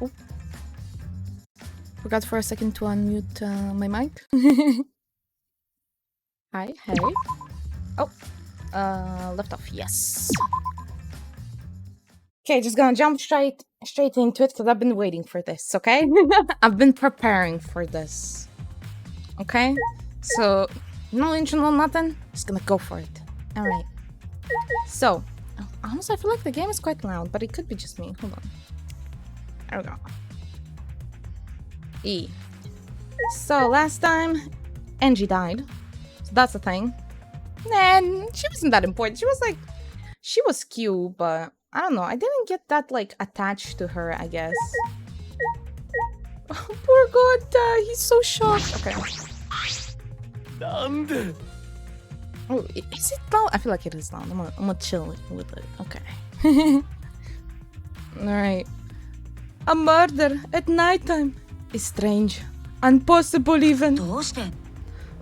Oh, forgot for a second to unmute my mic. Hi, hey. Oh, left off, yes. Okay, just gonna jump straight into it because I've been waiting for this, okay? I've been preparing for this. Okay? So, no intro, no nothing. Just gonna go for it. Alright. So, honestly, I feel like the game is quite loud, but it could be just me. Hold on. There we go. E. So, last time, Angie died. So that's the thing. And she wasn't that important. She was cute, but I don't know. I didn't get that, attached to her, I guess. Oh, poor God, he's so shocked. Okay. Oh, is it loud? I feel like it is loud. I'm gonna chill with it. Okay. Alright. A murder at nighttime is strange. Impossible even.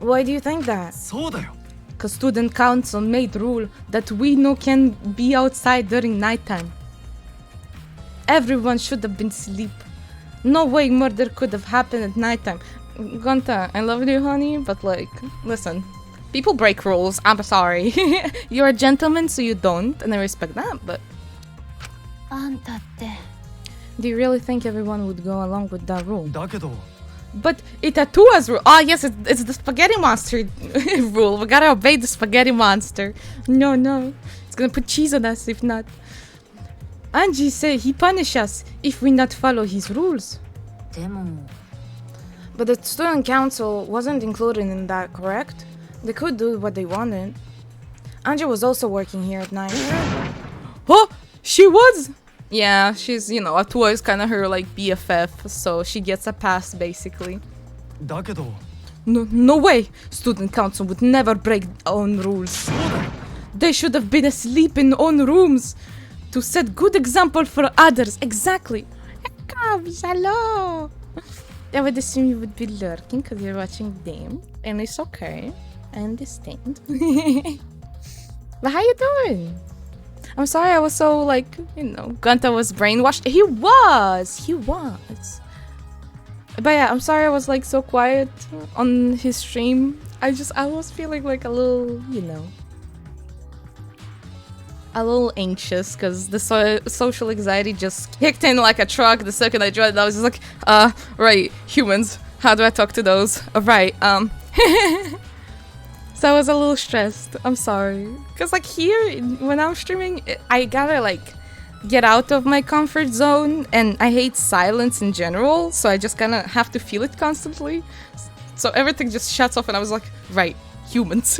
Why do you think that? Because student council made rule that we no can be outside during nighttime. Everyone should have been asleep. No way murder could have happened at nighttime. Gonta, I love you, honey, but listen. People break rules. I'm sorry. You're a gentleman, so you don't, and I respect that, but... Do you really think everyone would go along with that rule? But it a two-as rule. Oh, yes, it's the spaghetti monster rule. We gotta obey the spaghetti monster. No. It's gonna put cheese on us if not. Angie said he punish us if we not follow his rules. But the student council wasn't included in that, correct? They could do what they wanted. Angie was also working here at night. Oh, she was? Yeah, she's, a two is kind of her, BFF, so she gets a pass, basically. No way! Student council would never break own rules. They should have been asleep in own rooms to set good example for others. Exactly. Hello. I would assume you would be lurking because you're watching them, and it's okay. I understand. But how you doing? I'm sorry I was so, Gunta was brainwashed. He was! But yeah, I'm sorry I was, so quiet on his stream. I was feeling, a little, a little anxious, because the social anxiety just kicked in like a truck the second I joined. I was just like, right, humans. How do I talk to those? Right, So I was a little stressed. I'm sorry. Because, here, when I'm streaming, I gotta, get out of my comfort zone. And I hate silence in general. So I just kind of have to feel it constantly. So everything just shuts off. And I was like, right, humans.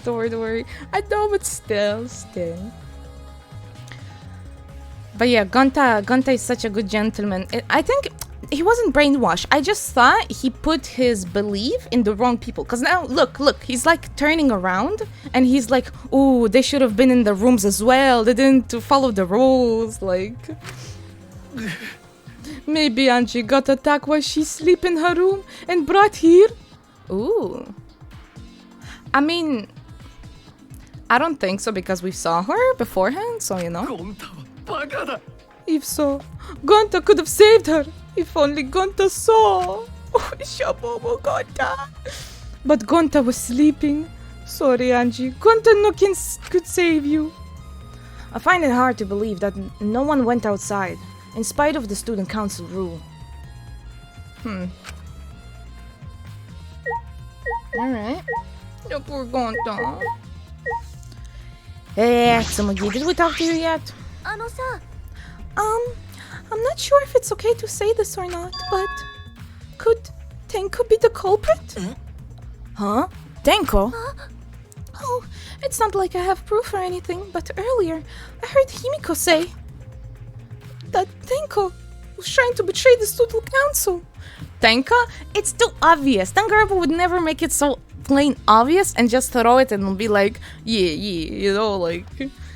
Don't worry. I know, but still. But yeah, Gonta is such a good gentleman. I think... he wasn't brainwashed. I just thought he put his belief in the wrong people. Because now, look, he's turning around and he's like, ooh, they should have been in the rooms as well. They didn't follow the rules. Maybe Angie got attacked while she sleep in her room and brought here. Ooh. I mean, I don't think so because we saw her beforehand, so If so, Gonta could have saved her. If only Gonta saw. Oh, Shabobo Gonta. But Gonta was sleeping. Sorry, Angie. Gonta could save you. I find it hard to believe that no one went outside, in spite of the student council rule. Alright. No poor Gonta. Hey, Tsumugi, did we talk to you yet? I'm not sure if it's okay to say this or not, but could Tenko be the culprit? Huh? Tenko? Oh, it's not like I have proof or anything, but earlier I heard Himiko say that Tenko was trying to betray the student council. Tenko? It's too obvious. Danganronpa would never make it so plain obvious and just throw it and be like, yeah,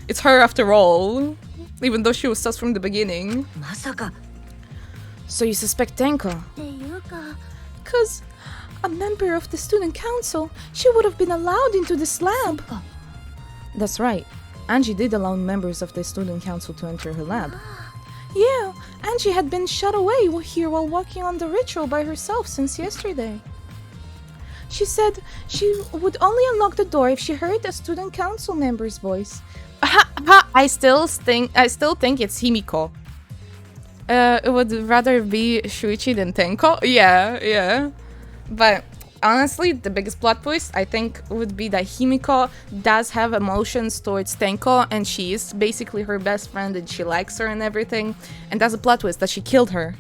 it's her after all. Even though she was sus from the beginning. So you suspect Tenko? Cause a member of the student council, she would have been allowed into this lab. That's right. Angie did allow members of the student council to enter her lab. Yeah, Angie had been shut away here while walking on the ritual by herself since yesterday. She said she would only unlock the door if she heard a student council member's voice. I still think it's Himiko. It would rather be Shuichi than Tenko. Yeah. But honestly, the biggest plot twist I think would be that Himiko does have emotions towards Tenko, and she is basically her best friend and she likes her and everything. And that's a plot twist, that she killed her.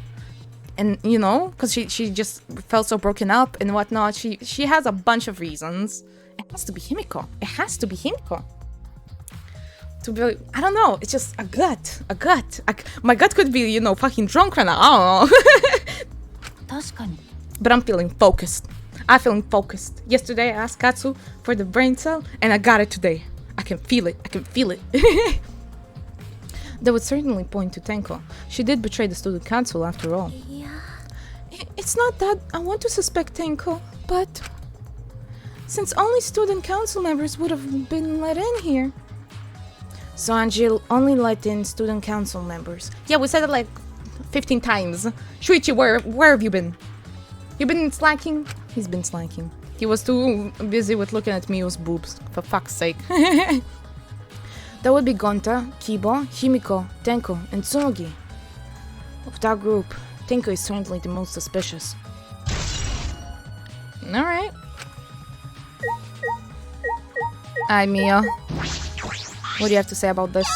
And you know, because she just felt so broken up and whatnot. She has a bunch of reasons. It has to be Himiko. To be, I don't know, it's just a gut. My gut could be, you know, fucking drunk right now. I don't know. But I'm feeling focused. Yesterday I asked Katsu for the brain cell and I got it today. I can feel it. That would certainly point to Tenko. She did betray the student council after all. It's not that I want to suspect Tenko, but since only student council members would have been let in here. So Angel only let in student council members. Yeah, we said it like 15 times. Shuichi, where have you been? You been slacking? He's been slacking. He was too busy with looking at Mio's boobs, for fuck's sake. That would be Gonta, Kibo, Himiko, Tenko, and Tsunogi. Of that group, Tenko is certainly the most suspicious. Alright. Hi, Mio. What do you have to say about this?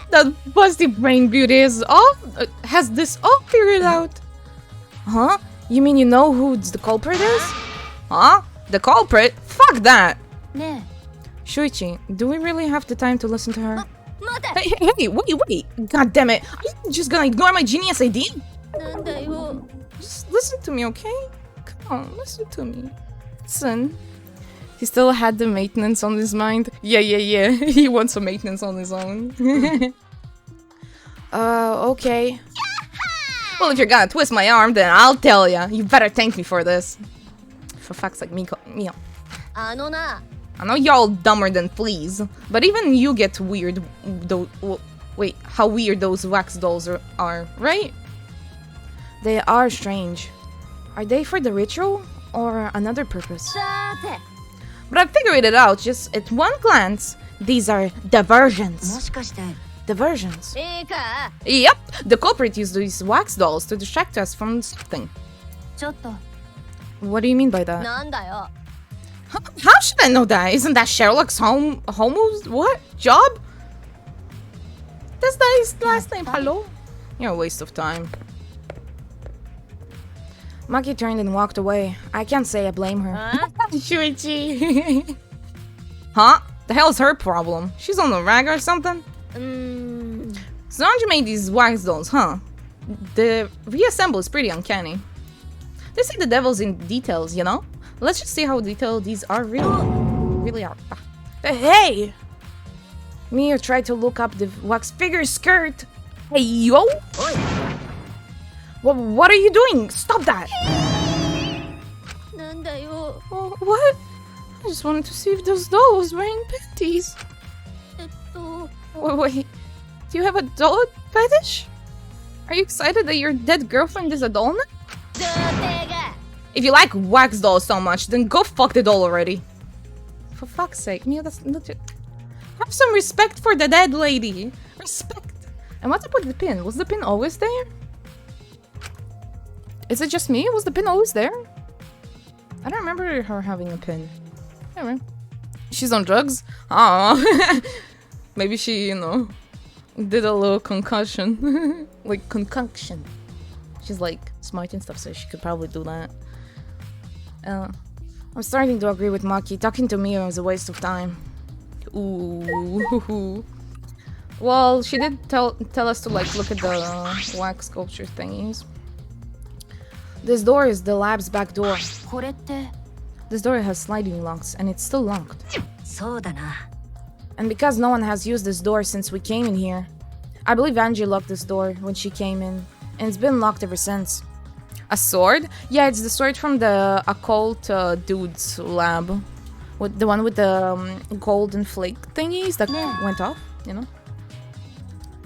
That busty brain beauty has this all figured out. Huh? You mean you know who the culprit is? Huh? The culprit? Fuck that! Shuichi, do we really have the time to listen to her? Hey, wait! God damn it! Are you just gonna ignore my genius idea? Just listen to me, okay? Come on, listen to me. Listen. He still had the maintenance on his mind. Yeah. He wants some maintenance on his own. Okay. Well, if you're gonna twist my arm, then I'll tell ya. You better thank me for this. For fuck's sake, Mio. I know y'all dumber than fleas, but even you get weird. Wait, how weird those wax dolls are, right? They are strange. Are they for the ritual or another purpose? But I figured it out just at one glance. These are diversions. Diversions. Yep, the culprit used these wax dolls to distract us from something. What do you mean by that? How should I know that? Isn't that Sherlock's homo's what? Job? That's not his last name, hello? You're a waste of time. Maki turned and walked away. I can't say I blame her. Shuichi. Huh? The hell's her problem? She's on the rag or something? Sanji made these wax dolls, huh? The reassemble is pretty uncanny. They say the devil's in details, you know? Let's just see how detailed these are really are. Hey! Mio tried to look up the wax figure skirt. Hey, yo! What are you doing? Stop that! What? I just wanted to see if this doll was wearing panties. Wait, do you have a doll fetish? Are you excited that your dead girlfriend is a doll now? If you like wax dolls so much, then go fuck the doll already. For fuck's sake, Mio, that's not it. Have some respect for the dead lady. Respect. And what's up with the pin? Was the pin always there? Is it just me? Was the pin always there? I don't remember her having a pin. Anyway. She's on drugs? Oh. Maybe she, you know, did a little concussion. Like, concoction. She's, like, smart and stuff, so she could probably do that. I'm starting to agree with Maki. Talking to Mio is a waste of time. Ooh. Well, she did tell us to, like, look at the wax sculpture thingies. This door is the lab's back door. This door has sliding locks, and it's still locked. And because no one has used this door since we came in here, I believe Angie locked this door when she came in, and it's been locked ever since. A sword? Yeah, it's the sword from the occult dude's lab. With the one with the golden flake thingies that went off, you know?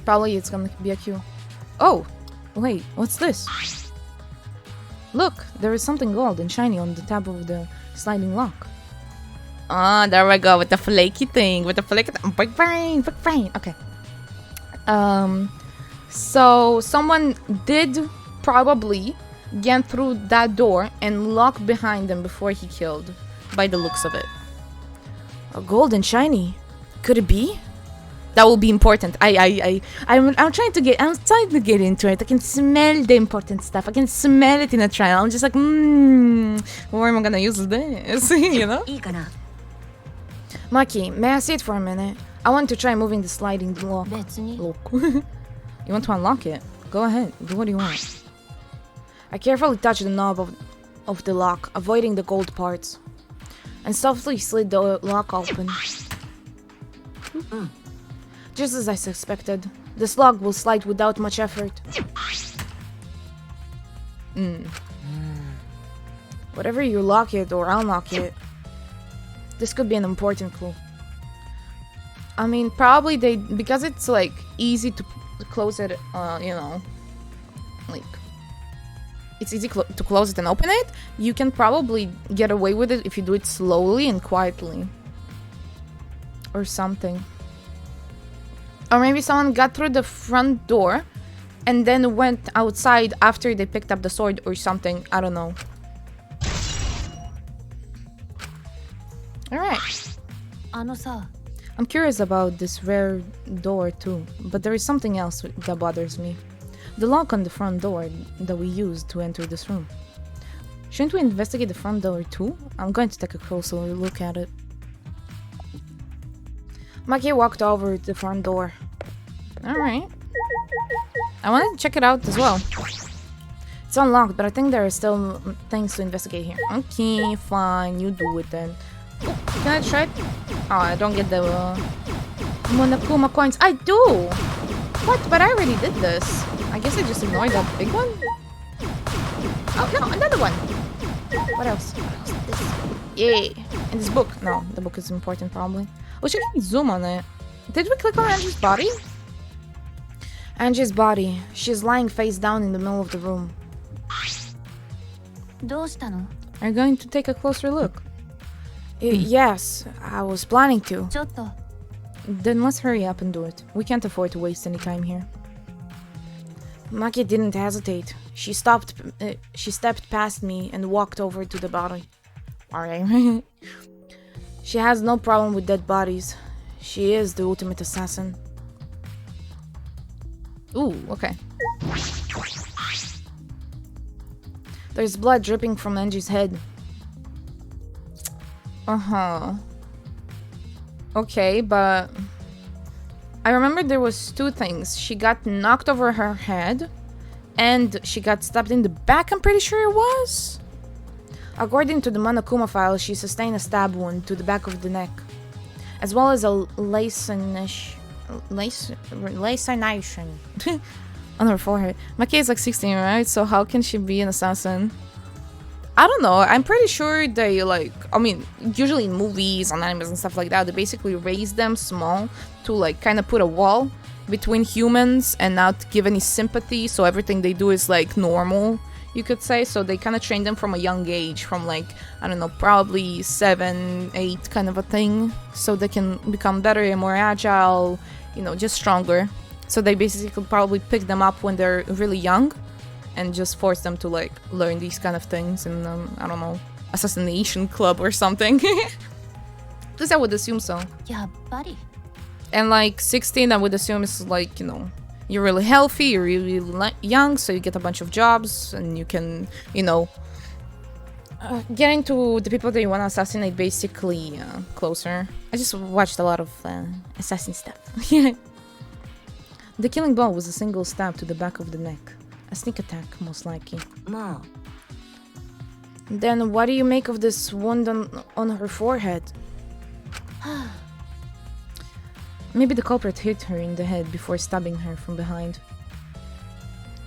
Probably it's gonna be a Q. Oh, wait, what's this? Look, there is something gold and shiny on the tab of the sliding lock. Ah, there we go with the flaky thing. Big brain. Okay. So someone did probably get through that door and lock behind them before he killed, by the looks of it. A gold and shiny. Could it be? That will be important. I'm trying to get into it. I can smell the important stuff. I can smell it in a trial. I'm just like, where am I gonna use this? You know? Maki, may I see it for a minute? I want to try moving the sliding lock. You want to unlock it? Go ahead. Do what you want. I carefully touched the knob of the lock, avoiding the gold parts, and softly slid the lock open. Just as I suspected, this lock will slide without much effort. Whatever you lock it or unlock it, this could be an important clue. I mean, probably because it's like easy to close it, you know, like it's easy to close it and open it. You can probably get away with it if you do it slowly and quietly, or something. Or maybe someone got through the front door and then went outside after they picked up the sword or something. I don't know. Alright. I'm curious about this rare door too, but there is something else that bothers me. The lock on the front door that we used to enter this room. Shouldn't we investigate the front door too? I'm going to take a closer look at it. Maki walked over to the front door. Alright. I want to check it out as well. It's unlocked, but I think there are still things to investigate here. Okay, fine, you do it then. Can I try it? Oh, I don't get the Monokuma coins. I do! What? But I already did this. I guess I just ignored that big one? Oh, no, another one! What else? This. Yay! And this book. No, the book is important probably. Wish I can zoom on it. Did we click on Angie's body? Angie's body. She's lying face down in the middle of the room. Are you going to take a closer look? Yes, I was planning to. Then let's hurry up and do it. We can't afford to waste any time here. Maki didn't hesitate. She stepped past me and walked over to the body. Alright. She has no problem with dead bodies. She is the ultimate assassin. Ooh, okay. There's blood dripping from Angie's head. Uh-huh. Okay, but I remember there was two things. She got knocked over her head and she got stabbed in the back, I'm pretty sure it was. According to the Monokuma file, she sustained a stab wound to the back of the neck, as well as a laceration on her forehead. Maki is like 16, right? So how can she be an assassin? I don't know. I'm pretty sure they like, I mean, usually in movies, on animes and stuff like that, they basically raise them small to like kind of put a wall between humans and not give any sympathy. So everything they do is like normal, you could say. So they kind of train them from a young age, from like, I don't know, probably 7, 8 kind of a thing. So they can become better and more agile, you know, just stronger. So they basically probably pick them up when they're really young and just force them to like learn these kind of things in, I don't know, assassination club or something. At least I would assume so. Yeah, buddy. And like 16, I would assume is like, you know, you're really healthy, you're really young, so you get a bunch of jobs and you can, you know, get into the people that you want to assassinate basically closer. I just watched a lot of assassin stuff. The killing blow was a single stab to the back of the neck. A sneak attack, most likely. Ma. Then what do you make of this wound on her forehead? Maybe the culprit hit her in the head before stabbing her from behind.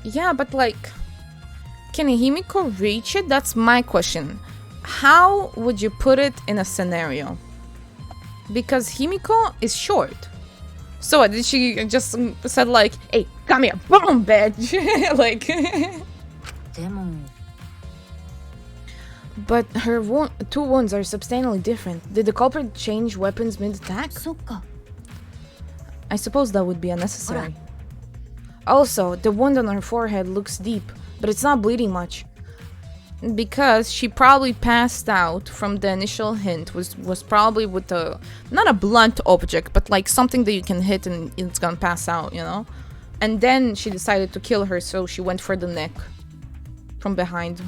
Yeah, but like, can Himiko reach it? That's my question. How would you put it in a scenario? Because Himiko is short. So what, did she just said like, hey, come here, boom, bitch. Like. But her two wounds are substantially different. Did the culprit change weapons mid-attack? I suppose that would be unnecessary. Also, the wound on her forehead looks deep, but it's not bleeding much. Because she probably passed out from the initial hint, was probably with a, not a blunt object, but like something that you can hit and it's gonna pass out, you know? And then she decided to kill her, so she went for the neck from behind.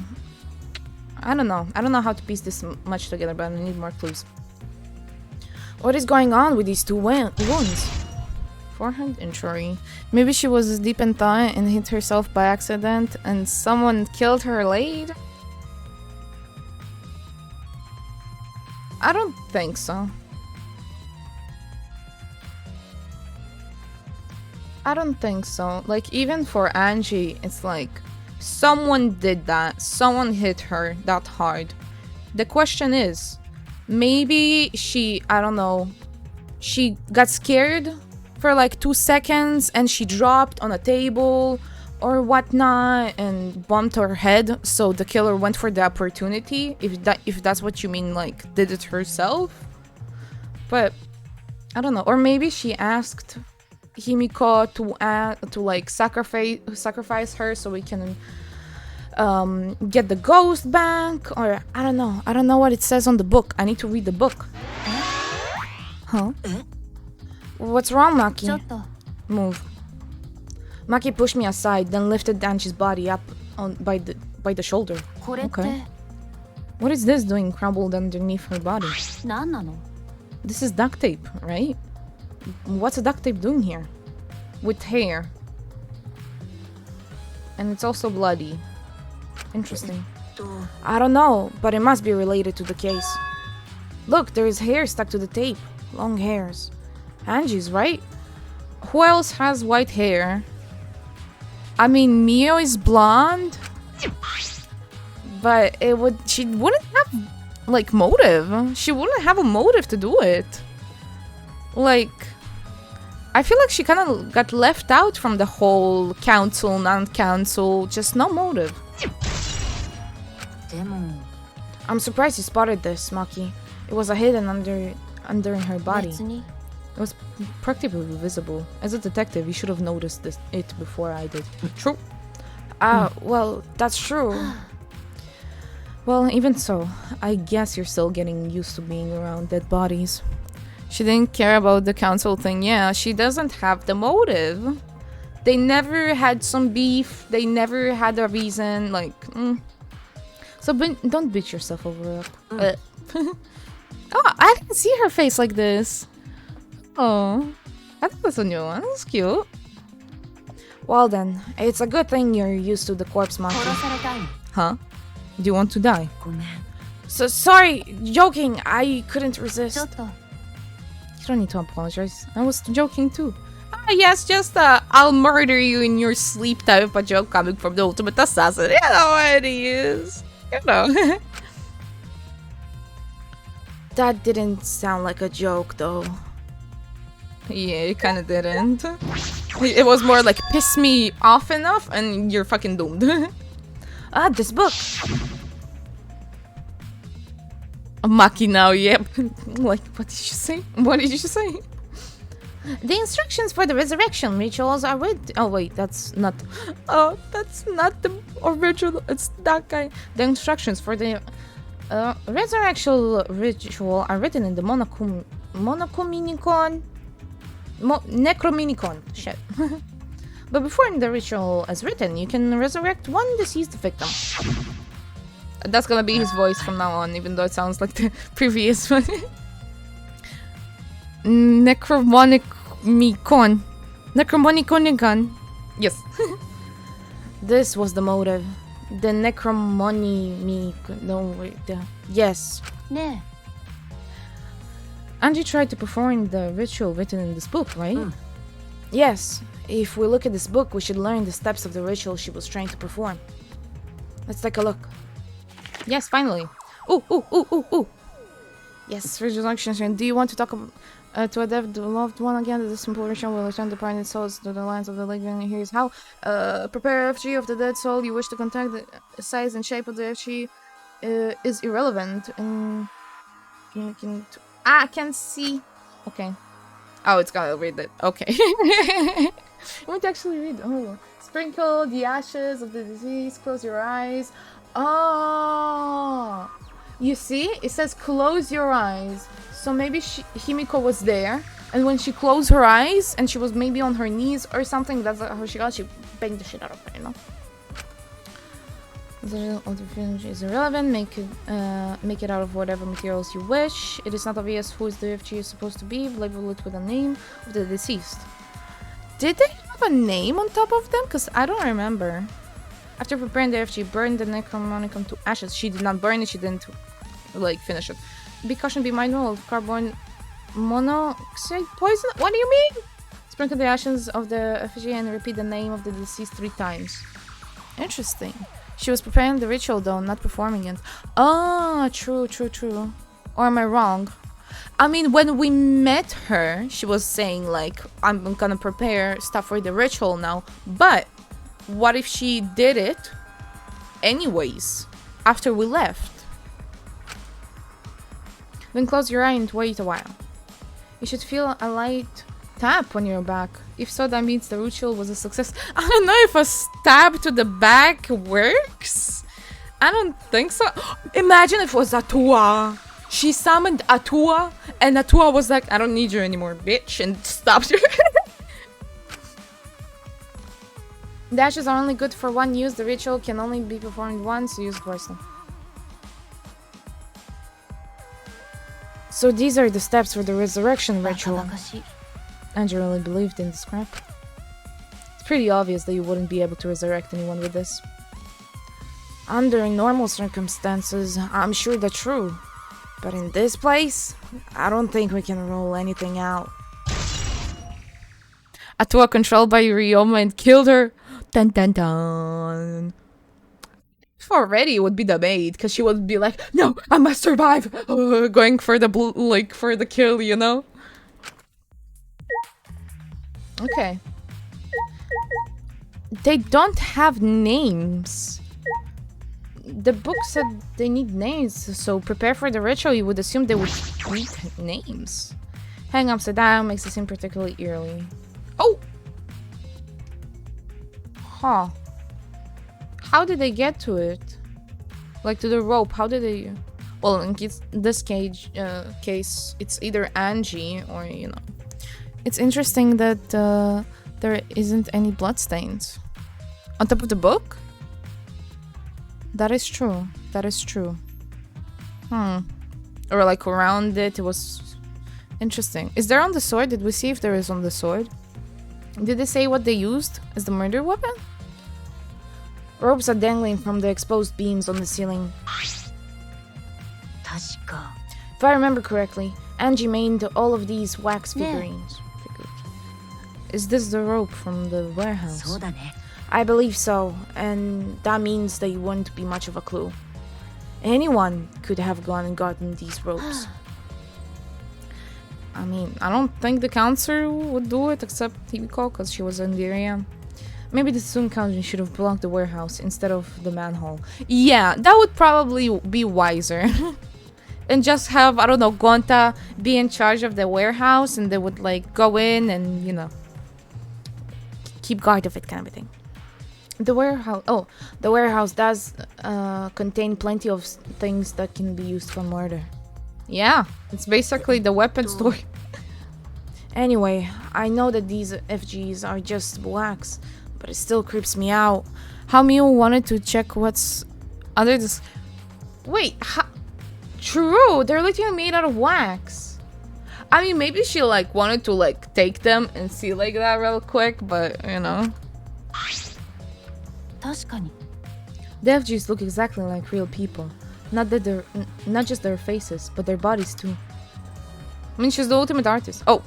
I don't know how to piece this much together, but I need more clues. What is going on with these two wounds? Forehead injury. Maybe she was deep in thought and hit herself by accident and someone killed her late? I don't think so. I don't think so. Like, even for Angie, it's like someone did that. Someone hit her that hard. The question is, maybe she, I don't know, she got scared for like 2 seconds and she dropped on a table or whatnot and bumped her head, so the killer went for the opportunity, if that's what you mean, like did it herself. But I don't know. Or maybe she asked Himiko to like sacrifice her so we can get the ghost back, or I don't know what it says on the book. I need to read the book. Huh? What's wrong, Maki? Move. Maki pushed me aside, then lifted Anji's body up by the shoulder. Okay. What is this doing crumbled underneath her body? This is duct tape, right? What's a duct tape doing here? With hair. And it's also bloody. Interesting. I don't know, but it must be related to the case. Look, there is hair stuck to the tape. Long hairs. Angie's, right? Who else has white hair? I mean, Mio is blonde, but she wouldn't have, like, motive. She wouldn't have a motive to do it. Like, I feel like she kind of got left out from the whole council, non-council, just no motive. I'm surprised you spotted this, Maki. It was hidden under her body. It was practically visible. As a detective, you should have noticed it before I did. True. Well, that's true. Well, even so, I guess you're still getting used to being around dead bodies. She didn't care about the council thing. Yeah, she doesn't have the motive. They never had some beef. They never had a reason. Like, So don't beat yourself over it. Oh, I didn't see her face like this. Oh, I think that's a new one. That's cute. Well then, it's a good thing you're used to the corpse monkey. Huh? Do you want to die? So sorry, joking. I couldn't resist. You don't need to apologize. I was joking too. Ah, yes, just I'll murder you in your sleep type of a joke coming from the ultimate assassin. You know what it is. You know. That didn't sound like a joke though. Yeah, it kinda didn't. It was more like, piss me off enough and you're fucking doomed. Ah, this book! Maki now, yep. Like, what did you say? What did you say? The instructions for the resurrection rituals are with... Oh wait, that's not... Oh, that's not the original, it's that guy. The instructions for the resurrection ritual are written in the Necrominicon. Shit. But before the ritual is written, you can resurrect one deceased victim. That's gonna be his voice from now on, even though it sounds like the previous one. Necromonicon. Yes. This was the motive. The yes. Yeah. Angie tried to perform the ritual written in this book, right? Yes. If we look at this book, we should learn the steps of the ritual she was trying to perform. Let's take a look. Yes, finally. Ooh. Yes, resurrection. Do you want to talk To adapt the loved one again, the simple ritual will return the parted souls to the lands of the living. Here's how. Prepare effigy of the dead soul you wish to contact. The size and shape of the effigy is irrelevant. And I can see. Okay. Oh, it's gotta read it. Okay. I want to actually read. Oh. Sprinkle the ashes of the deceased. Close your eyes. Oh. You see? It says close your eyes. So maybe Himiko was there, and when she closed her eyes, and she was maybe on her knees or something, that's how she got. She banged the shit out of her, you know? The result of the fringe is irrelevant. Make it out of whatever materials you wish. It is not obvious who is the FG is supposed to be. Label it with a name of the deceased. Did they have a name on top of them? Because I don't remember. After preparing the FG, burn the Necromonicum to ashes. She did not burn it. She didn't, like, finish it. Be cautioned, be mindful of carbon monoxide poison. What do you mean? Sprinkle the ashes of the effigy and repeat the name of the deceased 3 times. Interesting. She was preparing the ritual though, not performing it. Ah, true. Or am I wrong? I mean, when we met her, she was saying like, I'm gonna prepare stuff for the ritual now. But what if she did it anyways after we left? Then close your eye and wait a while. You should feel a light tap on your back. If so, that means the ritual was a success. I don't know if a stab to the back works. I don't think so. Imagine if it was Atua. She summoned Atua, and Atua was like, I don't need you anymore, bitch, and stopped her. The ashes are only good for one use. The ritual can only be performed once, used personally. So these are the steps for the resurrection ritual. Andrew really believed in this crap. It's pretty obvious that you wouldn't be able to resurrect anyone with this. Under normal circumstances, I'm sure that's true. But in this place, I don't think we can rule anything out. Atua controlled by Ryoma and killed her. Dun dun dun. Already it would be the maid, because she would be like, no, I must survive, going for the for the kill, you know. Okay. They don't have names. The book said they need names, so prepare for the ritual. You would assume they would need names. Hang upside down makes it seem particularly eerie. Oh. Huh. How did they get to it? Like to the rope, how did they... Well, in this case, it's either Angie or, you know. It's interesting that there isn't any bloodstains. On top of the book? That is true. That is true. Or like around it, it was... Interesting. Is there on the sword? Did we see if there is on the sword? Did they say what they used as the murder weapon? Ropes are dangling from the exposed beams on the ceiling. If I remember correctly, Angie made all of these wax figurines. Is this the rope from the warehouse? I believe so, and that means that you wouldn't be much of a clue. Anyone could have gone and gotten these ropes. I mean, I don't think the counselor would do it, except Himiko, because she was in the area. Maybe the Tsun Kanji should have blocked the warehouse instead of the manhole. Yeah, that would probably be wiser. And just have, I don't know, Gonta be in charge of the warehouse, and they would like go in and, you know, keep guard of it, kind of a thing. The warehouse does contain plenty of things that can be used for murder. Yeah, it's basically the weapon store. Anyway, I know that these FGs are just wax, but it still creeps me out. How Miu wanted to check what's under this... Wait, true, they're literally made out of wax. I mean, maybe she like wanted to like take them and see like that real quick, but you know. The FGs look exactly like real people. Not just their faces, but their bodies too. I mean, she's the ultimate artist. Oh,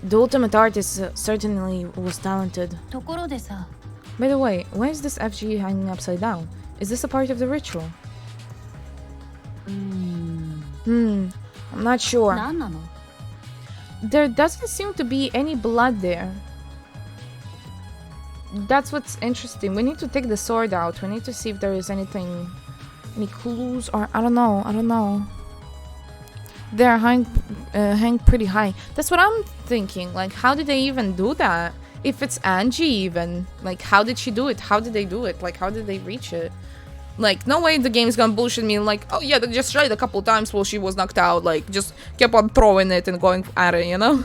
the ultimate artist certainly was talented. By the way, why is this FG hanging upside down? Is this a part of the ritual? I'm not sure. there doesn't seem to be any blood there. That's what's interesting. We need to take the sword out. We need to see if there is anything, any clues, or I don't know. They're hang pretty high. That's what I'm thinking. Like, how did they even do that? If it's Angie even, like, how did she do it? How did they do it? Like, how did they reach it? Like, no way the game's gonna bullshit me like, oh yeah, they just tried a couple times while she was knocked out. Like, just kept on throwing it and going at it, you know?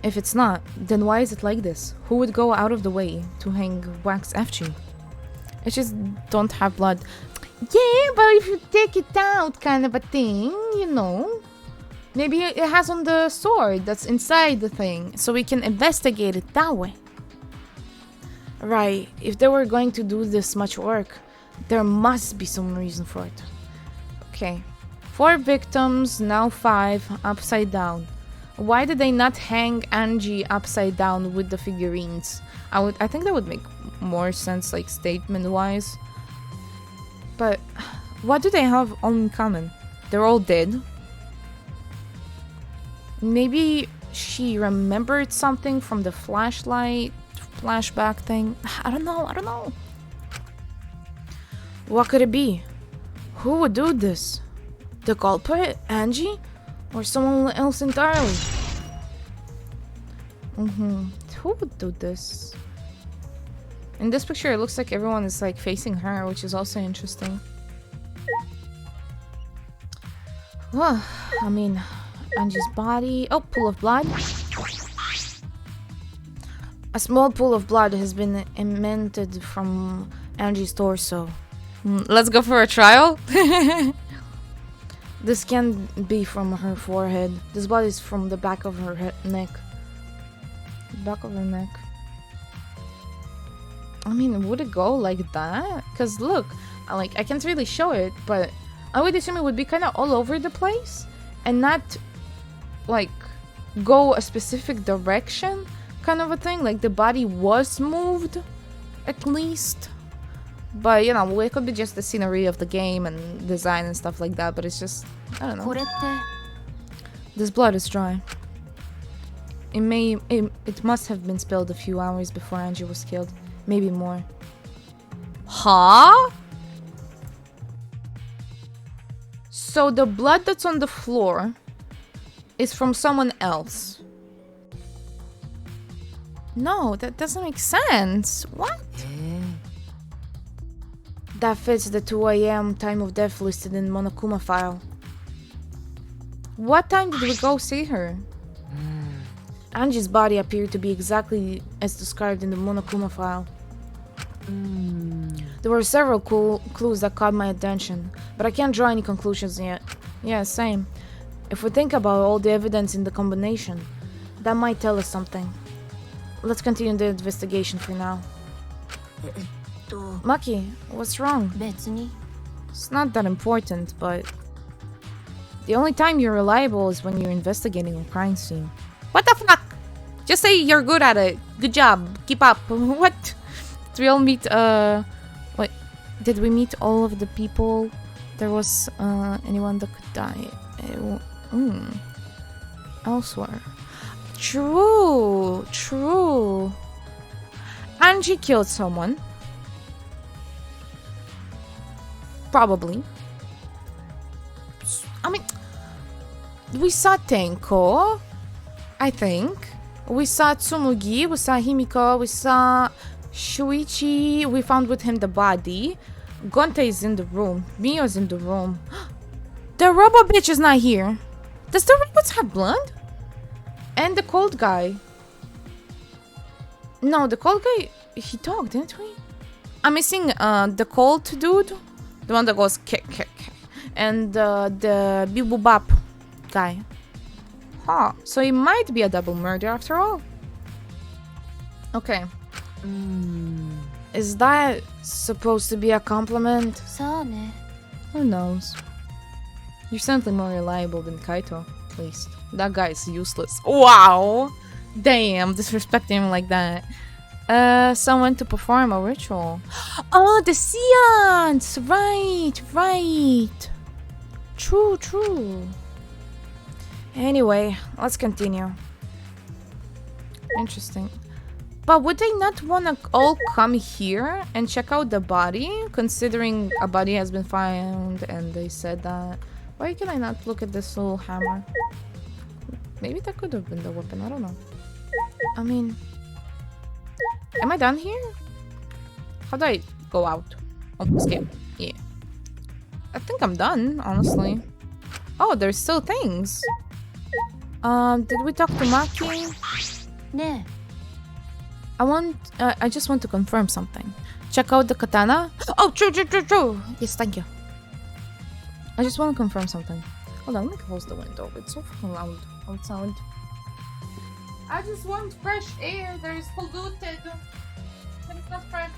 If it's not, then why is it like this? Who would go out of the way to hang wax FG? It just don't have blood. Yeah, but if you take it out kind of a thing, you know. Maybe it has on the sword that's inside the thing, so we can investigate it that way. Right, if they were going to do this much work, there must be some reason for it. Okay, 4 victims, now 5, upside down. Why did they not hang Angie upside down with the figurines? I think that would make more sense, like, statement-wise. But what do they have in common? They're all dead. Maybe she remembered something from the flashback thing. I don't know. What could it be? Who would do this? The culprit? Angie? Or someone else entirely? Who would do this? In this picture, it looks like everyone is like facing her, which is also interesting. Well, I mean, Angie's body. Oh, pool of blood. A small pool of blood has been emitted from Angie's torso. Let's go for a trial. This can be from her forehead. This blood is from the back of her neck. Back of her neck. I mean, would it go like that? Because look, I can't really show it, but I would assume it would be kind of all over the place and not like go a specific direction kind of a thing. Like the body was moved at least, but you know, it could be just the scenery of the game and design and stuff like that, but it's just, I don't know. This blood is dry. It must have been spilled a few hours before Angie was killed. Maybe more. Huh? So the blood that's on the floor is from someone else. No, that doesn't make sense. What? That fits the 2 AM time of death listed in Monokuma file. What time did we go see her? Angie's body appeared to be exactly as described in the Monokuma file. There were several clues that caught my attention, but I can't draw any conclusions yet. Yeah, same. If we think about all the evidence in the combination, that might tell us something. Let's continue the investigation for now. Maki, what's wrong? It's not that important, but the only time you're reliable is when you're investigating a crime scene. What the fuck? Just say you're good at it. Good job. Keep up. What? Did we all meet, what? Did we meet all of the people? There was, anyone that could die. Elsewhere. True. Angie killed someone. Probably. I mean, we saw Tenko, I think. We saw Tsumugi, we saw Himiko, we saw Shuichi, we found with him the body. Gonte is in the room. Mio's in the room. The robot bitch is not here. Does the robots have blood? And the cold guy. No, the cold guy, he talked, didn't we? I'm missing the cold dude. The one that goes kick. And the bibubap guy. Huh, so it might be a double murder after all. Okay. Is that supposed to be a compliment? Who knows? You're simply more reliable than Kaito, at least. That guy is useless. Wow! Damn, disrespecting him like that. Someone to perform a ritual. Oh, the seance! Right. True. Anyway, let's continue. Interesting. But would they not want to all come here and check out the body? Considering a body has been found and they said that. Why can I not look at this little hammer? Maybe that could have been the weapon, I don't know. I mean... Am I done here? How do I go out? Oh, skip. Yeah. I think I'm done, honestly. Oh, there's still things. Did we talk to Maki? Nah. I just want to confirm something. Check out the katana. Oh, true. Yes, thank you. I just want to confirm something. Hold on, let me close the window. It's so fucking loud outside. I just want fresh air. There is polluted. It's not fresh.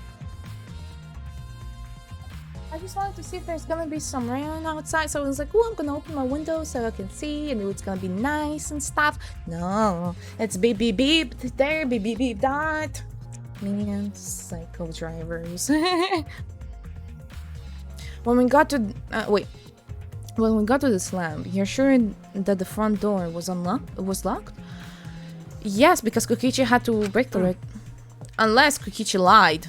I just wanted to see if there's gonna be some rain outside, so I was like, oh, I'm gonna open my window so I can see and it's gonna be nice and stuff. No, it's beep beep beep there, beep beep beep dot. Man, psycho drivers. When we got to when we got to the slab, you're sure that the front door was unlocked? It was locked? Yes, because Kokichi had to break through it. Unless Kokichi lied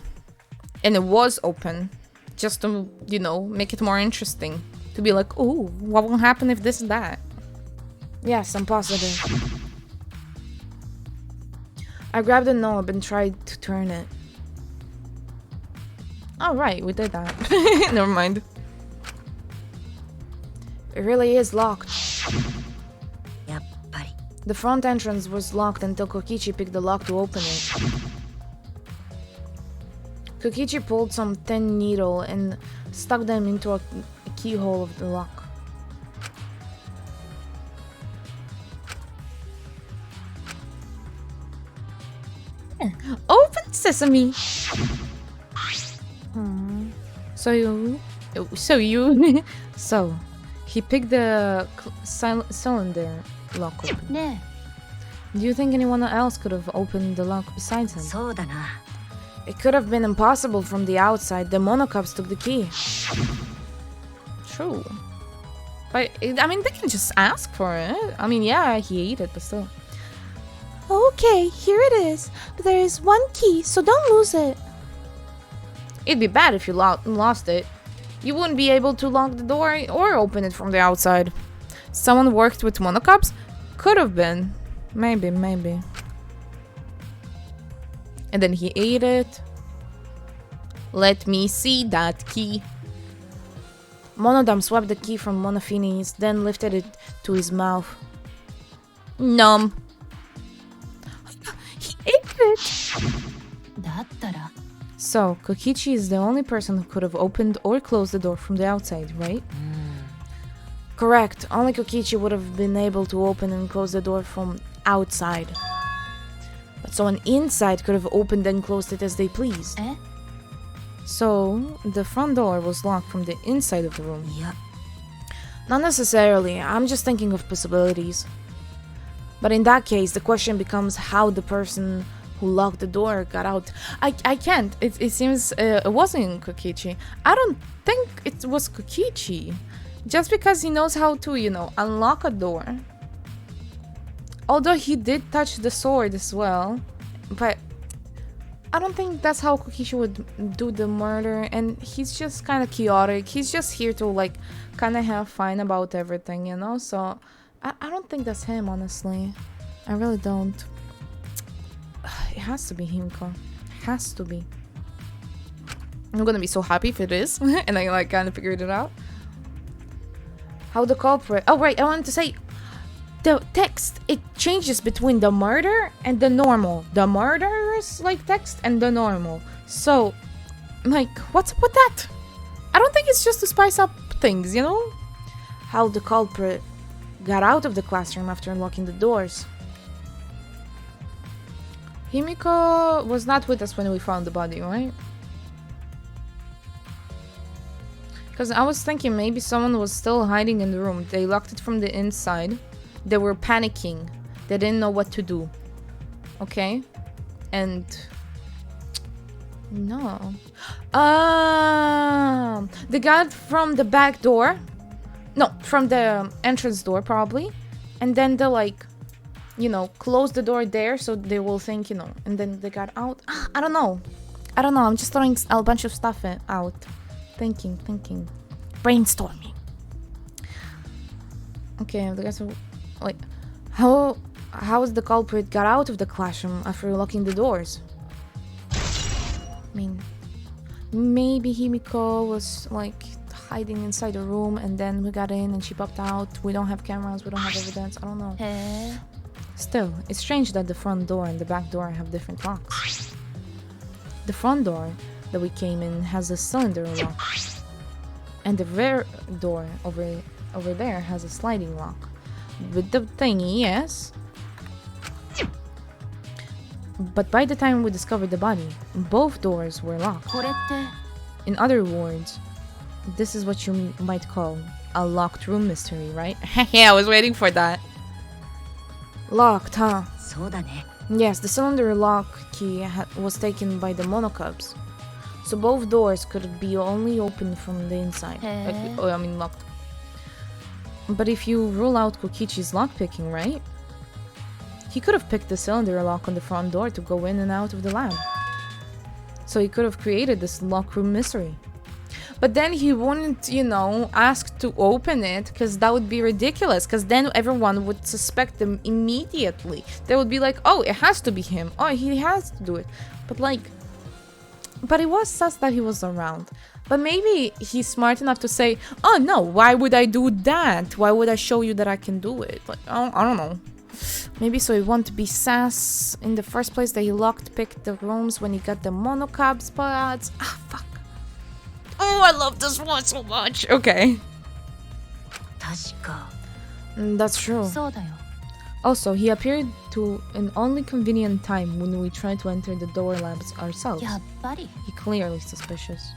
and it was open. Just to, you know, make it more interesting. To be like, oh, what will happen if this is that? Yes, I'm positive. I grabbed the knob and tried to turn it. Alright, we did that. Never mind. It really is locked. The front entrance was locked until Kokichi picked the lock to open it. Kokichi pulled some thin needle and stuck them into a keyhole of the lock. Open sesame! So, he picked the cylinder lock open. Nah. Do you think anyone else could have opened the lock besides him? そうだな。 It could have been impossible from the outside. The monocops took the key. True. But, I mean, they can just ask for it. I mean, yeah, he ate it, but still. Okay, here it is. But there is one key, so don't lose it. It'd be bad if you lost it. You wouldn't be able to lock the door or open it from the outside. Someone worked with monocops? Could have been. Maybe. And then he ate it. Let me see that key. Monodam swept the key from Monofini's, then lifted it to his mouth. Numb. He ate it! だったら。 So, Kokichi is the only person who could have opened or closed the door from the outside, right? Correct. Only Kokichi would have been able to open and close the door from outside. But someone inside could have opened and closed it as they pleased. Eh? So, the front door was locked from the inside of the room. Yeah. Not necessarily. I'm just thinking of possibilities. But in that case, the question becomes how the person who locked the door got out. I can't. It seems it wasn't Kokichi. I don't think it was Kokichi. Just because he knows how to, you know, unlock a door. Although he did touch the sword as well. But I don't think that's how Kokichi would do the murder. And he's just kind of chaotic. He's just here to, like, kind of have fun about everything, you know? So I don't think that's him, honestly. I really don't. It has to be Himiko. Has to be. I'm gonna be so happy if it is. And I, like, kind of figured it out. How the culprit... Oh, right, I wanted to say... The text, it changes between the murder and the normal. The murderer's, like, text and the normal. So, like, what's up with that? I don't think it's just to spice up things, you know? How the culprit got out of the classroom after unlocking the doors. Himiko was not with us when we found the body, right? Because I was thinking maybe someone was still hiding in the room. They locked it from the inside. They were panicking. They didn't know what to do. Okay? And... No. The guy from the back door... No, from the entrance door, probably. and then they like, you know, close the door there so they will think, you know, and then they got out. I don't know. I'm just throwing a bunch of stuff out. Thinking. Brainstorming. Okay, the guys are like, how is the culprit got out of the classroom after locking the doors? I mean, maybe Himiko was like hiding inside a room and then we got in and she popped out. We don't have cameras, we don't have evidence. I don't know. Still, it's strange that the front door and the back door have different locks. The front door that we came in has a cylinder lock, and the rear door over there has a sliding lock. With the thingy, yes. But by the time we discovered the body, both doors were locked. In other words, this is what you might call a locked room mystery, right? Yeah, I was waiting for that. Locked, huh? Yes, the cylinder lock key was taken by the monocubs. So both doors could be only opened from the inside. Locked. But if you rule out Kokichi's lockpicking, right? He could have picked the cylinder lock on the front door to go in and out of the lab. So he could have created this lock room mystery. But then he wouldn't, you know, ask to open it, because that would be ridiculous, because then everyone would suspect him immediately. They would be like, oh, it has to be him. Oh, he has to do it. But it was sus that he was around. But maybe he's smart enough to say, oh no, why would I do that? Why would I show you that I can do it? Like, I don't know. Maybe so he wanted to be sass in the first place, that he locked-picked the rooms when he got the monocab spots. Ah, fuck. Oh, I love this one so much. Okay. That's true. Also, he appeared to an only convenient time when we tried to enter the door labs ourselves. He clearly suspicious.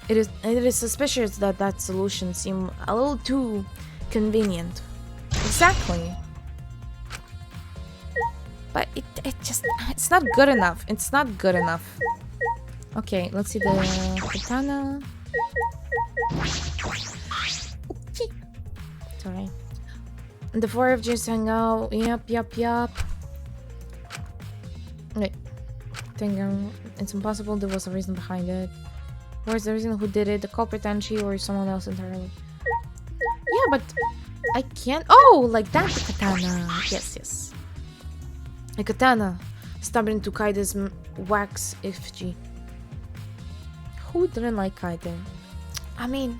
It is suspicious that solution seemed a little too convenient. Exactly. But it's not good enough. It's not good enough. Okay, let's see the katana. Sorry. The four of just hang out. Yep. Wait. Think it's impossible. There was a reason behind it. Where's the reason who did it? The culprit, Anchi, or someone else entirely? Yeah, but I can't. Oh, like that the katana. Yes. A katana stabbing into Kaide's wax effigy. Who didn't like Kaide? I mean,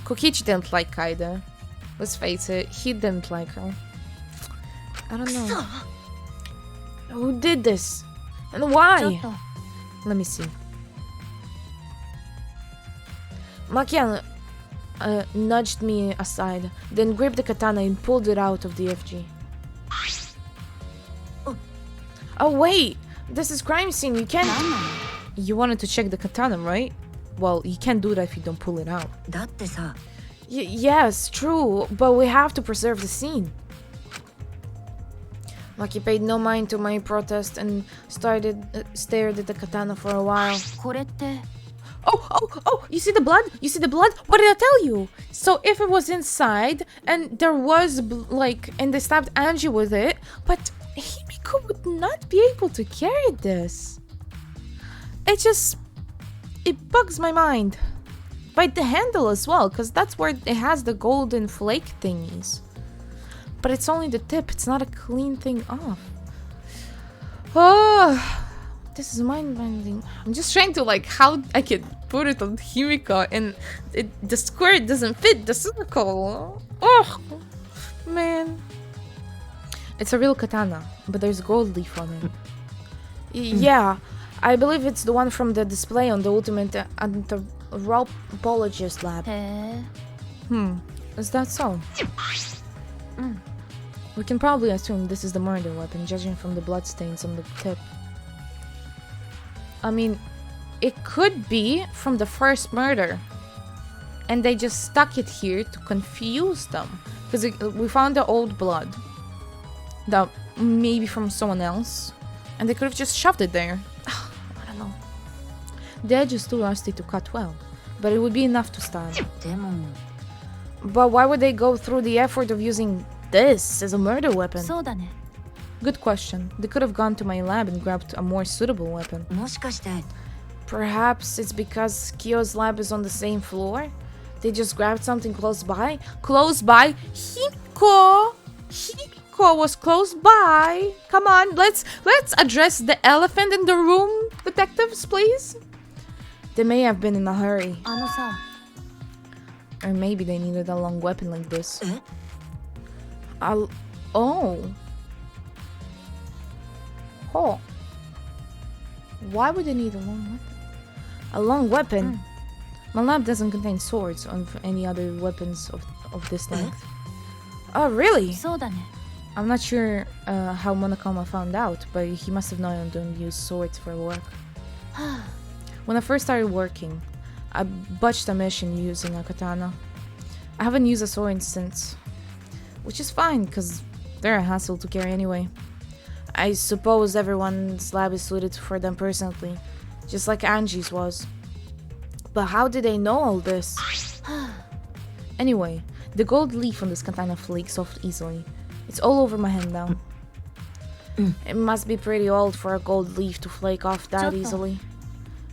Kokichi didn't like Kaide. Let's face it, he didn't like her. I don't know. Who did this? And why? Let me see. Makian nudged me aside, then gripped the katana and pulled it out of the FG. Oh wait! This is crime scene, you can't... You wanted to check the katana, right? Well, you can't do that if you don't pull it out. Yes, true, but we have to preserve the scene. Maki paid no mind to my protest and stared at the katana for a while. Oh, you see the blood? What did I tell you? So if it was inside and there was and they stabbed Angie with it, but Himiko would not be able to carry this. It bugs my mind. By the handle as well, because that's where it has the golden flake thingies. But it's only the tip, it's not a clean thing off. Oh, this is mind-bending. I'm just trying to how I can put it on Himiko and the square doesn't fit the circle. Oh, man. It's a real katana, but there's gold leaf on it. Yeah, I believe it's the one from the display on the Ultimate Anthropologist lab. Is that so? We can probably assume this is the murder weapon, judging from the bloodstains on the tip. I mean, it could be from the first murder. And they just stuck it here to confuse them. Because we found the old blood. That maybe from someone else. And they could have just shoved it there. I don't know. The edge is too rusty to cut well. But it would be enough to stab. But why would they go through the effort of using this is a murder weapon? そうだね。 Good question. They could have gone to my lab and grabbed a more suitable weapon. もしかして Perhaps it's because Kyo's lab is on the same floor? They just grabbed something close by? Close by? Himiko! Himiko was close by! Come on, let's address the elephant in the room, detectives, please. They may have been in a hurry. あのさ、 Or maybe they needed a long weapon like this. え Oh. Oh. Why would they need a long weapon? A long weapon? My lab doesn't contain swords or any other weapons of this length. Oh, really? そうだね。 I'm not sure how Monokama found out, but he must have known I don't use swords for work. When I first started working, I botched a mission using a katana. I haven't used a sword since, which is fine, because they're a hassle to carry anyway. I suppose everyone's lab is suited for them personally, just like Angie's was. But how did they know all this? Anyway, the gold leaf on this katana flakes off easily. It's all over my hand now. It must be pretty old for a gold leaf to flake off that easily.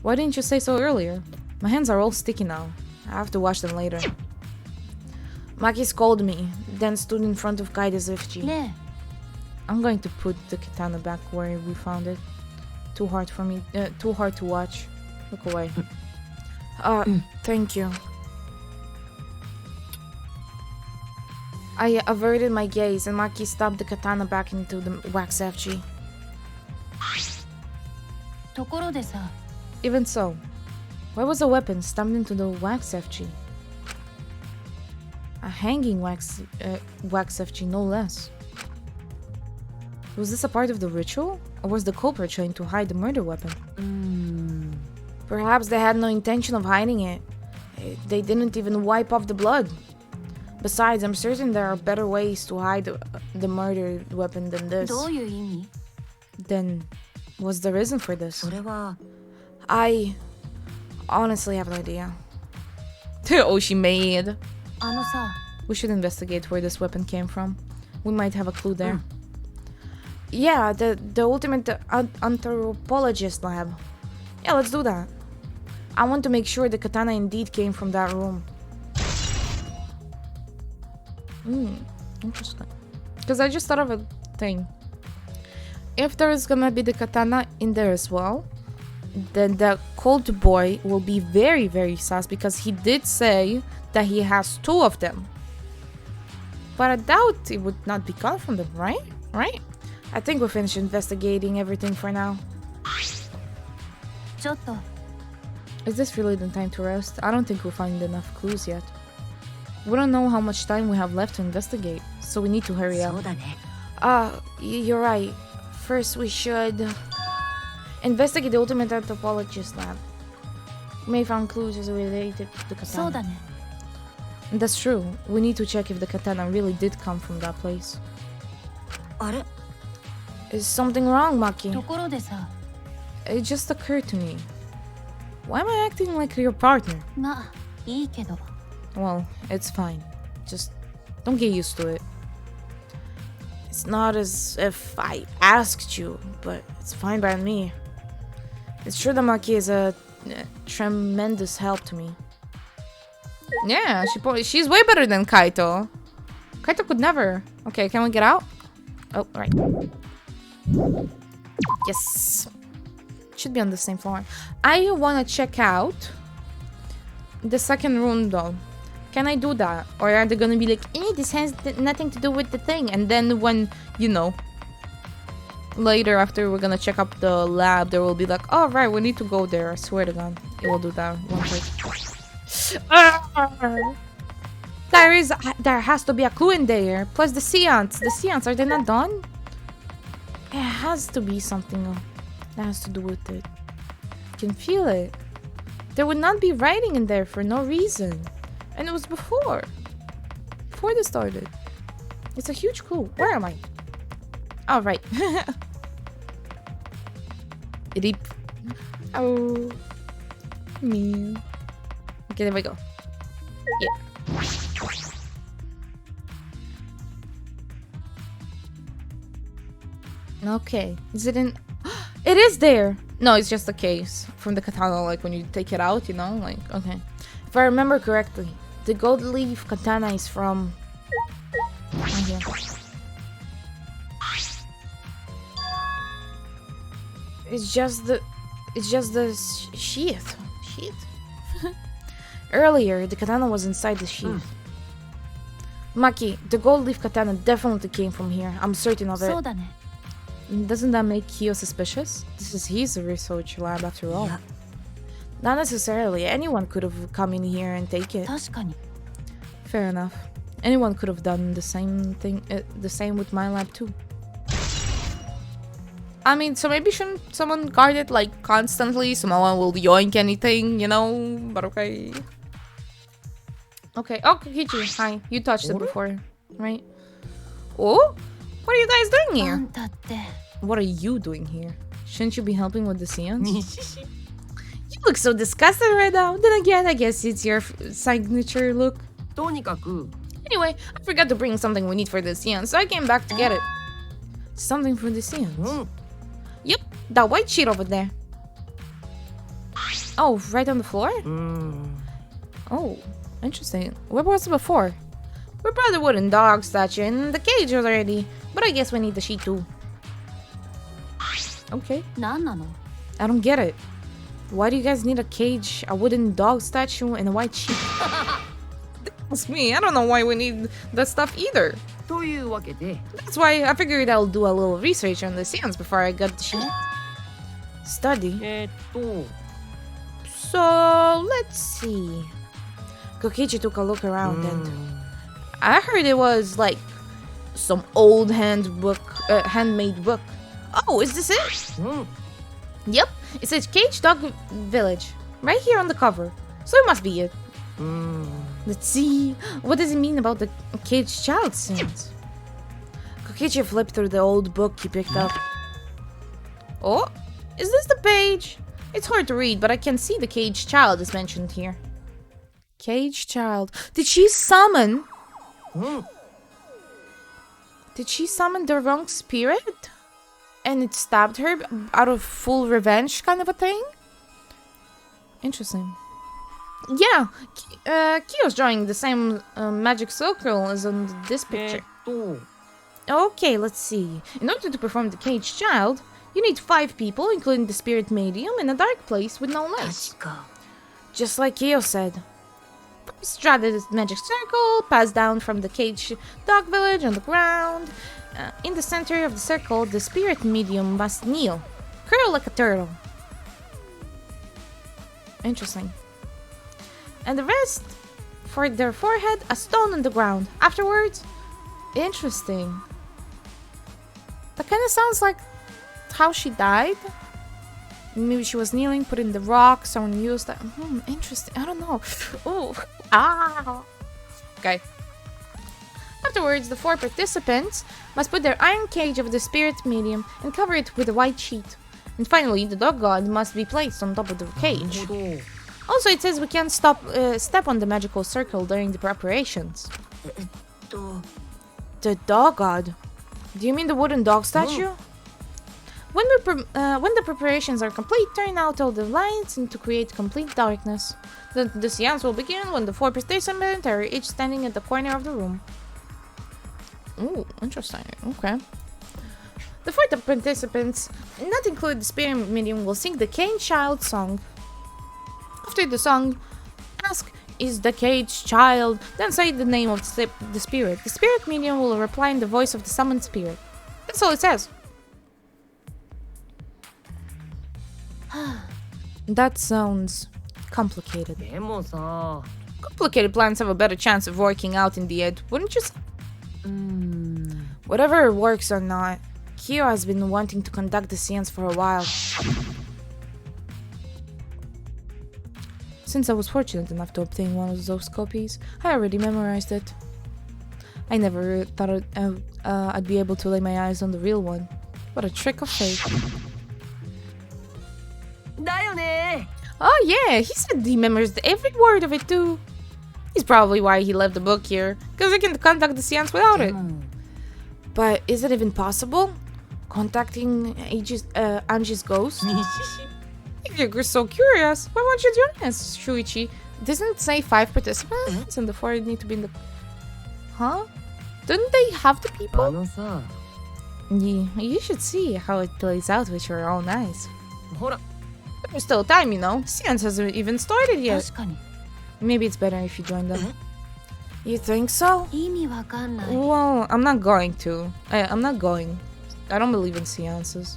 Why didn't you say so earlier? My hands are all sticky now. I have to wash them later. Maki scolded me, then stood in front of Kaide's FG. ね I'm going to put the katana back where we found it. Too hard to watch. Look away. Thank you. I averted my gaze and Maki stubbed the katana back into the wax FG. え。ところでさ、 Even so, why was the weapon stabbed into the wax FG? A hanging wax FG, no less. Was this a part of the ritual? Or was the culprit trying to hide the murder weapon? Perhaps they had no intention of hiding it. They didn't even wipe off the blood. Besides, I'm certain there are better ways to hide the murder weapon than this. どういう意味？ Then, what's the reason for this? それは I honestly have no idea. Oh, she made. あのさ、 We should investigate where this weapon came from. We might have a clue there. Yeah, the ultimate anthropologist lab. Yeah, let's do that. I want to make sure the katana indeed came from that room. Interesting. Because I just thought of a thing. If there is gonna be the katana in there as well, then the cold boy will be very, very sus because he did say that he has two of them. But I doubt it would not be cut from them, right? Right? I think we finished investigating everything for now. ちょっと Is this really the time to rest? I don't think we'll find enough clues yet. We don't know how much time we have left to investigate, so we need to hurry そう up. だね You're right. First we should investigate the ultimate anthropologist lab. We may find clues as related to the そうだ katana. ね。 That's true. We need to check if the katana really did come from that place. あれ Is something wrong, Maki? ところでさ、 It just occurred to me. Why am I acting like your partner? まあいいけど、 Well, it's fine. Just don't get used to it. It's not as if I asked you, but it's fine by me. It's true that Maki is a tremendous help to me. Yeah, she's way better than Kaito. Kaito could never. Okay, can we get out? Oh, right. Yes. Should be on the same floor. I want to check out the second room though. Can I do that? Or are they gonna be like, this has nothing to do with the thing? And then when, you know, later after we're gonna check up the lab, there will be like, oh right, we need to go there. I swear to God, it will do that. There has to be a clue in there. Plus the seance. The seance, are they not done? It has to be something that has to do with it. I can feel it. There would not be writing in there for no reason. And it was before this started. It's a huge clue. Where am I? Oh, right. Rip. Oh. Man. Okay, there we go. Yeah. Okay. Is it in... It is there! No, it's just a case from the katana, like when you take it out, you know? Like, okay. If I remember correctly, the gold leaf katana is from... right here. It's just the sheath. Sheath? Earlier, the katana was inside the sheath. Maki, the gold leaf katana definitely came from here. I'm certain of it. そうだね。 Doesn't that make Kyo suspicious? This is his research lab after all. Yeah. Not necessarily. Anyone could have come in here and take it. 確かに。 Fair enough. Anyone could have done the same thing, the same with my lab too. I mean, so maybe shouldn't someone guard it like constantly so no one will yoink anything, you know? But okay. Okay. Oh, Kichi, hi. You touched it before, right? Oh? What are you guys doing あ here? んたって。 What are you doing here? Shouldn't you be helping with the seance? You look so disgusted right now. Then again, I guess it's your signature look. とにかく Anyway, I forgot to bring something we need for the seance, so I came back to get it. Something for the seance? Yep, that white sheet over there. Oh, right on the floor? Oh, interesting. Where was it before? We brought the wooden dog statue in the cage already, but I guess we need the sheet too. Okay, 何なの？ I don't get it. Why do you guys need a cage, a wooden dog statue, and a white sheet? That's me. I don't know why we need that stuff either. というわけで That's why I figured I'll do a little research on the seance before I got the sheet. Study. So, let's see. Kokichi took a look around and I heard it was like some old handmade book. Oh, is this it? Yep, it says Cage Dog Village right here on the cover. So it must be it. Let's see. What does it mean about the caged child scenes? Kokichi flipped through the old book he picked up. Oh, is this the page? It's hard to read, but I can see the caged child is mentioned here. Caged child. Did she summon? Did she summon the wrong spirit? And it stabbed her out of full revenge kind of a thing? Interesting. Yeah, Kyo's drawing the same magic circle as on this picture. Okay, let's see. In order to perform the caged child, you need 5 people, including the spirit medium, in a dark place with no lights. 確か Just like Kyo said. First, draw the magic circle, pass down from the caged dog village on the ground. In the center of the circle, the spirit medium must kneel, curl like a turtle. Interesting. And the rest, for their forehead, a stone on the ground. Afterwards, interesting. That kind of sounds like how she died. Maybe she was kneeling, put in the rock, someone used that. Interesting. I don't know. Oh, ah. Okay. Afterwards, the 4 participants must put their iron cage over the spirit medium and cover it with a white sheet. And finally, the dog god must be placed on top of the cage. Also, it says we can't step on the magical circle during the preparations. と The dog god? Do you mean the wooden dog statue? When the preparations are complete, turn out all the lights and to create complete darkness. The seance will begin when the 4 participants are each standing at the corner of the room. Ooh, interesting. Okay. The 4 participants, not including the spirit medium, will sing the caged child song. After the song, ask, "Is the caged child?" Then say the name of the spirit. The spirit medium will reply in the voice of the summoned spirit. That's all it says. That sounds complicated. でもさ Complicated plans have a better chance of working out in the end, wouldn't you say? Whatever works or not, Kyo has been wanting to conduct the seance for a while. Since I was fortunate enough to obtain one of those copies, I already memorized it. I never thought I'd be able to lay my eyes on the real one. What a trick of fate. だよね Oh yeah, he said he memorized every word of it too. He's probably why he left the book here, because he can conduct the seance without it. But is it even possible? contacting Angie's ghost? If you're so curious, why won't you join us, Shuichi? Doesn't it say 5 participants and the 4 need to be in the... Huh? Didn't they have the people? さ You should see how it plays out with your own eyes. ほら There's still time, you know. Seance hasn't even started yet. 確かに Maybe it's better if you join them. You think so? 意味わかんない Well, I'm not going to. I'm not going. I don't believe in seances.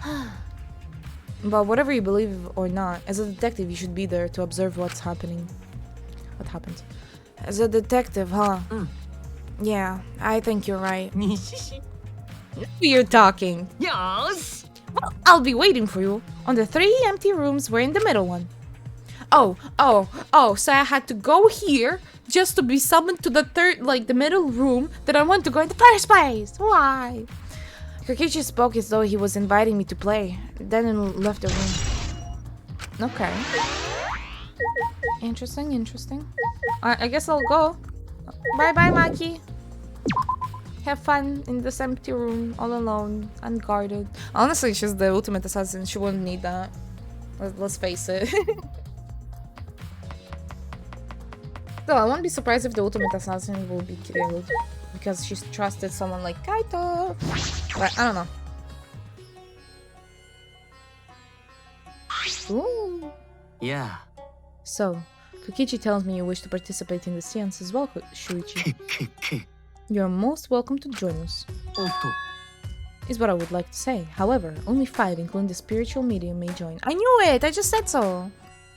But whatever you believe or not, as a detective, you should be there to observe what's happening. What happens? As a detective, huh? Yeah, I think you're right. You're talking. よーし Well, I'll be waiting for you on the 3 empty rooms. We're in the middle one. Oh, so I had to go here just to be summoned to the the middle room that I want to go in the first place. Why? Kokichi spoke as though he was inviting me to play, then left the room. Okay. Interesting. I guess I'll go. Bye, Maki. Have fun in this empty room, all alone, unguarded. Honestly, she's the ultimate assassin. She wouldn't need that. Let's face it. Though I won't be surprised if the ultimate assassin will be killed because she's trusted someone like Kaito. But I don't know. Ooh. Yeah. So, Kokichi tells me you wish to participate in the seance as well, Shuichi. You're most welcome to join us. Is what I would like to say. However, only 5, including the spiritual medium, may join. I knew it! I just said so!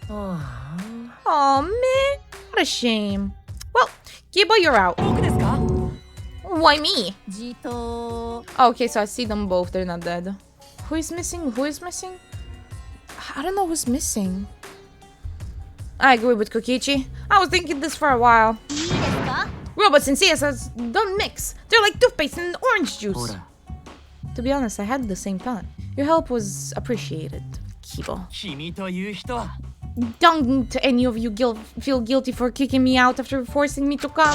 Oh man! What a shame. Well, Kibo, you're out. 僕ですか Why me? じと Okay, so I see them both. They're not dead. Who is missing? I don't know who's missing. I agree with Kokichi. I was thinking this for a while. いいですか Robots and CSS don't mix. They're like toothpaste and orange ほ juice. ら To be honest, I had the same thought. Your help was appreciated, Kibo. 君という人は Don't any of you feel guilty for kicking me out after forcing me to come.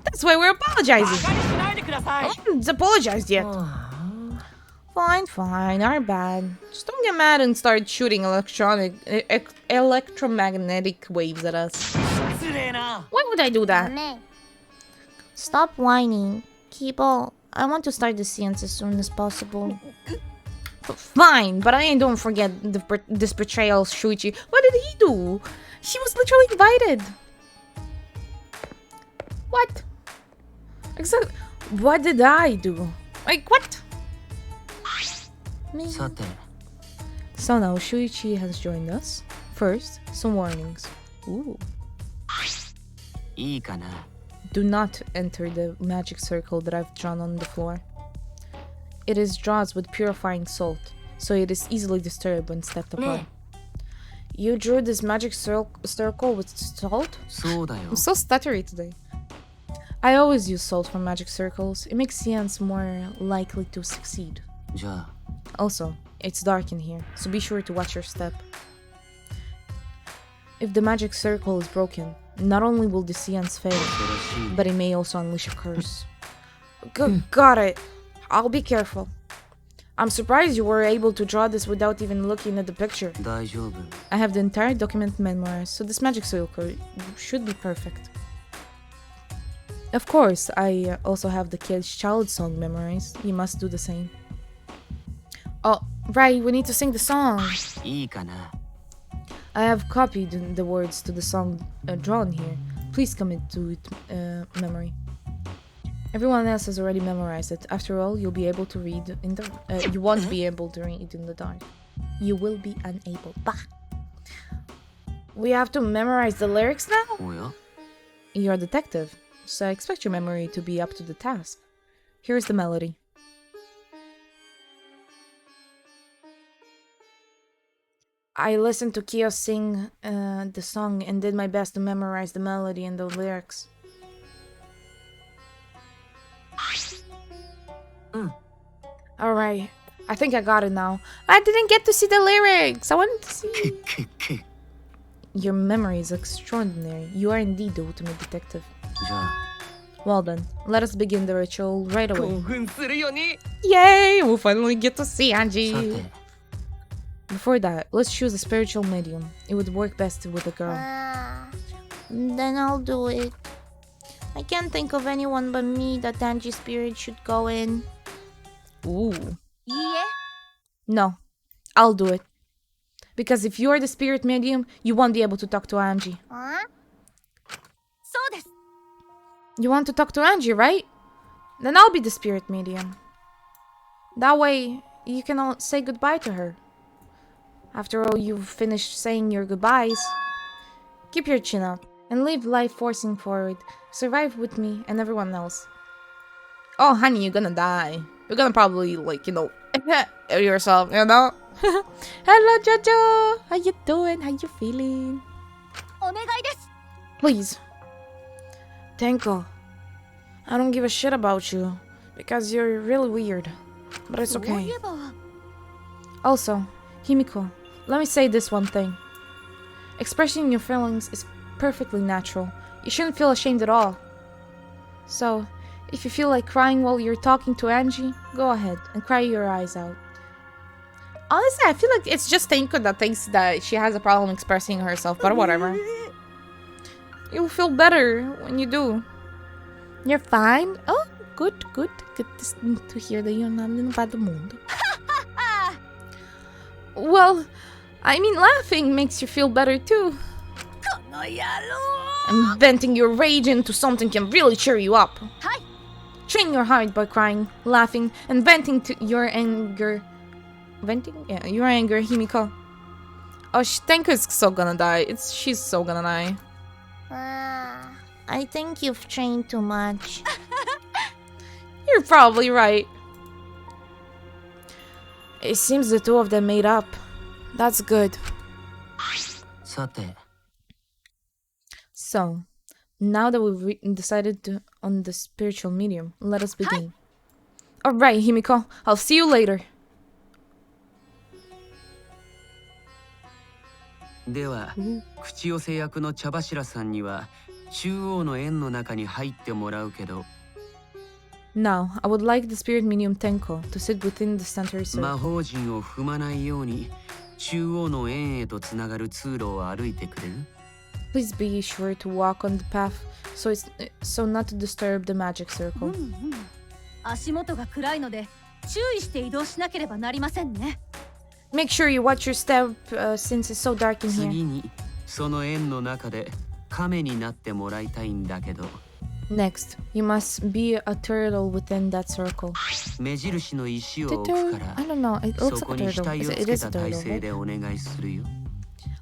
That's why we're バ apologizing. カにしないでください I haven't apologized yet. Fine, our bad. Just don't get mad and start shooting electromagnetic waves at us. 失礼な Why would I do ダ that? メ Stop whining. Kibo, I want to start the seance as soon as possible. Fine, but don't forget this betrayal, Shuichi. What did he do? He was literally invited. What? Exactly. What did I do? Like, what? Me. さて So now Shuichi has joined us. First, some warnings. Ooh. いいかな Do not enter the magic circle that I've drawn on the floor. It is drawn with purifying salt, so it is easily disturbed when stepped upon. You drew this magic circle with salt? そうだよ I'm so stuttery today. I always use salt for magic circles. It makes seance more likely to succeed. じゃあ Also, it's dark in here, so be sure to watch your step. If the magic circle is broken, not only will the seance fail, 恐ろしい but it may also unleash a curse. Got it. I'll be careful. I'm surprised you were able to draw this without even looking at the picture. 大丈夫 I have the entire document memorized, so this magic circle should be perfect. Of course, I also have the kid's child song memorized. You must do the same. Oh, right, we need to sing the song. いいかな I have copied the words to the song drawn here. Please commit to it memory. Everyone else has already memorized it. After all, you'll be able to read in the... you won't be able to read in the dark. You will be unable. Bah! We have to memorize the lyrics now? おや You're a detective, so I expect your memory to be up to the task. Here's the melody. I listened to Kyo sing the song and did my best to memorize the melody and the lyrics. Alright, I think I got it now. I didn't get to see the lyrics! I wanted to see... Your memory is extraordinary. You are indeed the ultimate detective. じゃあ Well then, let us begin the ritual right away. 興奮するよね Yay! We'll finally get to see さ Angie! て Before that, let's choose a spiritual medium. It would work best with a girl. Then I'll do it. I can't think of anyone but me that Angie spirit should go in. Ooh. いいえ No, I'll do it. Because if you're the spirit medium, you won't be able to talk to Angie. そうです You want to talk to Angie, right? Then I'll be the spirit medium. That way, you can all say goodbye to her. After all, you've finished saying your goodbyes. Keep your chin up and live life forcing forward. Survive with me and everyone else. Oh, honey, you're gonna die. You're gonna probably, like, yourself, Hello, Jojo! How you doing? How you feeling? お願いです Please. Tenko. I don't give a shit about you. Because you're really weird. But it's そうい okay. えば Also, Himiko, let me say this one thing. Expressing your feelings is perfectly natural. You shouldn't feel ashamed at all. So, if you feel like crying while you're talking to Angie, go ahead and cry your eyes out. Honestly, I feel like it's just Tenko that thinks that she has a problem expressing herself, but whatever. You'll feel better when you do. You're fine? Oh, good. Good to hear that you're not in bad mood. Well, I mean, laughing makes you feel better too. この野郎 And venting your rage into something can really cheer you up. はい Train your heart by crying, laughing, and venting to your anger. Venting? Yeah, your anger, Himiko. Oh, Tenko is so gonna die. She's so gonna die. I think you've trained too much You're probably right. It seems the two of them made up. That's good. さて So, now that we've decided on the spiritual medium, let us begin. Alright, Himiko. I'll see you later. では口寄せ役の茶柱さんには中央の円の中に入ってもらうけど Now, I would like the spirit medium Tenko to sit within the center 魔 circle. 法陣を踏まないように中央の円へとつながる通路を歩いてくれる Please be sure to walk on the path so not to disturb the magic circle. 足元が暗いので注意して移動しなければなりませんね Make sure you watch your step since it's so dark in 次 here. にその円の中で亀になってもらいたいんだけど Next, you must be a turtle within that circle. 目印の石を The 置く turtle? から I don't know. It そ looks こ like a に turtle. 額を It つけ is a た体 turtle, 勢 right? でお願いするよ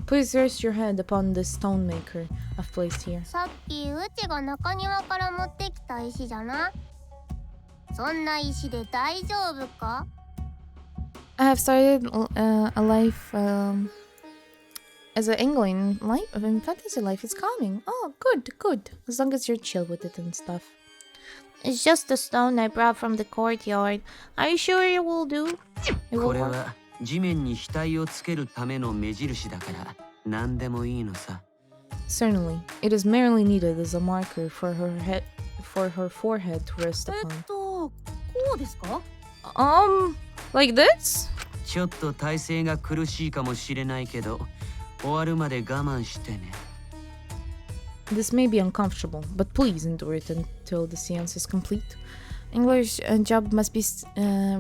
Please rest your head upon the stone maker I've placed here. さっきうちが中庭から持ってきた石じゃな。そんな石で大丈夫か？ I have started a life as an angling life in fantasy life. It's calming. Oh, good. As long as you're chill with it and stuff. It's just the stone I brought from the courtyard. Are you sure it will do? It こ will れ work. は地面に額をつけるための目印だから何でもいいのさ Certainly, it is merely needed as a marker for her forehead to rest え upon. こうですか Like this? ちょっと体勢が苦しいかもしれないけど終わるまで我慢してね This may be uncomfortable, but please endure it until the seance is complete. English job must be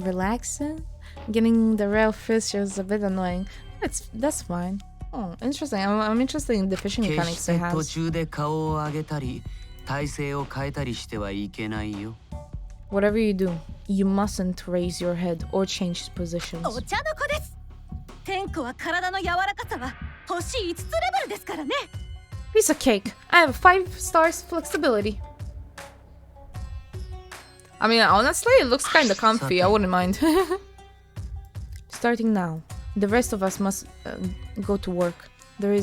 relaxing. Getting the real fish is a bit annoying. That's fine. Oh, interesting. I'm interested in the fishing 決 mechanics し they て have. 途中で顔を上げたり体勢を変えたりしてはいけないよ Whatever you do, you mustn't raise your head or change positions. お茶の子です天子は体の柔らかさは星5つレベルですからね Piece of cake. I have 5 stars flexibility. I mean, honestly, it looks kind of comfy. I wouldn't mind. Starting now, the rest of us must go to work. There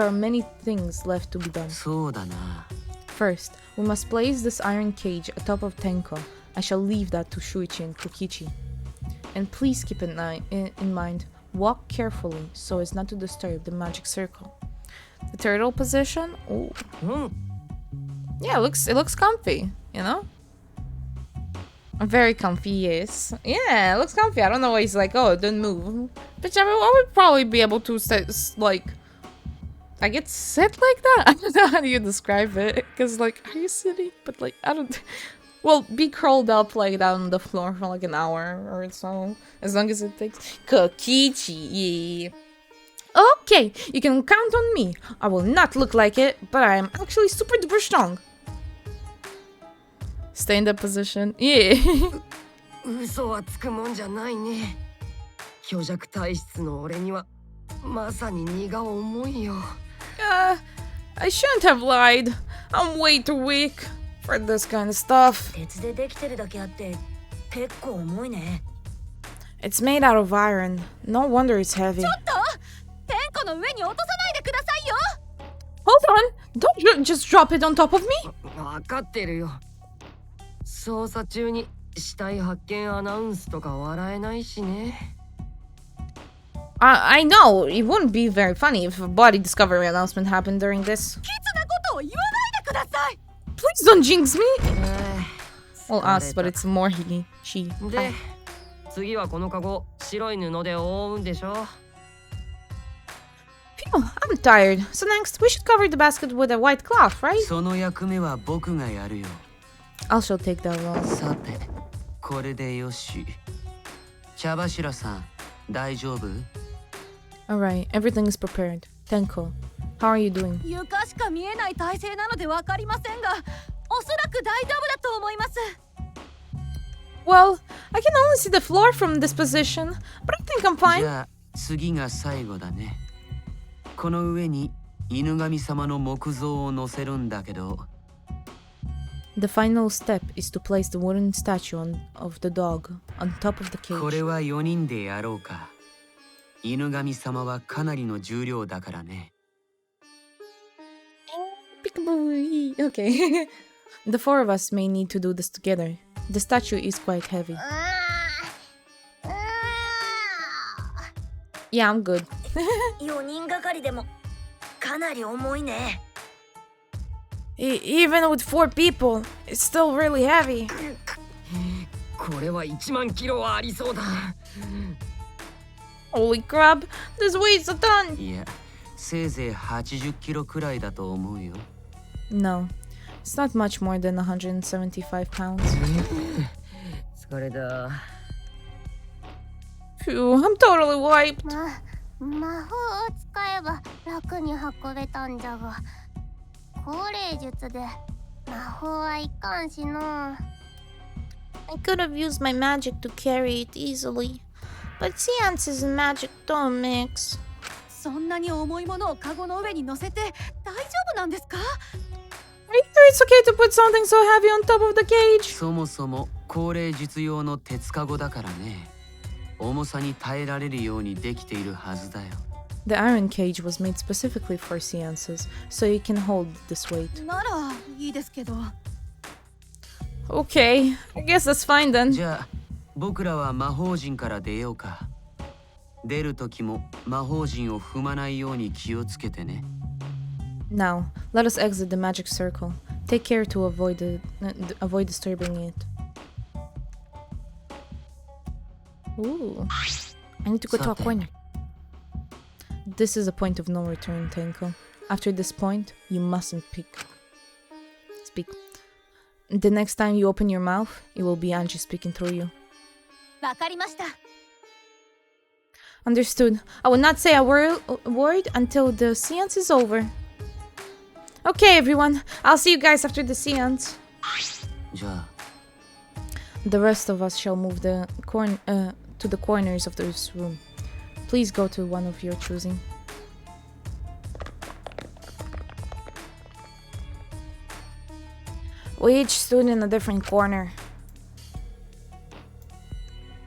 are many things left to be done. そうだな First, we must place this iron cage atop of Tenko. I shall leave that to Shuichi and Kokichi. And please keep in mind, walk carefully so as not to disturb the magic circle. The turtle position? Oh. Yeah, it looks comfy, you know? Very comfy, yes. Yeah, it looks comfy. I don't know why he's like, oh, don't move. Bitch, I would probably be able to sit, like, I get sit like that? I don't know how do you describe it. Because, like, are you sitting? But, like, I don't... Well, be curled up, like, down on the floor for, like, an hour or so. As long as it takes... Kokichi. Okay, you can count on me. I will not look like it, but I am actually super duper strong. Stay in that position. Yeah. 嘘はつくもんじゃないね。虚弱体質の俺にはまさに荷が重いよ。I shouldn't have lied. I'm way too weak for this kind of stuff. 鉄でできてるだけあって結構重いね。It's made out of iron. No wonder it's heavy. ちょっと天子の上に落とさないでくださいよ。 Hold on. Don't just drop it on top of me. わかってるよ。捜査中に死体発見アナウンスとか笑えないしね。I know. It wouldn't be very funny if a body discovery announcement happened during this. きつなことを言わないでください。 Please don't jinx me. Well, us, but it's more she. で、次はこのカゴ白い布で覆うんでしょ。Phew, I'm tired. So next, we should cover the basket with a white cloth, right? その役目は僕がやるよ。 I shall take that role. さて、これでよし。茶柱さん、大丈夫？ Alright, everything is prepared. Tenko, how are you doing? 床しか見えない体勢なのでわかりませんが、おそらく大丈夫だと思います。 Well, I can only see the floor from this position, but I think I'm じ fine. ゃあ、次が最後だね。この上に犬神様の木像を乗せるんだけど。 The final step is to place the wooden statue of the dog on top of the こ cage. れは4人でやろうか。犬神様はかなりの重量だからね。Peekaboo. Okay. The four of us may need to do this together. The statue is quite heavy. Yeah, I'm good. 4人がかりでもかなり重いね。Even with 4 people, it's still really heavy. これは1万キロはありそうだ。Holy crap, this weighs a ton. いや、せいぜい80キロくらいだと思うよ。No, it's not much more than 175 pounds. 疲れた。Phew, I'm totally wiped. 魔法を使えば楽に運べたんじゃが、高齢術で魔法はいかんしの。 I could have used my magic to carry it easily, but seances and magic don't mix. そんなに重いものをカゴの上に乗せて大丈夫なんですか？ Are you sure it's okay to put something so heavy on top of the cage? そもそも高齢術用の鉄カゴだからね。重さに耐えられるようにできているはずだよ。The iron cage was made specifically for seances, so you can hold this weight. ならいいですけど。Okay, I guess that's fine then. じゃあ、僕らは魔法陣から出ようか。出る時も魔法陣を踏まないように気をつけてね。Now, let us exit the magic circle. Take care to avoid disturbing it. Ooh, I need to go to a corner. This is a point of no return, Tenko. After this point, you mustn't speak. The next time you open your mouth, it will be Angie speaking through you. わかりました。 Understood. I will not say a word until the seance is over. Okay, everyone. I'll see you guys after the seance. じゃあ、 The rest of us shall move to the corners of this room. Please go to one of your choosing. We each stood in a different corner.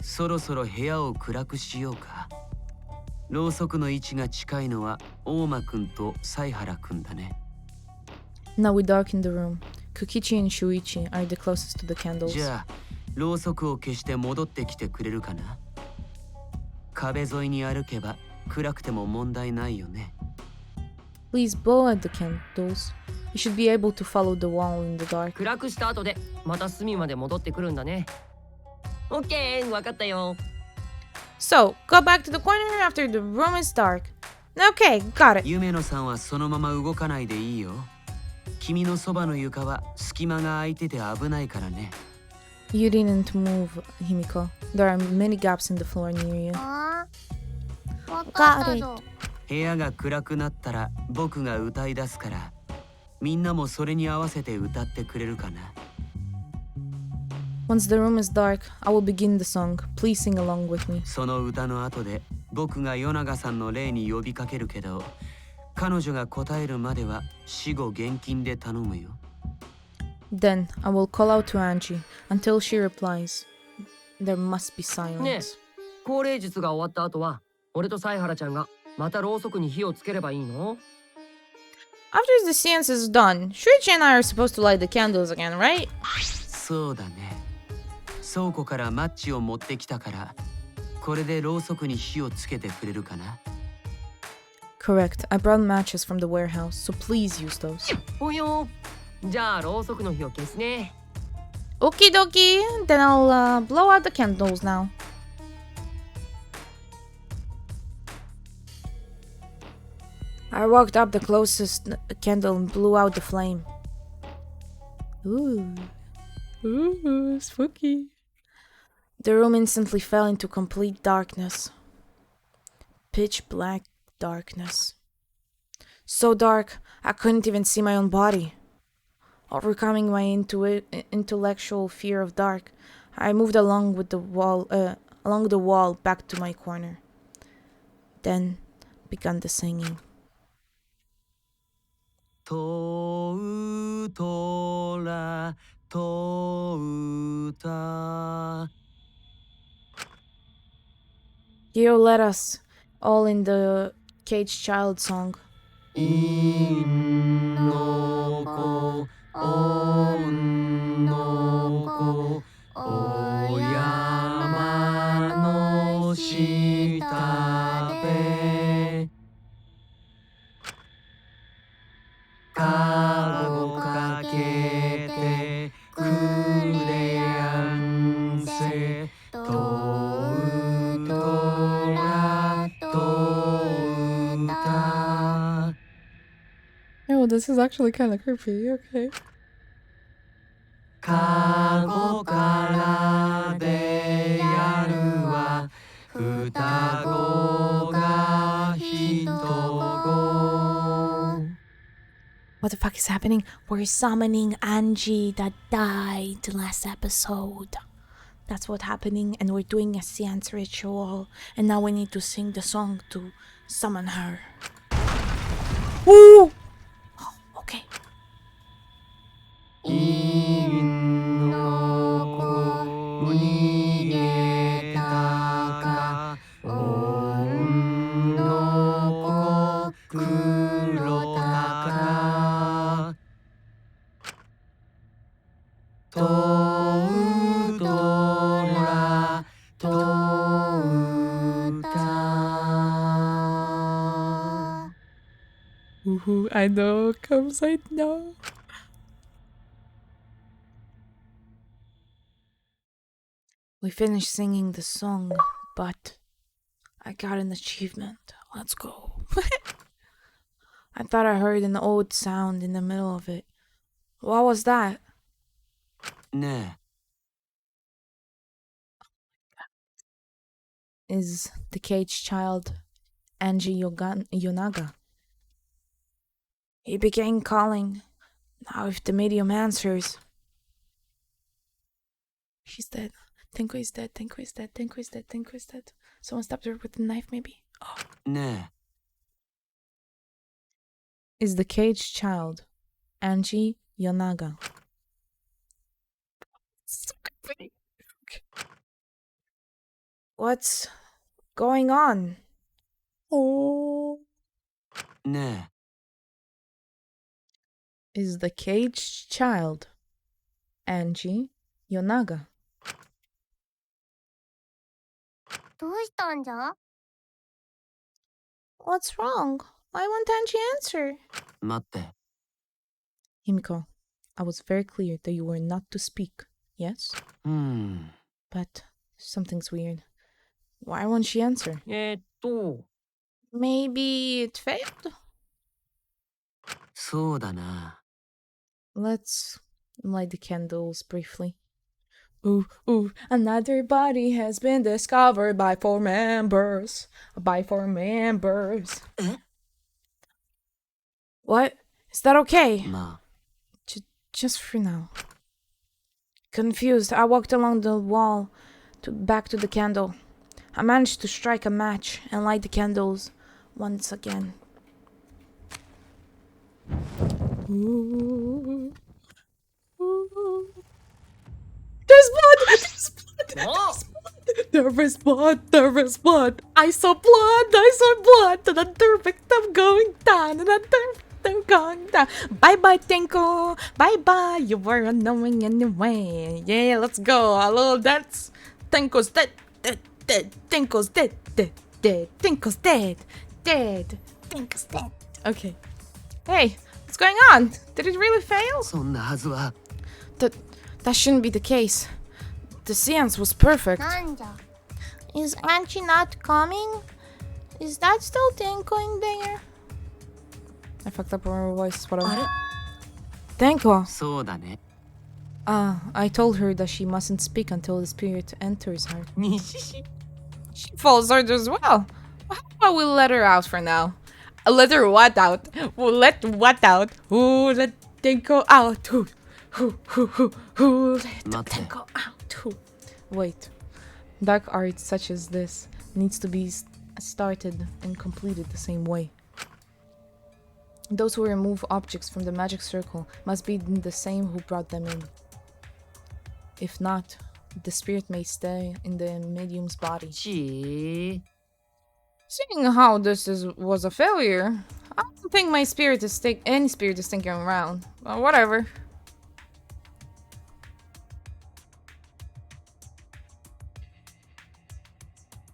そろそろ部屋を暗くしようか。ろうそくの位置が近いのは大間くんと犀原くんだね。Now we darken the room. Kokichi and Shuichi are the closest to the candles. じゃあ、ろうそくを消して戻ってきてくれるかな。壁沿いに歩けば暗くても問題ないよね。 Please blow out the candles. You should be able to follow the wall in the dark. 暗くした後でまた隅まで戻ってくるんだね。オッケー、わかったよ。So, go back to the corner after the room is dark. Okay, got it. 夢野さんはそのまま動かないでいいよ。君のそばの床は隙間が空いてて危ないからね。You didn't move, Himiko. There are many gaps in the floor near you. ああ、わかったぞ。部屋が暗くなったら僕が歌い出すから、みんなもそれに合わせて歌ってくれるかな。Once the room is dark, I will begin the song. Please sing along with me. その歌の後で僕が与永さんの霊に呼びかけるけど、彼女が答えるまでは死後現金で頼むよ。Then I will call out to Angie until she replies. There must be silence. ねえ、降霊術が終わった後は俺と犀原ちゃんがまたろうそくに火をつければいいの？ After the seance is done, Shuichi and I are supposed to light the candles again, right? そうだね。倉庫からマッチを持ってきたから、これでろうそくに火をつけてくれるかな。Correct. I brought matches from the warehouse, so please use those. およ。じゃあろうそくの火を消すね。 Okie dokie. Then I'll blow out the candles now. I walked up the closest candle and blew out the flame. Ooh. Ooh, spooky. The room instantly fell into complete darkness. Pitch black darkness. So dark, I couldn't even see my own body. Overcoming my intellectual fear of dark, I moved along the wall back to my corner. Then began the singing. とうとらとうた Hiro led us all in the caged child song. いんのこおんのこお山の下でかごかけてくれやんせとうとらとうた Oh, this is actually kind of creepy. Okay. かごからでやるは双子が一子 What the fuck is happening? We're summoning Angie that died last episode. That's what's happening, and we're doing a seance ritual, and now we need to sing the song to summon her. Woo! Oh, okay. いんのこ逃げたかおんのこ黒たかとうとらとうた Ooh, I know, comes right now. We finished singing the song, but I got an achievement. Let's go. I thought I heard an odd sound in the middle of it. What was that? ね Is the caged child Angie Yonaga. He began calling. Now if the medium answers... She's dead. Tenko is dead. Tenko is dead. Tenko is dead. Tenko is dead. Someone stabbed her with a knife, maybe? Oh. えね Is the caged child Angie Yonaga. So creepy. What's going on? Oh. えね Is the caged child Angie Yonaga. どうしたんじゃ？ What's wrong? Why won't Angie answer? え待って Himiko, I was very clear that you were not to speak, yes? うん。 But something's weird. Why won't she answer? と Maybe it failed? そうだな。 Let's light the candles briefly. Ooh, ooh, another body has been discovered by 4 members. By 4 members. What? Is that okay? ま Just for now. Confused, I walked along the wall back to the candle. I managed to strike a match and light the candles once again. Ooh. Ooh. There's blood! There's blood! There is blood! There is blood! I saw blood! I saw blood! Another victim going down! Another victim going down! Bye bye, Tenko! Bye bye! You were annoying anyway! Yeah, let's go! A little dance! Tenko's dead! Dead! Dead! Tenko's dead! Dead! Dead! Tenko's dead! Dead! Tenko's dead! Okay. Hey! What's going on? Did it really fail? そんなはずは。 That shouldn't be the case. The seance was perfect. なんじゃ Is Angie not coming? Is that still tinkling there? I fucked up her voice, whatever. Tenko! そうだね。 I told her that she mustn't speak until the spirit enters her. にしし She follows orders well. How about we let her out for now? Let her what out? We'll let what out? Who let Tenko out? Who let Tenko out? Who? Wait. Dark art such as this needs to be started and completed the same way. Those who remove objects from the magic circle must be the same who brought them in. If not, the spirit may stay in the medium's body. ち Seeing how this was a failure, I don't think my spirit is any spirit is sticking around. But whatever.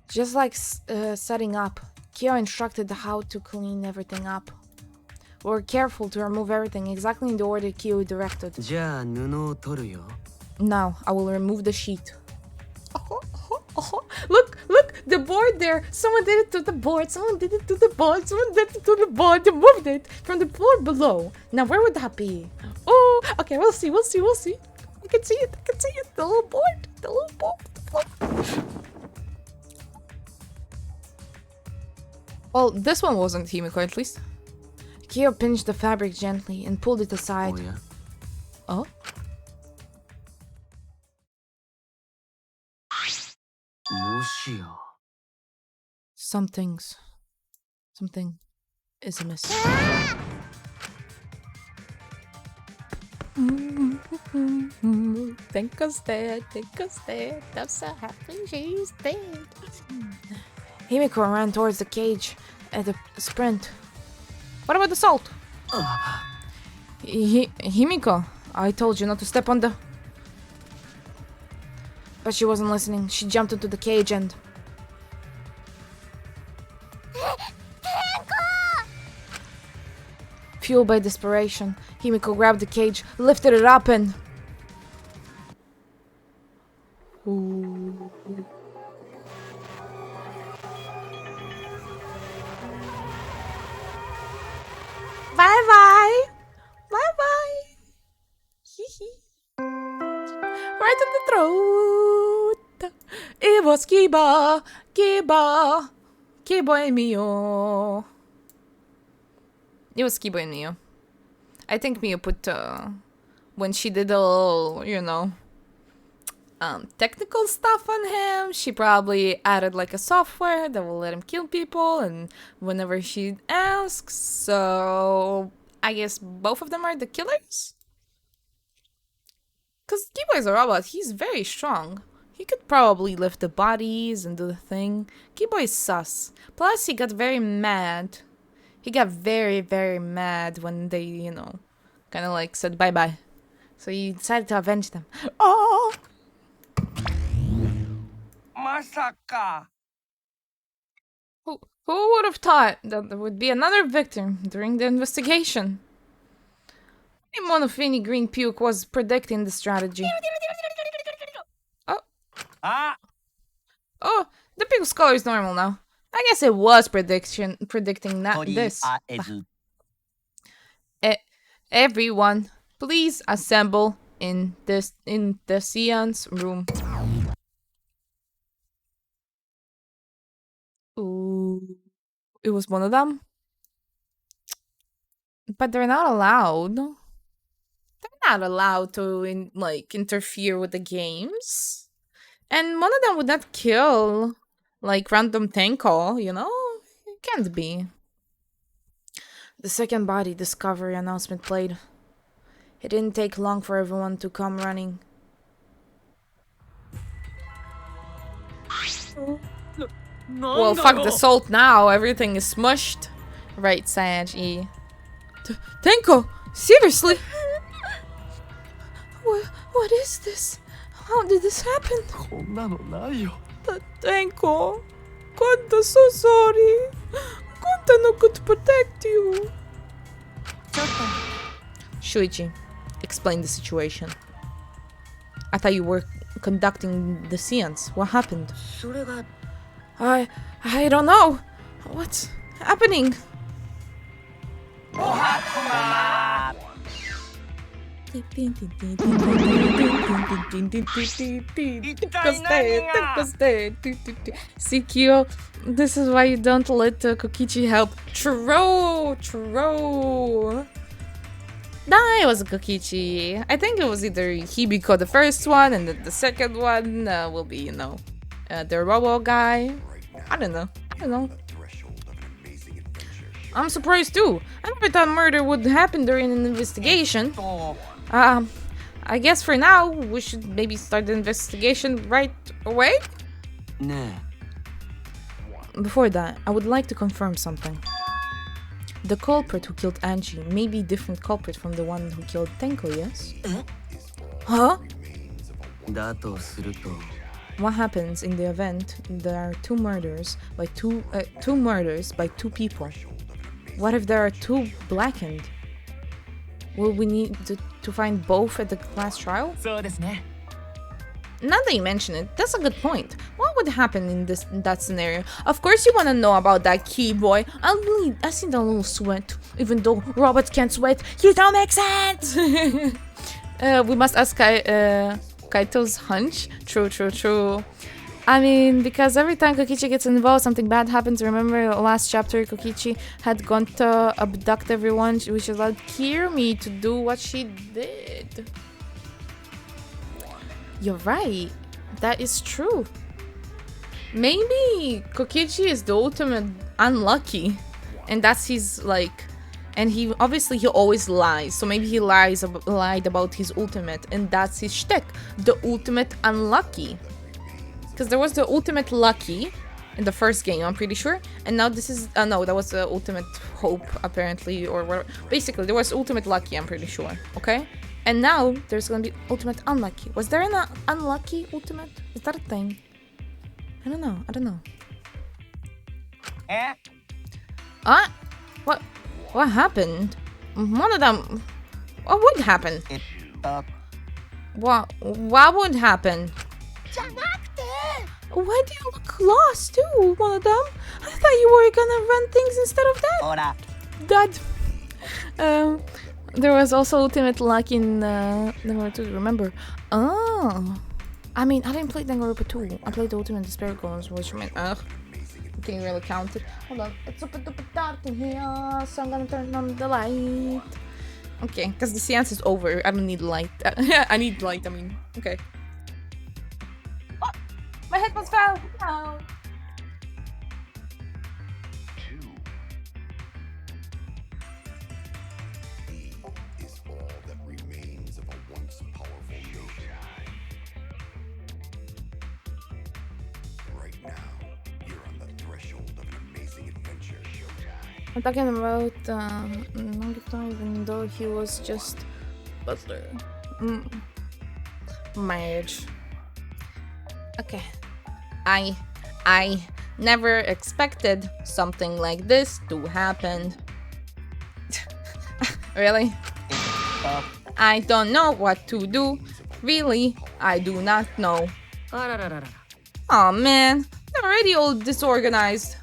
Just like setting up, Kyo instructed how to clean everything up. We were careful to remove everything exactly in the order Kyo directed. じゃあ布を取るよ。 Now, I will remove the sheet. Look, look, the board there. Someone did it to the board. Someone did it to the board. Someone did it to the board. They moved it from the floor below. Now, where would that be? Oh, okay, we'll see, we'll see, we'll see. I can see it, I can see it. The little board, the little board. The floor. Well, this one wasn't Himiko, at least. Kyo pinched the fabric gently and pulled it aside. おや Oh? もしや。 Something is amiss. Tenko's dead, Tenko's dead. I'm so happy she's dead. Himiko ran towards the cage at a sprint. What about the salt? Himiko, I told you not to step on the... But she wasn't listening. She jumped into the cage and... Fueled by desperation, Himiko grabbed the cage, lifted it up and... Ooh. Bye-bye! Bye-bye! Hee-hee. Right in the throat! It was Kiba! Kiba! Kiba and Mio. It was Kiba and Mio. I think Mio put, when she did a little, you know, technical stuff on him, she probably added like a software that will let him kill people and whenever she asks, so I guess both of them are the killers? Because Kiba is a robot, he's very strong. He could probably lift the bodies and do the thing. Kiba is sus. Plus, he got very mad. He got very, very mad when they, you know, kind of like said bye-bye. So he decided to avenge them. Oh! まさか Who would have thought that there would be another victim during the investigation? Any Someone of any green puke was predicting the strategy. Oh. Oh, the puke's color is normal now. I guess it was predicting that this. Everyone, please assemble in the seance room. Ooh, it was one of them. But they're not allowed. They're not allowed to interfere with the games. And one of them would not kill like random Tenko, you know? It can't be. The second body discovery announcement played. It didn't take long for everyone to come running. Well, fuck the salt now. Everything is smushed. Right, Sage E. Tenko! Seriously? What is this? How did this happen? Tenko! Konta, so sorry. Konta no could protect you. Shuichi, explain the situation. I thought you were conducting the seance. What happened? I don't know. What's happening? Sikio, this is why you don't let Kokichi help. True. Nah, it was Kokichi. I think it was either Hibiko the first one, and the second one will be, the Robo guy. I don't know. I'm surprised too. I never thought murder would happen during an investigation. I guess for now, we should maybe start the investigation right away? Nah. Before that, I would like to confirm something. The culprit who killed Angie may be a different culprit from the one who killed Tenko, yes? Huh? What happens in the event there are two murders by two people? What if there are two blackened? Will we need to find both at the last trial? Now that you mention it, that's a good point. What would happen in that scenario? Of course you want to know about that key, boy. I see the little sweat. Even though robots can't sweat, you don't make sense! We must ask Kaito's hunch. True. I mean, because every time Kokichi gets involved, something bad happens. Remember last chapter, Kokichi had gone to abduct everyone, which allowed Kirumi to do what she did. You're right. That is true. Maybe Kokichi is the ultimate unlucky. And that's his, and he always lies. So maybe he lied about his ultimate. And that's his shtick. The ultimate unlucky. Because there was the ultimate lucky in the first game, I'm pretty sure. And now this is... no, that was the ultimate hope, apparently. Or whatever. Basically, there was ultimate lucky, I'm pretty sure. Okay? And now, there's gonna be ultimate unlucky. Was there an unlucky ultimate? Is that a thing? I don't know. What happened? One of them... What would happen? What would happen? Why do you look lost too, one of them? I thought you were gonna run things instead of that. There was also ultimate luck in Danganronpa 2, remember? Oh. I mean, I didn't play Danganronpa 2. I played the Ultimate Despair Goals, which meant, can you really count it? Hold on. It's super duper dark in here, so I'm gonna turn on the light. Okay, because the seance is over. I don't need light. I need light, okay. Oh, my headphones fell! No. I'm talking about Nagito, even though he was just butler. Marriage. Okay. I never expected something like this to happen. Really? I don't know what to do. Really, I do not know. あらららら。 Oh man, they're already all disorganized.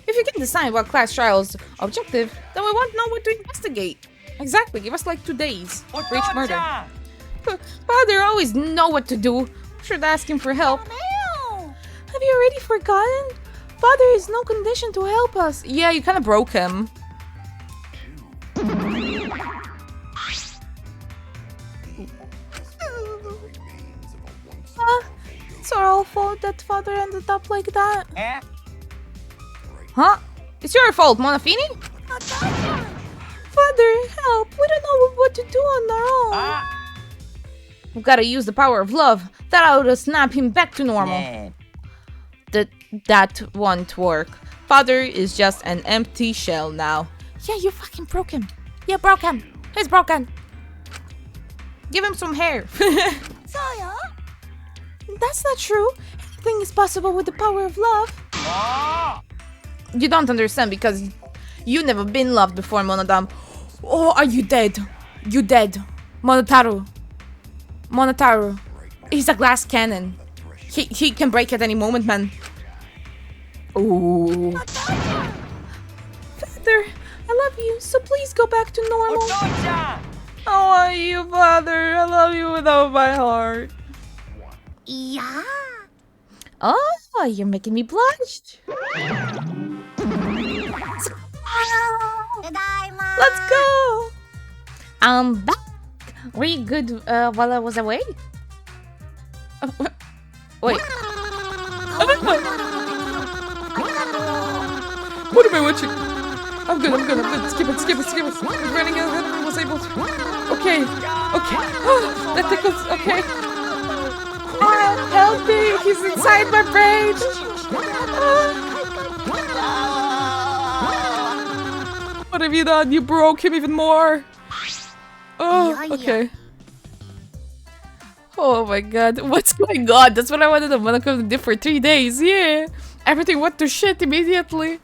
If you can decide what class trial's objective, then we won't know what to investigate. Exactly, give us like 2 days for each murder. Father always know what to do. Should ask him for help. Have you already forgotten? Father is no condition to help us. Yeah, you kind of broke him. It's our fault that father ended up like that. Huh? It's your fault, Monafini? Father, help! We don't know what to do on our own. We've gotta use the power of love. That ought to snap him back to normal. That won't work. Father is just an empty shell now. Yeah, you fucking broke him. You broke him. He's broken. Give him some hair. That's not true. Anything is possible with the power of love. You don't understand because you've never been loved before, Monodam. Oh, are you dead? You dead. Monotaru. He's a glass cannon. He can break at any moment, man. Ooh. Father, I love you, so please go back to normal. How are you, Father? I love you with all my heart. Yeah. Oh, you're making me blush. Let's go. I'm back. Were you good while I was away? Wait. What am I watching? I'm good. Skip it. He's running out of I was able to. Okay. That tickles. Okay. Help me! He's inside my brain! What have you done? You broke him even more! Oh, okay. Oh my god, what's going on? That's what I wanted. I'm gonna come to for 3 days, yeah! Everything went to shit immediately.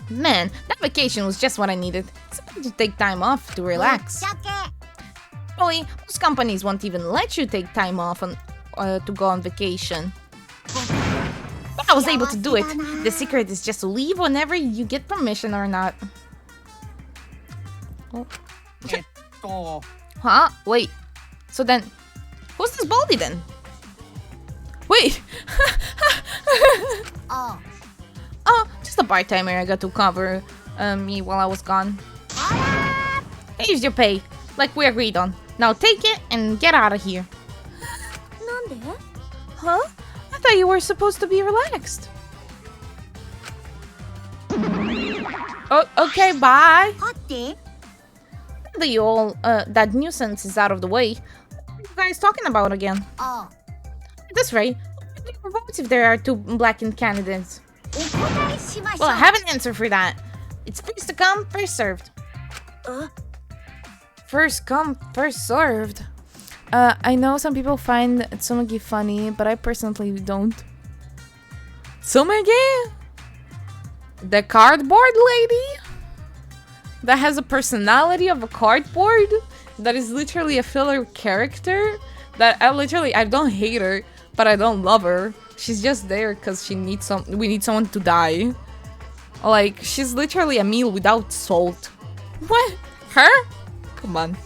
Man, that vacation was just what I needed. Something to take time off to relax. Really, most companies won't even let you take time off on, to go on vacation. But I was able to do it. The secret is just to leave whenever you get permission or not. Oh. Huh? Wait. So then, who's this Baldy then? Wait! Oh. Oh, just a part-timer I got to cover me while I was gone. Here's your pay, like we agreed on. Now take it and get out of here. Huh? I thought you were supposed to be relaxed. Oh, okay, bye. That nuisance is out of the way. What are you guys talking about again? Oh. At this rate, votes if there are 2 blackened candidates. Well, I have an answer for that. It's first to come, first served. First come, first served. I know some people find Tsumagi funny, but I personally don't. Tsumagi? The cardboard lady? That has a personality of a cardboard? That is literally a filler character? That I don't hate her, but I don't love her. She's just there because we need someone to die. Like, she's literally a meal without salt. What? Her? Come on.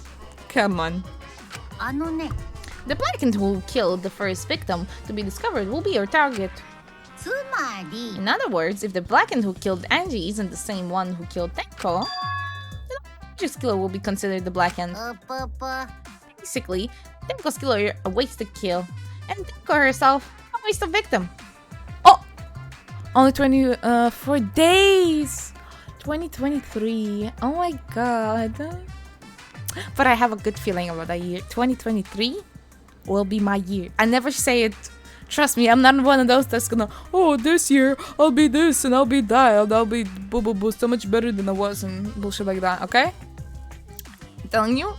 The blackened who killed the first victim to be discovered will be your target. In other words, if the blackened who killed Angie isn't the same one who killed Tenko, then Angie's killer will be considered the blackened. Basically, Tenko's killer a wasted kill, and Tenko herself a wasted victim. Oh! Only 24 days! 2023. Oh my god. But I have a good feeling about that year. 2023 will be my year. I never say it. Trust me, I'm not one of those that's gonna, oh, this year I'll be this and I'll be that and I'll be boo so much better than I was and bullshit like that, okay? I'm telling you,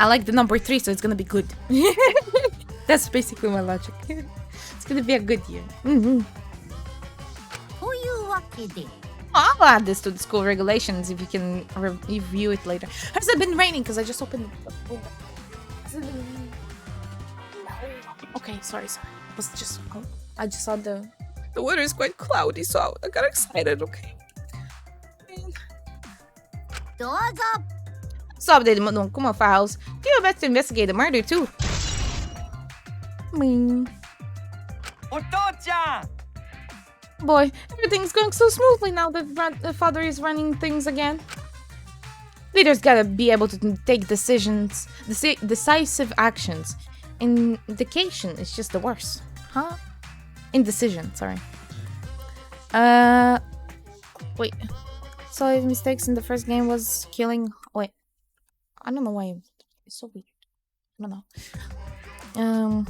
I like the number 3, so it's gonna be good. That's basically my logic. It's gonna be a good year. I'll add this to the school regulations if you can review it later. Has it been raining? Because I just opened the window. Has it been raining? No. Okay, sorry. Was just I just saw the weather is quite cloudy, so I got excited. Okay. So updated Monokuma files. Do your best to investigate the murder too. Boy, everything's going so smoothly now that the father is running things again. Leaders gotta be able to take decisions, decisive actions. Indication is just the worst. Huh? Indecision, sorry. Wait. So if mistakes in the first game was killing... Wait. I don't know why. It's so weird. I don't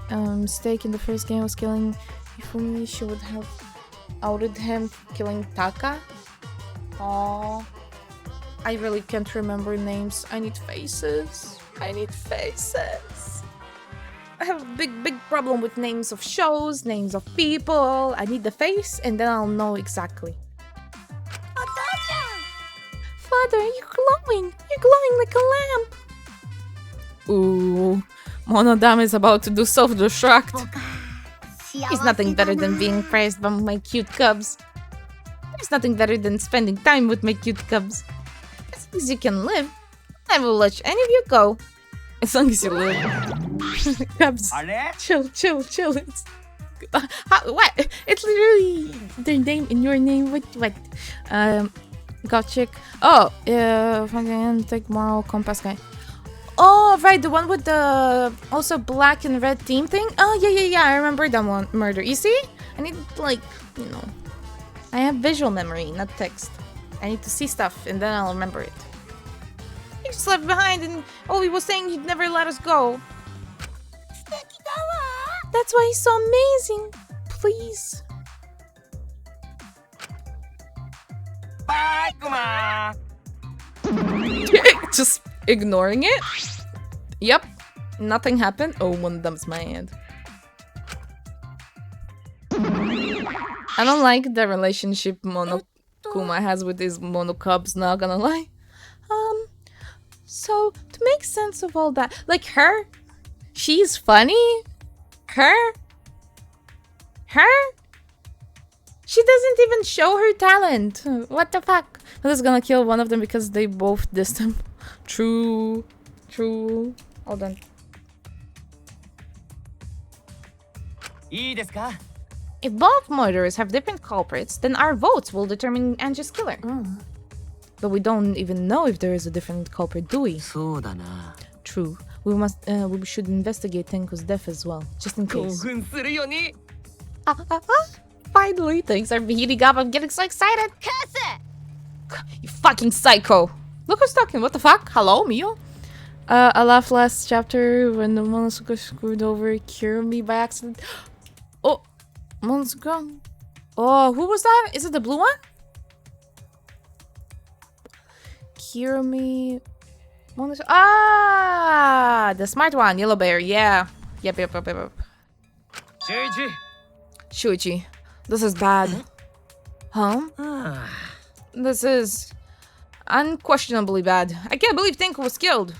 know. Mistake in the first game was killing... If only she would have outed him killing Taka. Oh, I really can't remember names. I need faces. I have a big problem with names of shows, names of people. I need the face and then I'll know exactly. Father, you're glowing. You're glowing like a lamp. Ooh, Monodam is about to do self-destruct. There's nothing better than being praised by my cute cubs. There's nothing better than spending time with my cute cubs. As long as you can live, I will let any of you go. As long as you live. Cubs, chill. It's, what? It's literally their name in your name. What? Gotchick. Oh, fucking take moral compass guy. Oh, right, the one with the also black and red theme thing? Oh, yeah, I remember that one. Murder. You see? I need, like, you know, I have visual memory, not text. I need to see stuff, and then I'll remember it. He just left behind, and he was saying he'd never let us go. That's why he's so amazing. Please. Just ignoring it. Yep, nothing happened. Oh, one of them's mad. I don't like the relationship Monokuma has with his mono cubs, not gonna lie. So to make sense of all that, like her, she's funny. Her, she doesn't even show her talent. What the fuck? I'm just gonna kill one of them because they both dissed him. True. Hold on. If both murderers have different culprits, then our votes will determine Angie's killer. But we don't even know if there is a different culprit, do we? True. We should investigate Tenko's death as well, just in case. Finally, things are heating up. I'm getting so excited. You fucking psycho. Look who's talking. What the fuck? Hello, Mio? I laughed last chapter when the Monosuke screwed over Kirumi by accident. Oh, Monosuke. Oh, who was that? Is it the blue one? Kirumi. Monosuke. Ah, the smart one. Yellow bear. Yeah. Yep. Shuichi. This is bad. Huh? This is unquestionably bad. I can't believe Tenko was killed.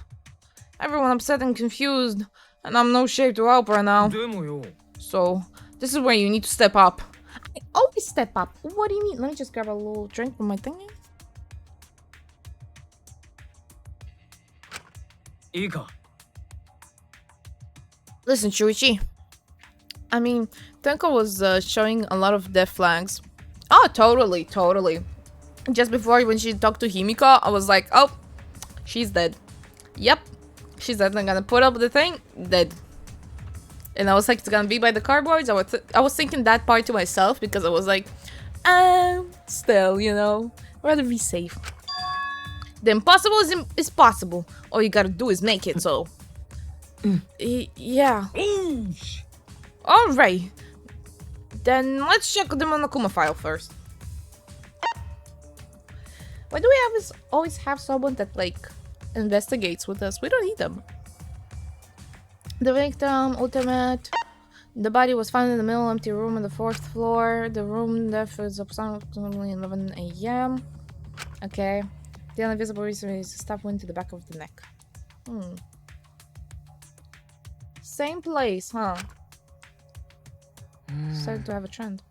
Everyone upset and confused, and I'm no shape to help right now. So, this is where you need to step up. I always step up. What do you mean? Let me just grab a little drink from my thingy. Listen, Shuichi. I mean, Tenko was showing a lot of death flags. Oh, totally. Just before, when she talked to Himiko, I was like, oh, she's dead. Yep, she's dead. I'm gonna put up the thing, dead. And I was like, it's gonna be by the cardboards. I was thinking that part to myself because I was like, still, you know, rather be safe. The impossible is possible. All you gotta do is make it, so. Yeah. Alright. Then let's check the Monokuma file first. Why do we always have someone that, like, investigates with us? We don't need them. The victim, ultimate, The body was found in the middle empty room on the 4th floor. The room death is approximately 11 a.m. Okay. The only visible reason is a stab wound to the back of the neck. Same place, huh? Starting to have a trend.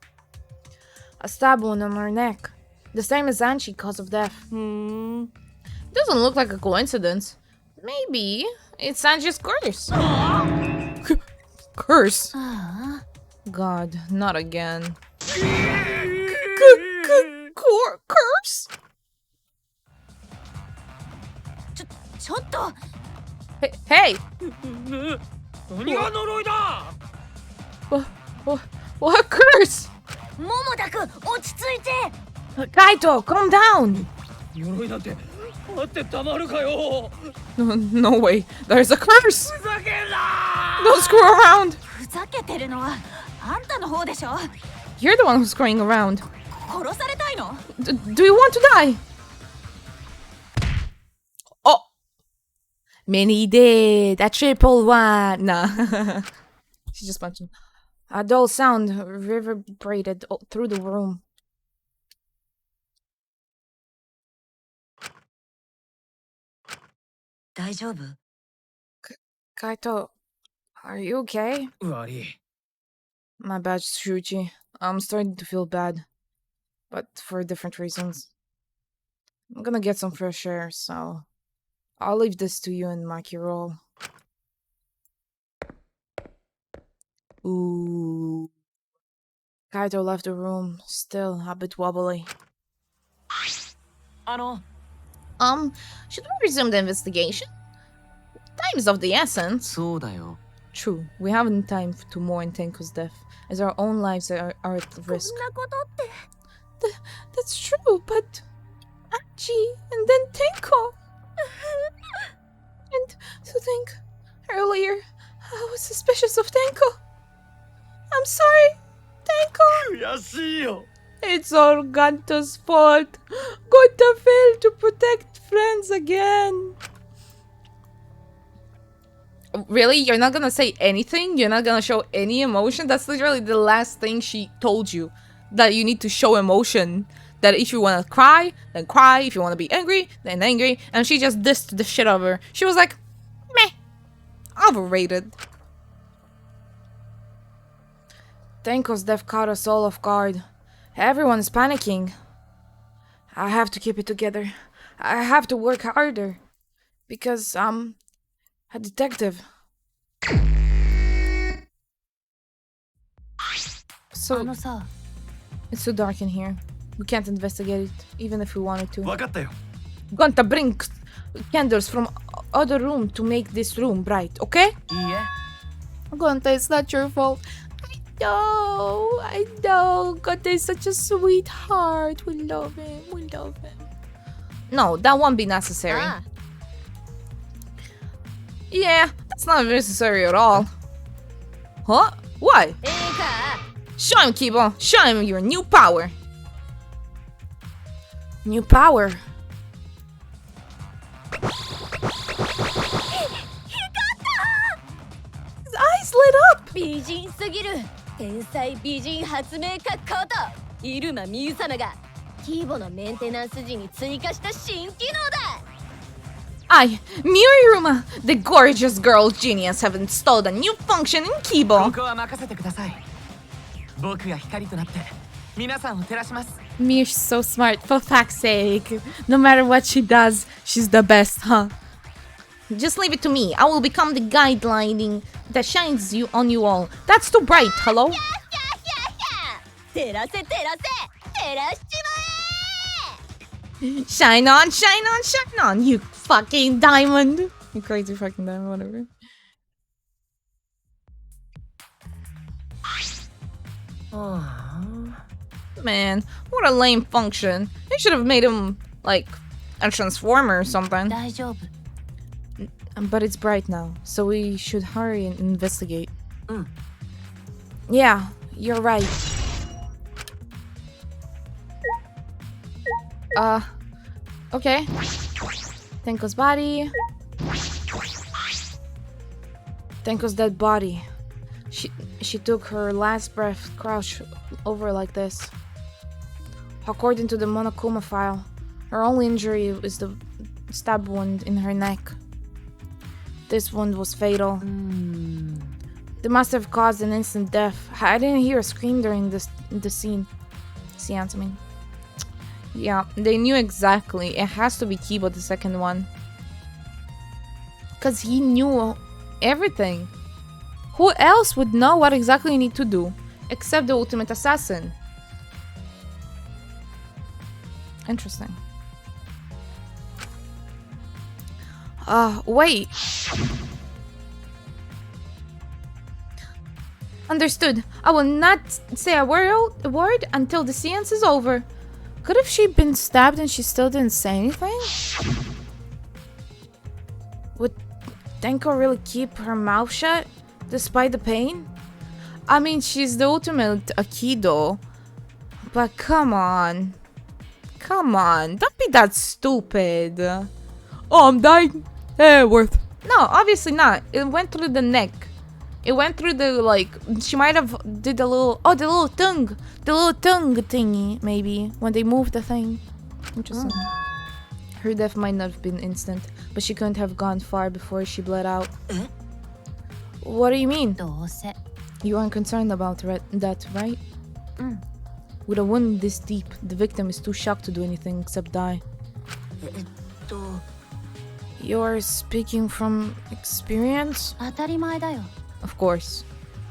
A stab wound on her neck. The same as Anchi, cause of death. Doesn't look like a coincidence. Maybe it's Anji's curse. Curse? God, not again. Curse? ちょっと Hey! 何が呪いだ What curse? 桃田くん落ち着いて Kaito, calm down! 鎧なんてあってたまるかよ No way, there's a curse! ふざけんな Don't screw around! ふざけてるのはあんたの方でしょ You're the one who's screwing around. 殺されたいの Do you want to die? Oh! Minnie did! A triple one! Nah. She just punched him. A dull sound reverberated through the room. Kaito, are you okay? 悪い My bad, Shuji. I'm starting to feel bad. But for different reasons. I'm gonna get some fresh air, so I'll leave this to you and Maki roll. Ooh. Kaito left the room, still a bit wobbly. Should we resume the investigation? Time is of the essence. そうだよ。 True, we haven't time to mourn Tenko's death, as our own lives are at こん risk. なことって That's true, but Achi and then Tenko. And to think earlier, I was suspicious of Tenko. I'm sorry, Tenko. 悔しいよ It's all Ganto's fault. Ganta failed to protect friends again. Really? You're not gonna say anything? You're not gonna show any emotion? That's literally the last thing she told you. That you need to show emotion. That if you wanna cry, then cry. If you wanna be angry, then angry. And she just dissed the shit out of her. She was like, meh. Overrated. Tenko's death caught us all off guard. Everyone is panicking. I have to keep it together. I have to work harder. Because I'm a detective. So, あのさ it's too dark in here. We can't investigate it, even if we wanted to. 分かったよ Gonta, bring candles from other room to make this room bright, okay? いいえ。 Gonta, it's not your fault. I know. Gonta is such a sweetheart. We love him. No, that won't be necessary. あ Yeah, that's not necessary at all. Huh? What? ええか Show him, Kibo. Show him your new power. New power. His eyes lit up. 美人すぎる天才美人発明家こと入間美優様がキーボのメンテナンス時に追加した新機能だ I, Miriruma, the gorgeous girl genius, have installed a new function in こ Kibo. こは任せてください。僕が光となって皆さんを照らします。 Mir's so smart, for fuck's sake. No matter what she does, she's the best, huh? Just leave it to me. I will become the guidelining that shines you on you all. That's too bright, hello? 照らせ照らせ照らしちまえ Shine on, shine on, shine on, you fucking diamond. You crazy fucking diamond, whatever. Man, what a lame function. They should have made him, like, a transformer or something. 大丈夫 But it's bright now, so we should hurry and investigate. Mm. Yeah, you're right. Okay. Tenko's body. Tenko's dead body. She took her last breath crouched over like this. According to the Monokuma file, her only injury is the stab wound in her neck. This wound was fatal. They must have caused an instant death. I didn't hear a scream during the seance, I mean. Yeah, they knew exactly. It has to be Kibo, the second one. Because he knew everything. Who else would know what exactly you need to do? Except the ultimate assassin. Interesting. Wait. Understood. I will not say a word until the seance is over. Could have she been stabbed and she still didn't say anything? Would Tenko really keep her mouth shut despite the pain? I mean, she's the ultimate Aikido. But come on. Come on. Don't be that stupid. Oh, I'm dying. Worth. No, obviously not. It went through the neck. It went through the, like, she might have did the little, the little tongue thingy, maybe, when they moved the thing. Interesting. Her death might not have been instant, but she couldn't have gone far before she bled out. What do you mean? You aren't concerned about that, right? With a wound this deep, the victim is too shocked to do anything except die. You're speaking from experience? Of course.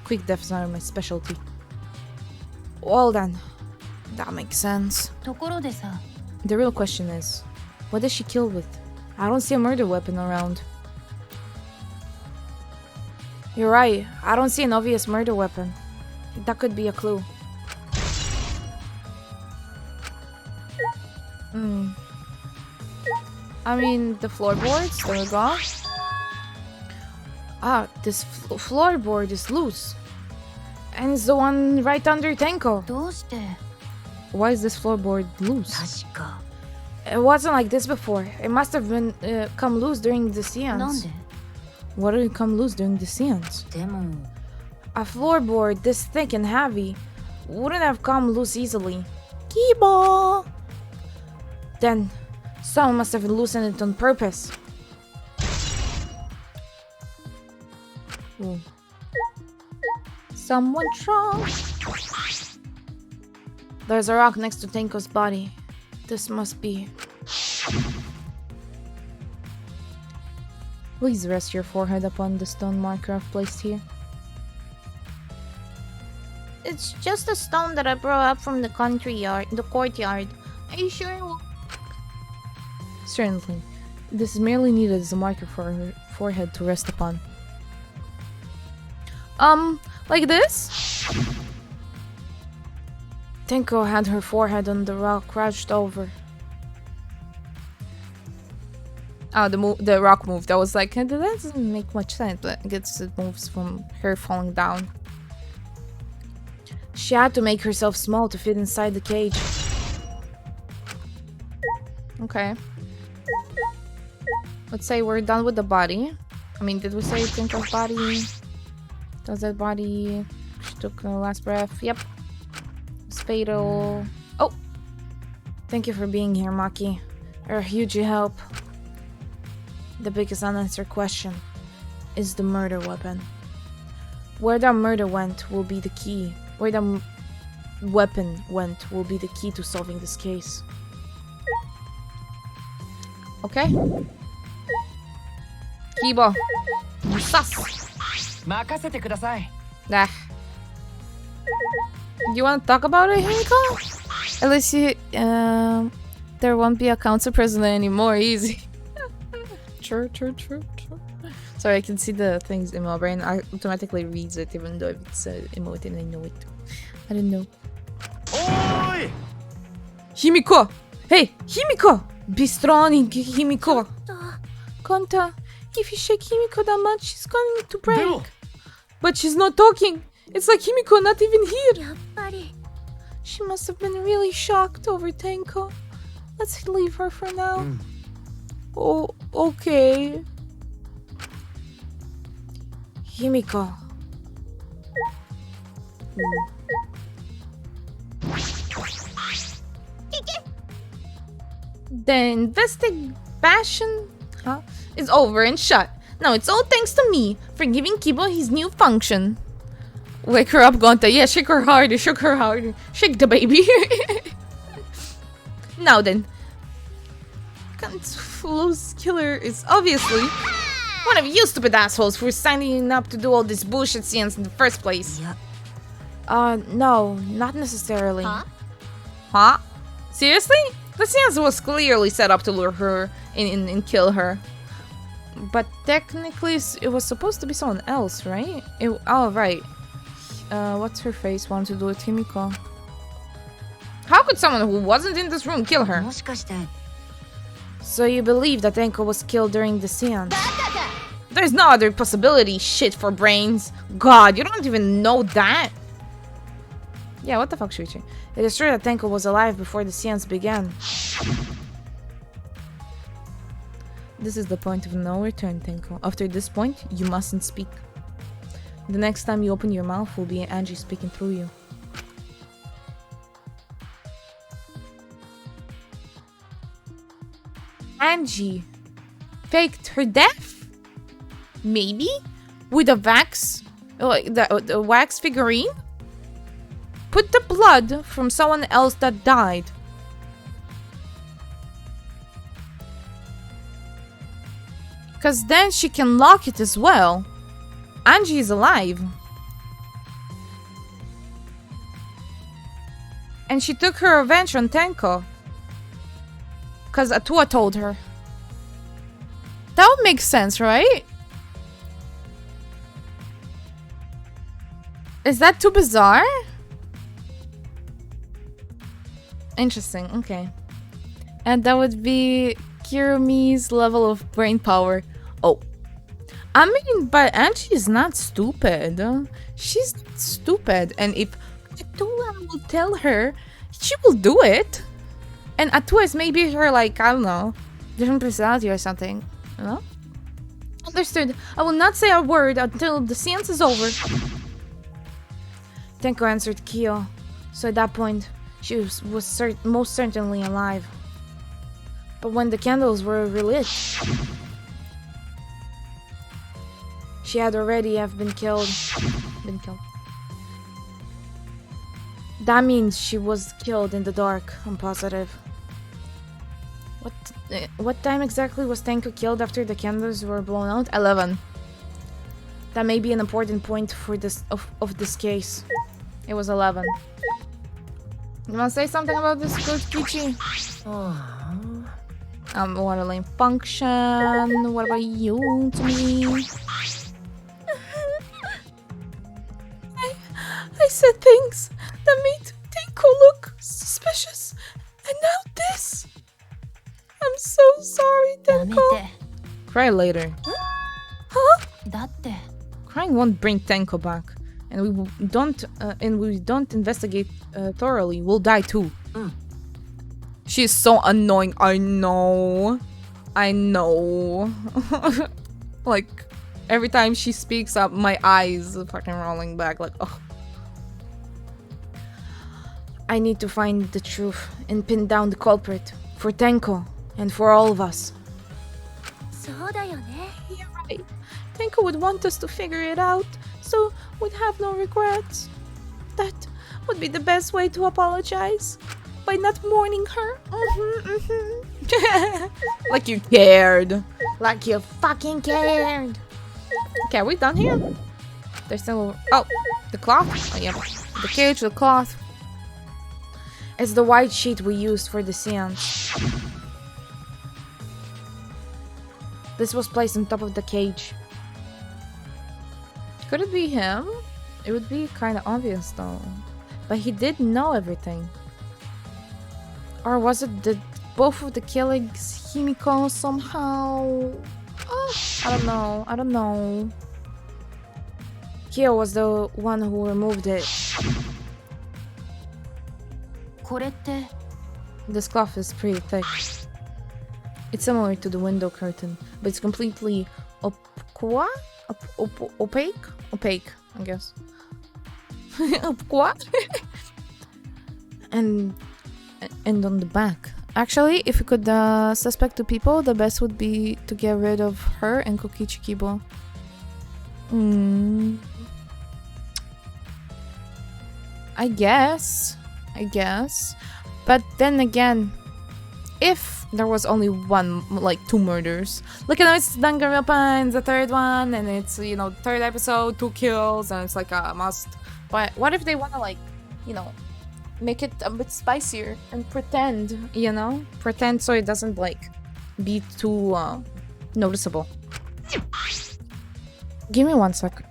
Quick deaths are my specialty. Well then, that makes sense. The real question is, what does she kill with? I don't see a murder weapon around. You're right, I don't see an obvious murder weapon. That could be a clue. I mean, the floorboards, they're gone. This floorboard is loose. And it's the one right under Tenko. Why is this floorboard loose? It wasn't like this before. It must have been come loose during the seance. What did it come loose during the seance? A floorboard this thick and heavy wouldn't have come loose easily. Kibo! Then, someone must have loosened it on purpose. Ooh. Someone strong. There's a rock next to Tenko's body. This must be. Please rest your forehead upon the stone marker I've placed here. It's just a stone that I brought up from the courtyard. Are you sure it will? Certainly. This is merely needed as a marker for her forehead to rest upon. Like this? Tenko had her forehead on the rock crouched over. Oh, the rock moved. I was like, that doesn't make much sense, but I guess it moves from her falling down. She had to make herself small to fit inside the cage. Okay. Let's say we're done with the body. I mean, did we say Tenko's body? Does that body... She took the last breath. Yep. It's fatal. Oh! Thank you for being here, Maki. You're a huge help. The biggest unanswered question is the murder weapon. Where that murder went will be the key. Where the weapon went will be the key to solving this case. Okay? Kibo. Sus! Nah. You want to talk about it, Himiko? At least you, there won't be a council president anymore. Easy. True. Sorry, I can see the things in my brain. I automatically reads it even though it's emote and I know it. I don't know. Oi! Himiko! Hey, Himiko! Be strong, Himiko! Konta, if you shake Himiko that much, she's going to break. But she's not talking. It's like Himiko not even here. She must have been really shocked over Tenko. Let's leave her for now. Oh, okay. Himiko. The investigation is over and shut. Now it's all thanks to me for giving Kibo his new function. Wake her up, Gonta. Yeah, shake her harder, shake her harder. Shake the baby. Now then. Flow's killer is obviously one of you stupid assholes for signing up to do all this bullshit scenes in the first place. Yeah. No, not necessarily. Huh? Seriously? The seance was clearly set up to lure her and kill her. But technically, it was supposed to be someone else, right? Oh, right. What's her face want to do with Himiko? How could someone who wasn't in this room kill her? もしかして So you believe that Enko was killed during the seance? There's no other possibility, shit for brains. God, you don't even know that? Yeah, what the fuck, Shuichi? It is true that Tenko was alive before the seance began. This is the point of no return, Tenko. After this point, you mustn't speak. The next time you open your mouth will be Angie speaking through you. Angie faked her death? Maybe? With a wax? The wax figurine? Put the blood from someone else that died. Cause then she can lock it as well. Angie is alive. And she took her revenge on Tenko. Cause Atua told her. That would make sense, right? Is that too bizarre? Interesting, okay. And that would be Kirumi's level of brain power. Oh. I mean, but Angie is not stupid. She's stupid. And if Atua will tell her, she will do it. And Atua is maybe her, like, I don't know, different personality or something. You know? Understood. I will not say a word until the seance is over. Tenko answered Kyo. So at that point, she was most certainly alive. But when the candles were relit, she had already been killed. That means she was killed in the dark, I'm positive. What time exactly was Tenko killed after the candles were blown out? 11. That may be an important point for this of this case. It was 11. You wanna say something about this, Coach Kichi? What a lame function. What about you to me? I said things that made Tenko look suspicious. And now this. I'm so sorry, ダメ Tenko. て Cry later. だって Crying won't bring Tenko back. And we don't investigate thoroughly. We'll die too. She's so annoying. I know. Like, every time she speaks up, my eyes are fucking rolling back. Like, oh. I need to find the truth and pin down the culprit. For Tenko. And for all of us. そうだよね You're right. Tenko would want us to figure it out, so we'd have no regrets. That would be the best way to apologize. By not mourning her. Like you cared. Like you fucking cared. Okay, are we done here? There's still... Oh, the cloth? Oh, yeah. The cage, the cloth. It's the white sheet we used for the seance. This was placed on top of the cage. Could it be him? It would be kind of obvious though. But he did know everything. Or was it both of the killings Himiko somehow? Oh, I don't know. Kyo was the one who removed it. これって This cloth is pretty thick. It's similar to the window curtain, but it's completely opaque, I guess. What? and on the back. Actually, if you could suspect two people, the best would be to get rid of her and Kokichi Kibo. I guess. But then again, if there was only one, like 2 murders. Look at it's Danganronpa and the 3rd one, and it's, you know, 3rd episode, 2 kills, and it's like a must. But what if they want to, like, you know, make it a bit spicier and pretend, you know? Pretend so it doesn't, like, be too noticeable. Give me 1 sec.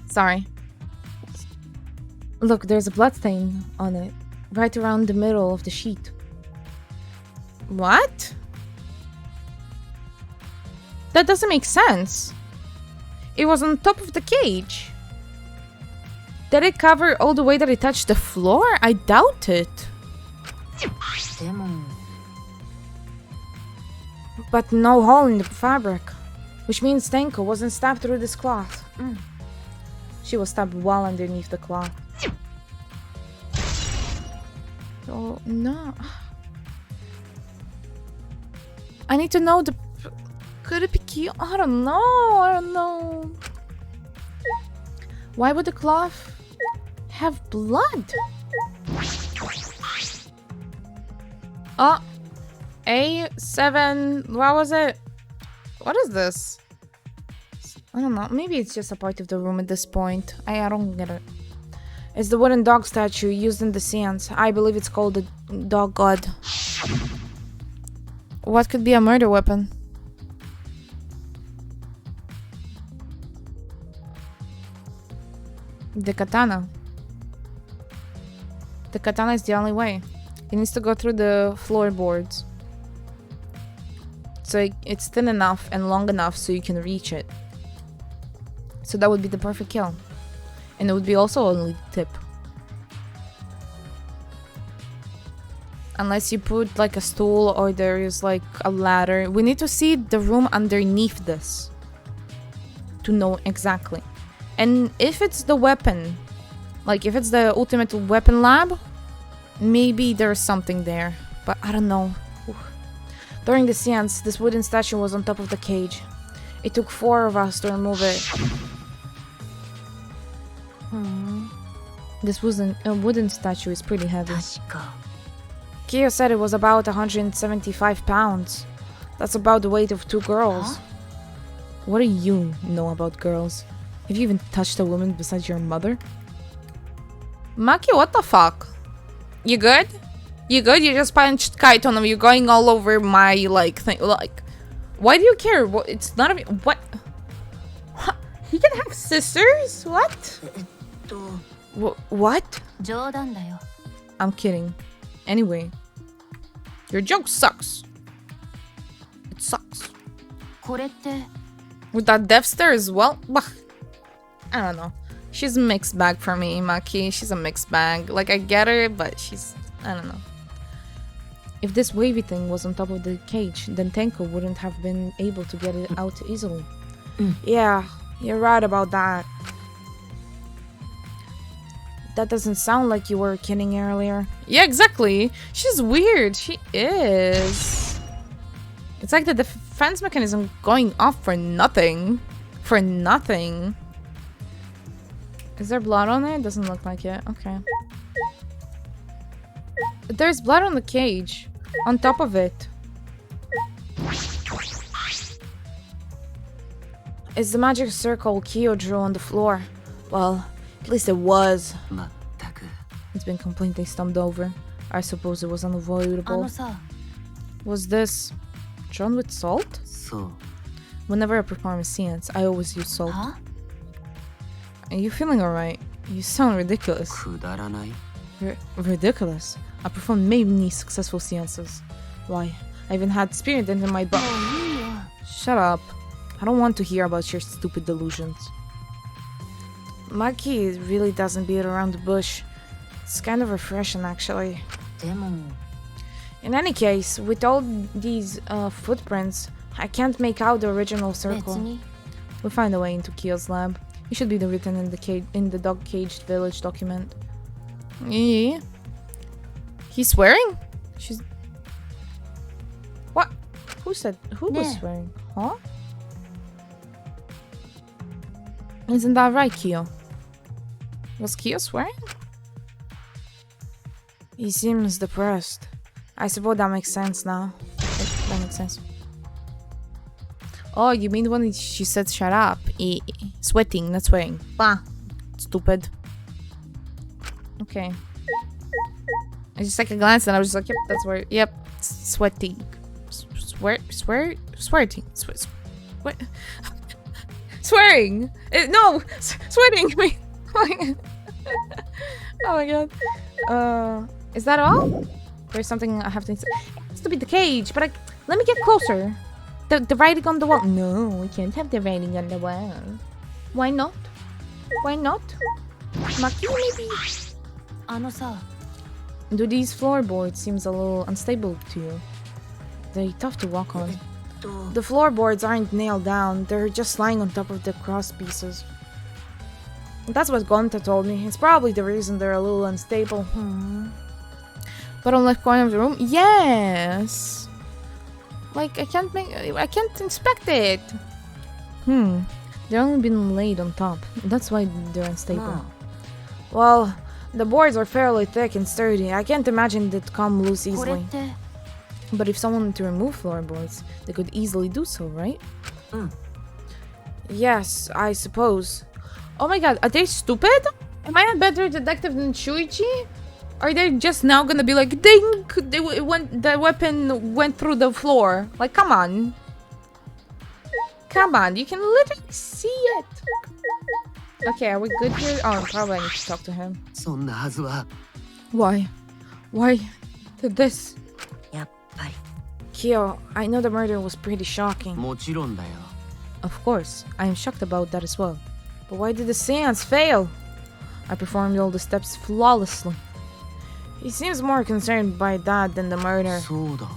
Sorry. Look, there's a bloodstain on it, right around the middle of the sheet. What? That doesn't make sense. It was on top of the cage. Did it cover all the way that it touched the floor? I doubt it. But no hole in the fabric, which means Tenko wasn't stabbed through this cloth. She was stabbed well underneath the cloth. Oh, no. I need to know the... Could it be Kyo? I don't know. Why would the cloth have blood? Oh. A7... What was it? What is this? I don't know. Maybe it's just a part of the room at this point. I don't get it. It's the wooden dog statue used in the seance. I believe it's called the dog god. What could be a murder weapon? The katana. The katana is the only way. It needs to go through the floorboards. So it's thin enough and long enough so you can reach it. So that would be the perfect kill. And it would be also only the tip. Unless you put like a stool or there is like a ladder. We need to see the room underneath this to know exactly. And if it's the weapon, like if it's the ultimate weapon lab, maybe there's something there. But I don't know. During the seance, this wooden statue was on top of the cage. It took 4 of us to remove it. This wooden statue is pretty heavy. Kyo said it was about 175 pounds. That's about the weight of 2 girls. What do you know about girls? Have you even touched a woman besides your mother? Maki, what the fuck? You good? You good? You just punched Kaito. You're going all over my, like, thing. Like, why do you care? It's not a... What? He can have sisters? What? What? I'm kidding. Anyway. Your joke sucks. It sucks. With that death stare as well? Bah. I don't know. She's a mixed bag for me, Maki. She's a mixed bag. Like, I get her, but she's... I don't know. If this wavy thing was on top of the cage, then Tenko wouldn't have been able to get it out easily. Yeah, you're right about that. That doesn't sound like you were kidding earlier. Yeah, exactly. She's weird. She is. It's like the defense mechanism going off for nothing. For nothing. Is there blood on it? Doesn't look like it. Okay. There's blood on the cage. On top of it. It's the magic circle Kyo drew on the floor. Well, at least it was. It's been completely stumped over. I suppose it was unavoidable. Was this drawn with salt? Whenever I perform a seance, I always use salt. Are you feeling alright? You sound ridiculous. Ridiculous? I performed many successful seances. Why? I even had spirit into my body. Shut up. I don't want to hear about your stupid delusions. Maki really doesn't beat around the bush. It's kind of refreshing, actually. でも In any case, with all these footprints, I can't make out the original 別 circle. に We'll find a way into Kyo's lab. It should be written in the dog-caged village document. Yeah. He's swearing? She's... What? Who said... Who was Yeah. swearing? Huh? Isn't that right, Kyo? Was Kyo swearing? He seems depressed. I suppose that makes sense now. That makes sense. Oh, you mean when she said shut up? Sweating, not swearing. Bah. Stupid. Okay. I just like a glance and I was just like, yep, that's where. Yep, sweating. Sweating. What? Swearing. No, sweating. Wait. Oh my god. Is that all? There's something I have to. It has to be the cage, but let me get closer. The writing on the wall. No, we can't have the writing on the wall. Why not? Why not? Maki, maybe? あのさ Do these floorboards seems a little unstable to you? They're tough to walk on. と The floorboards aren't nailed down. They're just lying on top of the cross pieces. That's what Gonta told me. It's probably the reason they're a little unstable. But on left corner of the room? Yes! Like, I can't inspect it! They've only been laid on top. That's why they're unstable. ま Well, the boards are fairly thick and sturdy. I can't imagine they'd come loose あこれっ easily. て But if someone wanted to remove floorboards, they could easily do so, right? Yes, I suppose. Oh my god, are they stupid? Am I a better detective than Shuichi? Are they just now gonna be like, ding! The weapon went through the floor. Like, come on. Come on, you can literally see it. Okay, are we good here? Oh, probably I need to talk to him. そんなはずは Why? Why did this? やっぱり Kyo, I know the murder was pretty shocking. もちろんだよ Of course, I am shocked about that as well. But why did the seance fail? I performed all the steps flawlessly. He seems more concerned by that than the murder. そうだ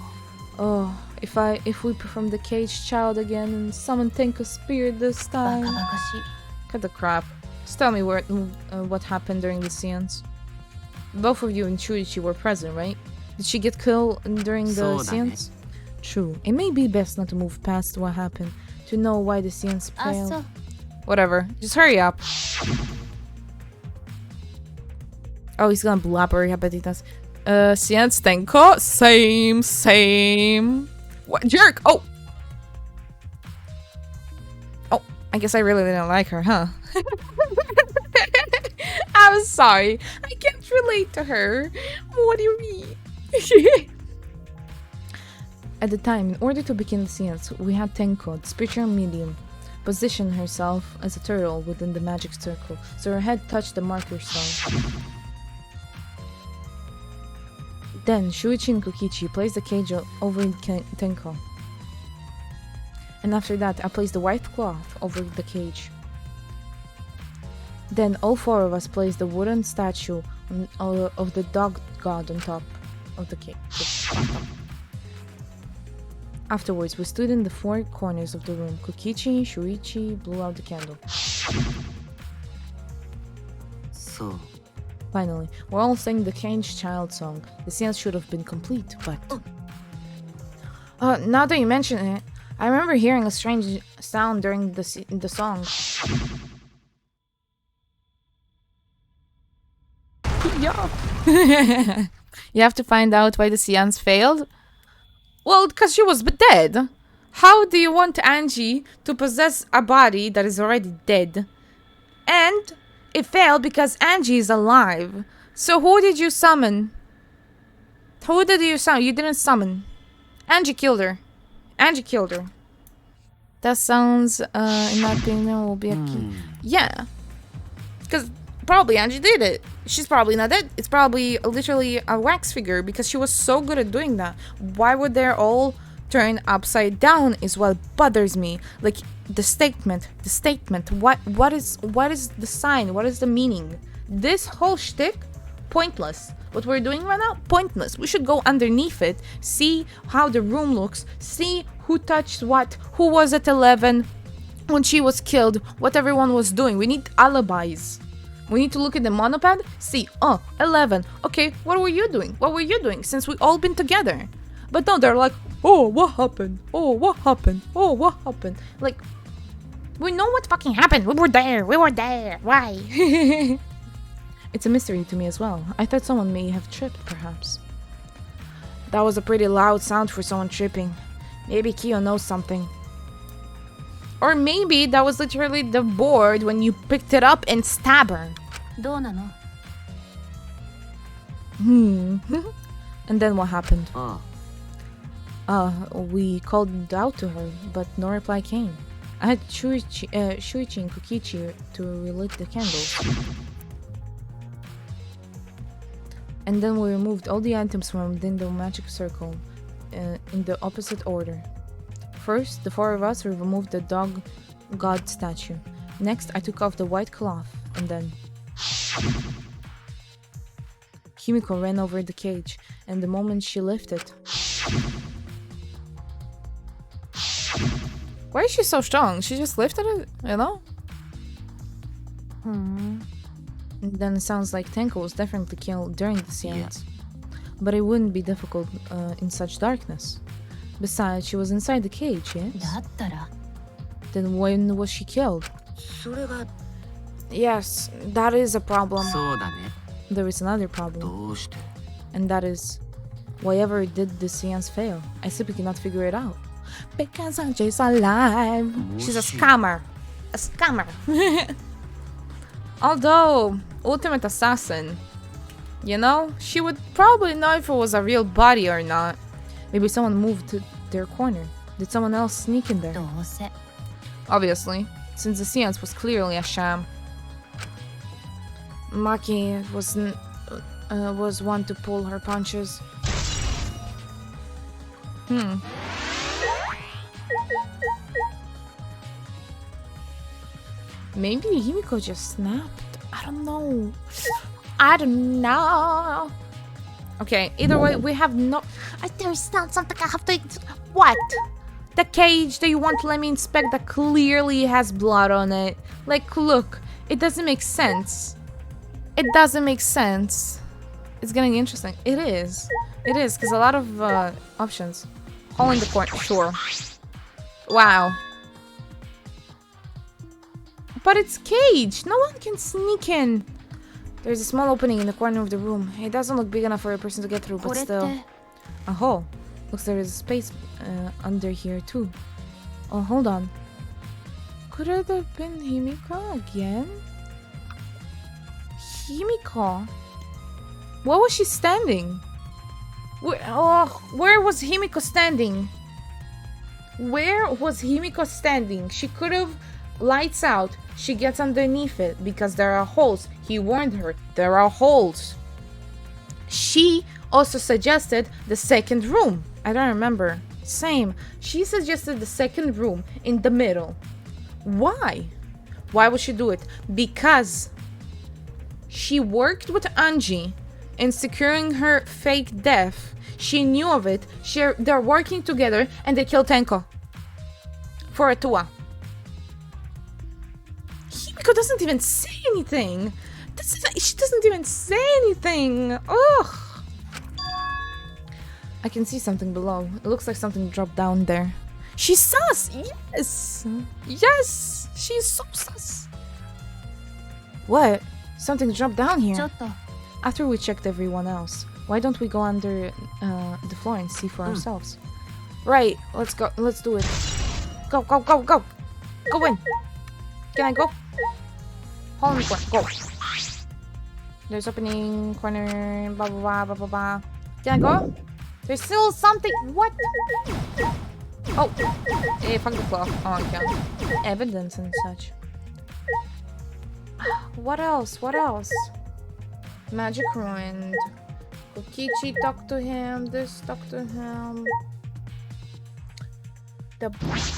Oh, if we perform the caged child again and summon Tenko's spirit this バカ time. バカしい Cut the crap. Just tell me what happened during the seance. Both of you and Shuichi were present, right? Did she get killed during the そうだね seance? True. It may be best not to move past what happened to know why the seance あ failed. そう Whatever. Just hurry up. Oh, he's gonna blabber. I bet he does. Seance Tenko. Same. What jerk? Oh! Oh, I guess I really didn't like her, huh? I'm sorry. I can't relate to her. What do you mean? At the time, in order to begin the seance, we had Tenko, the spiritual medium, position herself as a turtle within the magic circle, so her head touched the marker stone. Then, Shuichi and Kokichi placed the cage over Tenko. And after that, I placed the white cloth over the cage. Then, all four of us placed the wooden statue of the dog god on top of the cage. Afterwards, we stood in the four corners of the room. Kokichi and Shuichi blew out the candle. そう Finally, we're all singing the caged child song. The seance should have been complete, but... now that you mention it, I remember hearing a strange sound during the song. Yeah. You have to find out why the seance failed? Well, because she was dead. How do you want Angie to possess a body that is already dead? And it failed because Angie is alive. So who did you summon? Who did you summon? You didn't summon. Angie killed her. Angie killed her. That sounds, in my opinion, will be a key. Yeah. Because probably Angie did it. She's probably not dead. It's probably literally a wax figure because she was so good at doing that. Why would they all turned upside down is what bothers me. Like the statement. What is the sign? What is the meaning? This whole shtick, pointless. What we're doing right now, pointless. We should go underneath it, see how the room looks, see who touched what, who was at 11 when she was killed, what everyone was doing. We need alibis. We need to look at the monopad, see, 11. Okay, what were you doing? What were you doing since we all been together? But no, they're like, oh, what happened? Oh, what happened? Oh, what happened? Like, we know what fucking happened. We were there. Why? It's a mystery to me as well. I thought someone may have tripped, perhaps. That was a pretty loud sound for someone tripping. Maybe Kyo knows something. Or maybe that was literally the board when you picked it up and stabbed her. どうなの? And then what happened? あ We called out to her, but no reply came. I had Shuichi and Kokichi to relit the candles. And then we removed all the items from within the magic circle in the opposite order. First, the four of us removed the dog god statue. Next, I took off the white cloth, and then Himiko ran over the cage, and the moment she lifted... Why is she so strong? She just lifted it, you know? And then it sounds like Tenko was definitely killed during the seance. But it wouldn't be difficult in such darkness. Besides, she was inside the cage, yes? だったら Then when was she killed? それが Yes, that is a problem. そうだね There is another problem, どうして and that is, whatever did the seance fail? I simply cannot figure it out. Because Sanjay's alive. She's a scammer. A scammer. Although, ultimate assassin, you know, she would probably know if it was a real body or not. Maybe someone moved to their corner. Did someone else sneak in there? どうせ Obviously, since the seance was clearly a sham. Maki was one to pull her punches. Maybe Himiko just snapped. I don't know. Okay, either way, we have no... There's not something I have to... What? The cage that you want to let me inspect that clearly has blood on it. Like, look, it doesn't make sense. It doesn't make sense. It's getting interesting. It is. It is, because a lot of options. Hole in the corner, sure. Wow. But it's caged. No one can sneak in. There's a small opening in the corner of the room. It doesn't look big enough for a person to get through, but これって still. A hole. Looks there is a space under here too. Oh, hold on. Could it have been Himiko again? Himiko? Where was she standing? Where was Himiko standing? Where was Himiko standing? She could have... Lights out. She gets underneath it because there are holes. He warned her. There are holes. She also suggested the second room. I don't remember. Same. She suggested the second room in the middle. Why? Why would she do it? Because she worked with Anji in securing her fake death. She knew of it. They're working together and they killed Tenko. For a Tua. Himiko doesn't even say anything. She doesn't even say anything. Ugh. I can see something below. It looks like something dropped down there. She's sus! Yes! Yes! She's so sus! What? Something dropped down ちょ here. っと After we checked everyone else, why don't we go under the floor and see for ourselves? Right, let's go. Let's do it. Go, go, go, go! Go in! Can I go? Hole in the corner. Go! There's opening, corner, blah, blah, blah, blah, blah, blah. Can I go? There's still something. What? Oh! Hey, fuck the clock. Oh, I can't. Evidence and such. What else? What else? Magic ruined. Kokichi talked to him. This talked to him.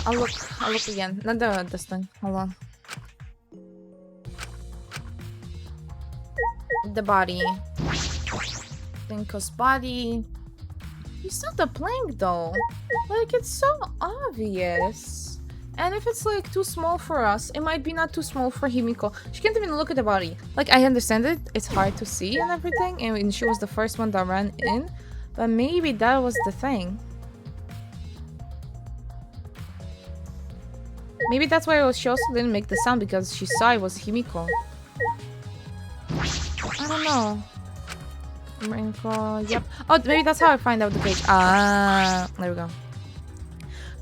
I'll look again. Not this thing. Hold on. The body. Tenko's body. He's not a plank though. Like, it's so obvious. And if it's like too small for us, it might be not too small for Himiko. She can't even look at the body. Like, I understand it. It's hard to see and everything. And she was the first one that ran in. But maybe that was the thing. Maybe that's why she also didn't make the sound, because she saw it was Himiko. I don't know. Wrinkle, yep. Oh, maybe that's how I find out the cage. Ah, there we go.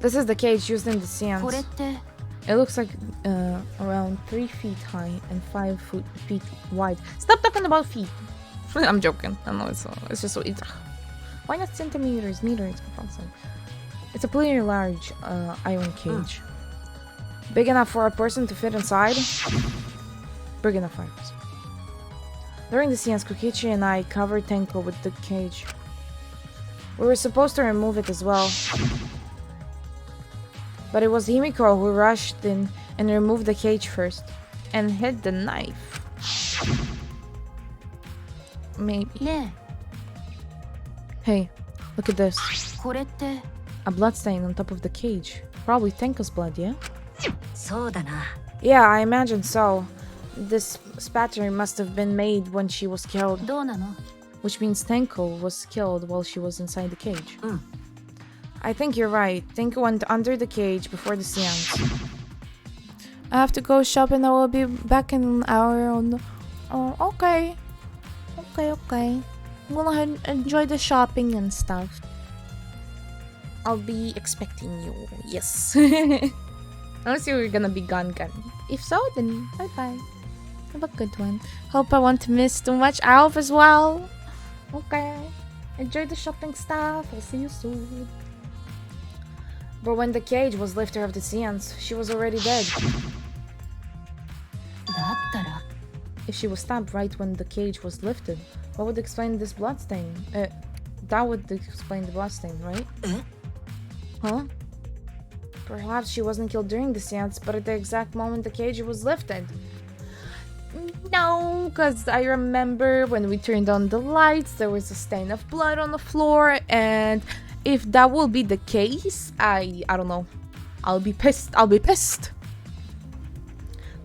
This is the cage used in the seance. It looks like around 3 feet high and 5 feet wide. Stop talking about feet. I'm joking. I know it's just so it's. Why not centimeters? Meters, for fuck's sake. It's a pretty large iron cage. Big enough for a person to fit inside. Big enough for a person. During the seance, Kokichi and I covered Tenko with the cage. We were supposed to remove it as well. But it was Himiko who rushed in and removed the cage first. And hid the knife. Maybe. Yeah. Hey, look at this. A bloodstain on top of the cage. Probably Tenko's blood, yeah? Yeah, I imagine so. This spatter must have been made when she was killed. Which means Tenko was killed while she was inside the cage. I think you're right. Tenko went under the cage before the seance. I have to go shopping. I will be back in an hour. Oh, okay. Okay. I'm gonna enjoy the shopping and stuff. I'll be expecting you. Yes. Unless you're gonna be gone. If so, then bye-bye. Have a good one. Hope I won't miss too much Alf as well. Okay. Enjoy the shopping stuff. I'll see you soon. But when the cage was lifted of the seance, she was already dead. If she was stabbed right when the cage was lifted, what would explain this bloodstain? That would explain the bloodstain, right? Huh? Perhaps she wasn't killed during the seance, but at the exact moment the cage was lifted. No, because I remember when we turned on the lights, there was a stain of blood on the floor, and if that will be the case, I don't know. I'll be pissed.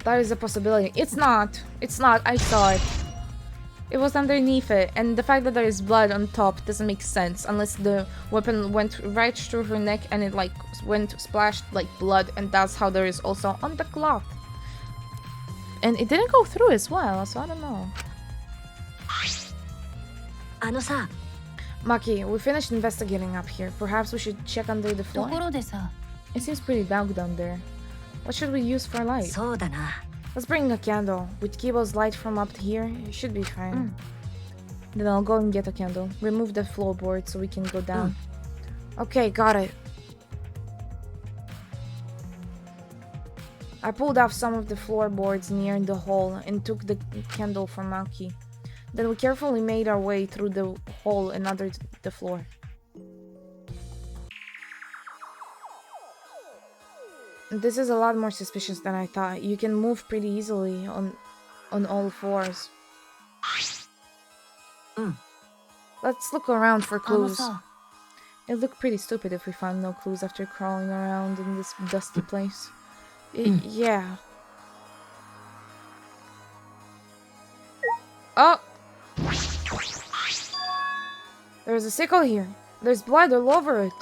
That is a possibility. It's not. I saw it. It was underneath it, and the fact that there is blood on top doesn't make sense unless the weapon went right through her neck and it like went splashed like blood, and that's how there is also on the cloth. And it didn't go through as well, so I don't know. Maki, we finished investigating up here. Perhaps we should check under the floor? It seems pretty dark down there. What should we use for light? Let's bring a candle. With Kibo's light from up here, it should be fine. Then I'll go and get a candle. Remove the floorboard so we can go down. Okay, got it. I pulled off some of the floorboards near the hole and took the candle from Maki. Then we carefully made our way through the hole and under the floor. This is a lot more suspicious than I thought. You can move pretty easily on all fours. Let's look around for clues. It'd look pretty stupid if we found no clues after crawling around in this dusty place. Yeah. Oh! There's a sickle here. There's blood all over it.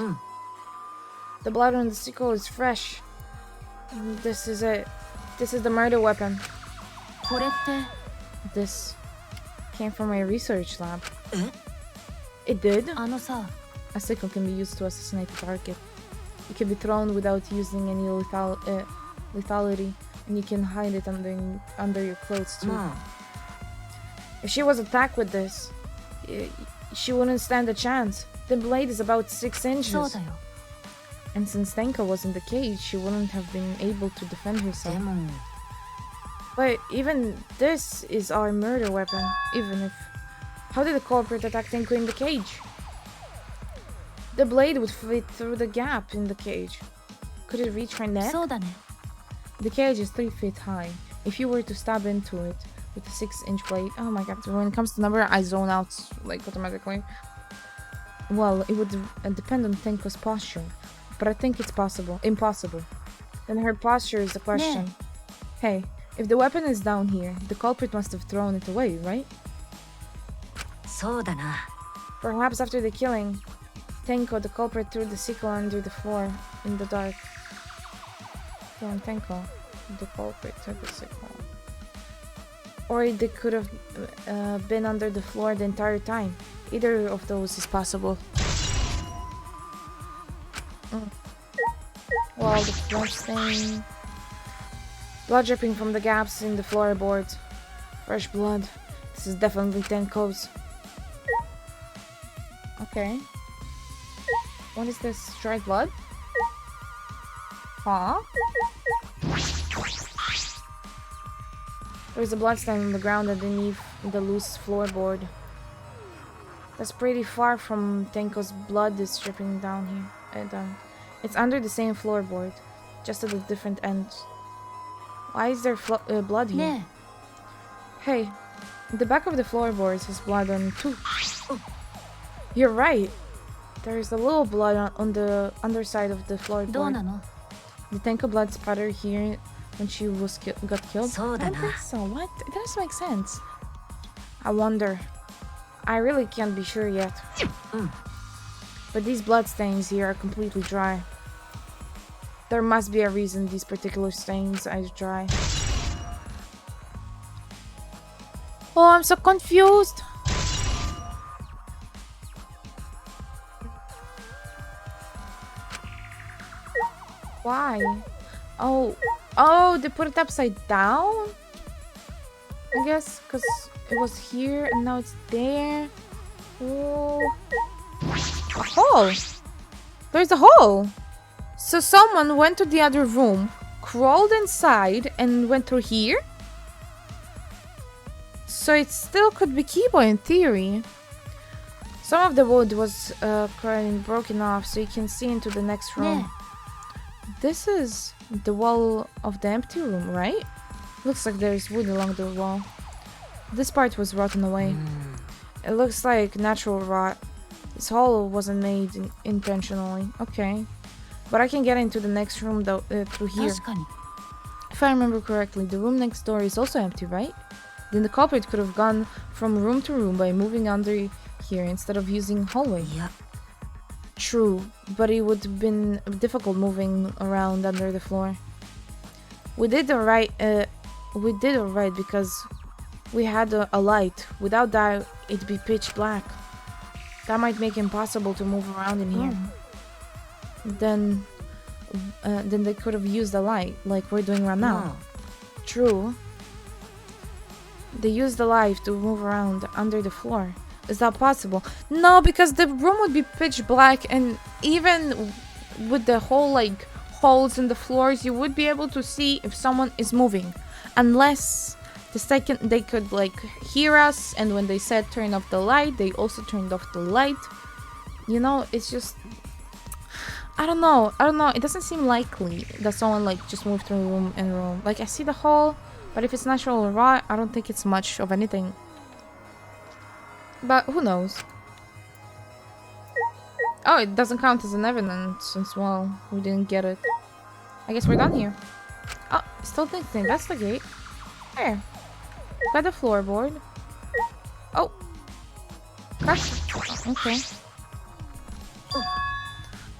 The blood on the sickle is fresh. This is it. This is the murder weapon. This came from my research lab. It did? A sickle can be used to assassinate a target. It can be thrown without using any lethality, and you can hide it under your clothes too. If she was attacked with this, she wouldn't stand a chance. The blade is about 6 inches. And since Tenko was in the cage, she wouldn't have been able to defend herself. But even this is our murder weapon, even if... How did the culprit attack Tenko in the cage? The blade would fit through the gap in the cage. Could it reach her neck? そうだね。 The cage is 3 feet high. If you were to stab into it with a 6-inch blade, oh my god, when it comes to number, I zone out like automatically. Well, it would depend on Tenko's posture, but I think it's impossible. Then her posture is the question. Hey, if the weapon is down here, the culprit must have thrown it away, right? そうだな。 Perhaps after the killing, Tenko, the culprit, threw the sickle under the floor in the dark. From Tenko, the culprit took the sickle. Or they could have been under the floor the entire time. Either of those is possible. Well, the flesh stain. Blood dripping from the gaps in the floorboards. Fresh blood. This is definitely Tenko's. Okay. What is this? Dried blood? Huh? There's a bloodstain on the ground underneath the loose floorboard. That's pretty far from Tenko's blood is dripping down here. And it's under the same floorboard, just at a different end. Why is there blood here? ね Hey, the back of the floorboards has blood on too. You're right. There's a little blood on the underside of the え、どう floorboard. なの The Tenko blood spatter here when she got killed? そう I だ don't な。 think so. What? It doesn't make sense. I wonder. I really can't be sure yet. But these bloodstains here are completely dry. There must be a reason these particular stains are dry. Oh, I'm so confused. Why? Oh, they put it upside down? I guess because it was here and now it's there. Oh. A hole! There's a hole! So someone went to the other room, crawled inside, and went through here? So it still could be Kibo in theory. Some of the wood was broken off so you can see into the next room. ね This is the wall of the empty room, right? Looks like there's wood along the wall. This part was rotten away. It looks like natural rot. This hole wasn't made intentionally. Okay. But I can get into the next room though through え、 here. 確かに。 If I remember correctly, the room next door is also empty, right? Then the culprit could have gone from room to room by moving under here instead of using hallway. いや、 True, but it would have been difficult moving around under the floor. We did alright because we had a light. Without that, it'd be pitch black. That might make it impossible to move around in here. Then they could have used the light, like we're doing right now. True. They used the light to move around under the floor. Is that possible? No, because the room would be pitch black, and even with the whole like holes in the floors, you would be able to see if someone is moving, unless the second they could like hear us, and when they said turn off the light, they also turned off the light. You know, it's just I don't know. It doesn't seem likely that someone like just moved through room and room. Like I see the hole, but if it's natural or raw, I don't think it's much of anything. But who knows? Oh, it doesn't count as an evidence as well. We didn't get it. I guess we're done here. Oh, still didn't investigate. There. Got the floorboard. Oh. Crash. Okay.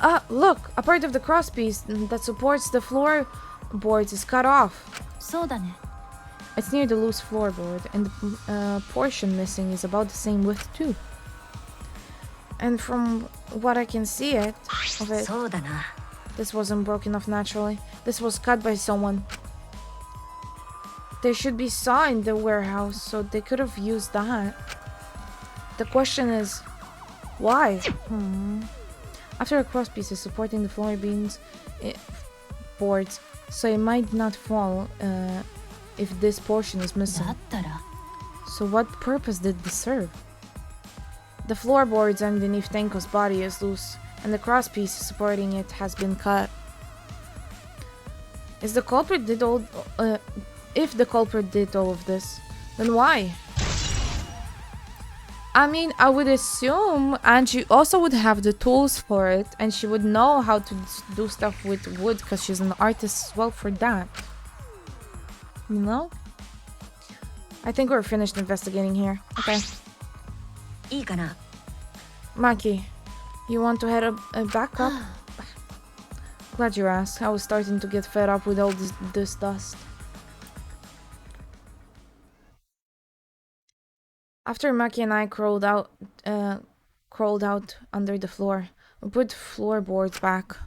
Ah, look! A part of the crosspiece that supports the floorboards is cut off. そうだね。 It's near the loose floorboard, and the portion missing is about the same width too. And from what I can see of it, そうだな。 this wasn't broken off naturally. This was cut by someone. There should be saw in the warehouse, so they could have used that. The question is, why? After a crosspiece is supporting the floor boards, so it might not fall if this portion is だ missing. ったら、 So what purpose did this serve? The floorboards underneath Tenko's body is loose, and the crosspiece supporting it has been cut. Is the culprit did all... if the culprit did all of this, then why? I mean, I would assume Angie also would have the tools for it, and she would know how to do stuff with wood because she's an artist as well for that. You know? I think we're finished investigating here. Okay. いいかな Maki, you want to head back up? Glad you asked. I was starting to get fed up with all this dust. After Maki and I crawled out under the floor, we put floorboards back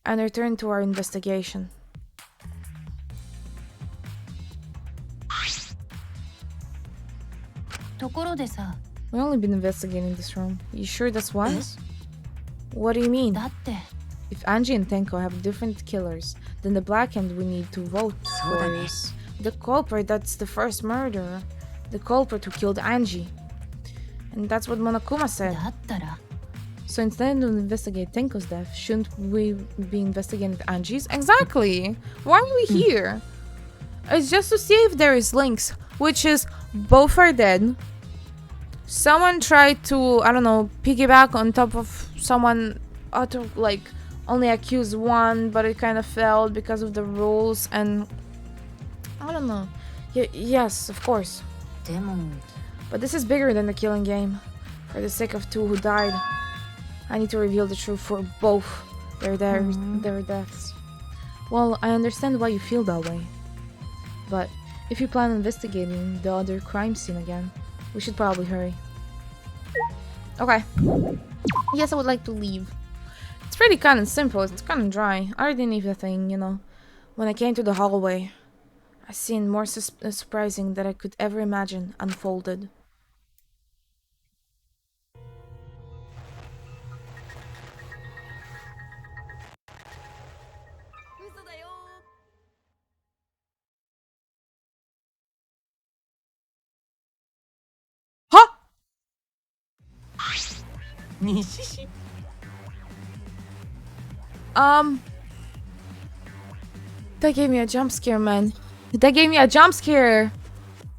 and returned to our investigation. We only been investigating this room. You sure that's wise? What do you mean? If Angie and Tenko have different killers, then the black end we need to vote for is the culprit that's the first murderer. The culprit who killed Angie. And that's what Monokuma said. So instead of investigate Tenko's death, shouldn't we be investigating Angie's? Exactly! Why are we here? It's just to see if there is links, which is both are dead. Someone tried to, I don't know, piggyback on top of someone, like, only accuse one, but it kind of failed because of the rules, and I don't know. Yes, of course. But this is bigger than the killing game. For the sake of two who died, I need to reveal the truth for both their deaths. Well, I understand why you feel that way. But if you plan on investigating the other crime scene again, we should probably hurry. Okay. Yes, I would like to leave. It's pretty kind of simple. It's kind of dry. I didn't even think, you know. When I came to the hallway, I seen more surprising than I could ever imagine unfolded. Huh? That gave me a jump scare, man. That gave me a jump scare.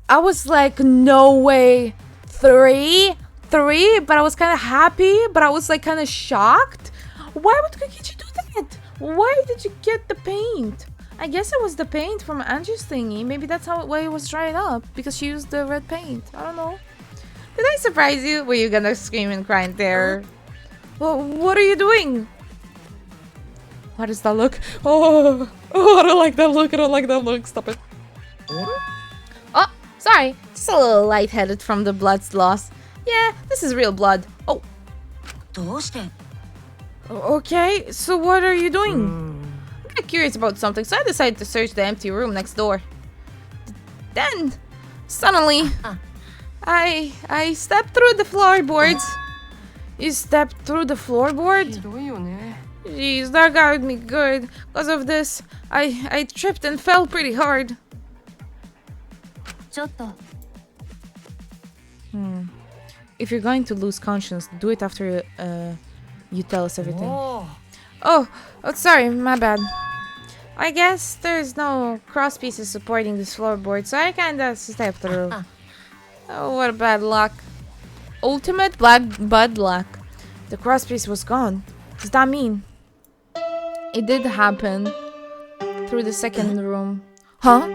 I was like, no way. Three, but I was kind of happy, but I was like kind of shocked. Why would Kokichi do that? Why did you get the paint? I guess it was the paint from Angie's thingy. Maybe that's why it was dried up, because she used the red paint. I don't know. Did I surprise you? Were you gonna scream and cry in terror? Well, what are you doing? How does that look? Oh, I don't like that look. I don't like that look. Stop it. Oh, sorry. Just a little lightheaded from the blood's loss. Yeah, this is real blood. Oh. Okay, so what are you doing? I'm kind of curious about something, so I decided to search the empty room next door. Then, suddenly, I stepped through the floorboards. You stepped through the floorboard? Jeez, that got me good. Because of this, I tripped and fell pretty hard. If you're going to lose conscience, do it after you tell us everything. Oh, sorry, my bad. I guess there's no cross pieces supporting this floorboard, so I kinda stepped through. Oh, what a bad luck. Ultimate bad luck. The cross piece was gone. Does that mean it did happen through the second room? Huh?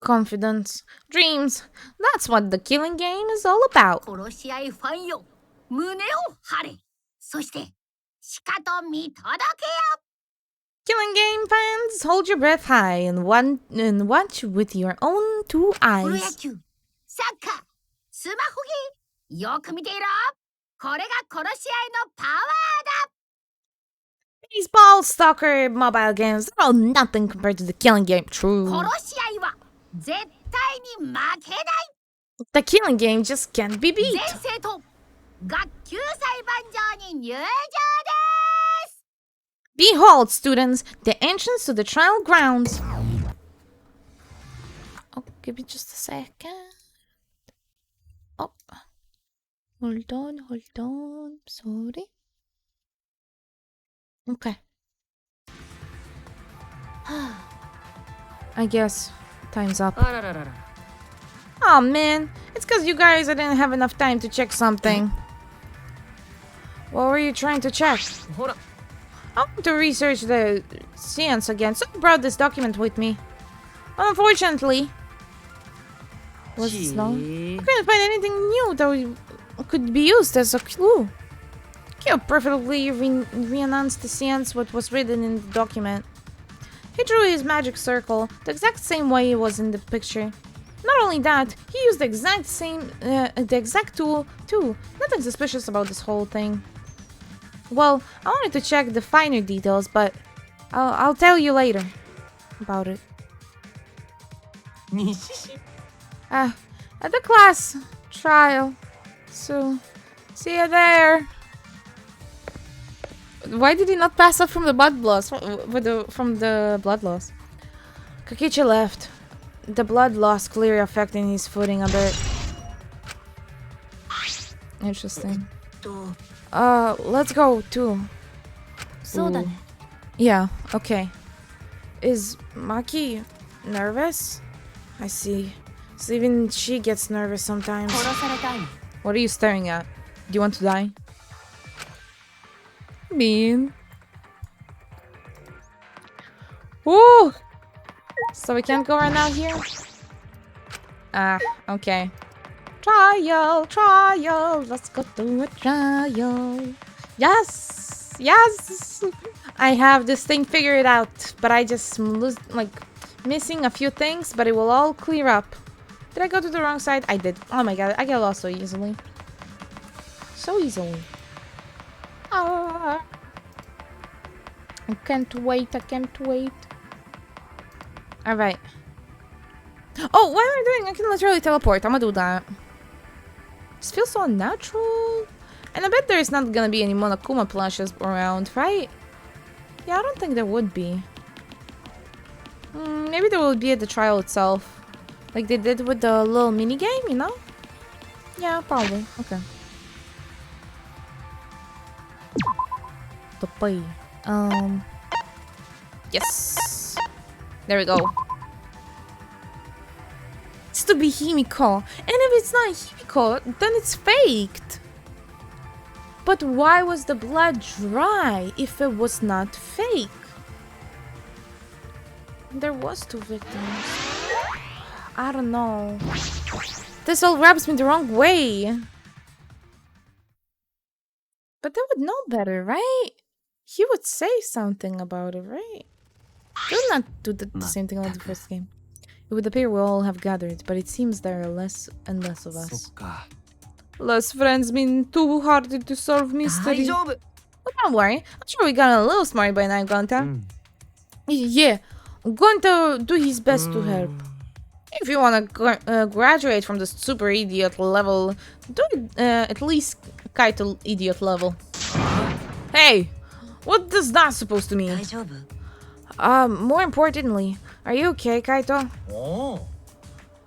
Confidence. Dreams. That's what the killing game is all about. Killing game fans, hold your breath high and watch with your own two eyes. Baseball, soccer, mobile games, they're all nothing compared to the killing game. True. The killing game just can't be beat. Behold, students, the entrance to the trial grounds. Oh, give me just a second. Oh, Hold on. Sorry. Okay. I guess time's up. あらららら。 Oh man, it's because you guys didn't have enough time to check something. What were you trying to check? ほら、 I want to research the science again, so I brought this document with me. Unfortunately, was it slow? I couldn't find anything new that could be used as a clue. Kyo perfectly re-announced the science what was written in the document. He drew his magic circle the exact same way it was in the picture. Not only that, he used the exact tool too. Nothing suspicious about this whole thing. Well, I wanted to check the finer details, but I'll tell you later about it. 西市 At the class trial. So, see you there. Why did he not pass up from the blood loss? From the blood loss. Kakichi left. The blood loss clearly affecting his footing a bit. Interesting. と Let's go too. そうだね。 Yeah, okay. Is Maki nervous? I see. So even she gets nervous sometimes. 殺されたい。 What are you staring at? Do you want to die? Mean. Woo! So we can't go right now here? Ah, okay. Trial. Let's go to a trial. Yes! I have this thing figured out, but I just missing a few things, but it will all clear up. Did I go to the wrong side? I did. Oh my god, I get lost so easily. So easily. Ah. I can't wait. Alright. Oh, what am I doing? I can literally teleport. I'm gonna do that. This feels so unnatural. And I bet there's not gonna be any Monokuma plushes around, right? Yeah, I don't think there would be. Maybe there will be at the trial itself. Like they did with the little mini game, you know? Yeah, probably. Okay. Topai. Yes. There we go. It's to be Himiko. And if it's not Himiko, then it's faked. But why was the blood dry if it was not fake? There was 2 victims. I don't know. This all rubs me the wrong way. But they would know better, right? He would say something about it, right? They would not do the same thing like the first game. It would appear we all have gathered, but it seems there are less and less of そ us. っか Less friends mean too hard to solve 大 mystery. 丈夫。 But don't worry, I'm sure we got a little smart by now, Gonta. うん Yeah, Gonta do his best to help. If you wanna graduate from the super idiot level, do it at least Kaito idiot level. Hey, what is that supposed to 大 mean? 丈夫。 More importantly, are you okay, Kaito? おお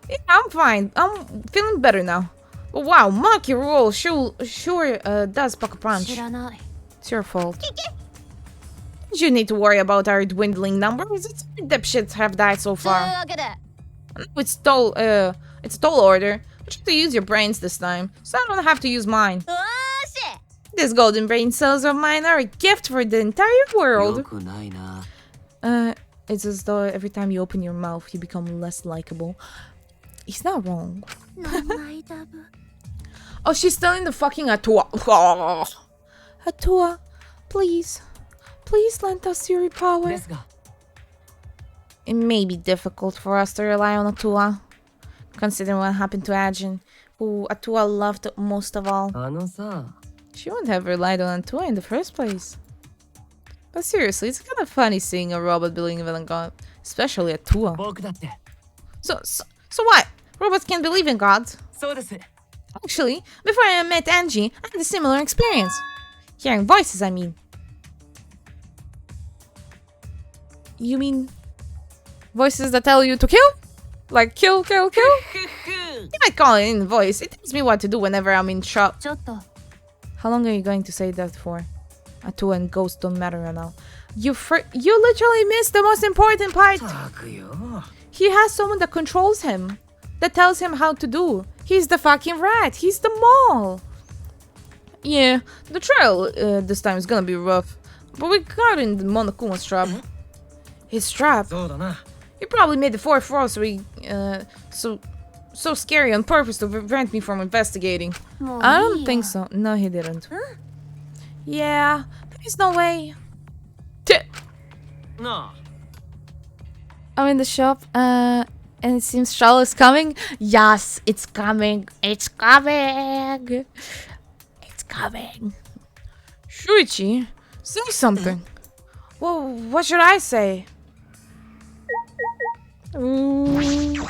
Yeah, I'm fine. I'm feeling better now. But wow, Maki roll sure does pack a punch. 知らない。 It's your fault. You need to worry about our dwindling numbers. It's dipshits have died so という far. わけで It's a tall order. But you have to use your brains this time, so I don't have to use mine. よーし These golden brain cells of mine are a gift for the entire よ world. くないな It's as though every time you open your mouth, you become less likable. He's not wrong. 名前だぶ Oh, she's telling the fucking Atua. Atua, please lend us your で power. すが、 It may be difficult for us to rely on Atua, considering what happened to Ajin, who Atua loved most of all. あのさ、 She wouldn't have relied on Atua in the first place. But seriously, it's kind of funny seeing a robot believing in God, especially Atua. 僕だって。 So what? Robots can believe in gods. そうです。 Actually, before I met Angie, I had a similar experience. Hearing voices, I mean. You mean voices that tell you to kill? Like kill? You might call it in voice. It tells me what to do whenever I'm in shop. ちょっと How long are you going to say that for? A two and ghosts don't matter right now. You literally missed the most important part. He has someone that controls him, that tells him how to do. He's the fucking rat. He's the mole. Yeah, the trial this time is gonna be rough. But we got in the Monokuma's trap. His trap? He probably made the fourth floor so scary on purpose to prevent me from investigating. I don't think so. No, he didn't. Yeah, there's no way. No. I'm in the shop, and it seems Shawl is coming. Yes, it's coming. It's coming. It's coming. Shuichi, say something. Well, what should I say? Ooh,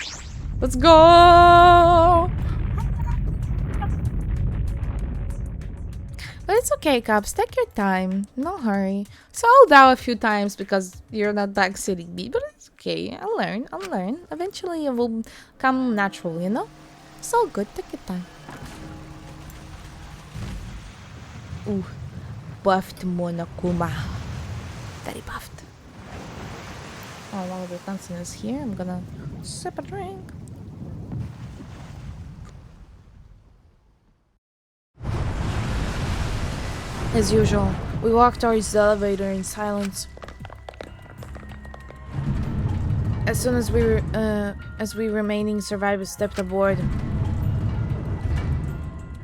let's go. But it's okay, Cubs. Take your time. No hurry. So I'll die a few times because you're not that silly bee, but it's okay. I'll learn. Eventually it will come natural, you know? It's all good. Take your time. Ooh. Buffed Monokuma. Very buffed. Oh, while the dancing is here, I'm gonna sip a drink. As usual, we walked towards the elevator in silence. As soon as we remaining survivors stepped aboard,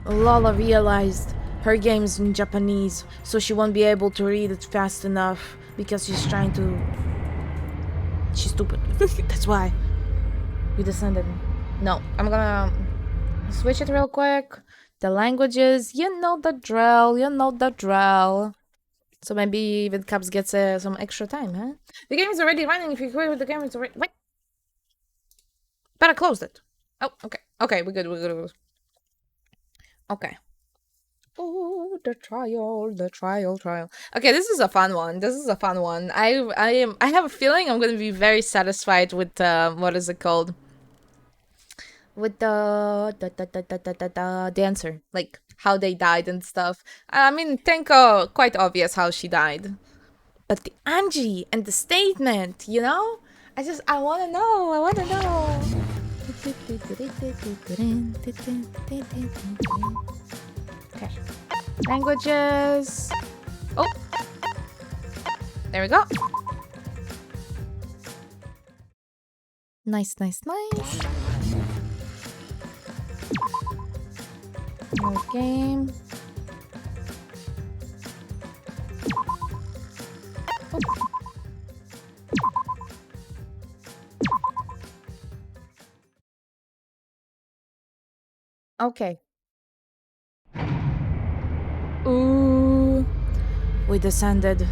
Lola realized her game is in Japanese, so she won't be able to read it fast enough because she's trying to. She's stupid. That's why we descended. No, I'm gonna switch it real quick. The languages, you know the drill. So maybe even Cubs gets some extra time, huh? The game is already running. If you quit with the game, it's already. Wait. But I closed it. Oh, okay. Okay, we're good. Okay. Oh, the trial. Okay, this is a fun one. I have a feeling I'm gonna be very satisfied with what is it called? With the dancer, like how they died and stuff. I mean, Tenko, quite obvious how she died, but the Angie and the statement, you know, I wanna know. Okay, languages. Oh, there we go. Nice. No game. Oh. Okay. Ooh. We descended.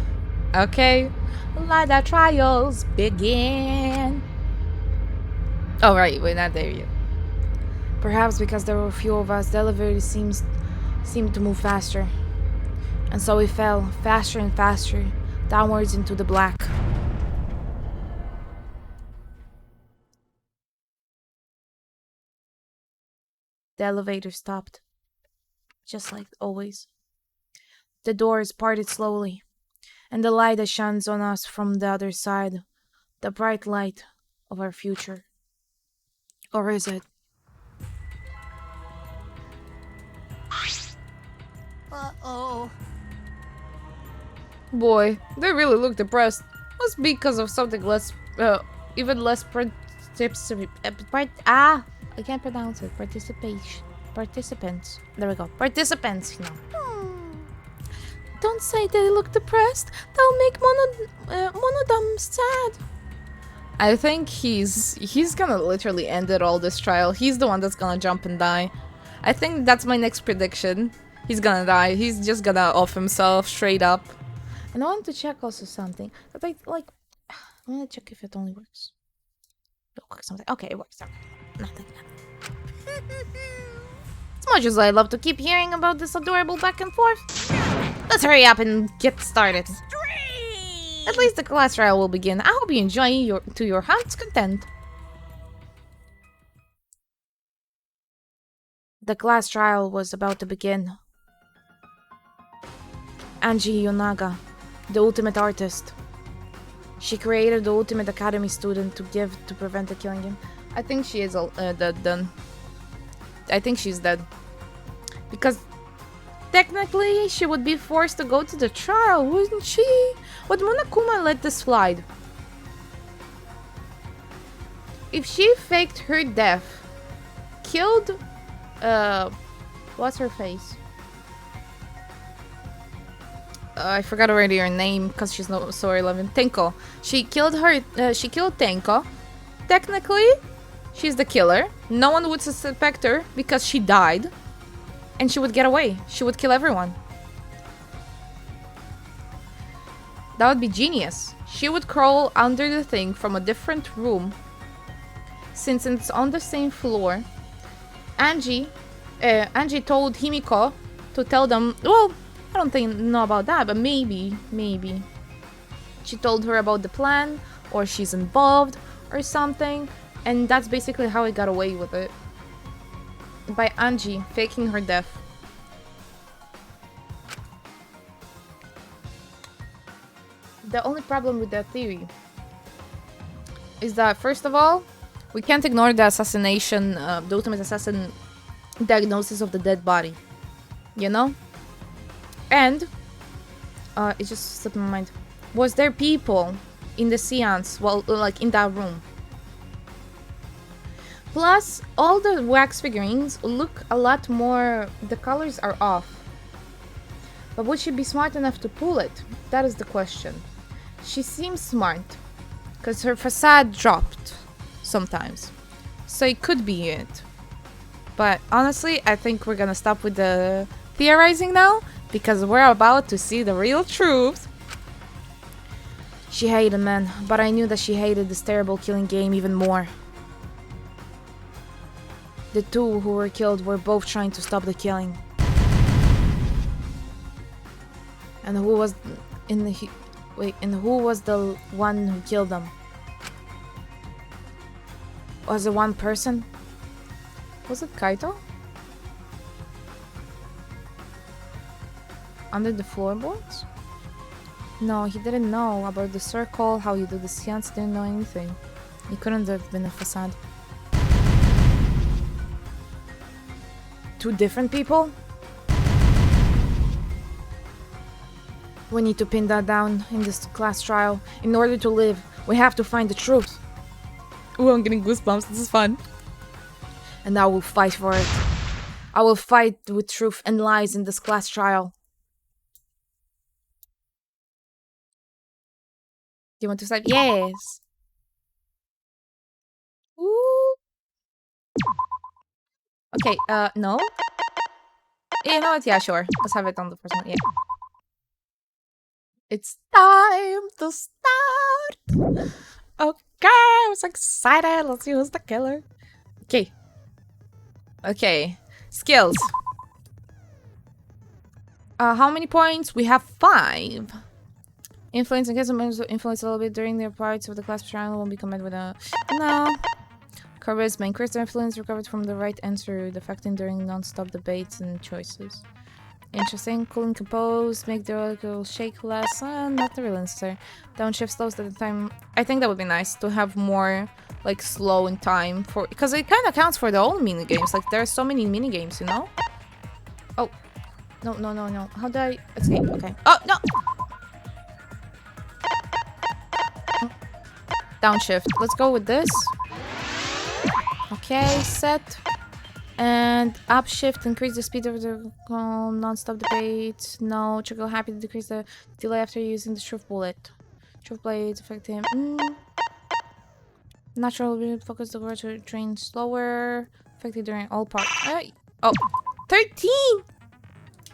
Okay. Let the trials begin. Oh, right. We're not there yet. Perhaps because there were few of us, the elevator seemed to move faster. And so we fell, faster and faster, downwards into the black. The elevator stopped. Just like always. The doors parted slowly, and the light that shines on us from the other side, the bright light of our future. Or is it? Uh-oh. Boy, they really look depressed. Must be because of something even less I can't pronounce it. Participants. There we go. Participants, you know. Don't say they look depressed. They'll make Monodam sad. I think he's gonna literally end it all this trial. He's the one that's gonna jump and die. I think that's my next prediction. He's gonna die. He's just gonna off himself straight up. And I want to check also something. But I want to check if it only works. It'll work something. Okay, it works. Nothing. As much as I love to keep hearing about this adorable back and forth, let's hurry up and get started. At least the class trial will begin. I hope you enjoy your heart's content. The class trial was about to begin. Angie Yonaga, the ultimate artist. She created the ultimate academy student to prevent the killing him. I think she is dead then. I think she's dead. Because technically she would be forced to go to the trial, wouldn't she? Would Monokuma let this slide? If she faked her death, killed what's her face? I forgot already her name because she's not so relevant. Tenko. She killed Tenko. Technically, she's the killer. No one would suspect her because she died. And she would get away. She would kill everyone. That would be genius. She would crawl under the thing from a different room. Since it's on the same floor, Angie told Himiko to tell them, well, I don't know about that, but maybe. She told her about the plan, or she's involved, or something, and that's basically how I got away with it. By Angie faking her death. The only problem with that theory is that, first of all, we can't ignore the assassination, the ultimate assassin diagnosis of the dead body. You know? And, it just slipped my mind. Was there people in the seance, well, like in that room? Plus, all the wax figurines look a lot more, the colors are off. But would she be smart enough to pull it? That is the question. She seems smart, because her facade dropped sometimes. So it could be it. But honestly, I think we're gonna stop with the theorizing now, because we're about to see the real truth. She hated men, but I knew that she hated this terrible killing game even more. The two who were killed were both trying to stop the killing. And who was who was the one who killed them? Was it one person? Was it Kaito? Under the floorboards? No, he didn't know about the circle, how you do the seance, didn't know anything. He couldn't have been a facade. Two different people? We need to pin that down in this class trial. In order to live, we have to find the truth. Ooh, I'm getting goosebumps, this is fun. And I will fight for it. I will fight with truth and lies in this class trial. Do you want to start? Yes. Ooh. Okay, no. You know what? Yeah, sure. Let's have it on the first one. Yeah. It's time to start. Okay, I'm so excited. Let's see who's the killer. Okay. Okay. Skills. How many points? We have 5. Influence and case influence a little bit during their parts of the class trial won't be combined with a no. Charisma. Increase their influence recovered from the right answer, defecting during non-stop debates and choices. Interesting. Cool and composed. Make the radical shake less. Not really necessary. Downshift slows at the time. I think that would be nice to have more like slow in time for, because it kind of counts for the old mini games. Like there are so many mini games, you know. Oh, no. How do I escape? Okay. Oh no. Downshift. Let's go with this. Okay, set. And upshift, increase the speed of the non-stop debate. No, Trickle happy to decrease the delay after using the truth bullet. Truth blades affect him. Natural focus the word to train slower. Affected during all parts. Oh, 13!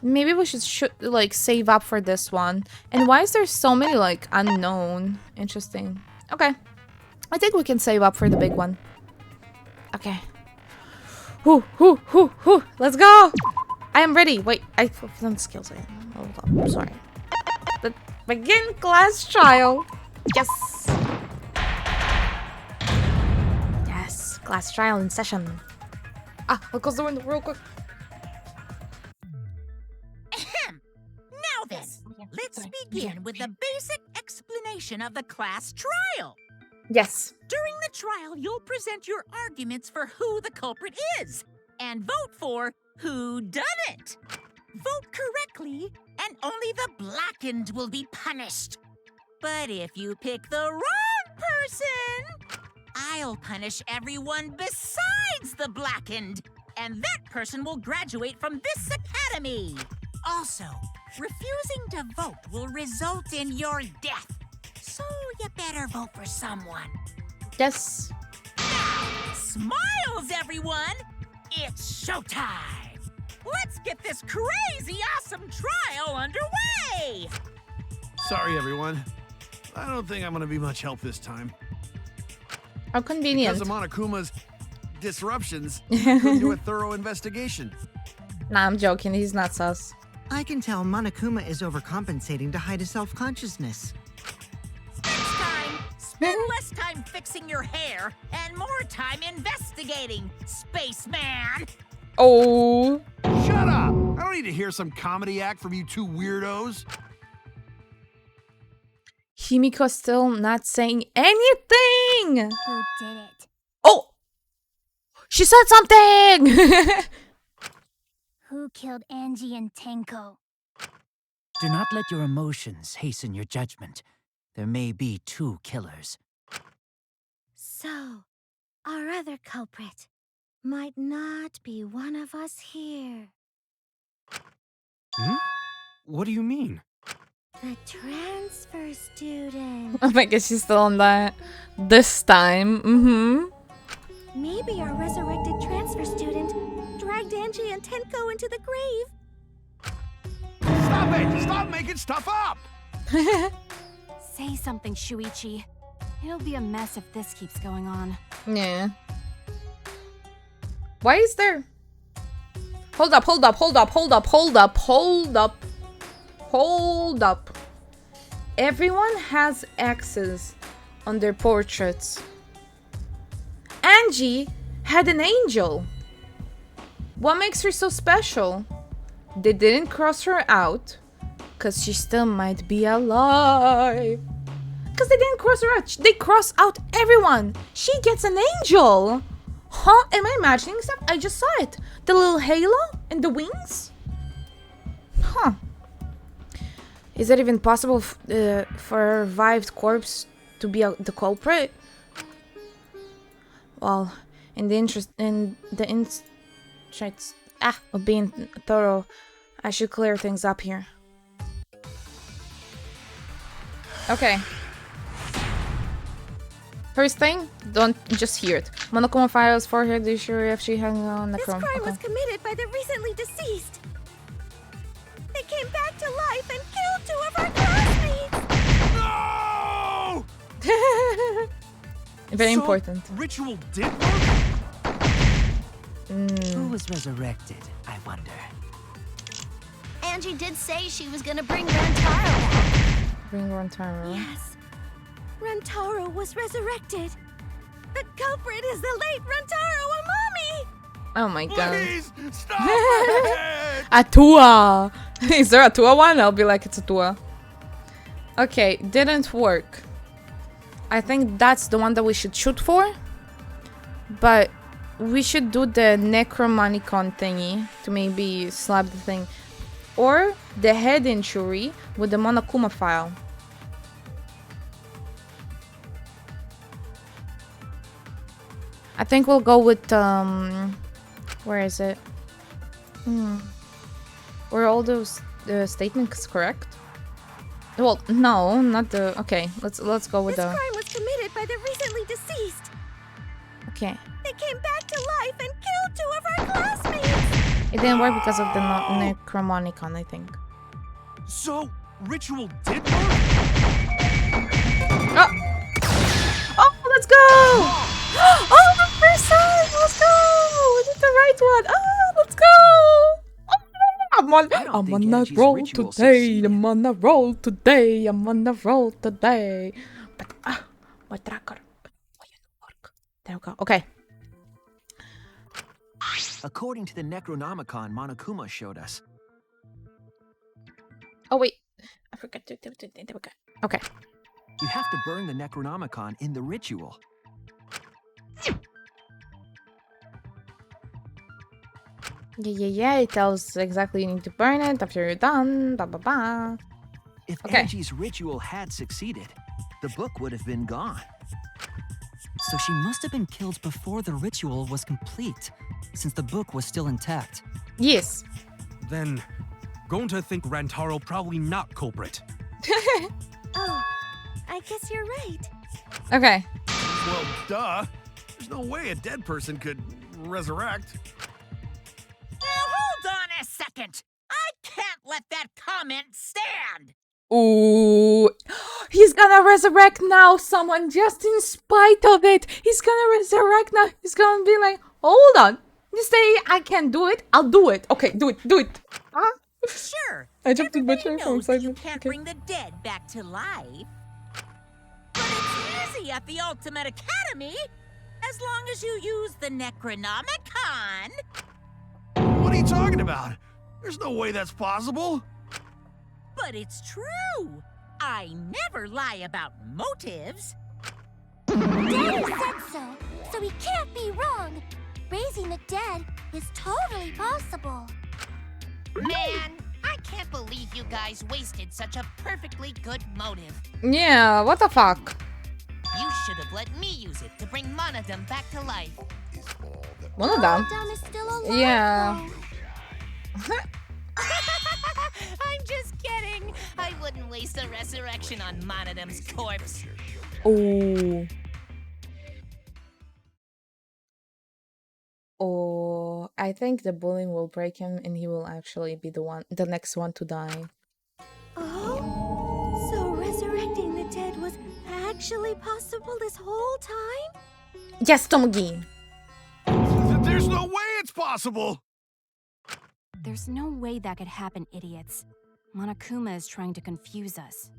Maybe we should like save up for this one. And why is there so many like unknown? Interesting. Okay. I think we can save up for the big one. Okay. Whoo. Let's go! I am ready. Wait, I fulfilled the skills. Hold on. I'm sorry. Let's begin class trial. Yes! Yes, class trial in session. I'll close the window real quick. Let's begin with the basic explanation of the class trial. Yes. During the trial, you'll present your arguments for who the culprit is and vote for who done it. Vote correctly, and only the blackened will be punished. But if you pick the wrong person, I'll punish everyone besides the blackened, and that person will graduate from this academy. Also, refusing to vote will result in your death. So you better vote for someone. Yes. Smiles, everyone! It's showtime! Let's get this crazy awesome trial underway! Sorry, everyone. I don't think I'm gonna be much help this time. How convenient. Because of Monokuma's disruptions, I couldn't do a thorough investigation. Nah, I'm joking. He's not sus. I can tell Monokuma is overcompensating to hide his self-consciousness. Next time, spend less time fixing your hair and more time investigating, spaceman! Oh. Shut up! I don't need to hear some comedy act from you two weirdos. Himiko's still not saying anything. Who did it? Oh! She said something! Who killed Angie and Tenko? Do not let your emotions hasten your judgment. There may be two killers. So, our other culprit might not be one of us here. Hmm? What do you mean? The transfer student. Oh my god, she's still on that. This time. Mm-hmm. Maybe our resurrected transfer student dragged Angie and Tenko into the grave. Stop it! Stop making stuff up! Say something, Shuichi. It'll be a mess if this keeps going on. Yeah. Why is there... Hold up, hold up, hold up, hold up, hold up, hold up. Hold up. Everyone has X's on their portraits. Angie had an angel. What makes her so special? They didn't cross her out because she still might be alive. Because they didn't cross her out. They cross out everyone. She gets an angel. Huh? Am I imagining stuff? I just saw it. The little halo and the wings. Huh. Is it even possible for a revived corpse to be the culprit? Well, in the interest of being thorough, I should clear things up here. Okay. First thing, don't just hear it. Monokuma files forehead. Are you sure if she hung on the This chrome? crime Okay. was committed by the recently deceased. They came back to life and killed 2 of our classmates. No! Very So, important. Ritual did work? Who was resurrected, I wonder? Angie did say she was gonna bring Rantaro back. Bring Rantaro. Yes. Rantaro was resurrected. The culprit is the late Rantaro Amami. Oh my god. Please, stop it! Atua! Is there a Tua one? I'll be like, it's a Tua. Okay, didn't work. I think that's the one that we should shoot for. But we should do the Necromanicon thingy to maybe slap the thing. Or the head injury with the Monokuma file. I think we'll go with, where is it? Were all those statements correct? Well, no, not the... Okay, let's go with This the... crime was committed by the recently deceased. Okay. They came back to life and killed 2 of our classmates. It didn't work because of the Necromonicon, I think. So, ritual did work? Oh! Oh, let's go! Oh, the first time! Let's go! We did the right one! Oh, let's go! I'm on a roll today. I'm on a roll today. I'm on a roll today. But my tracker. There we go. Okay. According to the Necronomicon Monokuma showed us. Oh wait. I forgot to. Okay. You have to burn the Necronomicon in the ritual. Yeah. It tells exactly you need to burn it after you're done. Blah, blah, blah. If Okay. Angie's ritual had succeeded, the book would have been gone. So she must have been killed before the ritual was complete, since the book was still intact. Yes. Then, going to think Rantaro probably not culprit. Oh, I guess you're right. Okay. Well, duh. There's no way a dead person could resurrect. Now hold on a second. I can't let that comment stand. Ooh. He's gonna resurrect now, someone, just in spite of it. He's gonna resurrect now. He's gonna be like, hold on. You say I can't do it? I'll do it. Okay, do it. Huh? Sure. I jumped in my Everybody chair from knows that you excitement. can't Okay. bring the dead back to life. But it's easy at the Ultimate Academy, as long as you use the Necronomicon. What are you talking about? There's no way that's possible. But it's true. I never lie about motives. Daddy said so he can't be wrong. Raising the dead is totally possible. Man, I can't believe you guys wasted such a perfectly good motive. Yeah, what the fuck? You should have let me use it to bring Monodum back to life. One of them. Monodum is still alive. Yeah. I'm just kidding. I wouldn't waste a resurrection on Monodum's corpse. Oh. Oh, I think the bullying will break him and he will actually be the next one to die. Oh? So resurrecting the dead was actually possible this whole time? Yes, Tomogi. There's no way it's possible. There's no way that could happen, idiots. Monokuma is trying to confuse us.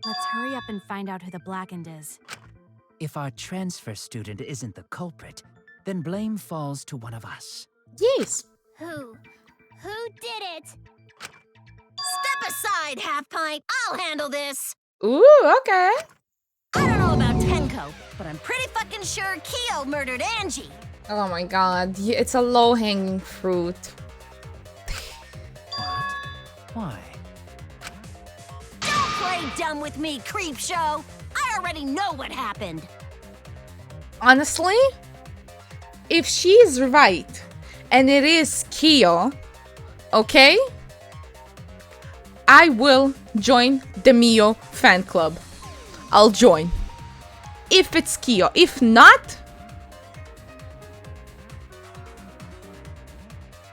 Let's hurry up and find out who the Blackened is. If our transfer student isn't the culprit, then blame falls to one of us. Yes. Who did it? Step aside, Half Pint. I'll handle this. Ooh, okay. I don't know about Tenko, but I'm pretty fucking sure Kyo murdered Angie. Oh my god, it's a low-hanging fruit. What? Why? Don't play dumb with me, creep show. I already know what happened. Honestly, if she's right and it is Kyo, okay, I will join the Mio fan club. I'll join. If it's Kyo. If not,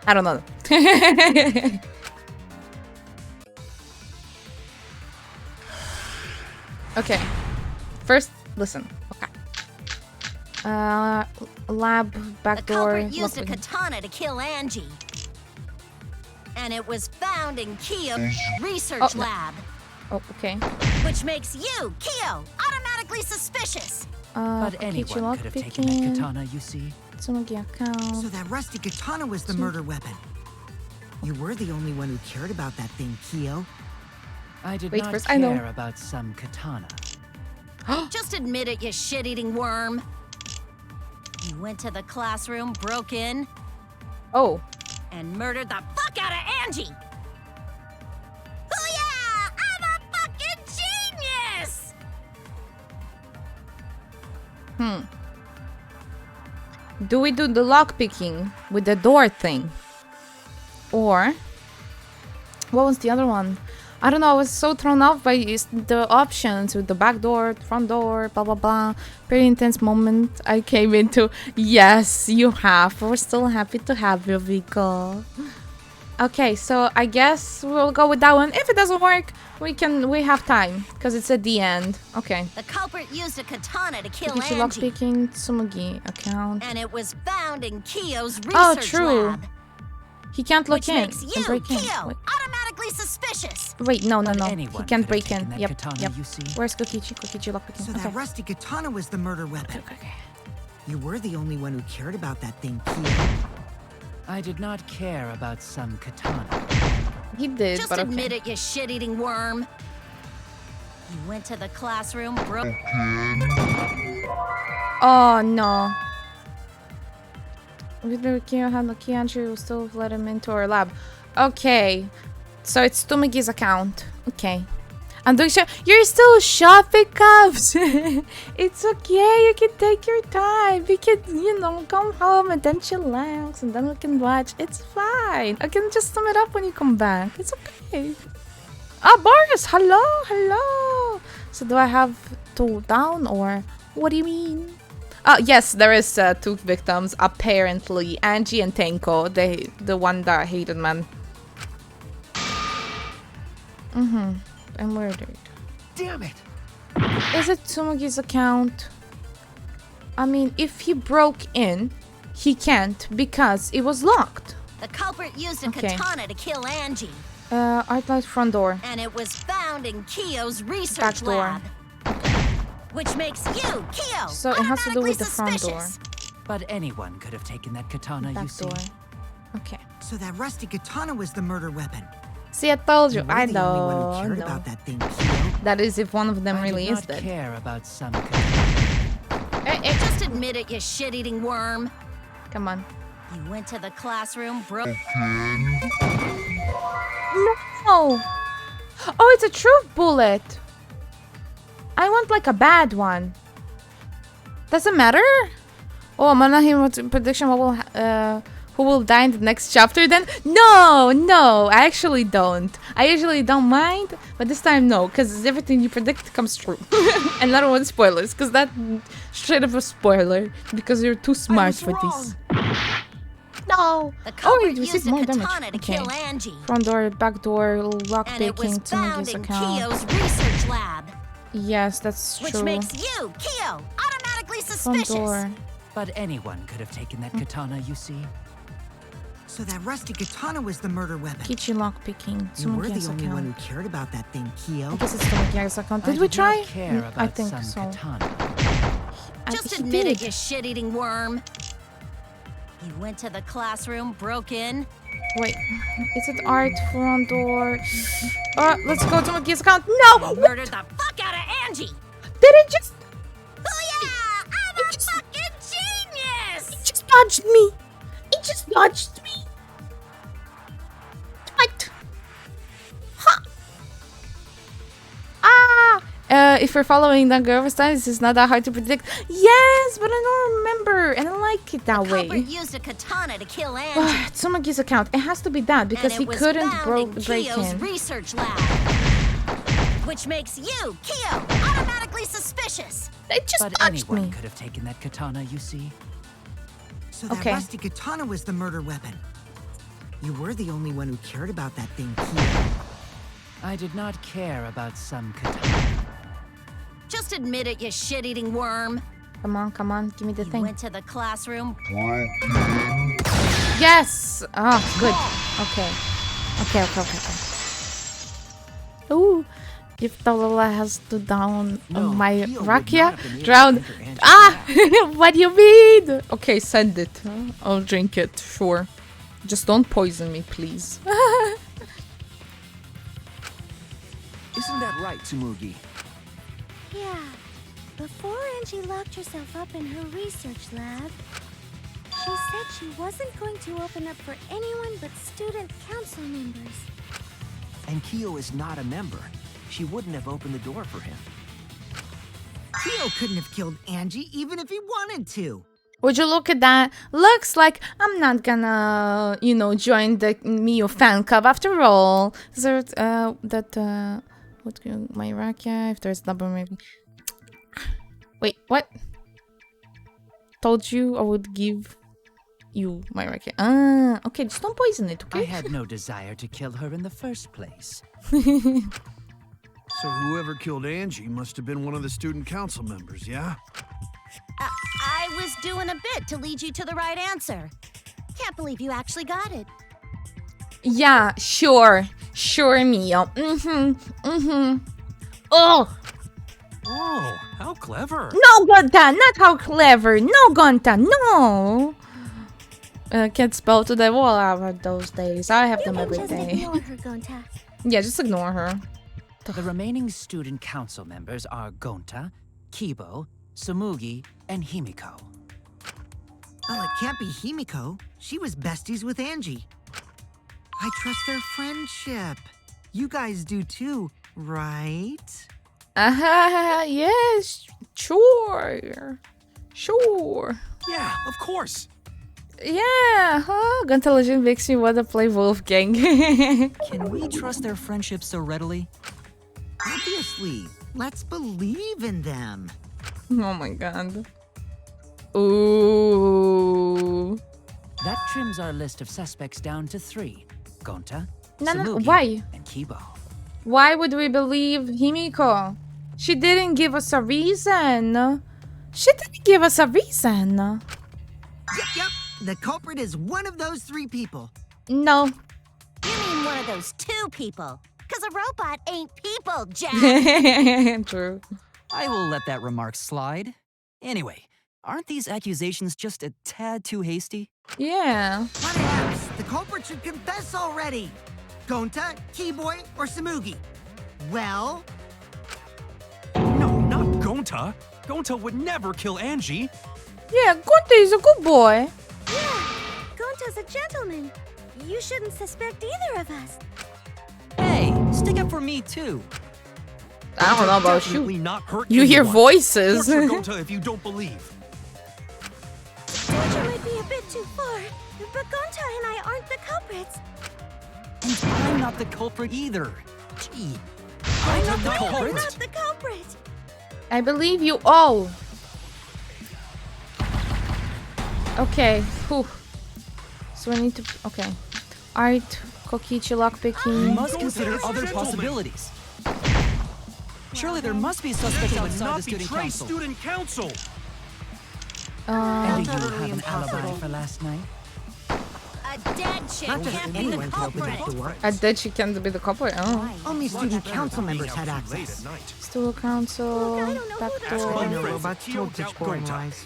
I don't know. Okay. First, listen. Okay. Lab, back The door. culprit used a lock- katana to kill Angie. And it was found in Kyo's research Oh, no. lab. Oh, okay. Which makes you, Kyo, automatically suspicious. But Okay, anyone could have taken that katana, you see. Tsunugi account. So that rusty katana was the murder weapon. You were the only one who cared about that thing, Kyo. I did Wait, not first, I know. care about some katana. Just admit it, you shit-eating worm. You went to the classroom, broke in, Oh. and murdered the fuck out of Angie. Oh yeah, I'm a fucking genius! Do we do the lock picking with the door thing? Or what was the other one? I don't know, I was so thrown off by the options with the back door, front door, blah blah blah. Very intense moment I came into. Yes, you have. We're still happy to have you, Viko. Okay, so I guess we'll go with that one. If it doesn't work, we have time because it's at the end. Okay. The culprit used a katana to kill Kikichi lock Angie. picking, Tsumugi account. And it was found in Kyo's research Oh, true. lab. He can't look Which in makes and you, break in. Kyo, Wait. automatically suspicious. Wait, no. He anyone can't could have break in. taken that Yep, katana, yep. you see. Where's Kokichi? Kokichi lockpicking. So Okay. that rusty katana was the murder weapon. Okay. You were the only one who cared about that thing, Kyo. I did not care about some katana. He did, Just but okay. admit it, you shit-eating worm. You went to the classroom, broke. Oh no. With the key had the key entry, will still let him into our lab. Okay. So it's Tomogi's account. Okay. I'm doing sure you're still shopping cups. It's okay, you can take your time. We can, you know, come home and then chillax and then we can watch. It's fine. I can just sum it up when you come back. It's okay. Ah, Boris, hello, hello. So do I have 2 down or what do you mean? Yes, there is 2 victims apparently. Angie and Tenko, the one that hated man. I'm murdered. Damn it! Is it Tsumogi's account? I mean, if he broke in, he can't because it was locked. The culprit used a Okay. katana to kill Angie. Outlet front door. And it was found in Kiyo's Back research door. lab. Which makes you, Kiyo, So it has to do automatically with the front door. suspicious. But anyone could have taken that katana, you Back see. door. Okay. So that rusty katana was the murder weapon. See, I told you. You were I the only one who know. cared about that thing, Kyo. That is if one of them I really did is not dead. care about some Just admit it, you shit-eating worm. Come on. You went to the classroom, broke. No! Oh, it's a truth bullet! I want like a bad one. Doesn't matter? Oh, I'm gonna hear what prediction who will die in the next chapter then? No, I actually don't. I usually don't mind, but this time no, because everything you predict comes true. And I don't want spoilers, because that's straight up a spoiler, because you're too smart for this. No! The Oh, culprit it used received a more damage. katana to Okay. kill Angie. Front door, back door, lock And it was picking, found Tsumogi's in account. Kiyo's research lab. Yes, that's Which true. makes you, Kiyo, automatically Front suspicious. door. But anyone could have taken that katana, you see. So that rusty katana was the murder weapon. Kichi lock picking. You were the Tsumogi's only one account. who cared about that thing, Kyo. I guess it's Tsumogi's account. Did I we did try? not care about I think some so. katana. Just he admit it, did. you shit-eating worm. You went to the classroom, broke in. Wait, is it art front door? Let's go to Tsumogi's account. No! Murdered the fuck out of Angie. Did it just... Oh yeah, I'm a fucking genius. It just dodged me. It just dodged me. What? Ha! If you're following Danganronpa style, this is not that hard to predict. Yes, but I don't remember, and I like it that way. Culprit used a katana to kill Angie. Tsumogi's account. It has to be that because and he it was couldn't found in break Kiyo's in. research lab. Which makes you, Kiyo, automatically suspicious. It just But dodged anyone me. could have taken that katana, you see. So that Okay. rusty katana was the murder weapon. You were the only one who cared about that thing, Kyo. I did not care about some katana. Just admit it, you shit-eating worm. Come on, give me the You thing. went to the classroom. Yes! Oh, good. Okay. Ooh, if Talala has to down No, my Kyo would rakia, not have been able to drown. enter Angie's Ah! What do you mean? Okay, send it. I'll drink it, sure. Just don't poison me, please. Isn't that right, Tsumugi? Yeah. Before Angie locked herself up in her research lab, she said she wasn't going to open up for anyone but student council members. And Kyo is not a member. She wouldn't have opened the door for him. Kyo couldn't have killed Angie even if he wanted to. Would you look at that? Looks like I'm not gonna, join the Mio fan club after all. Is there, my rakia, if there's number maybe. Wait, what? Told you I would give you my rakia. Okay, just don't poison it, okay? I had no desire to kill her in the first place. So whoever killed Angie must have been one of the student council members, yeah? I was doing a bit to lead you to the right answer. Can't believe you actually got it. Yeah, sure, Mio. Oh! Oh, how clever. No, Gonta, not how clever. No, Gonta, no. can't spell today. Well, I have those days. I have them every Just day. ignore her, Gonta. Yeah, just ignore her. The remaining student council members are Gonta, Kibo, Sumugi, and Himiko. Well, it can't be Himiko. She was besties with Angie. I trust their friendship. You guys do too, right? Yes, sure. Sure. Yeah, of course. Yeah, huh? Gonta Legend makes me want to play Wolfgang. Can we trust their friendship so readily? Obviously. Let's believe in them. Oh my god. Ooh. That trims our list of suspects down to 3. Gonta, No, Sumugi, why? and Kibo. Why would we believe Himiko? She didn't give us a reason. She didn't give us a reason. Yep. The culprit is one of those 3 people. No. You mean one of those 2 people? Because a robot ain't people, Jack. True. I will let that remark slide. Anyway, aren't these accusations just a tad too hasty? Yeah. What else? The culprit should confess already. Gonta, Keyboy, or Sumugi? Well, No, not Gonta. Gonta would never kill Angie. Yeah, Gonta is a good boy. Yeah, Gonta's a gentleman. You shouldn't suspect either of us. Hey, stick up for me too. I don't know about Definitely you. not hurt You hear anyone. voices. Torture Gonta if you don't believe. Torture might be a bit too far, but Gonta and I aren't the culprits. And I'm not the culprit either. Gee, I'm not the I'm culprit. not the culprit. I believe you all. Okay. Whew. So I need to. Okay. Art, Kokichi, You lockpicking. must consider other gentlemen. possibilities. Surely there must be suspects Gentlemen, outside the not student betray council. student council. And do you totally have an impossible. alibi for last night? A dead chick not just can't be the anyone can open culprit. that door. I did. She can't be the culprit. Oh. Only student council members had Late access. at night. Stool council. Look, I don't know Back who that Ask door. my I know friends robots at told such boring Gonta. lies.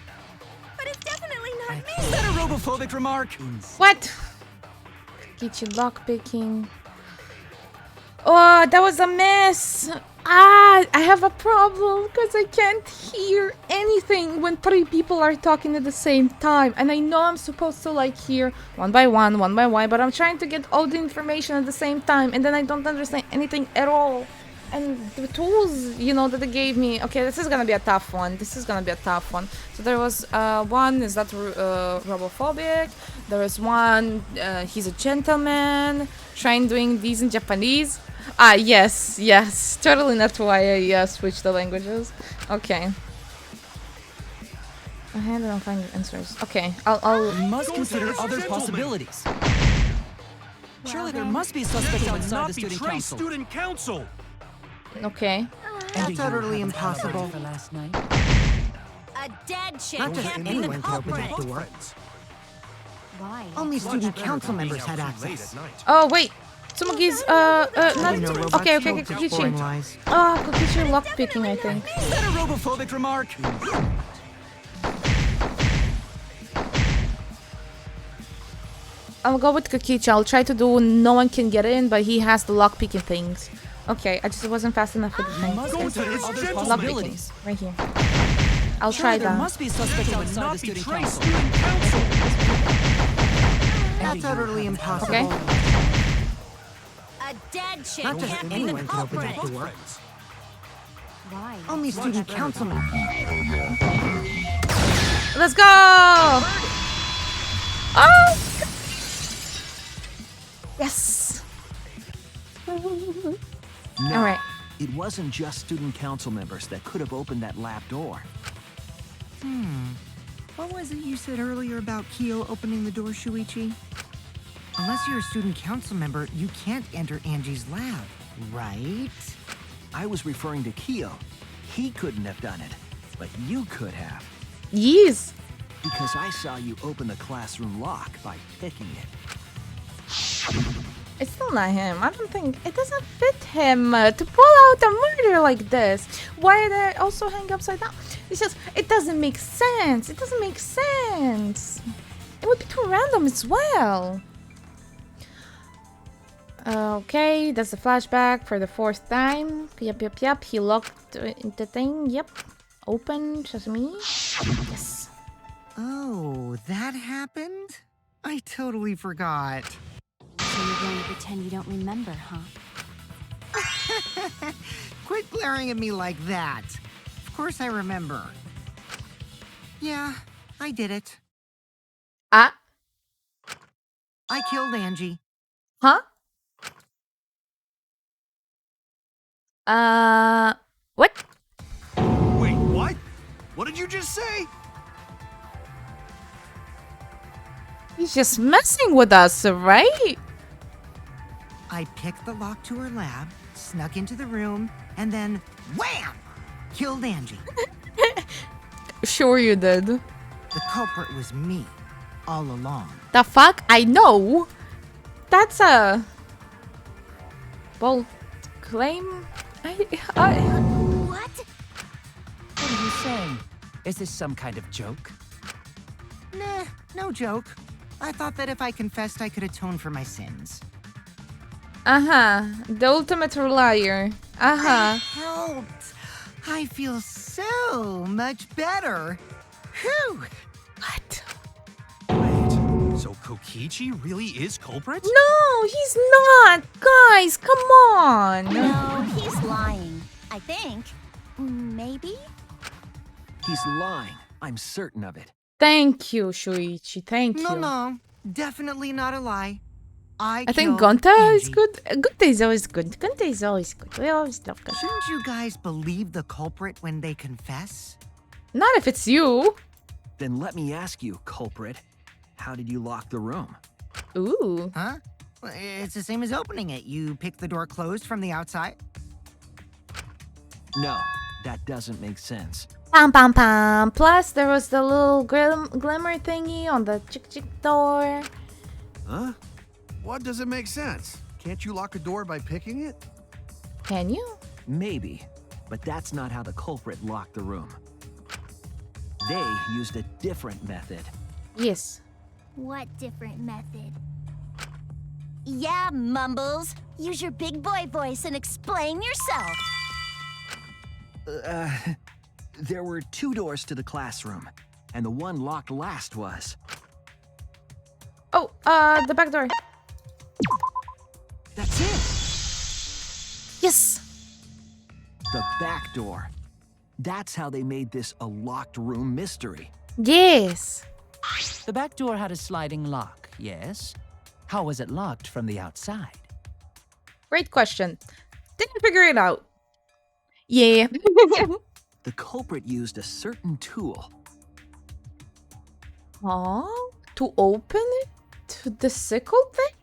But it's definitely not me. Is that a robophobic remark? What? Kokichi, lockpicking. Oh, that was a mess. I have a problem because I can't hear anything when 3 people are talking at the same time. And I know I'm supposed to like hear one by one, but I'm trying to get all the information at the same time. And then I don't understand anything at all. And the tools, you know, that they gave me. Okay, this is gonna be a tough one. So there was one, is that robophobic? There was one, he's a gentleman, trying doing these in Japanese. Ah, yes, totally not why I switched the languages. Okay. I had to find the answers. Okay, I'll You must consider other gentlemen. possibilities. Surely there must be suspects Gentlemen, outside not the student betray council. student council. okay. And do you That's utterly have an alibi impossible. for last night? A dead chick Not just can't be the anyone can open culprit. that door. Why? Only student Better council than members being had out too late access. at night. Oh wait, Tsumugi's I know not. robots Okay, told such boring Kokichi. lies. Oh, Kokichi lockpicking, I think. Is that a robophobic remark? I'll go with Kokichi. I'll try to do no one can get in, but he has the lockpicking things. Okay, I just wasn't fast enough with the You thing. must Gonta consider is other gentlemen. possibilities. Right here. I'll Surely try there that. must be suspects Gentlemen, outside the not student betray council. student council. That's utterly impossible. Okay. A dead chick Not just can't be the anyone can open culprit. that door. Why? Only student council members. Let's go! Oh! Yes! No, Alright. it wasn't just student council members that could have opened that lab door. What was it you said earlier about Kyo opening the door, Shuichi? Unless you're a student council member, you can't enter Angie's lab, right? I was referring to Kyo. He couldn't have done it, but you could have. Yes! Because I saw you open the classroom lock by picking it. It's still not him. I don't think it doesn't fit him to pull out a murder like this. Why did I also hang upside down? It's just, it doesn't make sense. It doesn't make sense. It would be too random as well. Okay, that's the flashback for the 4th time. Yep. He locked the thing. Yep. Open, sesame. Yes. Oh, that happened? I totally forgot. So you're going to pretend you don't remember, huh? Quit glaring at me like that. Of course I remember. Yeah, I did it. Ah? I killed Angie. Huh? What? Wait, what? What did you just say? He's just messing with us, right? I picked the lock to her lab, snuck into the room, and then wham! Killed Angie. Sure you did. The culprit was me, all along. The fuck? I know. That's a bold claim. What? What are you saying? Is this some kind of joke? Nah, no joke. I thought that if I confessed, I could atone for my sins. The ultimate liar. I helped. I feel so much better. Whew. What? Wait, so Kokichi really is culprit? No, he's not. Guys, come on. No, he's lying. I think. Maybe? He's lying. I'm certain of it. Thank you, Shuichi. Thank you. No, definitely not a lie. I think killed Gonta is Angie. good. Gonta is always good. Gonta is always good. We always love Gonta. Shouldn't you guys believe the culprit when they confess? Not if it's you. Then let me ask you, culprit. How did you lock the room? Ooh. Huh? Well, it's the same as opening it. You pick the door closed from the outside. No, that doesn't make sense. Pam pam pam. Plus, there was the little glimmer thingy on the chick door. Huh? What doesn't make sense? Can't you lock a door by picking it? Can you? Maybe, but that's not how the culprit locked the room. They used a different method. Yes. What different method? Yeah, Mumbles. Use your big boy voice and explain yourself. There were 2 doors to the classroom, and the one locked last was... Oh, the back door. That's it! Yes! The back door. That's how they made this a locked room mystery. Yes. The back door had a sliding lock, yes? How was it locked from the outside? Great question. Didn't figure it out. Yeah. The culprit used a certain tool. Oh, to open it? To the sickle thing?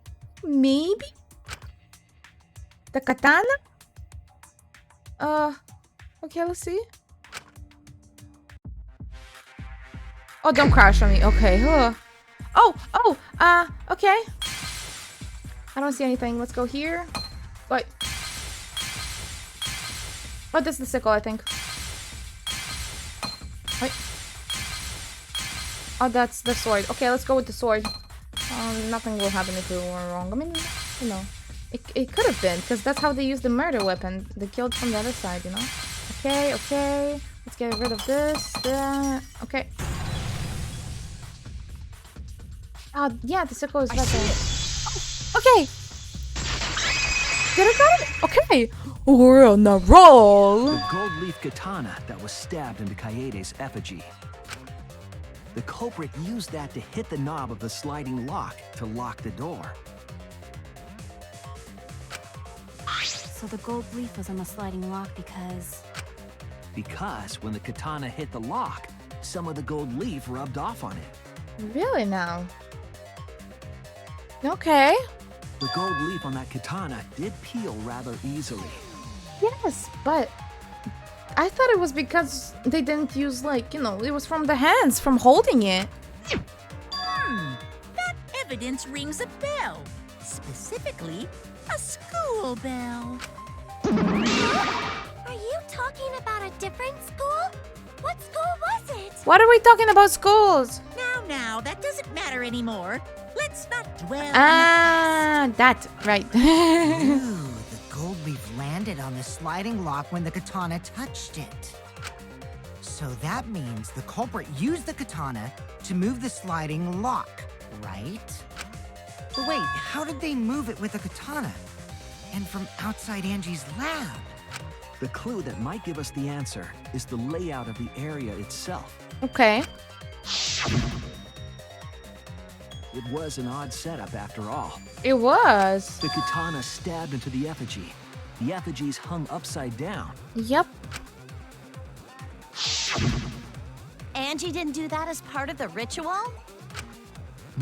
Maybe? The katana? Okay, let's see. Oh, don't crash on me. Okay. Okay. I don't see anything. Let's go here. Wait. Oh, this is the sickle, I think. Wait. Oh, that's the sword. Okay, let's go with the sword. Nothing will happen if we were wrong. I mean, you know. It could have been, because that's how they used the murder weapon. They killed from the other side, you know? Okay. Let's get rid of this. Okay. Yeah, the sickle is right there. Okay. Did I got it? Okay. We're on the roll. The gold leaf katana that was stabbed into Kaede's effigy. The culprit used that to hit the knob of the sliding lock to lock the door. So the gold leaf was on the sliding lock because... Because when the katana hit the lock, some of the gold leaf rubbed off on it. Really now? Okay. The gold leaf on that katana did peel rather easily. Yes, but I thought it was because they didn't use, like, you know, it was from the hands, from holding it. That evidence rings a bell. Specifically, a school bell. Are you talking about a different school? What school was it? What are we talking about schools? Now now, that doesn't matter anymore. Let's not dwell Ah, that, right. Ooh, the gold leaf landed on the sliding lock when the katana touched it. So that means the culprit used the katana to move the sliding lock, right? But wait, how did they move it with a katana? And from outside Angie's lab? The clue that might give us the answer is the layout of the area itself. Okay. It was an odd setup after all. It was. The katana stabbed into the effigy. The effigy's hung upside down. Yep. Angie didn't do that as part of the ritual?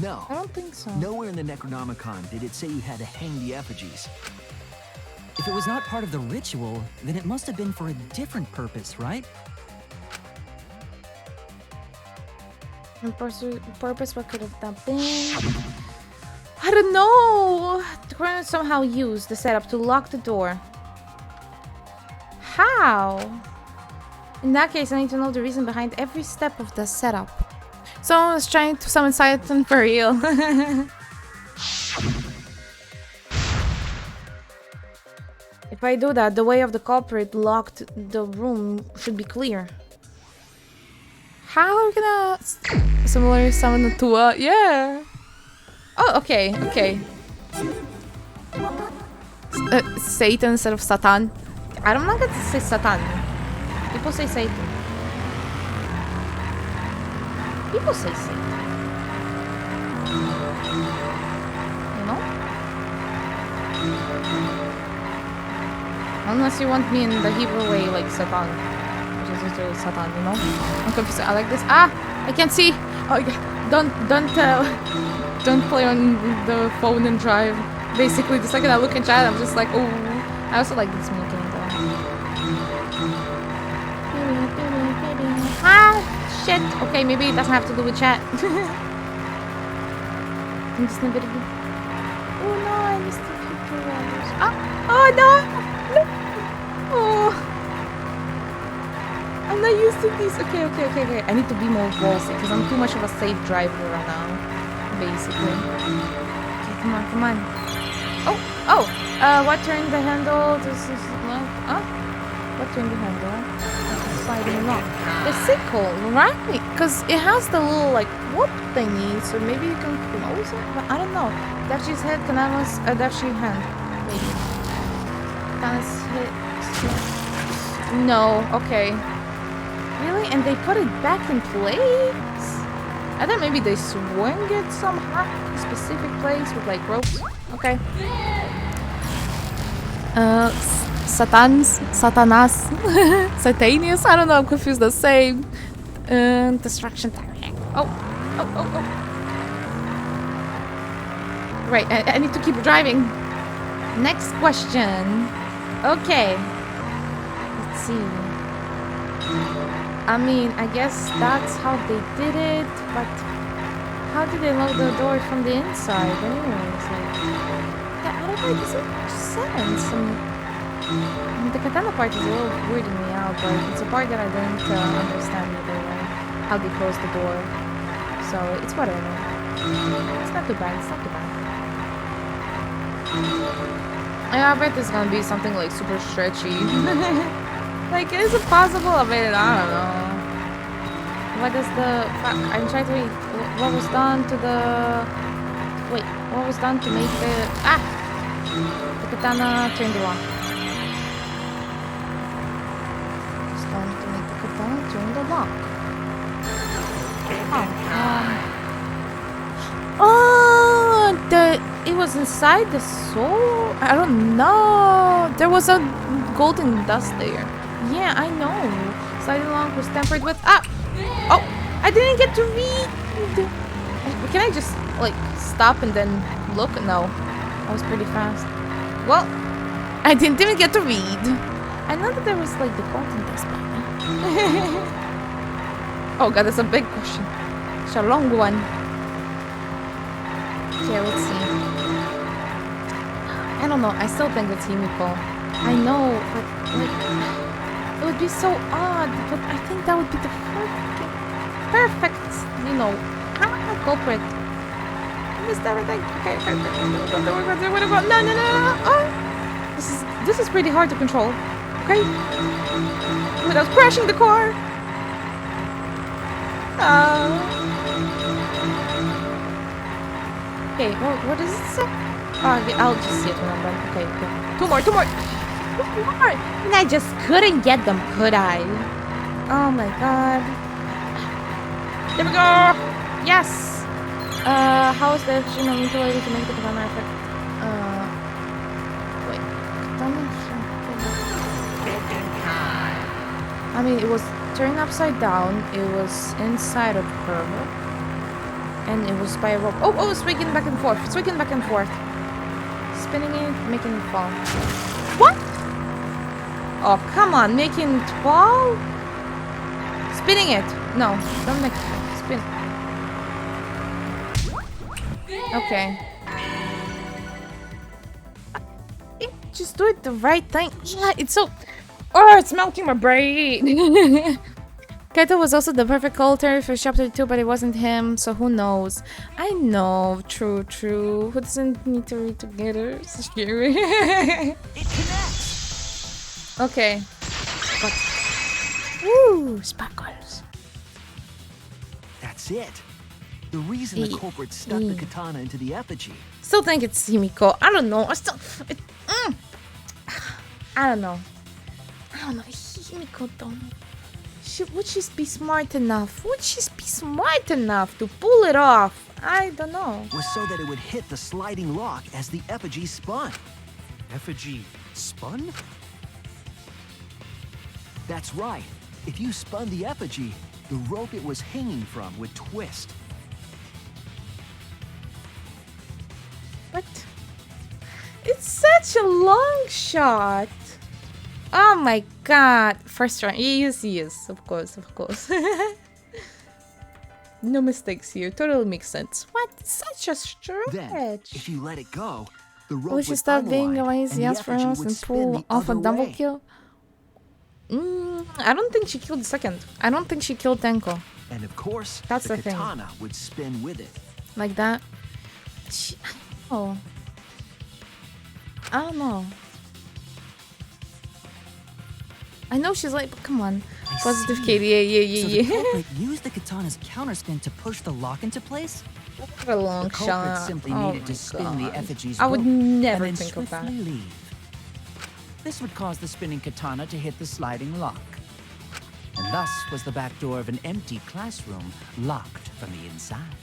No. I don't think so. Nowhere in the Necronomicon did it say you had to hang the effigies. If it was not part of the ritual, then it must have been for a different purpose, right? And purpose, what could have that been? I don't know. The coroner somehow used the setup to lock the door. How? In that case, I need to know the reason behind every step of the setup. Someone was trying to summon Satan for real. If I do that, the way of the culprit locked the room should be clear. How are we gonna similarly summon the Tua? Yeah. Oh, okay, okay. Satan instead of Satan. I'm not gonna say Satan. People say Satan. People say Satan. You know? Unless you want me in the Hebrew way, like Satan. Which is literally Satan, you know? I'm confused. I like this. Ah! I can't see! Oh, yeah. Don't play on the phone and drive. Basically, the second I look at chat, I'm just like, oh. I also like this mini game though. Ah! Shit! Okay, maybe it doesn't have to do with chat. I'm just a bit of a... Oh no, I missed a few programs. Ah! Oh no! No! Oh! I'm not used to these. Okay. I need to be more ballsy because I'm too much of a safe driver right now. Basically. Okay, come on. Oh! What turned the handle? This is huh? What turned the handle? Sliding lock. The sickle, right? Because it has the little like whoop thingy, so maybe you can close it. But I don't know. Dachi's head, Kanama's Dachi hand. Maybe. Kanama's head. No. Okay. Really? And they put it back in place? I thought maybe they swing it somehow in a specific place with like ropes. Okay. Satanas, Satanius. I don't know. I'm confused. The same. Destruction time. Oh. Right. I need to keep driving. Next question. Okay. Let's see. I mean, I guess that's how they did it, but how did they lock the door from the inside? Anyways, like, I don't know, it doesn't make sense. The katana part is a little weirding me out, but it's a part that I didn't understand either, like, how they closed the door. So, it's whatever. It's not too bad, I bet it's gonna be something, like, super stretchy. Like, is it possible? I mean, I don't know. What is the... I'm trying to read. What was done to the... Wait, what was done to make the... Ah! The katana turn the lock. What's done to make the katana turn the lock? Oh, it was inside the soul? I don't know. There was a golden dust there. Yeah, I know. Sliding lock was tempered with... Ah! Oh! I didn't get to read! Can I just, like, stop and then look? No. That was pretty fast. Well, I didn't even get to read. I know that there was, like, the golden dust by me. Oh god, that's a big question. It's a long one. Okay, let's see. I don't know. I still think it's Himiko. I know, but, like... It would be so odd, but I think that would be the perfect, you know. culprit. I missed everything. Okay. No. Oh. This is pretty hard to control. Okay. Without crashing the car. Okay, what does it say? Oh, okay, I'll just see it when I'm done. Okay. Two more. And I just couldn't get them, could I? Oh my god. There we go! Yes! How is the FG manipulated to make the katana effect? Wait. I mean, it was turned upside down, it was inside of her, and it was by a rope. Oh, swinging back and forth. Spinning it, making it fall. What? Oh, come on, making it fall? Spinning it. No, don't make it spin. Okay. Just do it the right thing. Yeah, it's so... Oh, it's melting my brain. Kaito was also the perfect culture for chapter 2, but it wasn't him, so who knows? I know, true. Who doesn't need to read together? It's scary. It connects. Okay. Got it. Ooh, sparkles. That's it. The reason the culprit stuck the katana into the effigy. Still think it's Himiko. I don't know. I don't know. Himiko don't. Would she be smart enough? To pull it off? I don't know. Was so that it would hit the sliding lock as the effigy spun. Effigy spun? That's right. If you spun the effigy, the rope it was hanging from would twist. What? It's such a long shot. Oh my god. First try. Yes, of course. No mistakes here. Totally makes sense. What? Such a stretch. Then, if you let it go, the rope We should would stop being unwind, and the yes for effigy us would and spin pull the off a other double way. kill. I don't think she killed the second. I don't think she killed Tenko. And of course, That's the the thing. katana would spin with it. Like that. I don't know. I know she's like, but come on. I Positive see. Katie, So yeah. the culprit used the katana's counterspin to push the lock into place? What a long The culprit shot. simply Oh needed my to spin God. the effigy's I would rope never and then think of that. swiftly leave. This would cause the spinning katana to hit the sliding lock. And thus was the back door of an empty classroom locked from the inside.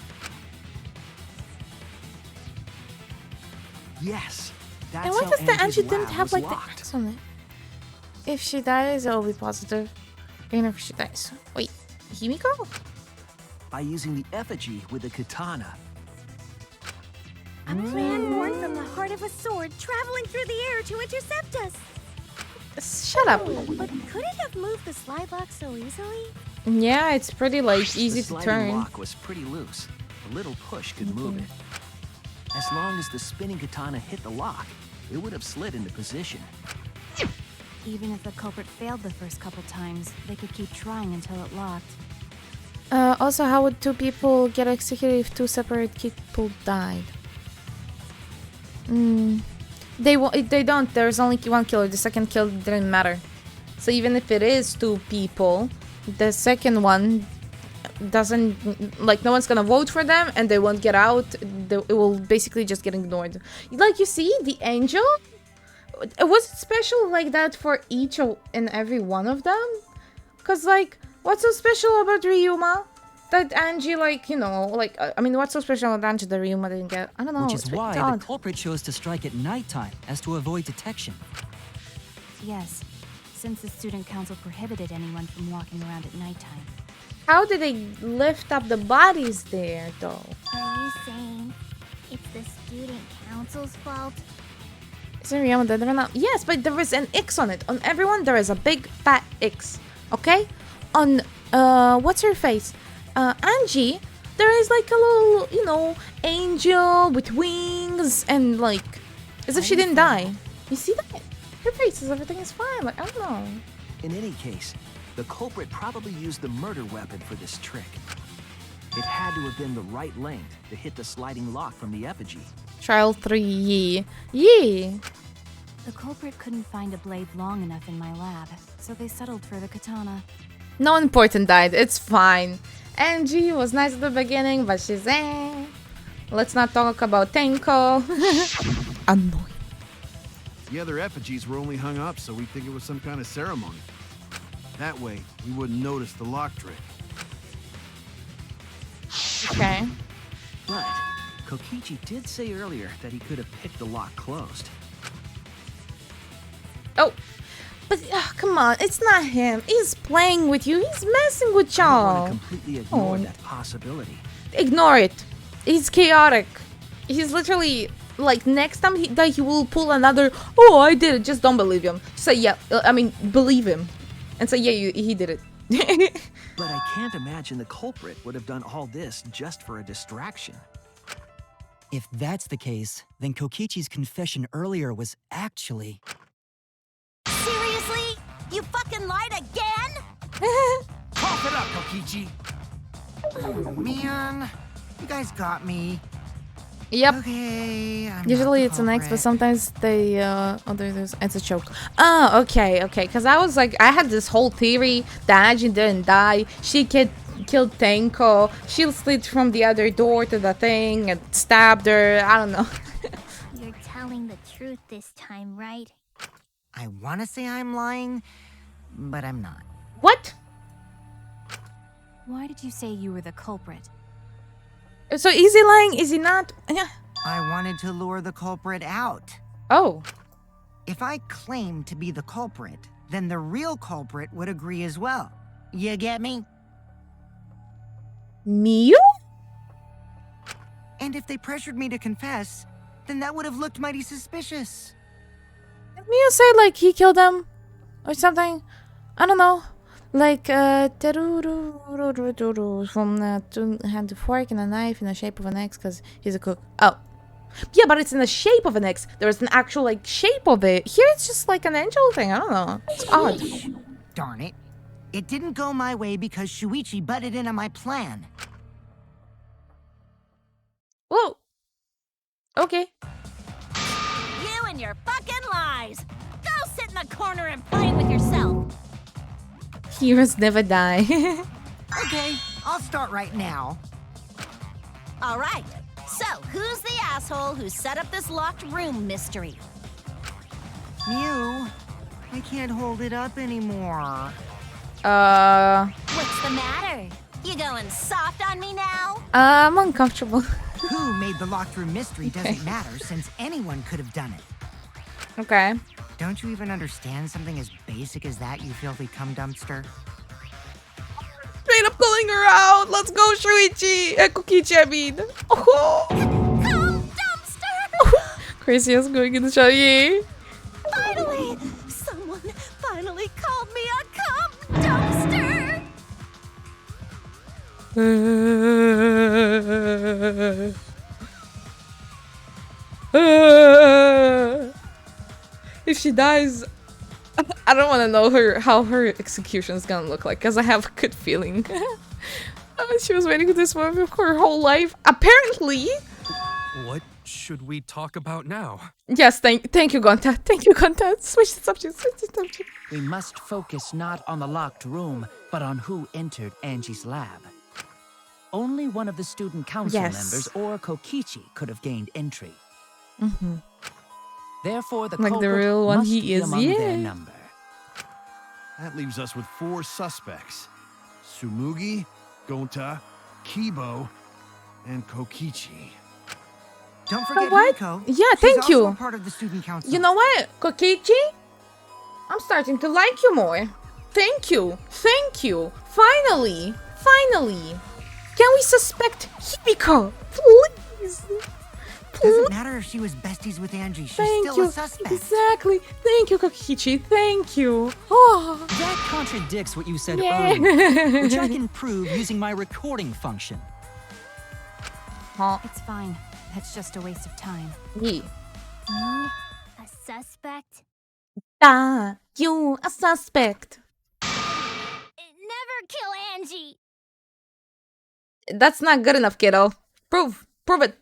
Yes, that's And why how does the Angie's Angie didn't lab have was like the locked. X on it? If she dies, it'll be positive. Even if she dies. Wait, Himiko? By using the effigy with a katana. A plan born from the heart of a sword traveling through the air to intercept us. Shut up. But could it have moved the slide lock so easily? Yeah, it's pretty like easy The to sliding turn. lock was pretty loose. A little push could move it. As long as the spinning katana hit the lock, it would have slid into position. Even if the culprit failed the first couple times, they could keep trying until it locked. Also, how would two people get executed if two separate people died? They don't. There's only one killer. The second kill didn't matter. So even if it is two people, the second one doesn't, like, no one's gonna vote for them and they won't get out. It will basically just get ignored. Like, you see, the angel, was it special like that for each and every one of them? Because, like, what's so special about Ryuma that Angie, like, you know, like, I mean, what's so special about Angie that Ryuma didn't get? I don't know. Which is it's really why odd. the culprit chose to strike at nighttime as to avoid detection. Yes, since the student council prohibited anyone from walking around at nighttime. How did they lift up the bodies there, though? Are you saying it's the student council's fault? Isn't Ryuma dead right now? Yes, but there is an X on it. On everyone, there is a big fat X. Okay? On, what's her face? Angie, there is like a little, you know, angel with wings and like, as if she didn't die. You see that? Her face is, everything is fine. Like, I don't know. In any case, the culprit probably used the murder weapon for this trick. It had to have been the right length to hit the sliding lock from the effigy. Trial 3, Yee. Yee! The culprit couldn't find a blade long enough in my lab, so they settled for the katana. No important died, it's fine. Angie was nice at the beginning, but she's Let's not talk about Tenko. Annoying. The other effigies were only hung up so we think it was some kind of ceremony. That way, we wouldn't notice the lock trick. Okay. But Kokichi did say earlier that he could have picked the lock closed. Oh, but come on, it's not him. He's playing with you. He's messing with I don't y'all. want to completely ignore that possibility. Ignore it. He's chaotic. He's literally like next time he will pull another. Oh, I did it. Just don't believe him. Say yeah. I mean, believe him, and say yeah, he did it. But I can't imagine the culprit would have done all this just for a distraction. If that's the case, then Kokichi's confession earlier was actually... Seriously? You fucking lied again? Cough it up, Kokichi! Oh, man. You guys got me. Yep. Okay, I'm Usually not it's the an X, but culprit. sometimes they it's a choke. Oh, okay. Because I was like, I had this whole theory that Ajin didn't die. She killed Tenko. She slid from the other door to the thing and stabbed her. I don't know. You're telling the truth this time, right? I want to say I'm lying, but I'm not. What? Why did you say you were the culprit? So is he lying? Is he not? I wanted to lure the culprit out. Oh. If I claimed to be the culprit, then the real culprit would agree as well. You get me? Miu? And if they pressured me to confess, then that would have looked mighty suspicious. Did Miu say like he killed them? Or something? I don't know. Like, Teruru from had a fork and a knife in the shape of an X because he's a cook. Oh. Yeah, but it's in the shape of an X. There's an actual, like, shape of it. Here it's just like an angel thing. I don't know. It's odd. Darn it. It didn't go my way because Shuichi butted in on my plan. Whoa. Okay. You and your fucking lies! Go sit in the corner and play with yourself! Heroes never die. Okay, I'll start right now. Alright, so who's the asshole who set up this locked room mystery? Mew, I can't hold it up anymore. What's the matter? You going soft on me now? I'm uncomfortable. Who made the locked room mystery doesn't matter since anyone could have done it. Okay. Don't you even understand something as basic as that, you filthy cum dumpster? Straight up calling her out. Let's go, Shuichi. Kokichi, I mean. Oh. Cum dumpster! Crazy ass going in the shot. Yeah. Finally! Someone finally called me a cum dumpster! If she dies, I don't want to know how her execution is gonna look like, because I have a good feeling. She was waiting for this moment for her whole life. Apparently. What should we talk about now? Yes, thank you, Gonta. Thank you, Gonta. Switch the subject. Switch the subject. We must focus not on the locked room, but on who entered Angie's lab. Only one of the student council members or Kokichi could have gained entry. Mm-hmm. Therefore, the Like the culprit real one must he be is, among yeah. their number. That leaves us with 4 suspects. Tsumugi, Gonta, Kibo, and Kokichi. Don't forget what? Hiko. Yeah, She's thank also you. a part of the student council. You know what, Kokichi? I'm starting to like you more. Thank you. Thank you. Finally. Finally. Can we suspect Himiko? Please. Doesn't matter if she was besties with Angie. She's Thank still you. a suspect. Exactly. Thank you, Kokichi. Thank you. Oh. That contradicts what you said Yeah. earlier, which I can prove using my recording function. Huh? It's fine. That's just a waste of time. Yeah. A suspect? Ah, you a suspect. Never kill Angie! That's not good enough, kiddo. Prove it.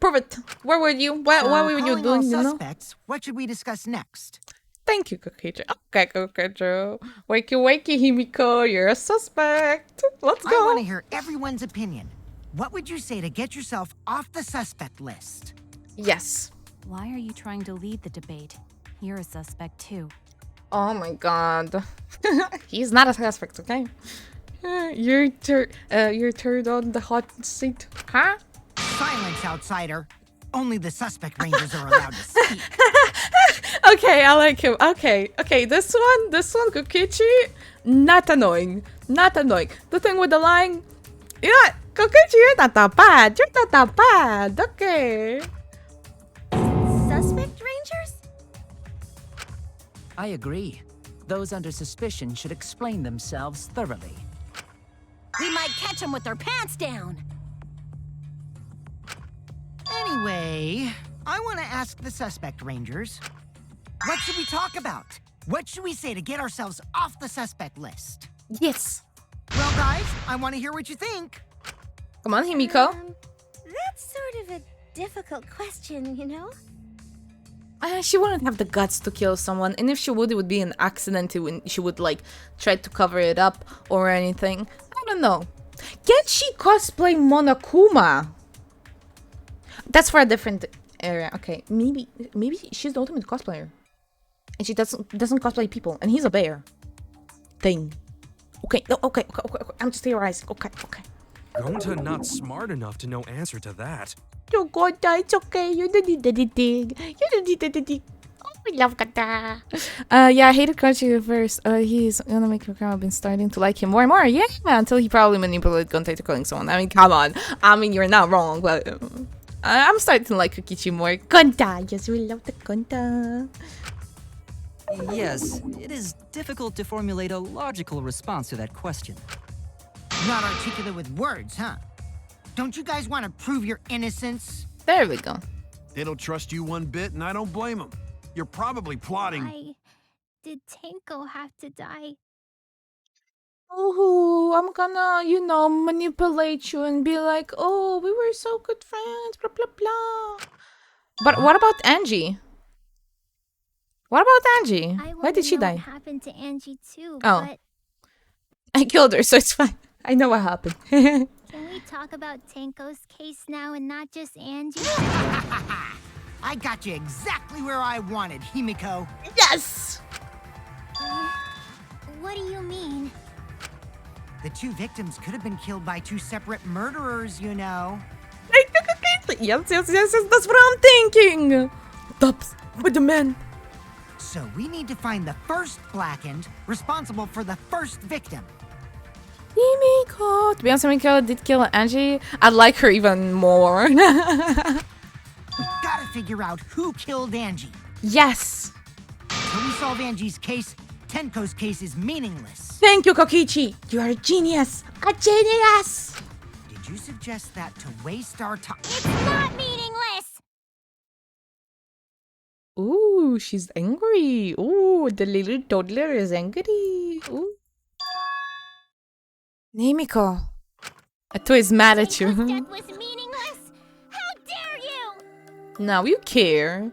Where were you? What So, were you calling all doing? You know? suspects, what should we discuss next? Thank you, Kokichi. Okay, Kokichi. Wakey, Himiko. You're a suspect. Let's go. I want to hear everyone's opinion. What would you say to get yourself off the suspect list? Yes. Why are you trying to lead the debate? You're a suspect too. Oh my god. He's not a suspect, okay? You're third on the hot seat. Huh? Silence, outsider. Only the suspect rangers are allowed to speak. Okay, I like him. Okay, this one, Kokichi, not annoying. The thing with the lying, you know what? Kokichi, you're not that bad. Okay. Suspect rangers? I agree. Those under suspicion should explain themselves thoroughly. We might catch them with their pants down. Anyway, I want to ask the suspect rangers. What should we talk about? What should we say to get ourselves off the suspect list? Yes. Well, guys, I want to hear what you think. Come on, Himiko. That's sort of a difficult question, you know? She wouldn't have the guts to kill someone, and if she would, it would be an accident. She would like try to cover it up or anything. I don't know. Can she cosplay Monokuma? That's for a different area. Okay, maybe she's the ultimate cosplayer, and she doesn't cosplay people, and he's a bear. Thing. Okay. No. Okay. I'm just theorizing. Okay. Gonta not smart enough to know answer to that. Oh, Gonta, it's okay. You don't need anything. Oh, we love Gonta. Yeah, I hated Crunchy first. He's gonna make me cry. I've been starting to like him more and more. Yeah, until he probably manipulated Gonta to killing someone. I mean, come on. I mean, you're not wrong, but I'm starting to like Kokichi more. Gonta. Yes, we love the Gonta. Yes, it is difficult to formulate a logical response to that question. Not articulate with words, huh? Don't you guys want to prove your innocence? There we go. They don't trust you one bit, and I don't blame them. You're probably plotting. Why did Tenko have to die? Oh, I'm gonna, manipulate you and be like, oh, we were so good friends, blah, blah, blah. But what about Angie? Why did she die? What happened to Angie too, Oh. but I killed her, so it's fine. I know what happened. can we talk about Tenko's case now and not just Angie? I got you exactly where I wanted, Himiko. Yes! What do you mean? The two victims could have been killed by two separate murderers, you know. Yes, that's what I'm thinking. Tops with the men. So we need to find the first blackened responsible for the first victim. Himiko. To be honest, Himiko did kill Angie. I'd like her even more. We gotta figure out who killed Angie. Yes. Until we solve Angie's case, Tenko's case is meaningless. Thank you, Kokichi. You are a genius. A genius. Did you suggest that to waste our time? It's not meaningless! Ooh, she's angry. Ooh, the little toddler is angry. Ooh. Himiko. Atu is mad at you. Death was meaningless? How dare you! Now you care.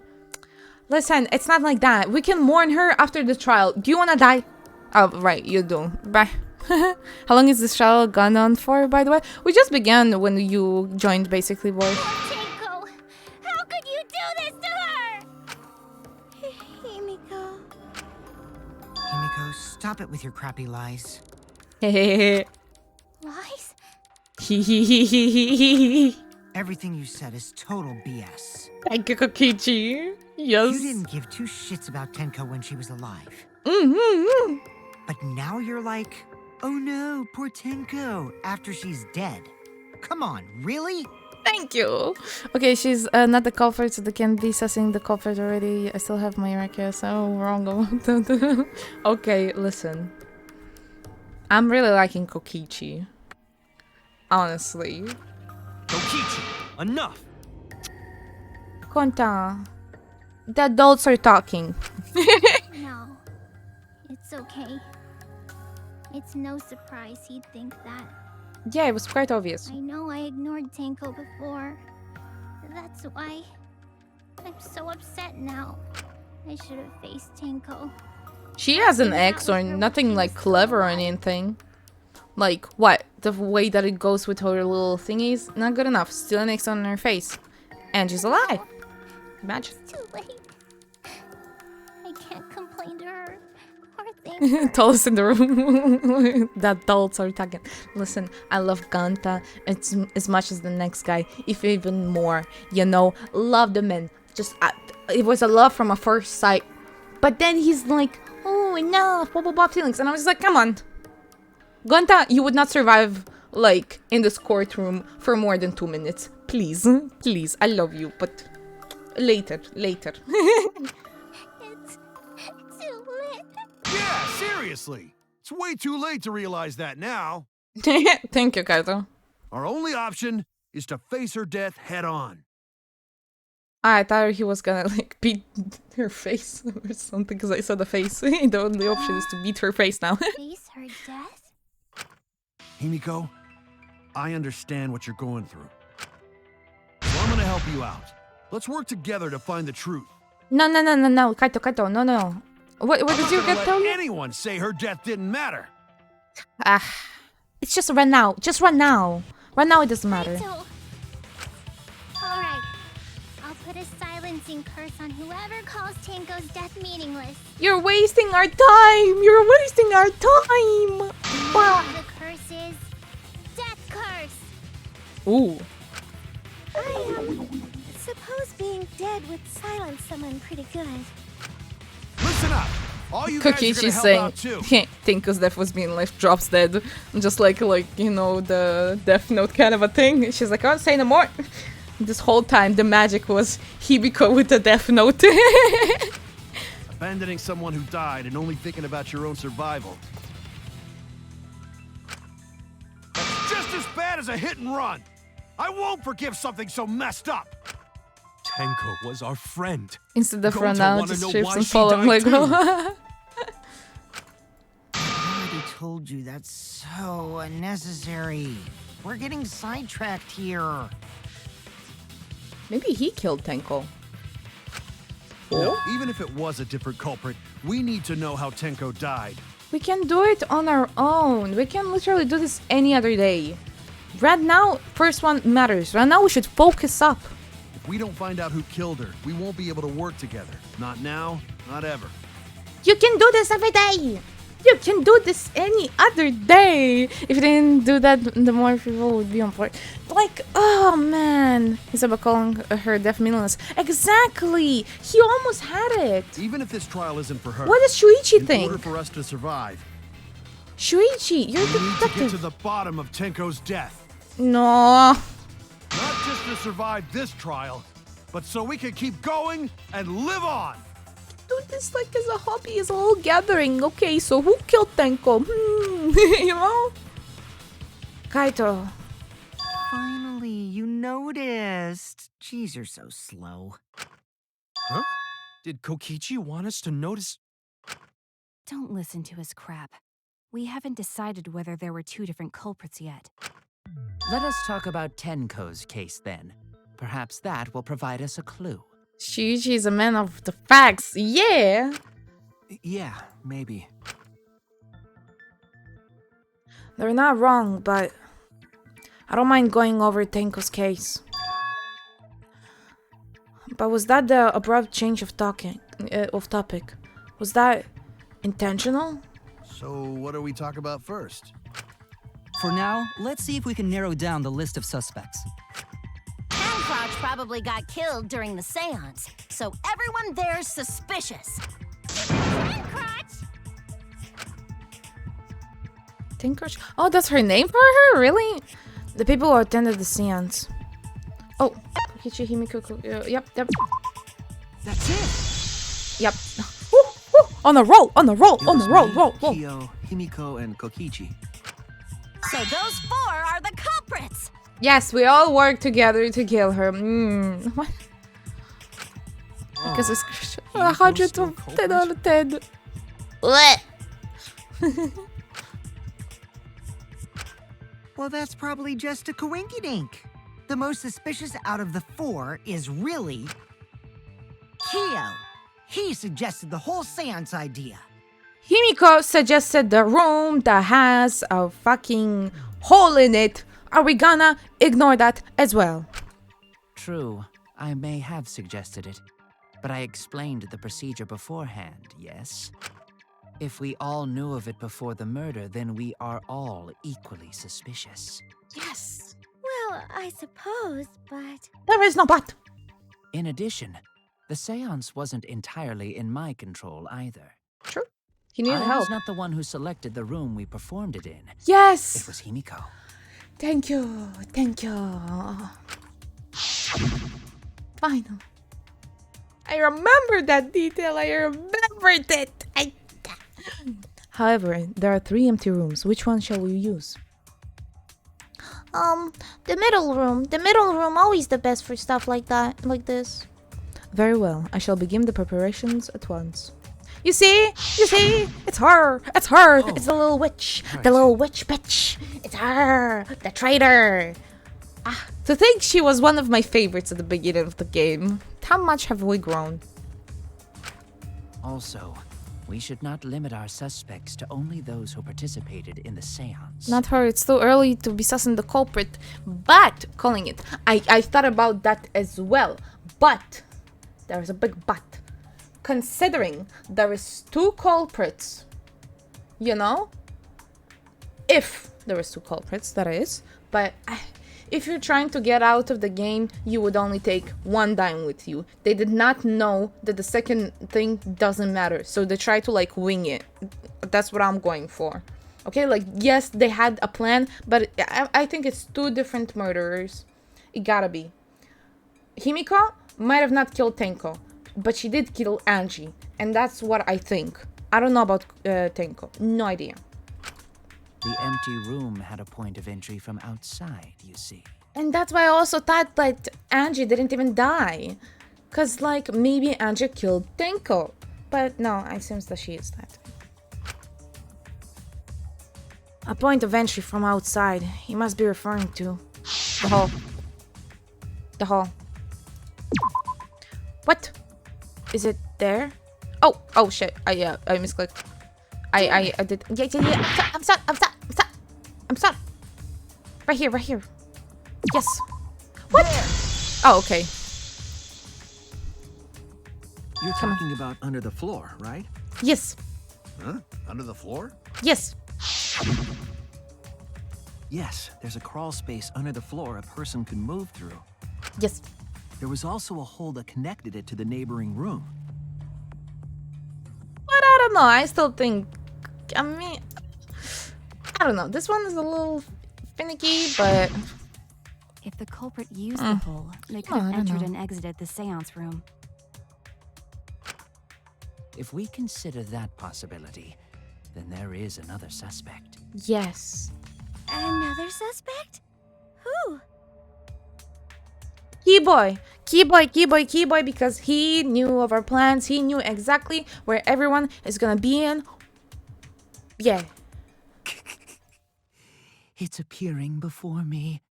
Listen, it's not like that. We can mourn her after the trial. Do you wanna die? Oh, right, you do. Bye. How long is this trial gone on for, by the way? We just began when you joined, basically, boy. Tenko! How could you do this to her? Himiko. Himiko, stop it with your crappy lies. Hehehe. Lies? Everything you said is total BS. Thank you, Kokichi. Yes. You didn't give two shits about Tenko when she was alive. But now you're like, oh no, poor Tenko, after she's dead. Come on, really? Thank you. Okay, she's not the culprit, so they can be assessing the culprit already. I still have my record, so wrong about that. Okay, listen. I'm really liking Kokichi. Honestly. Kokichi, enough! Konta. The adults are talking. No. It's okay. It's no surprise he'd think that. Yeah, it was quite obvious. I know I ignored Tenko before. That's why I'm so upset now. I should have faced Tenko. She has an ex or nothing like clever or anything. Like, what? The way that it goes with her little thingies? Not good enough. Still an X on her face. And she's alive. Imagine. It's too late. I can't complain to her or thank her. Dolls in the room. That dolls are talking. Listen, I love Ganta as much as the next guy, if even more. You know, love the man. Just, it was a love from a first sight. But then he's like, oh, enough, blah, blah, blah, feelings. And I was like, come on. Ganta, you would not survive, like, in this courtroom for more than 2 minutes. Please, please, I love you, but later. It's too late. Yeah, seriously. It's way too late to realize that now. Thank you, Kaito. Our only option is to face her death head on. I thought he was gonna, like, beat her face or something, because I saw the face. The only option is to beat her face now. Face her death? Himiko, I understand what you're going through. So I'm gonna help you out. Let's work together to find the truth. No, Kaito, no. What did your gut tell you? Anyone say her death didn't matter. It's just run now. Just run now. Right now it doesn't matter. Alright. I'll put a silencing curse on whoever calls Tenko's death meaningless. You're wasting our time. You're wasting our time. Wow. The curse is death curse. Ooh. I suppose being dead would silence someone pretty good. Listen up. All you guys are Kokichi's gonna help saying out too. Tenko's death was being left drops dead. Just like, you know, the Death Note kind of a thing. She's like, I won't say no more. This whole time the magic was Hibiko with the Death Note. Abandoning someone who died and only thinking about your own survival. That's just as bad as a hit and run. I won't forgive something so messed up. Tenko was our friend. Instead of Gonta run out, wanna just know trips why and she fall and died Lego. I already told you that's so unnecessary. We're getting sidetracked here. Maybe he killed Tenko. No, even if it was a different culprit, we need to know how Tenko died. We can do it on our own. We can literally do this any other day. Right now, first one matters. Right now, we should focus up. If we don't find out who killed her, we won't be able to work together. Not now, not ever. You can do this every day. You can do this any other day. If you didn't do that, the more people would be on board. Like, oh man. He's about calling her death meaningless. Exactly. He almost had it. Even if this trial isn't for her. What does Shuichi in think? order for us to survive, Shuichi, you're the we need to get to detective. the bottom of Tenko's death. No. Not just to survive this trial, but so we can keep going and live on. Do this like as a hobby, as a whole gathering. Okay, so who killed Tenko? You know? Kaito. Finally, you noticed. Jeez, you're so slow. Huh? Did Kokichi want us to notice? Don't listen to his crap. We haven't decided whether there were 2 different culprits yet. Let us talk about Tenko's case then. Perhaps that will provide us a clue. Shuichi is a man of the facts. Yeah. Yeah, maybe. They're not wrong, but I don't mind going over Tenko's case. But was that the abrupt change of topic? Was that intentional? So what do we talk about first? For now, let's see if we can narrow down the list of suspects. Handcrotch probably got killed during the seance, so everyone there's suspicious. Handcrotch! Tenko's? Oh, that's her name for her? Really? The people who attended the seance. Oh, Kokichi, Himiko, yep. That's it. Yep. On a roll. Roll. Kyo, Himiko, and Kokichi. So those 4 are the culprits! Yes, we all work together to kill her. What? Because it's 100 of 10 out of 10. What? Well, that's probably just a coinkydink. The most suspicious out of the 4 is really Kyo. He suggested the whole seance idea. Himiko suggested the room that has a fucking hole in it. Are we gonna ignore that as well? True, I may have suggested it, but I explained the procedure beforehand, yes? If we all knew of it before the murder, then we are all equally suspicious. Yes. Well, I suppose, but... There is no but. In addition, the seance wasn't entirely in my control either. True. He needed I help. was not the one who selected the room we performed it in. Yes. It was Himiko. Thank you. Thank you. Final. I remember that detail. I remembered it. However, there are 3 empty rooms. Which one shall we use? The middle room. The middle room always the best for stuff like that, like this. Very well. I shall begin the preparations at once. You see? It's her. It's her. Oh. It's the little witch. Right. The little witch bitch. It's her. The traitor. To think she was one of my favorites at the beginning of the game. How much have we grown? Also, we should not limit our suspects to only those who participated in the seance. Not her. It's too early to be sussing the culprit. But, calling it. I thought about that as well. But, there's a big but. Considering there is 2 culprits, you know? If there is 2 culprits, that is. But if you're trying to get out of the game, you would only take 1 dime with you. They did not know that the second thing doesn't matter. So they try to like wing it. That's what I'm going for. Okay, like yes, they had a plan, but I think it's 2 different murderers. It gotta be. Himiko might have not killed Tenko, but she did kill Angie. And that's what I think. I don't know about Tenko. No idea. The empty room had a point of entry from outside, you see. And that's why I also thought that Angie didn't even die. Cause like maybe Angie killed Tenko. But no, it seems that she is dead. A point of entry from outside. He must be referring to the hall. The hall. What? Is it there? Oh shit. I misclicked. I did. Yeah. I'm sorry. Right here. Yes. What? Oh, okay. You're talking about under the floor, right? Yes. Huh? Under the floor? Yes. Yes, there's a crawl space under the floor a person can move through. Yes. There was also a hole that connected it to the neighboring room. But I don't know. I still think. I mean, I don't know. This one is a little finicky, but If the culprit used the hole, they could have entered and exited the seance room. If we consider that possibility, then there is another suspect. yes. Another suspect? Who? Keyboy, because he knew of our plans. He knew exactly where everyone is gonna be in. Yeah. It's appearing before me.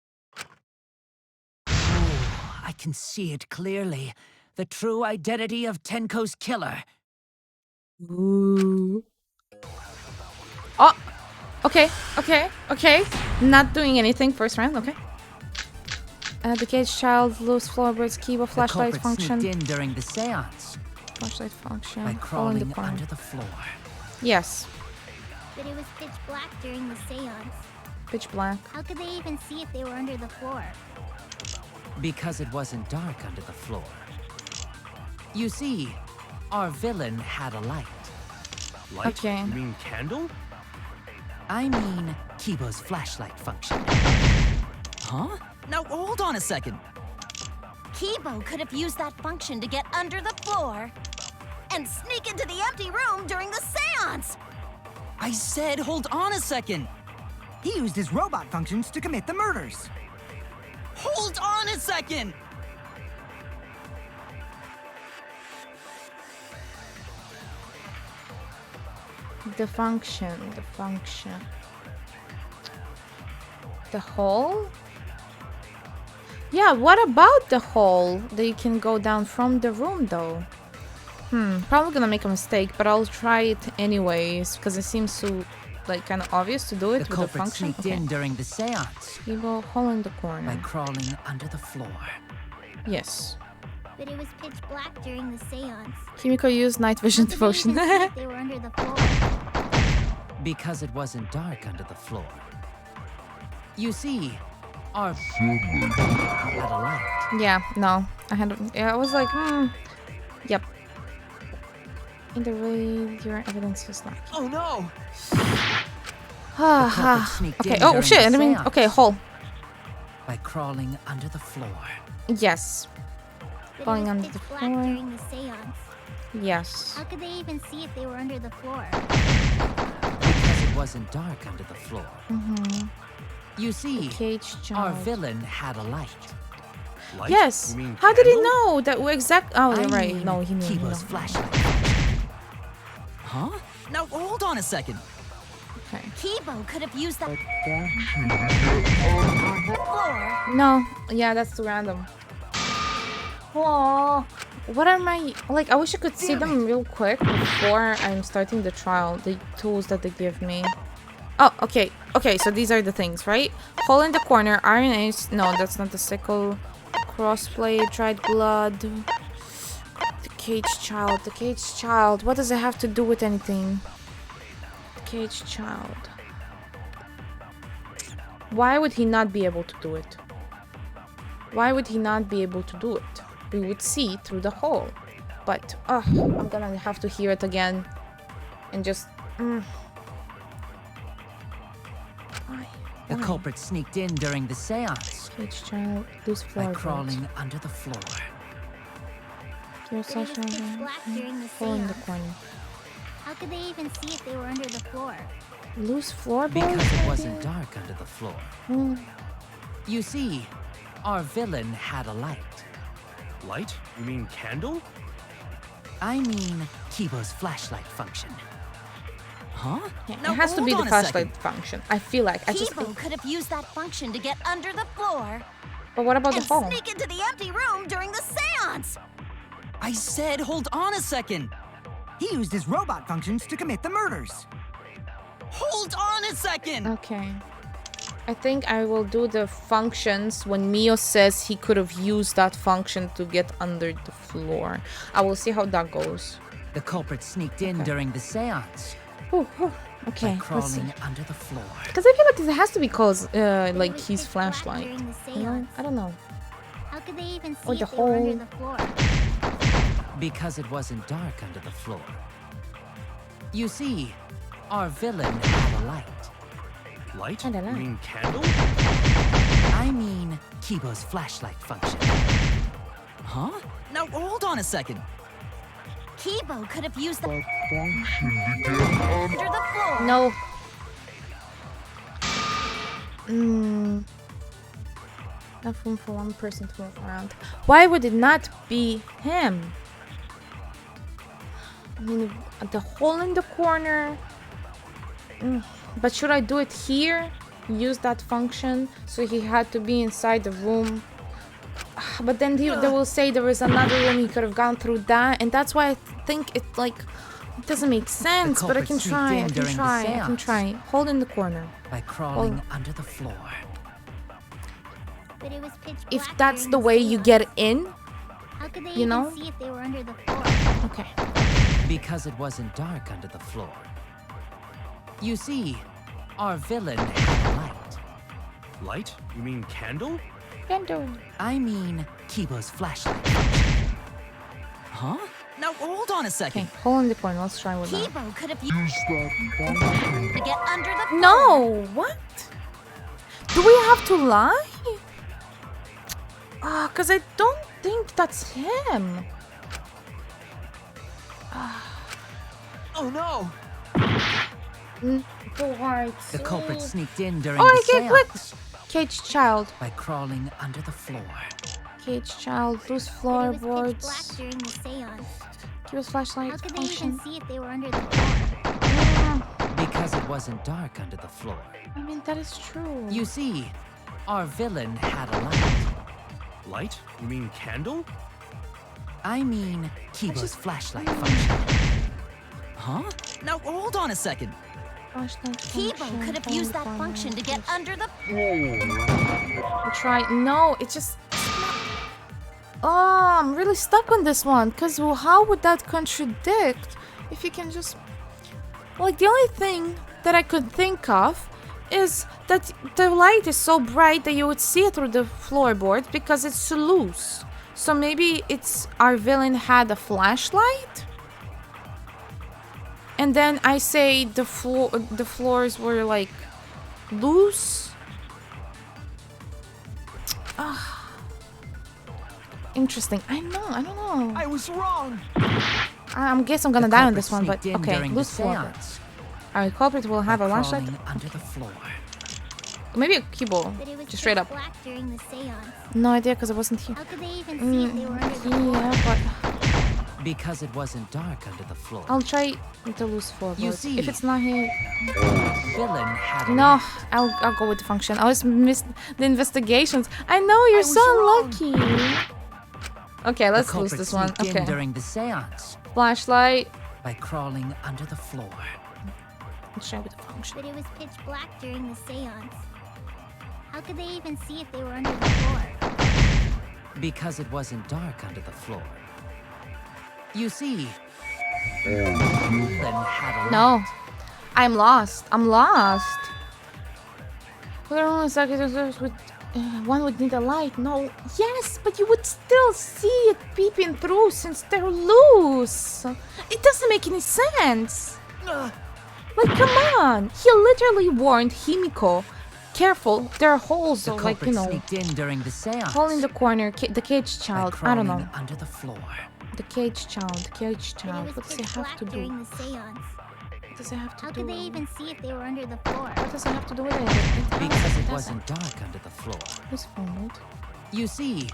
Oh, I can see it clearly. The true identity of Tenko's killer. Ooh. Oh. Okay. Not doing anything first round. Okay. The cage child, loose floorboards, keyboard, flashlight the culprit function. sneaked in during the seance Flashlight function. by Fall in the crawling corner. under the floor. Yes. But it was pitch black during the seance. Pitch black. How could they even see if they were under the floor? Because it wasn't dark under the floor. You see, our villain had a light. Light? Okay. You mean candle? I mean, Kibo's flashlight function. Huh? Now hold on a second. Kibo could have used that function to get under the floor and sneak into the empty room during the seance. I said hold on a second. He used his robot functions to commit the murders. Hold on a second. The function. The hole? Yeah, what about the hole? They can go down from the room though. Probably gonna make a mistake, but I'll try it anyways because it seems so like kind of obvious to do it The with the culprit function. sneaked in during the seance You go hole in the corner. by crawling under the floor. Yes. But it was pitch black during the seance. Kimiko used night vision How could devotion. they even see if they were under the floor? Because it wasn't dark under the floor. You see, our had a light. Yeah, no. I was like, yep. In the way your evidence is lacking. Oh no! Okay, oh shit, I mean, okay, hole. By crawling under the floor. Yes. But Falling it under was the pitch black floor. during the seance. Yes. How could they even see if they were under the floor? Because it wasn't dark under the floor. You see, Cage our child. villain had a light. Light? Yes. You mean How did he candle? know that we exact? Oh, I you're right. mean, No, he knew. Kibo's no. flashlight. Huh? Now hold on a second. Okay. Kibo could have used that floor. No. Yeah, that's too random. Oh, what are my like? I wish I could see them real quick before I'm starting the trial. The tools that they give me. Oh, okay. Okay, so these are the things, right? Hole in the corner, iron ace. No, that's not the sickle. Crossblade, dried blood. The cage child. The cage child. What does it have to do with anything? The cage child. Why would he not be able to do it? Why would he not be able to do it? We would see through the hole. But, I'm gonna have to hear it again. And just... The culprit sneaked in during the seance Cage child, loose by floor crawling under the floor. Your But it was social pitch black during the hole in the seance. corner. How could they even see if they were under the floor? Loose floorboards? Because it maybe? wasn't dark under the floor. You see, our villain had a light. Light? You mean candle? I mean, Kibo's flashlight function. Huh? Yeah, Now, it has to be hold the on a flashlight second. function. I feel like I just. Kibo could have used that function to get under the floor But what about and the hole? sneak into the empty room during the seance. I said, hold on a second. He used his robot functions to commit the murders. Hold on a second! Okay. I think I will do the functions when Mio says he could have used that function to get under the floor. I will see how that goes. The culprit sneaked in during the seance Okay, by let's see. crawling under the floor. Because I feel like it has to be cause like his pitch black flashlight. during the You know? seance. I don't know. How could they even see Or the if they were under hole. the floor? Because it wasn't dark under the floor. You see, our villain had a light. Light? I don't know. You mean candle? I mean, Kibo's flashlight function. Huh? Now hold on a second. Kibo could have used that under the floor. No. Enough room for one person to move around. Why would it not be him? I mean, the hole in the corner. But should I do it here? Use that function? So he had to be inside the room. But then they will say there was another room, he could have gone through that. And that's why I think it like it doesn't make sense. But I culprit can sneaked try. in I can during the try. I can seance. try. Hold in the corner. By crawling under the floor. But it was pitch black If that's during the way you seance. get in, How could they you even know? see if they were under the floor? Okay. Because it wasn't dark under the floor. You see, our villain had a light. Light? You mean candle? I mean, Kibo's flashlight. Huh? Now hold on a second. Okay, hole in the corner. Let's try with that. Kibo could have used that to get under the floor. No, what? Do we have to lie? Cause I don't think that's him. Oh no! The culprit sneaked in during the okay, quick! seance Cage child. by crawling under the floor. Cage child. Loose But it was pitch black floorboards. during the seance. Give us flashlight How could they function. even see if they were under the floor? Because it wasn't dark under the floor. I mean, that is true. You see, our villain had a light. Light? You mean candle? I mean, Kibo's flashlight function. Huh? Now hold on a second. Kibo could have used that function to get under the. I'll try. No, it's just. Oh, I'm really stuck on this one. Because how would that contradict if you can just. Like, the only thing that I could think of is that the light is so bright that you would see it through the floorboard because it's loose. So maybe it's our villain had a flashlight? And then I say the floors were like loose. Interesting. I don't know. I was wrong. I guess I'm gonna die on this one, but okay. Loose floor. Alright, culprit will have a flashlight. Under the floor. Maybe a keyboard. Just straight up. Black during the seance. No idea because I wasn't here. How could they even see if they were under the floor? Yeah, but Because it wasn't dark under the floor. I'll try with the loose floorboard. You see, if it's not here. Villain had a No, I'll go with the function. I always miss the investigations. I know you're so unlucky. Okay, let's lose this one. Okay. During the seance. Flashlight. By crawling under the floor. Let's try with the function. But it was pitch black during the seance. How could they even see if they were under the floor? Because it wasn't dark under the floor. You see, Villain had a No, I'm lost. I'm lost. Whether only seconds with one would need a light. No, yes, but you would still see it peeping through since they're loose. It doesn't make any sense. Like, come on. He literally warned Himiko. Careful, there are holes, The or like, you know, sneaked in during the seance. hole in the corner. The cage child. I don't know. Under the floor. The cage child. The cage child. What does it have to do? During the seance. What does it have to How do? could they even see if they were under the floor? What does it have to do with it? Because it wasn't dark under the floor. This phone. You see,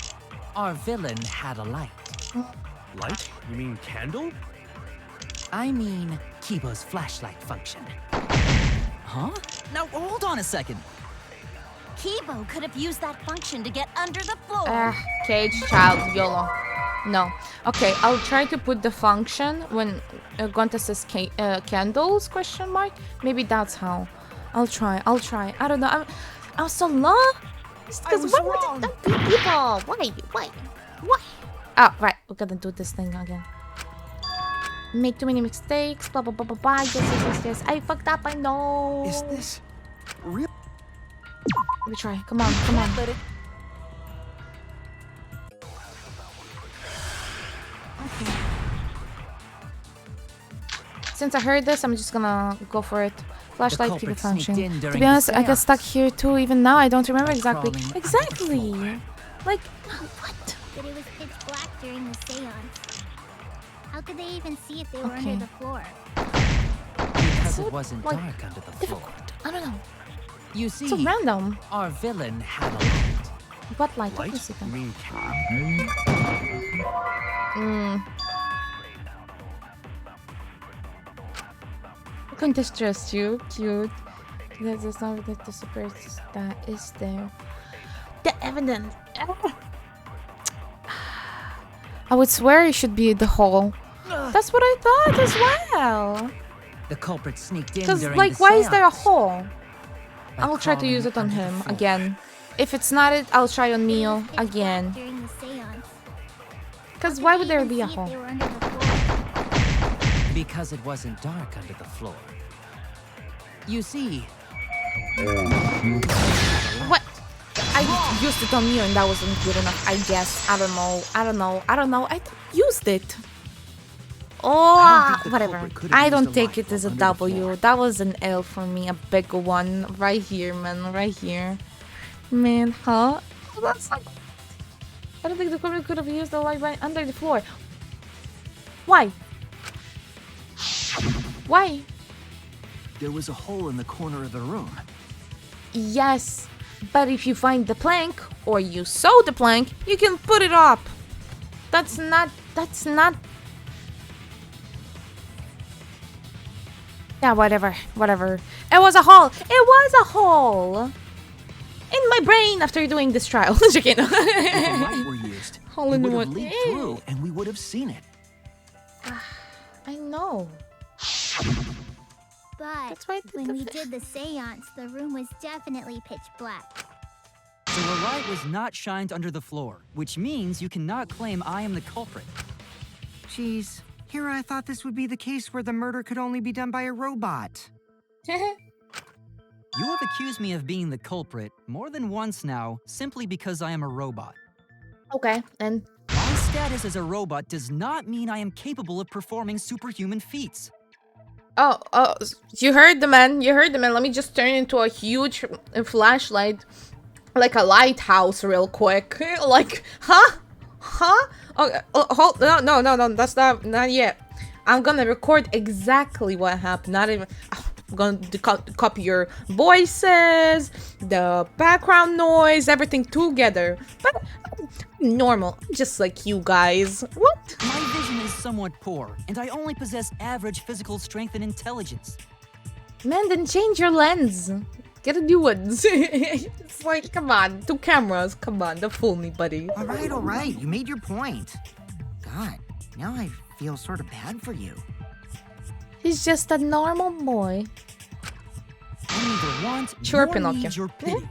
our villain had a light. Light? You mean candle? I mean, Kibo's flashlight function. Huh? Now hold on a second. Kibo could have used that function to get under the floor. Cage child, YOLO. No. Okay, I'll try to put the function when Gonta says candles, question mark. Maybe that's how. I'll try. I don't know. I'm so lost. Because why would that be people? Why? Oh, right. We're gonna do this thing again. Make too many mistakes. Blah, blah, blah, blah, blah. Yes. I fucked up. I know. Is this real? Let me try. Come on. Okay. Since I heard this, I'm just gonna go for it. Flashlight people function. To be honest, I got stuck here too. Even now, I don't remember exactly. Like, what? But it was pitch black during the seance. How could they even see if they were under the floor? Because it wasn't dark under the floor. I don't know. You see, so random. Our villain had a light. What light? Light? Let me see You them. mean candle? I can distress you. Cute. There's not that the super that is there. The evidence. I would swear it should be the hole. That's what I thought as well. The culprit sneaked in Because, during like, the why is there a seance. hole? I'll try to use it on him again. If it's not it, I'll try on Mio again. During the seance. Because why would there be a hole? They were under the floor. Because it wasn't dark under the floor. You see, What? I used it on Mio and that wasn't good enough, I guess. I don't know. I used it. Oh, whatever. I don't take it as a W. That was an L for me, a big one. Right here, man. Right here. Man, huh? That's like... I don't think the culprit could have used the light right under the floor. Why? Why? There was a hole in the corner of the room. Yes, but if you find the plank, or you sew the plank, you can put it up. That's not Yeah, whatever. Whatever. It was a hole. It was a hole. In my brain after doing this trial. If a light were used, Hole it in would what? have leaked through and we would have seen it. I know. But why when we did the seance, the room was definitely pitch black. So a light was not shined under the floor, which means you cannot claim I am the culprit. Jeez, here I thought this would be the case where the murder could only be done by a robot. You have accused me of being the culprit more than once now, simply because I am a robot. Okay, and My status as a robot does not mean I am capable of performing superhuman feats. oh, you heard the man. You heard the man. Let me just turn into a huge flashlight, like a lighthouse, real quick. Like, huh? Okay, hold. No. That's not yet. I'm gonna record exactly what happened. Not even. I'm gonna copy your voices, the background noise, everything together. But normal, just like you guys. What? My vision is somewhat poor, and I only possess average physical strength and intelligence. Man, then change your lens. Get a new one. It's like, come on, 2 cameras. Come on, don't fool me, buddy. All right. You made your point. God, now I feel sort of bad for you. He's just a normal boy. I neither want Sure, nor Pinocchio. need your pity.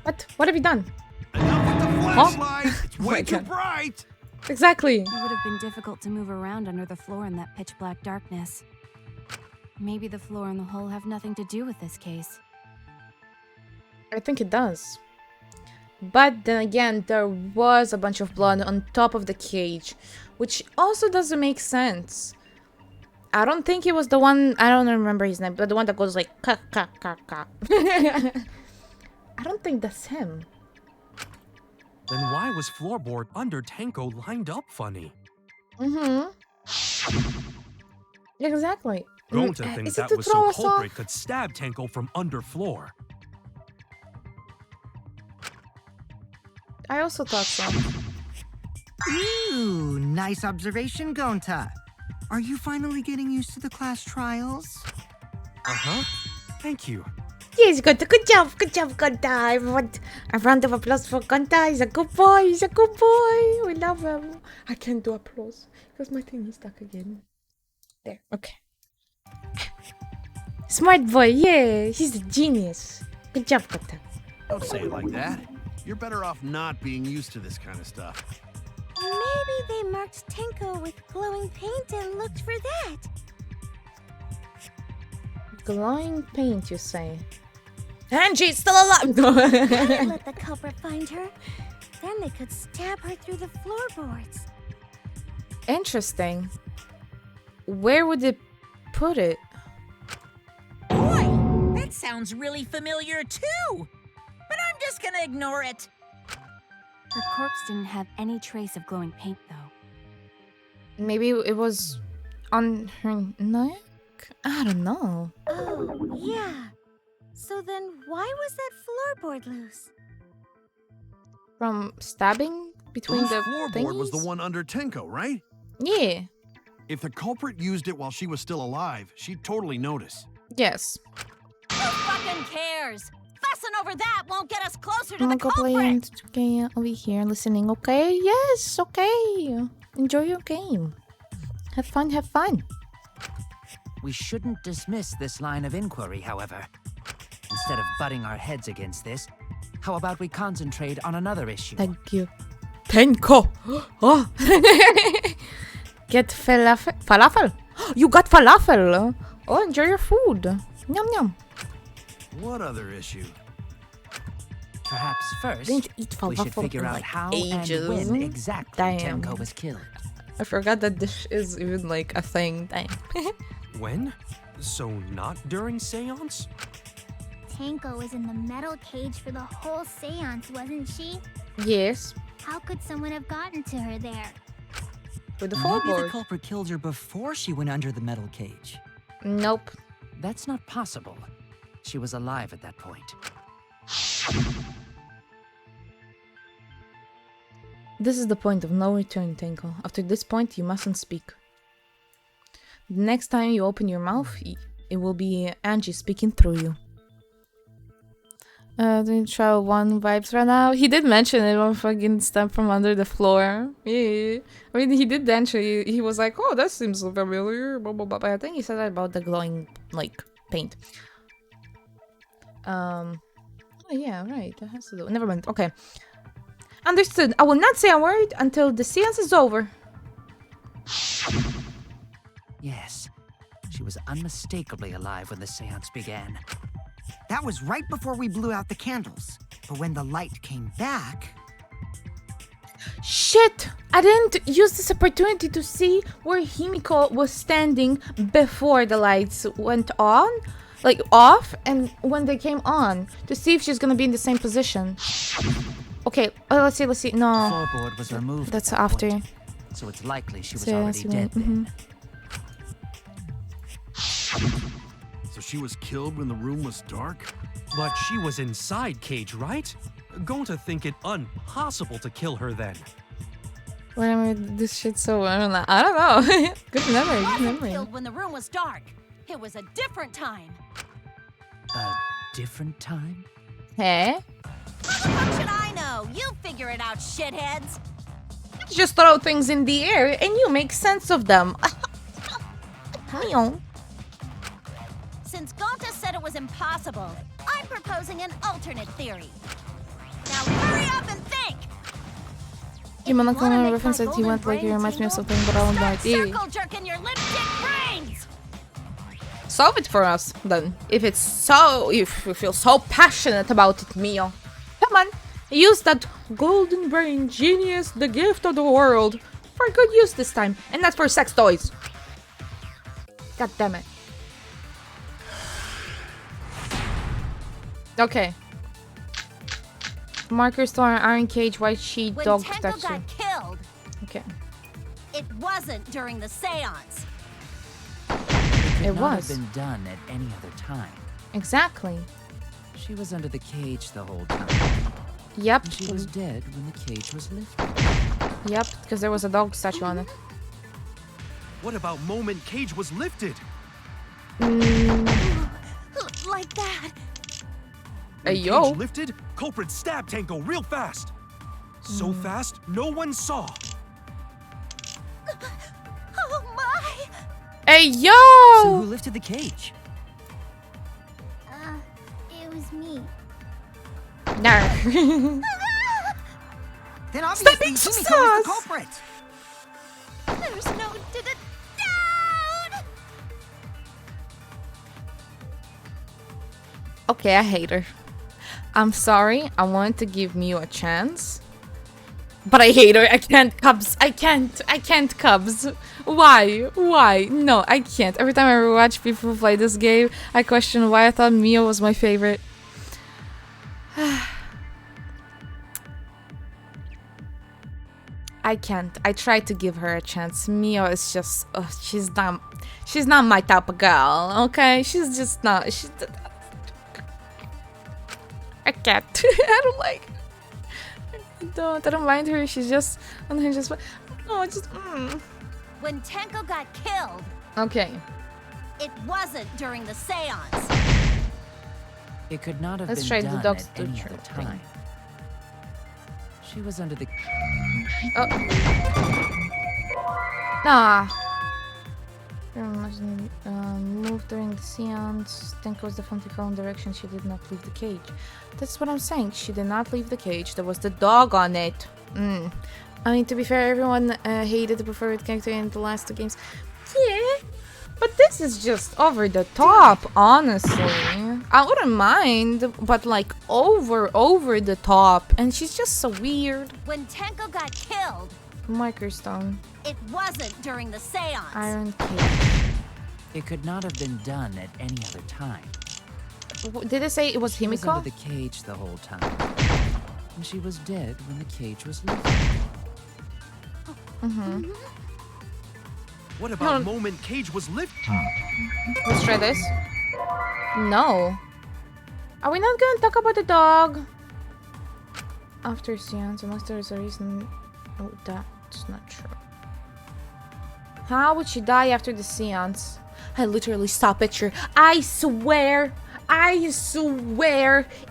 What? What have you done? Enough with the flashlight! It's way my too God. bright! Exactly. It would have been difficult to move around under the floor in that pitch black darkness. Maybe the floor and the hole have nothing to do with this case. I think it does. But then again, there was a bunch of blood on top of the cage, which also doesn't make sense. I don't think he was the one, I don't remember his name, but the one that goes like, ka, ka, ka, ka. I don't think that's him. Then why was floorboard under Tenko lined up funny? Exactly. Gonta Is thinks it that to was throw so us off? culprit could stab Tenko from under floor. I also thought so. Ooh, nice observation, Gonta. Are you finally getting used to the class trials? Uh-huh. Thank you. Yes, Gunta. Good job, Gunta. Everyone, a round of applause for Gunta. He's a good boy. He's a good boy. We love him. I can't do applause because my thing is stuck again. There. Okay. Smart boy. Yeah, he's a genius. Good job, Gunta. Don't say it like that. You're better off not being used to this kind of stuff. Maybe they marked Tenko with glowing paint and looked for that. Glowing paint, you say? Angie's still alive. That'd let the culprit find her. Then they could stab her through the floorboards. Interesting. Where would they put it? Boy, that sounds really familiar too. But I'm just gonna ignore it. Her corpse didn't have any trace of glowing paint, though. Maybe it was on her neck? I don't know. Oh, yeah. So then why was that floorboard loose? From stabbing between Whose the floorboard was the thingies? one under Tenko, right? Yeah. If the culprit used it while she was still alive, she'd totally notice. Yes. Who fucking cares? Fussing over that won't get us closer to I'm the gonna go play culprit. okay, over here listening, okay? Yes, okay. Enjoy your game. Have fun, have fun. We shouldn't dismiss this line of inquiry, however. Instead of butting our heads against this, how about we concentrate on another issue? Thank you. Tenko! Oh. Get falafel. Falafel? You got falafel! Oh, enjoy your food. Yum yum. What other issue? Perhaps first, Didn't eat we should falafel figure in, out like, how ages. and when exactly Damn. Tenko was killed. I forgot that this is even like a thing. Damn. When? So not during seance? Tenko was in the metal cage for the whole seance, wasn't she? Yes. How could someone have gotten to her there? With the Maybe the floorboard. culprit killed her before she went under the metal cage. Nope. That's not possible. She was alive at that point. This is the point of no return, Tenko. After this point, you mustn't speak. Next time you open your mouth, it will be Angie speaking through you. Doing trial 1 vibes right now. He did mention it on fucking Step from Under the Floor. Yeah. I mean, he did mention he was like, oh, that seems familiar, blah, blah, blah. But I think he said that about the glowing, like, paint. Oh, yeah, right. That has to do. Never mind. Okay. Understood. I will not say a word until the seance is over. Yes, she was unmistakably alive when the seance began. That was right before we blew out the candles. But when the light came back... Shit! I didn't use this opportunity to see where Himiko was standing before the lights went on. Like, off, and when they came on. To see if she's gonna be in the same position. Okay, let's see. No. The floorboard was removed. That's after. Point, so it's likely she was already dead then. So she was killed when the room was dark? But she was inside Cage, right? Going to think it impossible to kill her then. Wait a minute, this shit's so... I don't know. Good memory, good memory. Killed when the room was dark. It was a different time. A different time? Hey? How should I know? You figure it out, shitheads. Just throw things in the air and you make sense of them. Since Gonta said it was impossible, I'm proposing an alternate theory. Now hurry up and think! You wanna come on a reference that he went like, it reminds me of something, but I don't know it. Circle jerking your lipstick brains! Solve it for us, then. If you feel so passionate about it, Mio. Come on, use that golden brain genius, the gift of the world, for good use this time, and not for sex toys. God damn it. Okay. Marker store, iron cage, white sheet, when dog Tenko texture. got killed, Okay. it wasn't during the seance. It Not was. have been done at any other time. Exactly. She was under the cage the whole time. Yep. And she was dead when the cage was lifted. Yep, because there was a dog statue on it. What about moment Cage was lifted? Like that. Hey, When yo. Cage lifted, culprit stabbed Tenko real fast. So fast, no one saw. Oh my! Hey, yo! So who lifted the cage? It was me. No. Then obviously being Himiko is sus. the culprit. There's no down! Okay, I hate her. I'm sorry. I wanted to give Mew a chance. But I hate her. I can't, Cubs. I can't, Cubs. Why? Why? No, I can't. Every time I rewatch people play this game, I question why I thought Mio was my favorite. I can't. I tried to give her a chance. Mio is just... she's not my type of girl, okay? She's just not... I can't. I don't like her. I don't mind her. She's just... And then just... Oh, just... When Tenko got killed, Okay. it wasn't during the seance. It could not have Let's been try done the dog's at any torture other thing. time. She was under the... Oh. Nah. Moved during the seance. Tenko was definitely following direction. She did not leave the cage. That's what I'm saying. She did not leave the cage. There was the dog on it. I mean, to be fair, everyone hated the preferred character in the last two games. Yeah. But this is just over the top, honestly. I wouldn't mind, but like over the top. And she's just so weird. When Tenko got killed, Marker stone. it wasn't during the seance. Iron cage. It could not have been done at any other time. Did it say it was She was Himiko? under the cage the whole time. And she was dead when the cage was lifted. What about moment Cage was lifted? Let's try this. No. Are we not gonna talk about the dog? After seance, unless there is a reason. Oh, that's not true. How would she die after the seance? I literally saw a picture. I swear,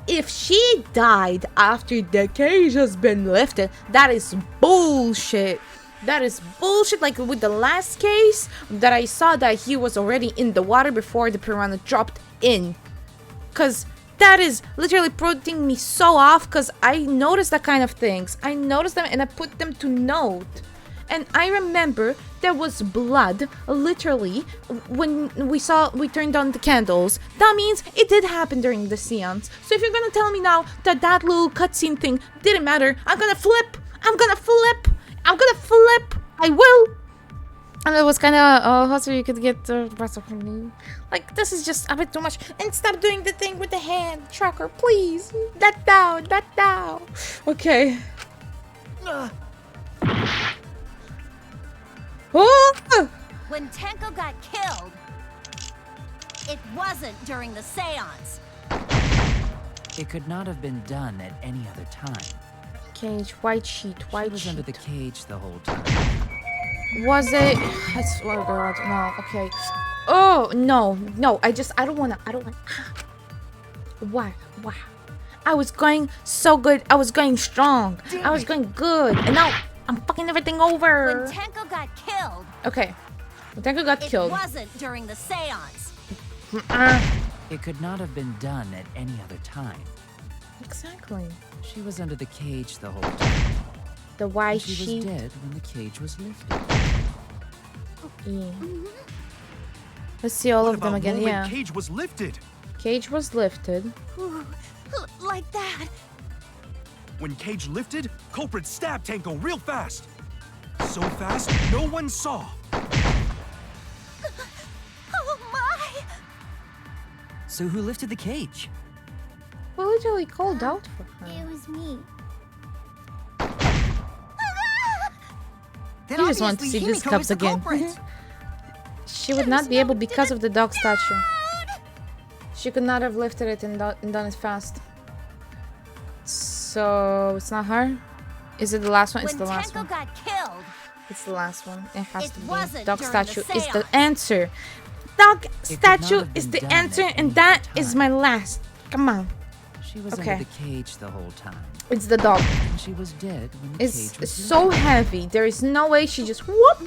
if she died after the cage has been lifted, that is bullshit. That is bullshit. Like with the last case that I saw, that he was already in the water before the piranha dropped in. Cause that is literally putting me so off, because I noticed that kind of things. I noticed them and I put them to note. And I remember there was blood, literally, when we turned on the candles. That means it did happen during the seance. So if you're gonna tell me now that that little cutscene thing didn't matter, I'm gonna flip. I will. And it was kind of, so you could get the rest of me. Like, this is just a bit too much. And stop doing the thing with the hand tracker, please. That down. Okay. Oh! When Tenko got killed, it wasn't during the seance. It could not have been done at any other time. Cage, white sheet. She was under the cage the whole time. Was it? I swear to God, no. Okay. Oh no, I don't wanna. Why? I was going so good. I was going strong. I was going good, and now I'm fucking everything over. When Tenko got killed. Okay. When Tenko got killed. It wasn't during the seance. It could not have been done at any other time. Exactly. She was under the cage the whole time. The white sheet. She was dead when the cage was lifted. Yeah. Let's see all of them again. Yeah. Cage was lifted. Cage was lifted. Like that. When cage lifted, culprit stabbed Tenko real fast. So fast, no one saw. Oh my! So who lifted the cage? We literally called out for her. It was me. You just want to see these cups again. She would not be able because of the dog statue. She could not have lifted it and done it fast. So it's not her. Is it the last one? It's the last one. Got killed, it's the last one. It has to be. Dog statue is the answer. Dog statue is the answer, and that is my last. Come on. She was under the cage the whole time. It's the dog. And she was dead when the cage was so heavy. There is no way she just whoop.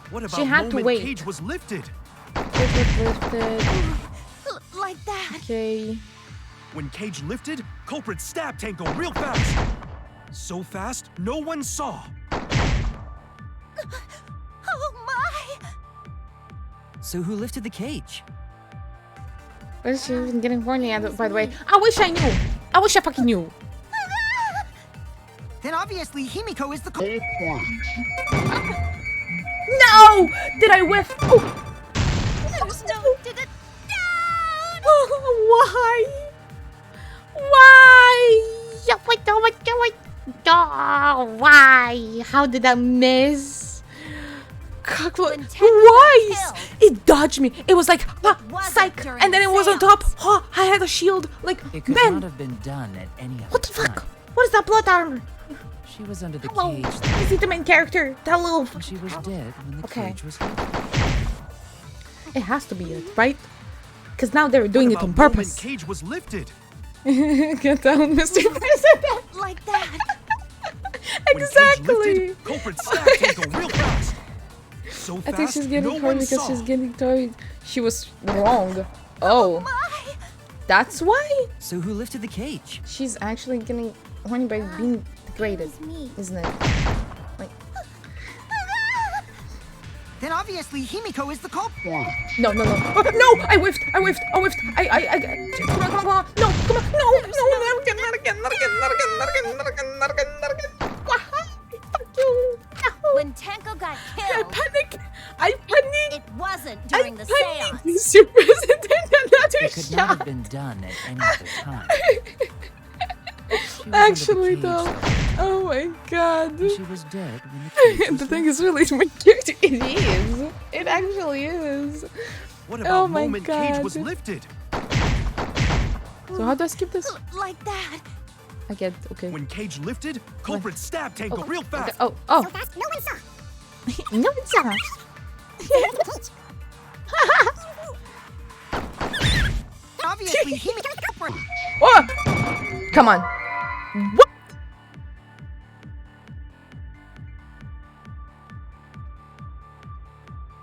What about she had to wait. Cage was lifted. Lifted. Like that. Okay. When cage lifted, culprit stabbed Tenko real fast. So fast, no one saw. Oh my! So who lifted the cage? Why is she even getting horny, by the way? I wish I knew. I wish I fucking knew. Then obviously Himiko is the culprit. No! Did I whiff? Oh. There's no did it down. Why? Why? Why? How did I miss? Why? It dodged me. It was like, psych, and then it was on top. I had a shield. Like, it could not have been done at any other what the fuck? What is that blood armor? She was under the cage. Is he the main character? That little. And she was dead when the cage was lifted. It has to be it, right? Because now they're doing it on purpose. Cage was lifted. Get down, Mr. President. Like that. Exactly. Lifted, culprit stabbed Tenko real fast. So fast, I think she's getting no horny because she's getting tired. She was wrong. Oh. That's why? So who lifted the cage? She's actually getting horny by being degraded, isn't it? Like. Then obviously Himiko is the culprit. No! No! I whiffed! I come on! No! Not again! Fuck you! No. When Tenko got killed, I panicked! It wasn't during the seance. Mr. President, another It could not have been done at any other time. Actually, though. Oh my god. She was dead when the cage was the thing is really my character. It is. It actually is. What about moment cage was lifted? So how do I skip this? Like that. I get okay. When cage lifted, culprit stabbed Tenko real fast. Okay. Oh. So fast, no one saw. No, it's not. Obviously, Himiko. Oh! Come on. What?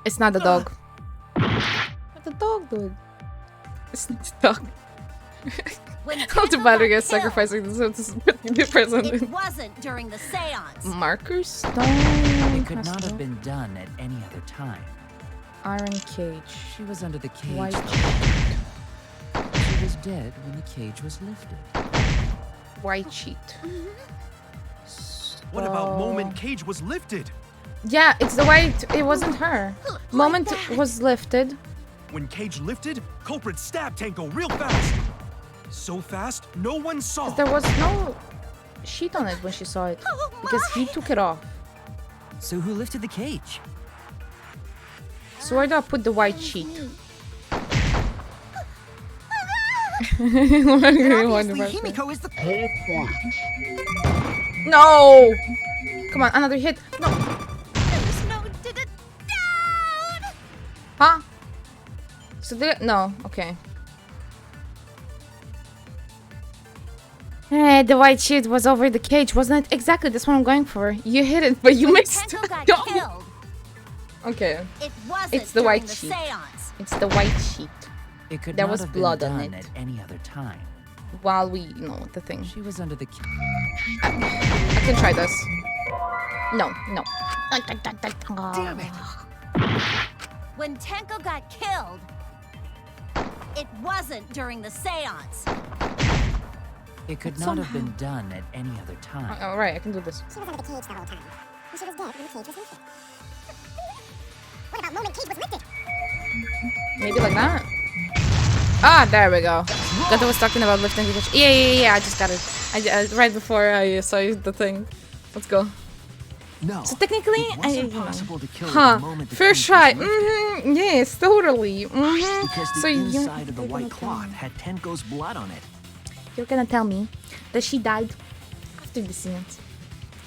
It's not the dog. What the dog, dude? It's not the dog. How the battery gets sacrificing the present. It wasn't during the seance. Marker stone. It could not have been done at any other time. Iron cage. She was under the cage. White She was dead when the cage was lifted. White sheet. What about moment cage was lifted? Yeah, it's the white. It wasn't her. Moment was lifted. When cage lifted, culprit stabbed Tenko real fast. So fast, no one saw. There was no sheet on it when she saw it because he took it off. So who lifted the cage? So where do I put the white sheet? Obviously, Himiko is the. No! Come on, another hit. No. Huh? So no, okay. The white sheet was over the cage, wasn't it? Exactly, that's what I'm going for. You hit it, but you missed. Killed, okay. it wasn't It's the white during the sheet. seance. It's the white sheet. It could There not was have blood been on done it. at any other time. While we, the thing. She was under the cage. I can try this. No, no. Damn it! When Tenko got killed, it wasn't during the seance. It could not have been done at any other time. Alright, I can do this. She was under the cage the whole time. And she was dead when the cage was lifted. What about moment cage was lifted? Maybe like that? Ah, there we go. Gata was talking about lifting the cage. Yeah, I just got it. Right before I saw the thing. Let's go. No. So technically, it wasn't possible to kill huh? the moment the First cage was try. lifted. Yes, totally. Because the So inside of the white cloth had Tenko's blood on it. You're gonna tell me that she died after the seance.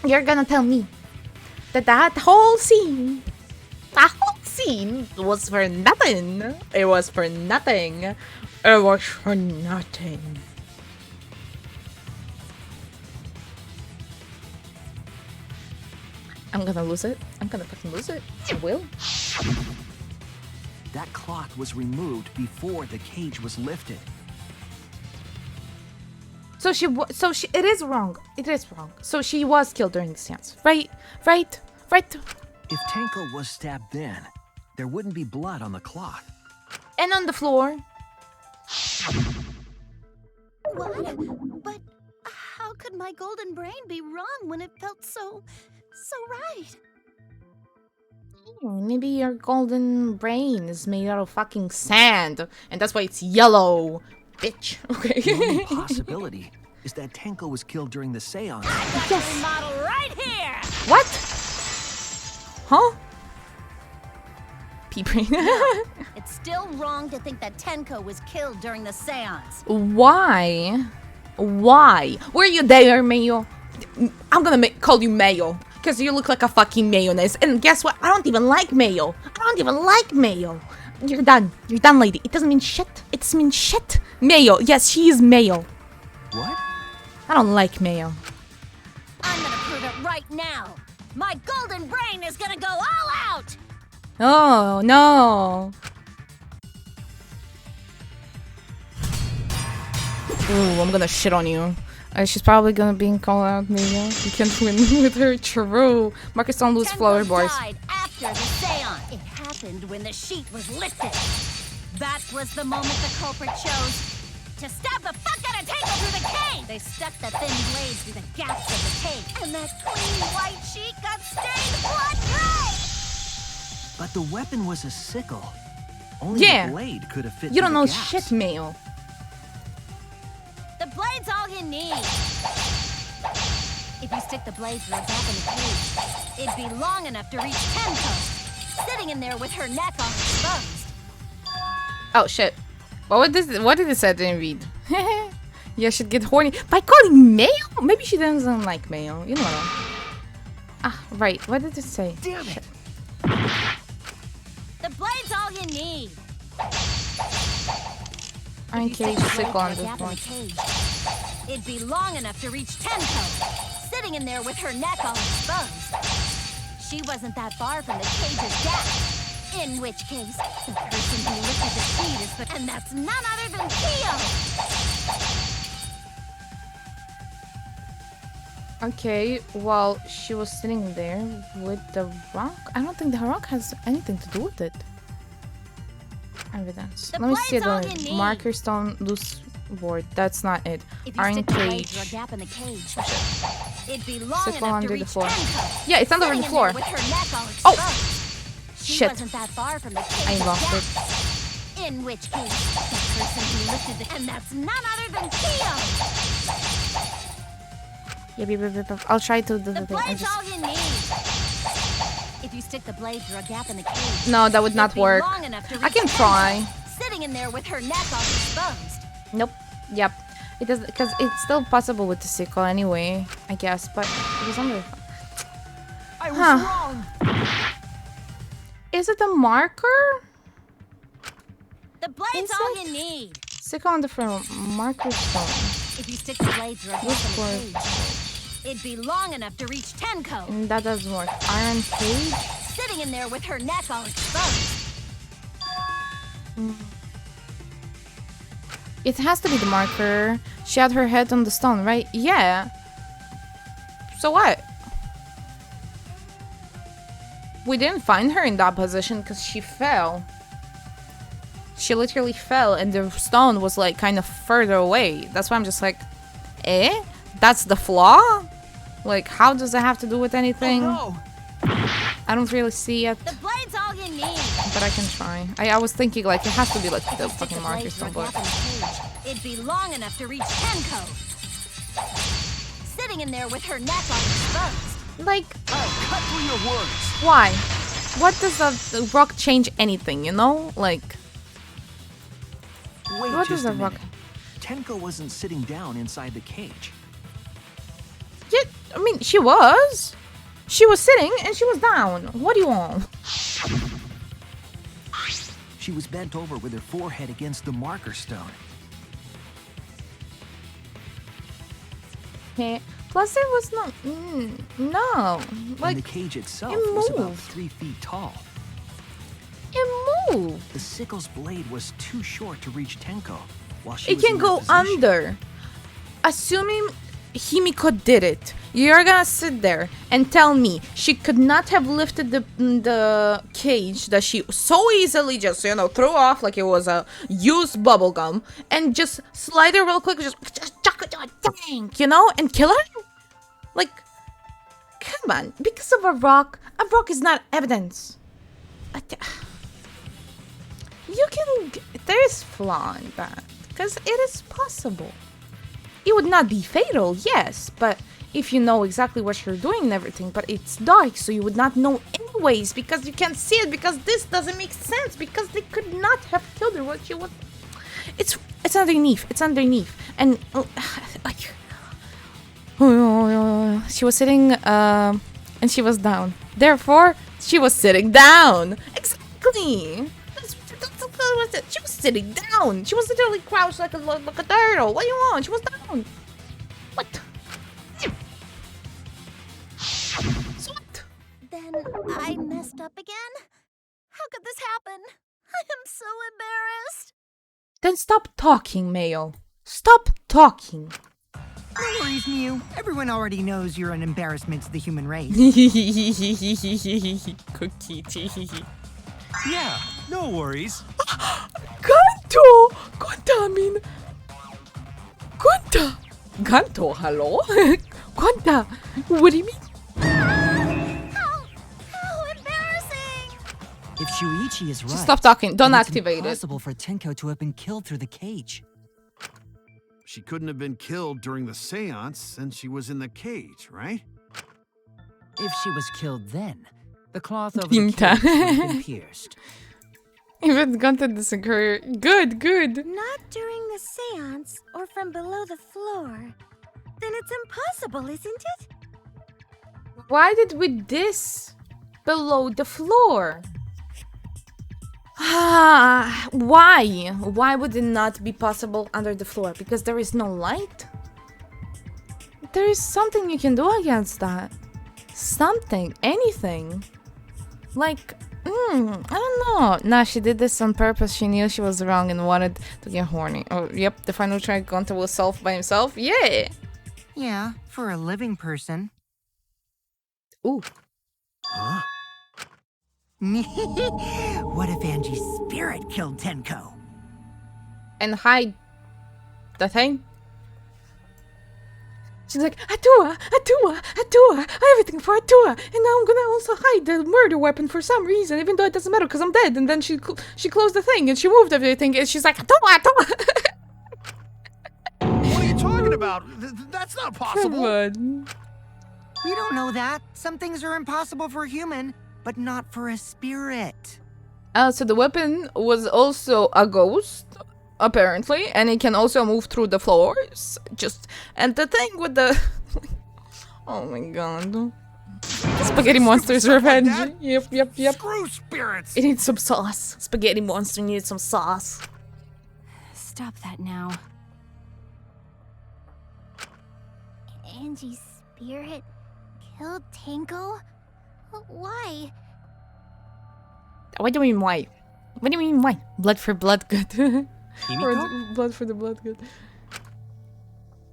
You're gonna tell me that whole scene, was for nothing. It was for nothing. It was for nothing. I'm gonna lose it. I'm gonna fucking lose it. I will. That cloth was removed before the cage was lifted. So it is wrong. It is wrong. So she was killed during the seance. Right. If Tenko was stabbed then, there wouldn't be blood on the cloth. And on the floor. What? But how could my golden brain be wrong when it felt so right? Maybe your golden brain is made out of fucking sand, and that's why it's yellow, bitch. Okay. The only possibility is that Tenko was killed during the seance. Yes. Model right here. What? Huh? Pea-brain. It's still wrong to think that Tenko was killed during the seance. Why? Were you there, Mayo? I'm gonna call you Mayo. Because you look like a fucking mayonnaise. And guess what? I don't even like mayo. You're done. You're done, lady. It doesn't mean shit. It means shit. Mayo. Yes, she is mayo. What? I don't like mayo. I'm gonna prove it right now. My golden brain is gonna go all out. Oh, no. Ooh, I'm gonna shit on you. She's probably gonna be called out, Mayo. You can't win with her. True. Marcus don't lose flower boys. Died after the seance. It happened when the sheet was lifted. That was the moment the culprit chose to stab the fuck out of Tenko through the cage. They stuck the thin blades through the gaps of the cage, and that clean white sheet got stained blood red. But the weapon was a sickle. Only Yeah. the blade could have fit You don't through know the gaps. shit, Mayo. The blade's all you need. If you stick the blade through a gap in the cage, it'd be long enough to reach Tenko, sitting in there with her neck all exposed. Oh shit. What did it say? I didn't read. Yeah, she'd get horny by calling Mayo? Maybe she doesn't like Mayo. You know. Ah, right. What did it say? Damn it! The blade's all you need. I'm If you stick caged the blade sickle on through a this gap in one. the cage, it'd be long enough to reach Tenko, sitting in there with her neck all exposed. She wasn't that far from the cage's gap. In which case, the person who lifted the sheet is and that's none other than Kyo! Okay, well, she was sitting there with the rock. I don't think the rock has anything to do with it. Evidence. Let me see the marker stone loose board. That's not it. If you Iron stick the blade cage. through a gap in the cage, it'd be long Sickle enough under to the reach floor. Tenko, Yeah, it's under the sitting in floor. there with her neck all Oh! exposed. She Shit. wasn't that far from the I cage's lost gap. it. In which case, the person who lifted the and that's none other than Kyo! Yeah. I'll try to do The the thing. I blade's just... all you need. If you stick the blade through a gap in the cage, No, that would not it'd be work. long enough to I reach can Tenko, try. sitting in there with her neck all exposed. Nope. Yep. It does because it's still possible with the sickle anyway, I guess. But it was under. I was wrong. Is it a marker? The blade's all you need. Sickle on the front. Marker stone. If you stick the blade through a gap in the cage, it'd be long enough to reach Tenko, And that doesn't work. Iron cage. sitting in there with her neck all exposed. It has to be the marker. She had her head on the stone, right? Yeah. So what? We didn't find her in that position because she fell. She literally fell and the stone was like kind of further away. That's why I'm just like, eh? That's the flaw? Like, how does that have to do with anything? Oh, I don't really see it, The blade's all you need. but I can try. I was thinking like it has to be like If the you stick fucking the marker blade through stone, a gap but in the cage, it'd be long enough to reach Tenko, sitting in there with her neck all exposed. like, Cut through your words. why? What does the rock change anything, you know? Like, Wait what just does a the rock... minute. Tenko wasn't sitting down inside the cage. Yeah, I mean, she was. She was sitting and she was down. What do you want? She was bent over with her forehead against the marker stone. Yeah. Plus, there was no... no. Like, And the cage itself it was about moved. 3 feet tall. It moved. The sickle's blade was too short to reach Tenko while she It was can in that go position. under. Assuming Himiko did it, you're gonna sit there and tell me she could not have lifted the cage that she so easily just, you know, threw off like it was a used bubble gum and just slide it real quick, just dang, you know, and kill her? Like, come on, because of a rock is not evidence. You can, there is flaw in that, because it is possible. It would not be fatal, yes, but if you know exactly what you're doing and everything, but it's dark, so you would not know anyways, because you can't see it, because this doesn't make sense, because they could not have killed her what she was... It's underneath, and, like... She was sitting, and she was down. Therefore, she was sitting down! Exactly! She was sitting down. She was literally crouched like a turtle. What do you want? She was down. What? So what? Then I messed up again? How could this happen? I am so embarrassed. Then stop talking, Mayo. Stop talking. No worries, Mew. Everyone already knows you're an embarrassment to the human race. Cookie. Yeah, no worries. Ganto! Ganto, hello? Gonta, what do you mean? How embarrassing! If Shuichi is right, Stop talking. Don't then it's activate it. impossible for Tenko to have been killed through the cage. She couldn't have been killed during the seance since she was in the cage, right? If she was killed then, the cloth over the cage Tinta. would have been pierced. Even Gonta disagree. Good. Not during the seance or from below the floor. Then it's impossible, isn't it? Why did we this below the floor? Why? Why would it not be possible under the floor? Because there is no light? There is something you can do against that. Something. Anything. Like, I don't know. Nah, she did this on purpose. She knew she was wrong and wanted to get horny. Oh, yep. The final track Gonta will solve by himself. Yeah. Yeah, for a living person. Ooh. Huh? What if Angie's spirit killed Tenko? And hide the thing? She's like, Atua, everything for Atua. And now I'm gonna also hide the murder weapon for some reason, even though it doesn't matter because I'm dead. And then she closed the thing and she moved everything and she's like, Atua. What are you talking about? That's not possible. Come on. We don't know that. Some things are impossible for a human, but not for a spirit. So the weapon was also a ghost, apparently, and it can also move through the floors. And the thing with the oh my god. Spaghetti Monster's revenge. Like Yep. Screw spirits. It needs some sauce. Spaghetti Monster needs some sauce. Stop that now. Angie's spirit killed Tenko? Why? What do you mean why? What do you mean why? Blood for blood good. Or blood for the blood good.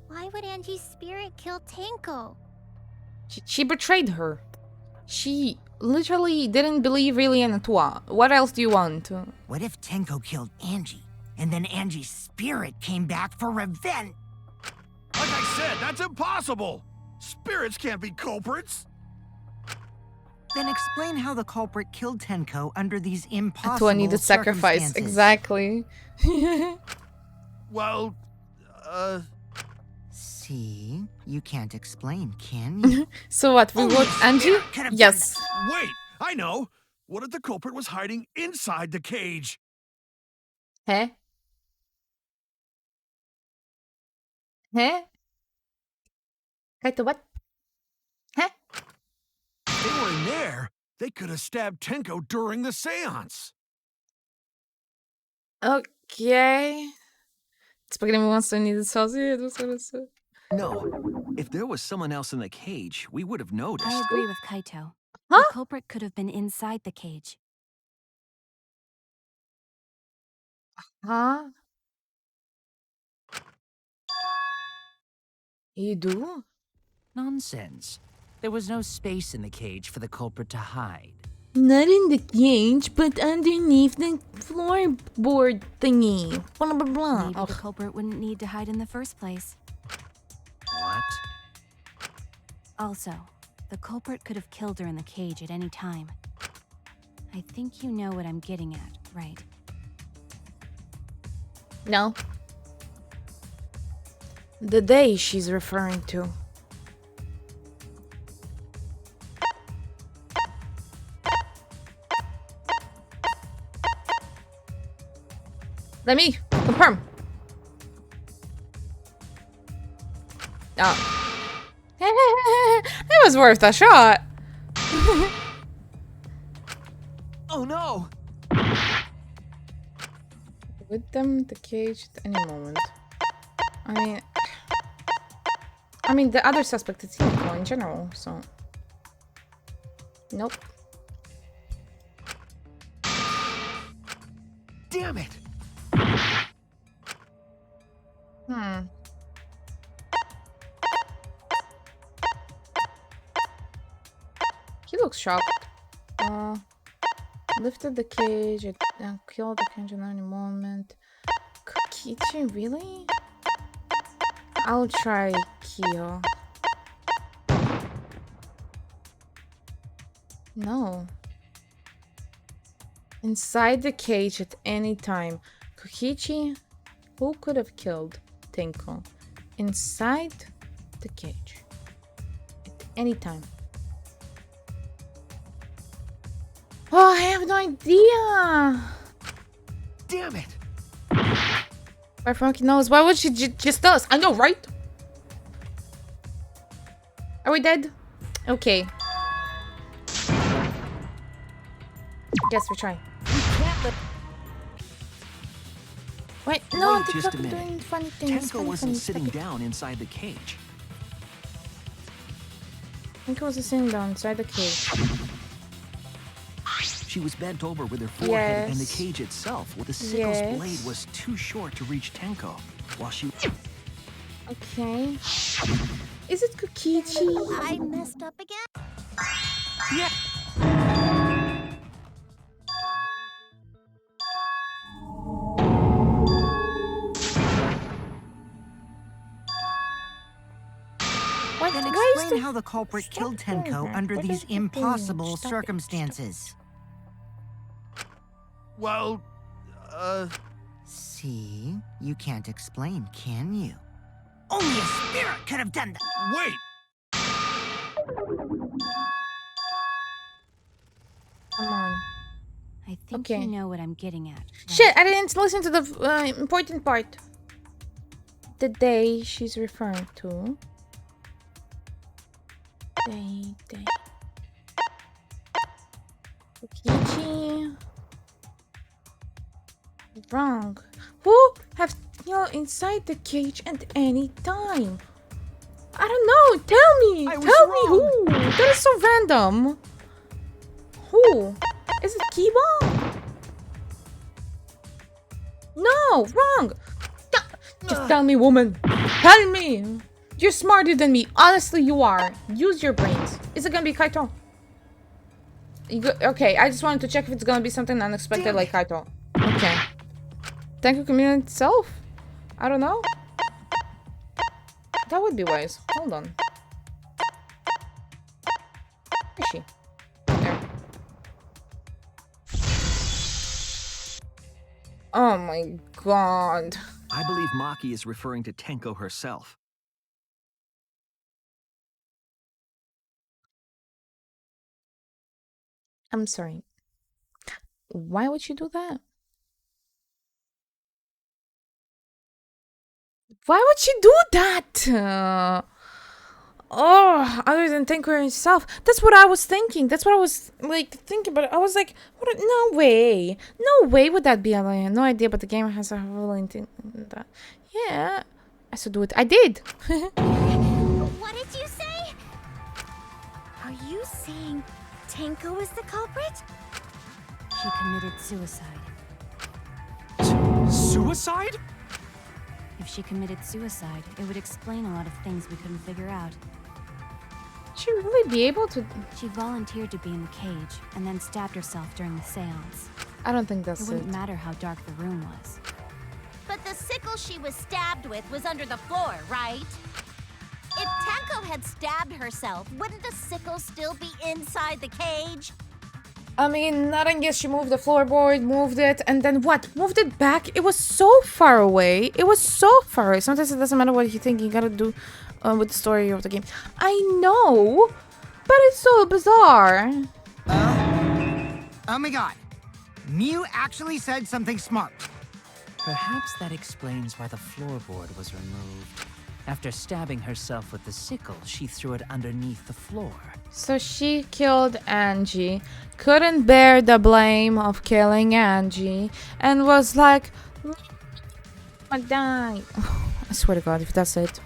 Why would Angie's spirit kill Tenko? She betrayed her. She literally didn't believe really in Atua. What else do you want? What if Tenko killed Angie, and then Angie's spirit came back for revenge? Like I said, that's impossible. Spirits can't be culprits. Then explain how the culprit killed Tenko under these impossible Atua needed sacrifice. circumstances. Exactly. Well, See? You can't explain, can you? So what, we vote Angie? Yes. Wait, I know. What if the culprit was hiding inside the cage? Huh? Huh? Kaito, what? Huh? If they were in there, they could have stabbed Tenko during the seance. Okay. Spaghetti Monster needed sauce. Yeah, that's what I said. No, if there was someone else in the cage, we would have noticed. I agree with Kaito. Huh? The culprit could have been inside the cage. Huh? You do? Nonsense. There was no space in the cage for the culprit to hide. Not in the cage, but underneath the floorboard thingy. Blah, blah, blah. Maybe the culprit wouldn't need to hide in the first place. What? Also, the culprit could have killed her in the cage at any time. I think you know what I'm getting at, right? No. The day she's referring to. Let me confirm. Oh. It was worth a shot. Oh no! With them, the cage at any moment. I mean, the other suspect is Himiko in general, so. Nope. Damn it! He looks shocked. Lifted the cage and killed the cage at any moment. Kokichi, really? I'll try Kyo. No. Inside the cage at any time. Kokichi? Who could have killed Tenko? Inside the cage. At any time. Oh, I have no idea. Damn it! My Frankie knows. Why would she just tell us? I know, right? Are we dead? Okay. Guess we're trying. We can't let... Wait, no, Wait just a TikTok minute. doing funny things. Tenko wasn't sitting down inside the cage. Tenko was sitting down inside the cage. She was bent over with her forehead and the Yes. cage itself, with the sickle's Yes. blade was too short to reach Tenko, while she... Okay. Is it Kokichi? I messed up again? Yeah. What? Then Why is explain the... how the culprit Stop killed doing Tenko that. under What these is he doing? impossible Stop it. circumstances. Well, See? You can't explain, can you? Only a spirit could have done that! wait! Come on. I think Okay. you know what I'm getting at. Shit, I didn't listen to the important part. The day she's referring to. Day. Kokichi. Wrong. Who have inside the cage at any time? I don't know. Tell me. I was Tell me wrong. who. That is so random. Who? Is it Kiba? No, wrong. Just tell me, woman. Tell me. You're smarter than me. Honestly, you are. Use your brains. Is it gonna be Kaito? Okay, I just wanted to check if it's gonna be something unexpected like Kaito. Okay. Tenko community itself? I don't know. That would be wise. Hold on. Where is she? There. Oh my god. I believe Maki is referring to Tenko herself. I'm sorry. Why would she do that? Why would she do that? Other than Tenko herself. That's what I was thinking. That's what I was like thinking. But I was like, what? No way. No way would that be. I have no idea. But the game has a rule in that. Yeah, I should do it. I did. What did you say? Are you saying Tenko is the culprit? She committed suicide. Suicide? If she committed suicide, it would explain a lot of things we couldn't figure out. She really be able to? She volunteered to be in the cage and then stabbed herself during the seance. I don't think that's It it. wouldn't matter how dark the room was. But the sickle she was stabbed with was under the floor, right? If Tenko had stabbed herself, wouldn't the sickle still be inside the cage? I mean, not unless she moved the floorboard, moved it, and then what? Moved it back? It was so far away. It was so far away. Sometimes it doesn't matter what you think. You gotta do with the story of the game. I know, but it's so bizarre. Oh my god. Mew actually said something smart. Perhaps that explains why the floorboard was removed. After stabbing herself with the sickle, she threw it underneath the floor. So she killed Angie, couldn't bear the blame of killing Angie, and was like, I die. I swear to God, if that's it.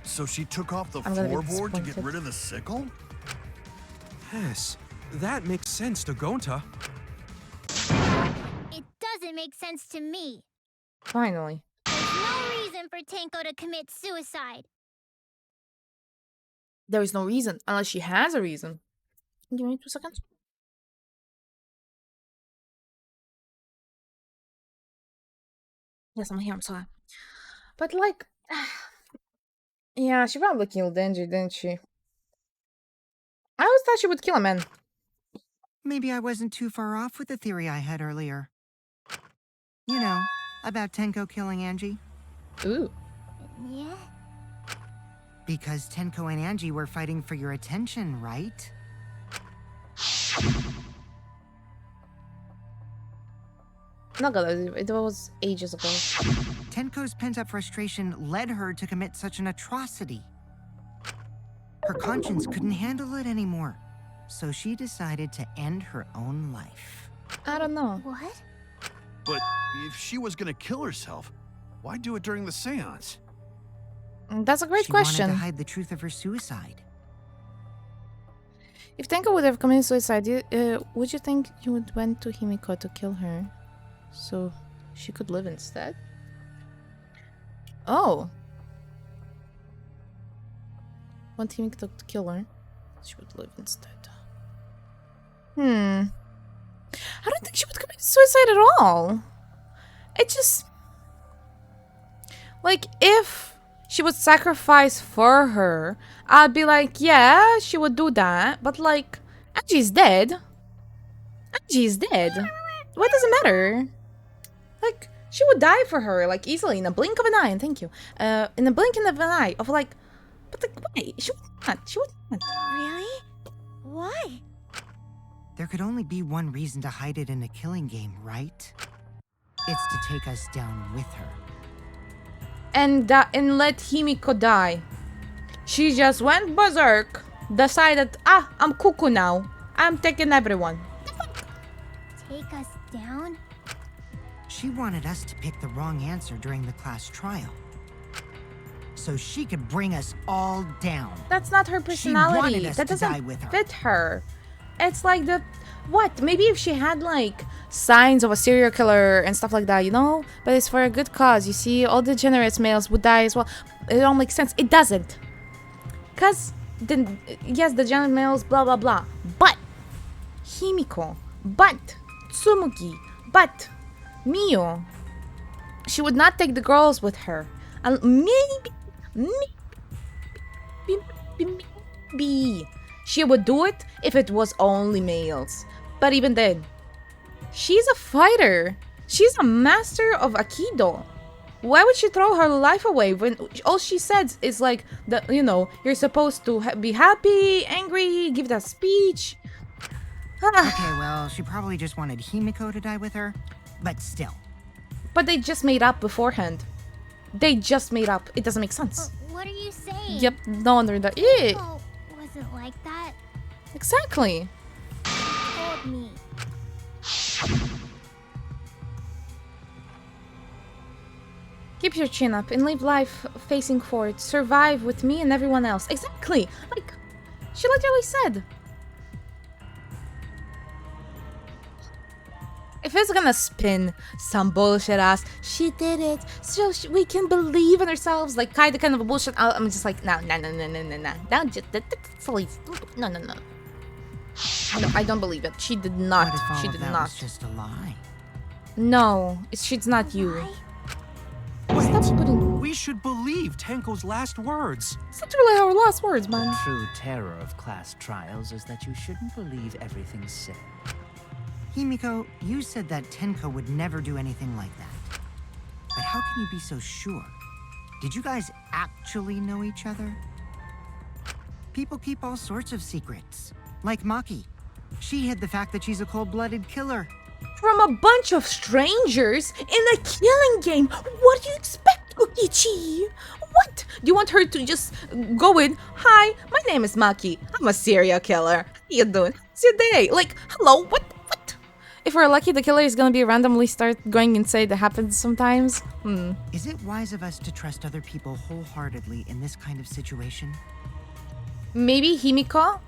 So she took off the I'm gonna be floorboard to get disappointed. rid of the sickle? Yes, that makes sense to Gonta. It doesn't make sense to me. Finally. There's no reason for Tenko to commit suicide. There is no reason, unless she has a reason. Give me 2 seconds. Yes, I'm here, I'm sorry. But like, yeah, she probably killed Angie, didn't she? I always thought she would kill a man. Maybe I wasn't too far off with the theory I had earlier. You know, about Tenko killing Angie. Ooh. Yeah? Because Tenko and Angie were fighting for your attention, right? Not gonna, it was ages ago. Tenko's pent-up frustration led her to commit such an atrocity. Her conscience couldn't handle it anymore, so she decided to end her own life. I don't know. What? But if she was gonna kill herself, why do it during the seance? That's a great She question. wanted to hide the truth of her suicide. If Tenko would have committed suicide, would you think you would went to Himiko to kill her, so she could live instead? Oh. Want Himiko to kill her, she would live instead. I don't think she would commit suicide at all. It just... Like, if she would sacrifice for her, I'd be like, yeah, she would do that. But, like, Angie's dead. Angie's dead. What does it matter? Like, she would die for her, like, easily, in a blink of an eye. And thank you. In a blink of an eye of, like... But, like, why? She would not. She would not. Really? Why? There could only be one reason to hide it in a killing game, right? It's to take us down with her. And let Himiko die. She just went berserk, decided, I'm cuckoo now. I'm taking everyone. Take us down? She wanted us to pick the wrong answer during the class trial. So she could bring us all down. That's not her personality. She wanted us that to die doesn't with her. fit her. It's like the... What? Maybe if she had, like, signs of a serial killer and stuff like that, you know? But it's for a good cause. You see, all degenerate males would die as well. It don't make sense. It doesn't. Because, yes, degenerate males, blah, blah, blah. But Himiko, but Tsumugi, but Mio, she would not take the girls with her. And maybe she would do it if it was only males. But even then, she's a fighter. She's a master of Aikido. Why would she throw her life away when all she says is like, you're supposed to be happy, angry, give that speech? Okay, well, she probably just wanted Himiko to die with her, but still. But they just made up beforehand. They just made up. It doesn't make sense. What are you saying? Yep, no wonder that. Oh, wasn't like that. Exactly. Told me. Keep your chin up and live life facing forward. Survive with me and everyone else. Exactly. Like, she literally said. If it's gonna spin some bullshit ass, she did it, so we can believe in ourselves, like kind of a bullshit. I'm just like, no. That's no. No, I don't believe it. She did not. What if all She of did that not. was just a lie? No, she's not you. Wait, Stop putting. we should believe Tenko's last words. It's literally our last words, man. The true terror of class trials is that you shouldn't believe everything said. Himiko, you said that Tenko would never do anything like that. But how can you be so sure? Did you guys actually know each other? People keep all sorts of secrets. Like Maki. She hid the fact that she's a cold-blooded killer. From a bunch of strangers in a killing game. What do you expect, Kokichi? What? Do you want her to just go in? Hi, my name is Maki. I'm a serial killer. How you doing? How's your day? Like, hello? What? If we're lucky, the killer is gonna be randomly start going insane. That happens sometimes. Is it wise of us to trust other people wholeheartedly in this kind of situation? Maybe Himiko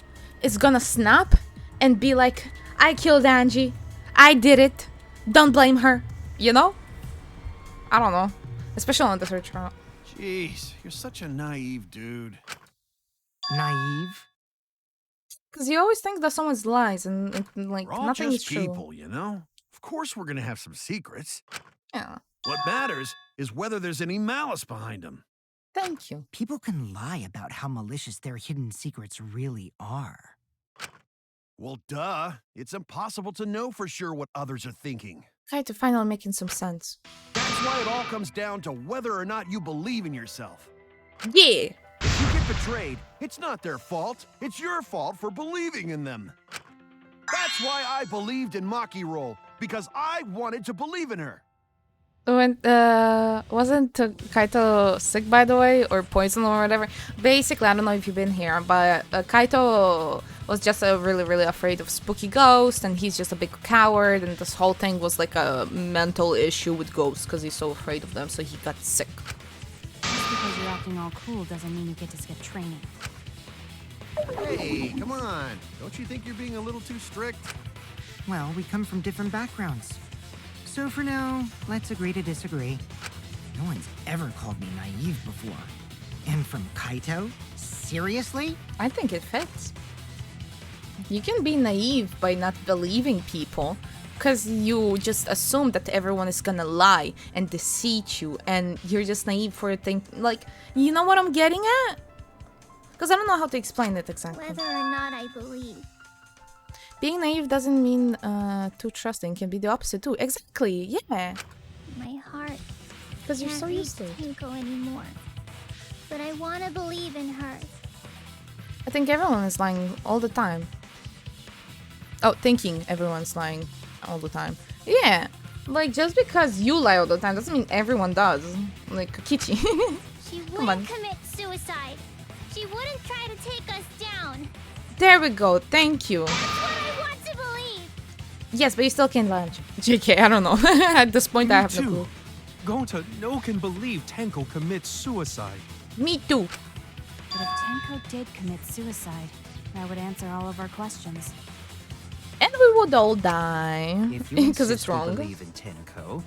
is gonna snap and be like, I killed Angie. I did it. Don't blame her. You know? I don't know. Especially on the search trial. Jeez, you're such a naive dude. Naive? Because you always think that someone's lies and like We're all nothing is just true. people, you know? Of course we're gonna have some secrets. Yeah. What matters is whether there's any malice behind them. Thank you. People can lie about how malicious their hidden secrets really are. Well, duh. It's impossible to know for sure what others are thinking. Try to finally making some sense. That's why it all comes down to whether or not you believe in yourself. Yeah. If you get betrayed, it's not their fault. It's your fault for believing in them. That's why I believed in Maki Roll, because I wanted to believe in her. When wasn't Kaito sick, by the way, or poisoned or whatever? Basically, I don't know if you've been here, but Kaito was just really, really afraid of spooky ghosts, and he's just a big coward, and this whole thing was like a mental issue with ghosts because he's so afraid of them, so he got sick. Just because you're acting all cool doesn't mean you get to skip training. Hey, come on. Don't you think you're being a little too strict? Well, we come from different backgrounds. So for now, let's agree to disagree. No one's ever called me naive before. And from Kaito? Seriously? I think it fits. You can be naive by not believing people, because you just assume that everyone is gonna lie and deceive you, and you're just naive for thinking, like, you know what I'm getting at? Because I don't know how to explain it exactly. Whether or not I believe. Being naive doesn't mean too trusting. Can be the opposite too. Exactly. Yeah. My heart. Because you're can't so used to reach it. Tenko anymore. But I want to believe in her. I think everyone is lying all the time. Oh, thinking everyone's lying all the time. Yeah. Like, just because you lie all the time doesn't mean everyone does. Like, Kichi. She Come on. wouldn't commit suicide. She wouldn't try to take us down. There we go. Thank you. That's what I want to believe. Yes, but you still can't lie. JK, I don't know. At this point, I have no clue. Gonta no can believe Tenko commits suicide. Me too. But if Tenko did commit suicide, that would answer all of our questions. And we would all die. If you Because it's insist we wrong. believe in Tenko,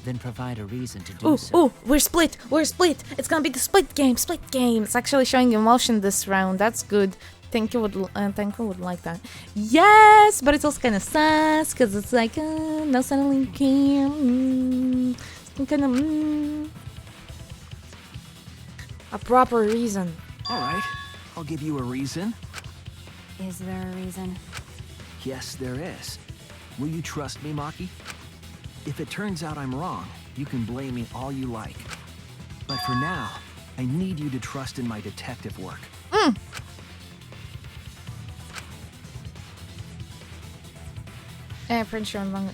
then provide a reason to do so. Ooh, we're split. We're split. It's gonna be the split game. Split game. It's actually showing emotion this round. That's good. Tenko would like that. Yes, but it's also kind of sus because it's like no suddenly came. Kind of a proper reason. All right, I'll give you a reason. Is there a reason? Yes, there is. Will you trust me, Maki? If it turns out I'm wrong, you can blame me all you like. But for now, I need you to trust in my detective work. I'm pretty sure I'm wrong.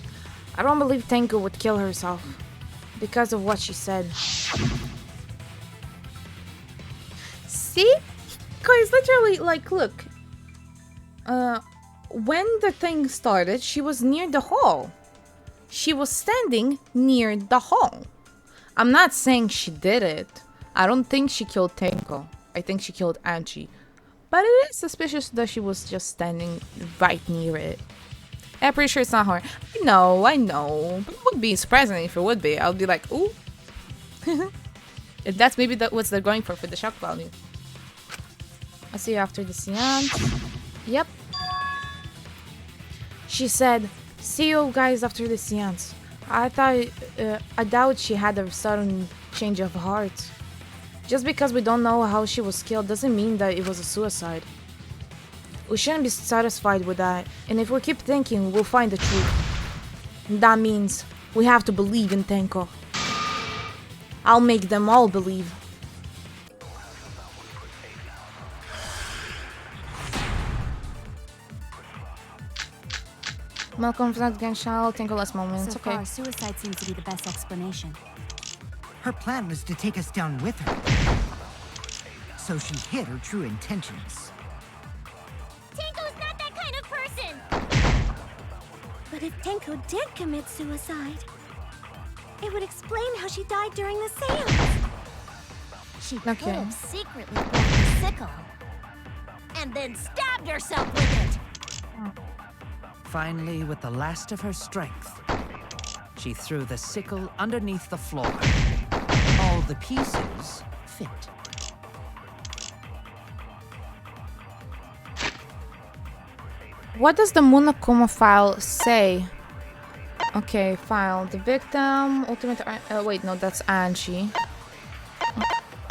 I don't believe Tenko would kill herself because of what she said. See? Guys, literally, like, look. When the thing started, she was near the hall. She was standing near the hall. I'm not saying she did it. I don't think she killed Tenko. I think she killed Anchi. But it is suspicious that she was just standing right near it. I'm pretty sure it's not her. I know. But it would be surprising if it would be. I'll be like, ooh. If that's maybe what they're going for the shock value. I'll see you after the seance. Yep. She said, see you guys after the seance. I doubt she had a sudden change of heart. Just because we don't know how she was killed doesn't mean that it was a suicide. We shouldn't be satisfied with that, and if we keep thinking, we'll find the truth. That means we have to believe in Tenko. I'll make them all believe. Malcolm not Genshal, Tenko less moments. So Okay. far, suicide seems to be the best explanation. Her plan was to take us down with her. So she hid her true intentions. Tenko's not that kind of person. But if Tenko did commit suicide, it would explain how she died during the seance. She could have secretly brought the sickle and then stabbed herself with it. Finally, with the last of her strength, she threw the sickle underneath the floor. All the pieces fit. What does the Monokuma file say? Okay, file. The victim, ultimate... wait, no, that's Anchi.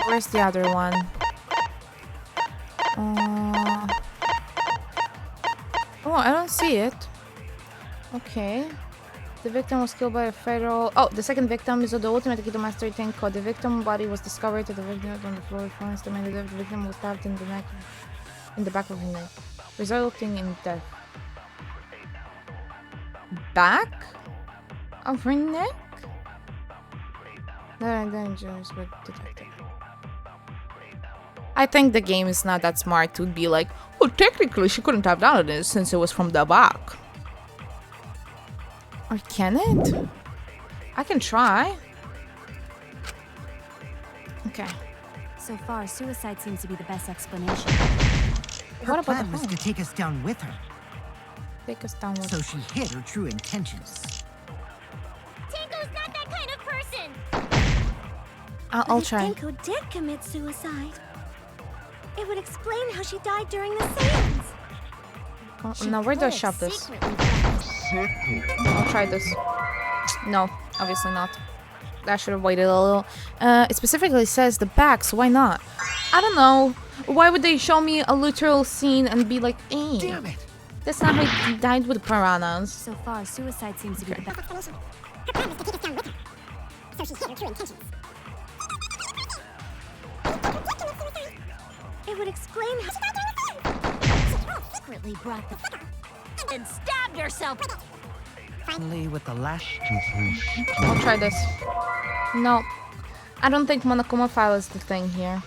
Where's the other one? Oh, I don't see it. Okay. The victim was killed by a federal... Oh, the second victim is the ultimate Aikido Master Tenko. The victim body was discovered at the victim on the floor. Finds the victim was stabbed in the neck, in the back of the neck, resulting in death. Back of her neck? That dangerous with detective. I think the game is not that smart to be like, oh, technically she couldn't have done it since it was from the back. Or can it? I can try. Okay. So far, suicide seems to be the best explanation. Her plan was to take us down with her. Take us down with So she hid her true intentions. Tenko's not that kind of person. I'll try. If Tenko did commit suicide, it would explain how she died during the seance. Now, where do I shove this? I'll try this. No, obviously not. I should have waited a little. It specifically says the back, so why not? I don't know. Why would they show me a literal scene and be like, eh? Damn it! That's not how he died with piranhas. So far, suicide seems to be the best. So she hid her true intentions. It would explain how she secretly brought the And stabbed herself. Finally, with the last. I'll try this. No. I don't think Monokuma file is the thing here.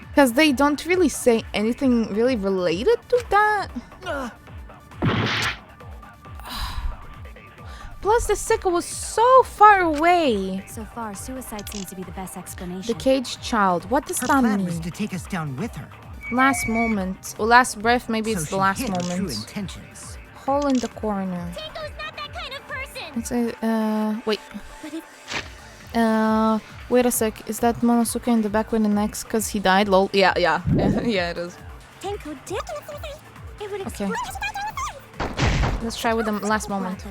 Because they don't really say anything really related to that. Plus, the sickle was so far away. So far, suicide seems to be the best explanation. The caged child. What does Her that plan mean? was to take us down with her. Last moment. Or last breath, maybe So it's the she last hid her true moment. intentions. Hole in the corner. Tenko's not that kind of person. It's a, wait. But if Wait a sec. Is that Monosuke in the back with an X? Because he died? Lol. Yeah, yeah. Yeah, it is. Tenko did, it would Okay. explain how she died. Let's try with the last moment.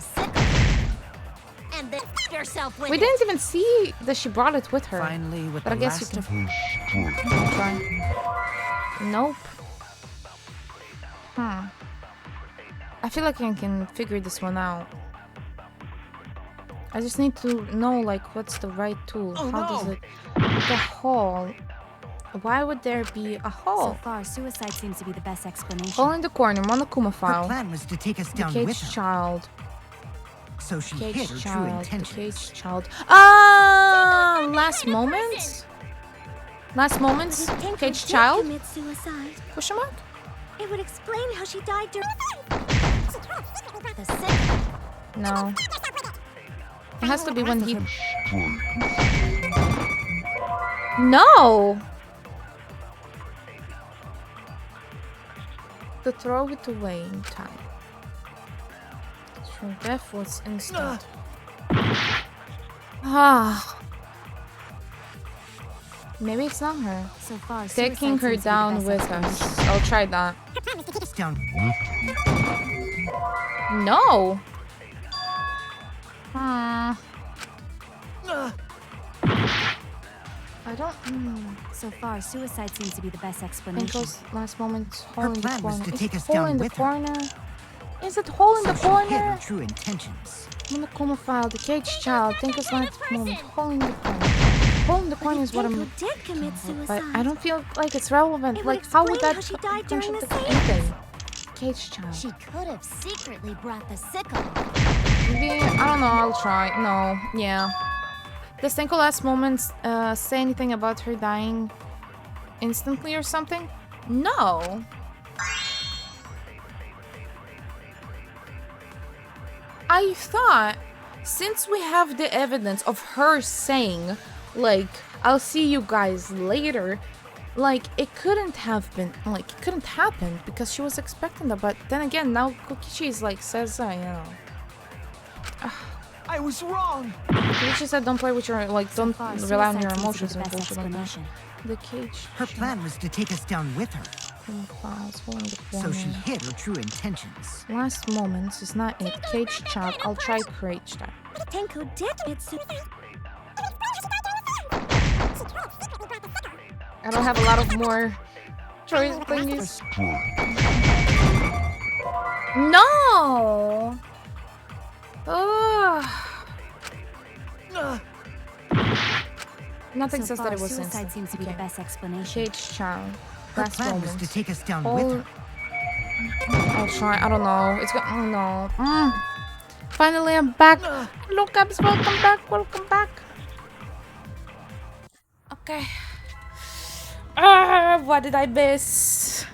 And then yourself with We didn't even see that she brought it with her. Finally, with But I the guess last you of. can try. Nope. I feel like I can figure this one out. I just need to know, like, what's the right tool. Oh, How does no. it... The hole. Why would there be a So hole? far, suicide seems to be the best explanation. Hole in the corner, Monokuma Her file. plan was to take us The down with caged her. child. So she hid her Caged true child. The intentions. caged child. Ah! Last moments? Last moments? But if Tenko Caged did child? commit suicide, Question mark? it would explain how she died during the sick. No. It has to be when he... No! To throw it away in time. True death was instant. Ah. Maybe it's not her. So far, Taking suicide her seems to be the down best with explanation. us. I'll try that. Down. No! I don't... So far, suicide seems to be the best explanation. Tenko's last moment hole Her in the plan was corner. to Is take it us hole down in the with her. corner? Is it hole in So the she hid her corner? true intentions. Monokuma file, the caged child. Tenko's last moment hole in the corner. Hole in the corner is what Tenko I'm... did commit suicide. But I don't feel like it's relevant. It would Like, how would explain that how she died during the contradict seance. anything? Caged child. She could have secretly brought the sickle. Maybe, I don't know, I'll try. No, yeah. Does Tenko last moments say anything about her dying instantly or something? No. I thought, since we have the evidence of her saying, like, I'll see you guys later, like, it couldn't have been, like, it couldn't happen because she was expecting that. But then again, now Kokichi is like, says, you know. I was wrong. Kokichi said, don't play with your, like, don't far, rely on your suicide seems to be emotions the and best bullshit like that. explanation. The cage. Her plan was to take us down with her. So So she hid her true intentions. Last moments is not it. Caged child. I'll try cage that. Tenko did commit suicide. I don't have a lot of more choice thingies. No! Ugh. Nothing So says far, that it was suicide instant. seems to be the best explanation. Caged child. Her Last plan was moments. to take us down All- with her. I'll try. I don't know. It's got. Oh no. Finally, I'm back. Look, Abs, welcome back. Welcome back. Okay. What did I miss?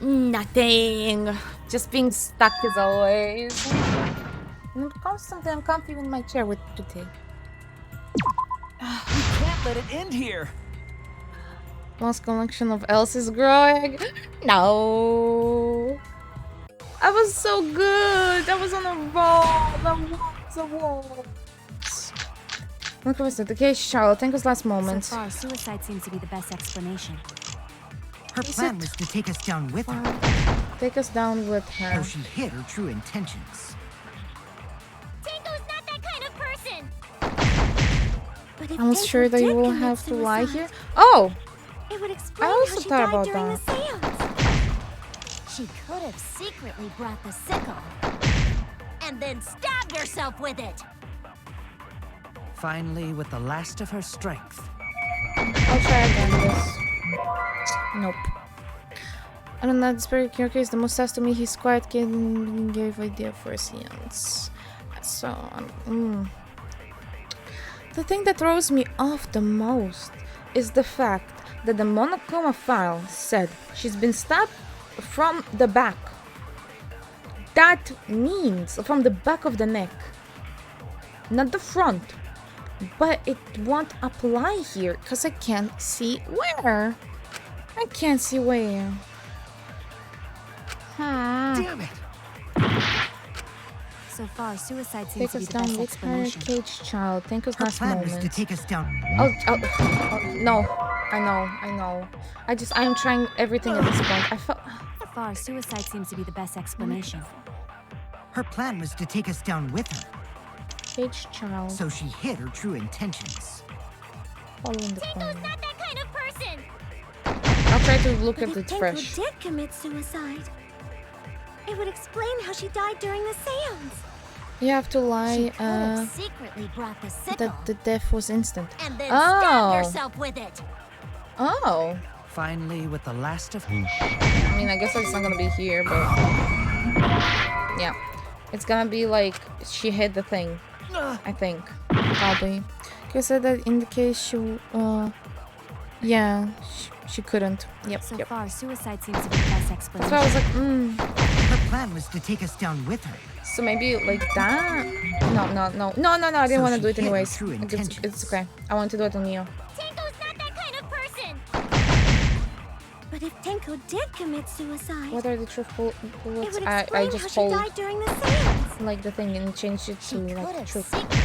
Nothing. Just being stuck as always. I'm constantly uncomfy in my chair with today. We can't let it end here. Lost collection of else is growing. No. I was so good. I was on a roll. The walls. Look at the case, Charlotte. Think was last moment. So far, suicide seems to be the best explanation. Her plan was to take us down with her. Take us down with her. So she hid her true intentions. Tango's not that kind of person. But if I was Tango sure that you did will commit have to lie suicide, here. Oh! it would explain I how also she thought died about during that. the seance. She could have secretly brought the sickle and then stabbed herself with it. Finally, with the last of her strength. I'll try again this. Nope. I don't know, the spirit case the most says to me he's quiet kid and gave idea for a seance. So, the thing that throws me off the most is the fact that the Monokuma file said she's been stabbed from the back. That means from the back of the neck, not the front. But it won't apply here because I can't see where. I can't see where. Damn it! So far, suicide seems Take to be us the down best with her explanation. cage child. Think of Her last plan was to moment. take us down. Oh, no. I know. I'm trying everything at this point. I felt. So far, suicide seems to be the best explanation. Her plan was to take us down with her. Cage child. So she hid her true intentions. Following the Tango's plan. not that kind of person. I'll try to look But at if it Tango fresh. did commit suicide, it would explain how she died during the seance. You have to She lie. could have secretly brought the sickle That the death was instant. and then stabbed Oh. herself with it. Oh. Finally, with the last of... I mean, I guess it's not gonna be here, but yeah, it's gonna be like she hid the thing. I think probably. Cause said that in the case she, yeah, she couldn't. Yep. So Yep. far, suicide seems to be the best That's explanation. why I was like, Her plan was to take us down with her. So maybe like that? No. I didn't So want to she do it hid her anyways. true Like, intentions. it's okay. I want to do it on Mio. Tango's not that kind of person. But if Tango did commit suicide, What are the truth it bullets? would I explain how just she hold died during the seance. like the thing and change it She to could like have truth. secretly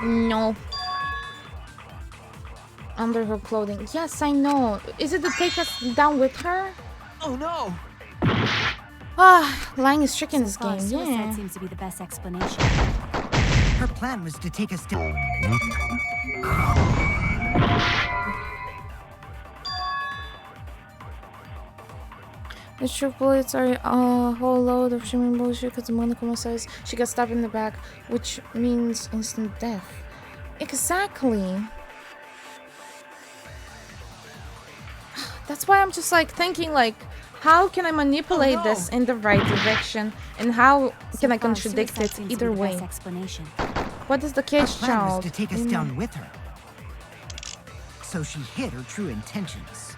No. Under her clothing. Yes, I know. Is it to take us down with her? Oh no! Ah, lying is tricky in this So far, game. suicide Yeah. seems to be the best explanation. Her plan was to take us down. The truth bullets are a whole load of shimmering bullshit because the Monokuma says she got stabbed in the back, which means instant death. Exactly. That's why I'm just like thinking like, how can I manipulate this in the right direction, and how can I So far, contradict suicide it seems to either be the way? best explanation. What is the Her cage plan was child? to take us in- down with her. So she hid her true intentions.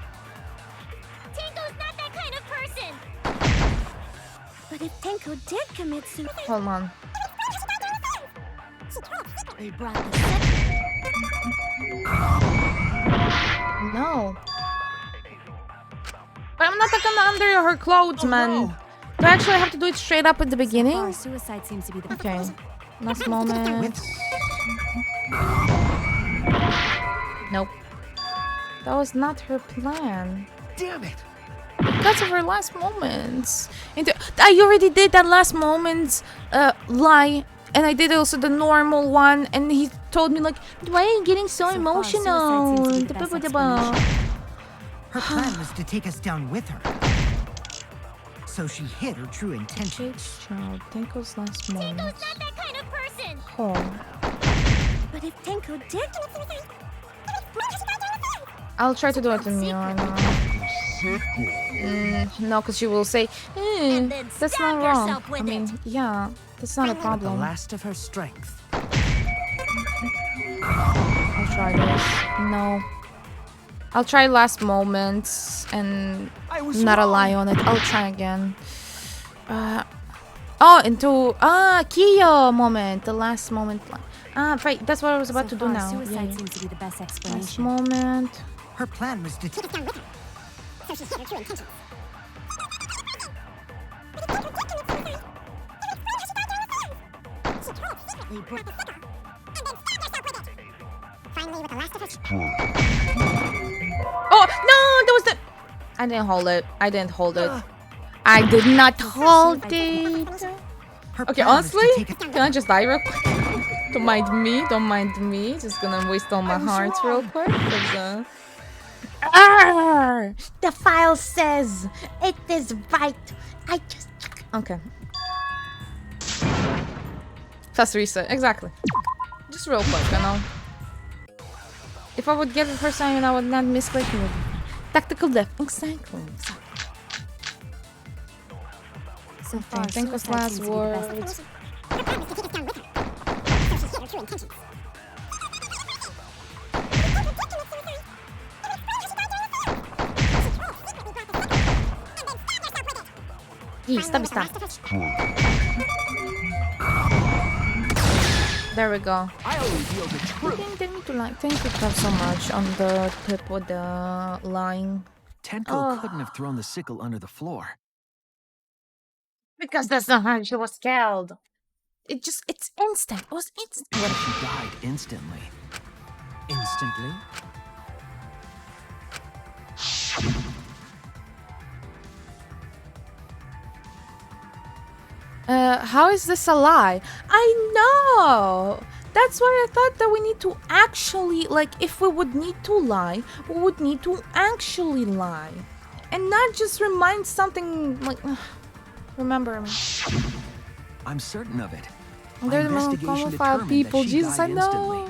Tango's not that kind of person. But if Tango did commit suicide, Hold on. They brought the sickle. No. But I'm not looking under her clothes, man. Do I actually have to do it straight up at the So far, beginning? suicide seems to be the Okay. Last moment. Nope. That was not her plan. Damn it! Because of her last moments. I already did that last moments lie, and I did also the normal one, and he told me like, why are you getting so So far, emotional? suicide seems to be the best explanation. Her plan was to take us down with her. So she hid her true intentions. Child, Tenko's last moments. Tango's not that kind of person. Oh. But if Tango did, I'll try to do it in Mio. No, because she will say, that's not wrong. yourself with I mean, yeah, that's not a The problem. last of her strength. I'll try. try this. No. I'll try last moments and not rely on it. I'll try again. Into Kiyo moment, the last moment. Right, that's what I was about to do now. Suicide seems to be the best explanation. Last moment. Her plan was to So she hid her true intentions. Finally, with the last of her. Oh no! There was the. I didn't hold it. I didn't hold it. I did not hold it. Okay, honestly, can I just die real quick? Don't mind me. Don't mind me. Just gonna waste all my hearts real quick. The file says it is right. I just. Okay. Fast reset. Exactly. Just real quick, you know. If I would get it first time, I would not misclick it. Tactical death. Exactly. So far, I think was suicide last seems to be the best words. Her plan was to take us down with her. So she hid her true intentions. Stop. There we go. I'll reveal the truth. Thank you guys so much on the tip with the line. Tenko couldn't have thrown the sickle under the floor. Because that's not how she was killed. It's instant. It was instant. What if she died instantly? Instantly? How is this a lie? I know! That's why I thought that we need to actually, like, if we would need to lie, we would need to actually lie. And not just remind something, like, remember me. I'm certain of it. They're the most qualified people. Jesus, I know.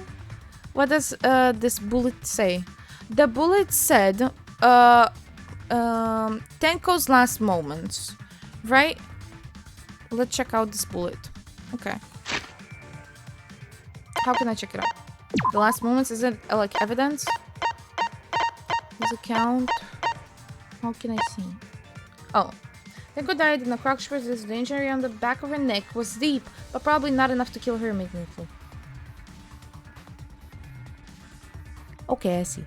What does this bullet say? The bullet said, Tenko's last moments, right? Let's check out this bullet. Okay. How can I check it out? The last moments, is it like evidence? Does it count? How can I see? Oh. Tenko died in a croc spurt. The injury on the back of her neck was deep, but probably not enough to kill her immediately. Okay, I see.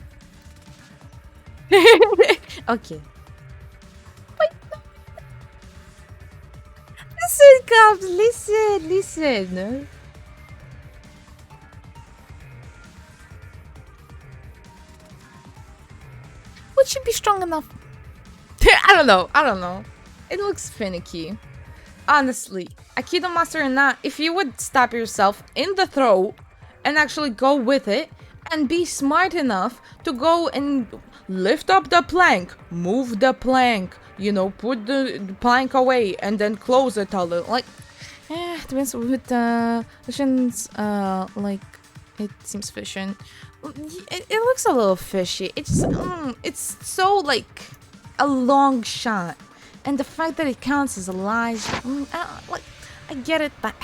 Okay. Wait, no. Listen, Cubs, listen. What should be strong enough? I don't know. It looks finicky. Honestly, Aikido master or not, if you would stab yourself in the throat and actually go with it and be smart enough to go and lift up the plank, move the plank, you know, put the plank away and then close it a little. Like, depends with visions, like, it seems efficient. It looks a little fishy. It's so, like, a long shot. And the fact that it counts as a lie, I get it, but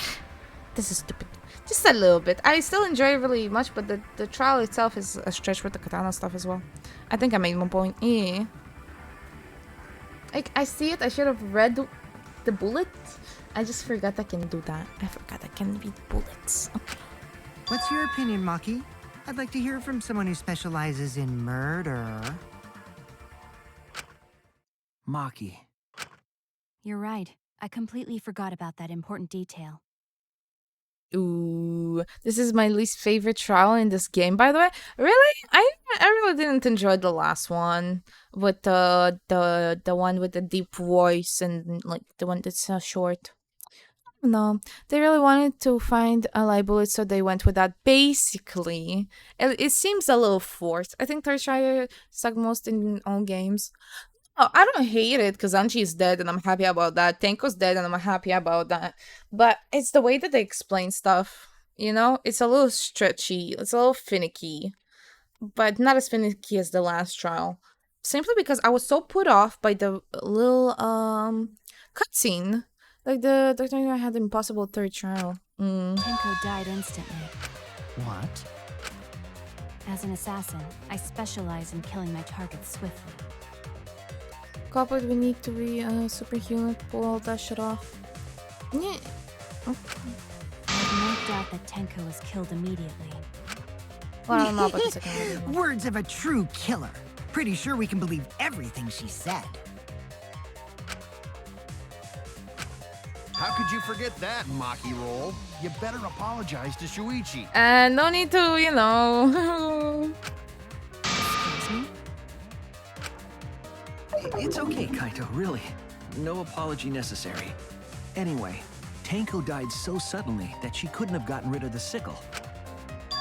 this is stupid. Just a little bit. I still enjoy it really much, but the trial itself is a stretch with the katana stuff as well. I think I made one point. Yeah. I see it. I should have read the bullet. I just forgot I can do that. I forgot I can read bullets. Okay. What's your opinion, Maki? I'd like to hear from someone who specializes in murder. Maki. You're right. I completely forgot about that important detail. Ooh, this is my least favorite trial in this game, by the way. Really? I really didn't enjoy the last one with the one with the deep voice and like the one that's short. No, they really wanted to find a light bullet, so they went with that. Basically, it seems a little forced. I think third try suck most in all games. Oh, I don't hate it because Anji is dead and I'm happy about that. Tenko's dead and I'm happy about that. But it's the way that they explain stuff, you know? It's a little stretchy. It's a little finicky. But not as finicky as the last trial. Simply because I was so put off by the little cutscene. Like the time I had the impossible third trial. Tenko died instantly. What? As an assassin, I specialize in killing my targets swiftly. Culprit, we need to be superhuman. Pull all that shit off. Yeah. I have no doubt that Tenko was killed immediately. Well, I don't know about the second one. Words of a true killer. Pretty sure we can believe everything she said. How could you forget that, Maki Roll? You better apologize to Shuichi. And no need to, you know. Excuse me? It's okay, Kaito, really. No apology necessary. Anyway, Tenko died so suddenly that she couldn't have gotten rid of the sickle.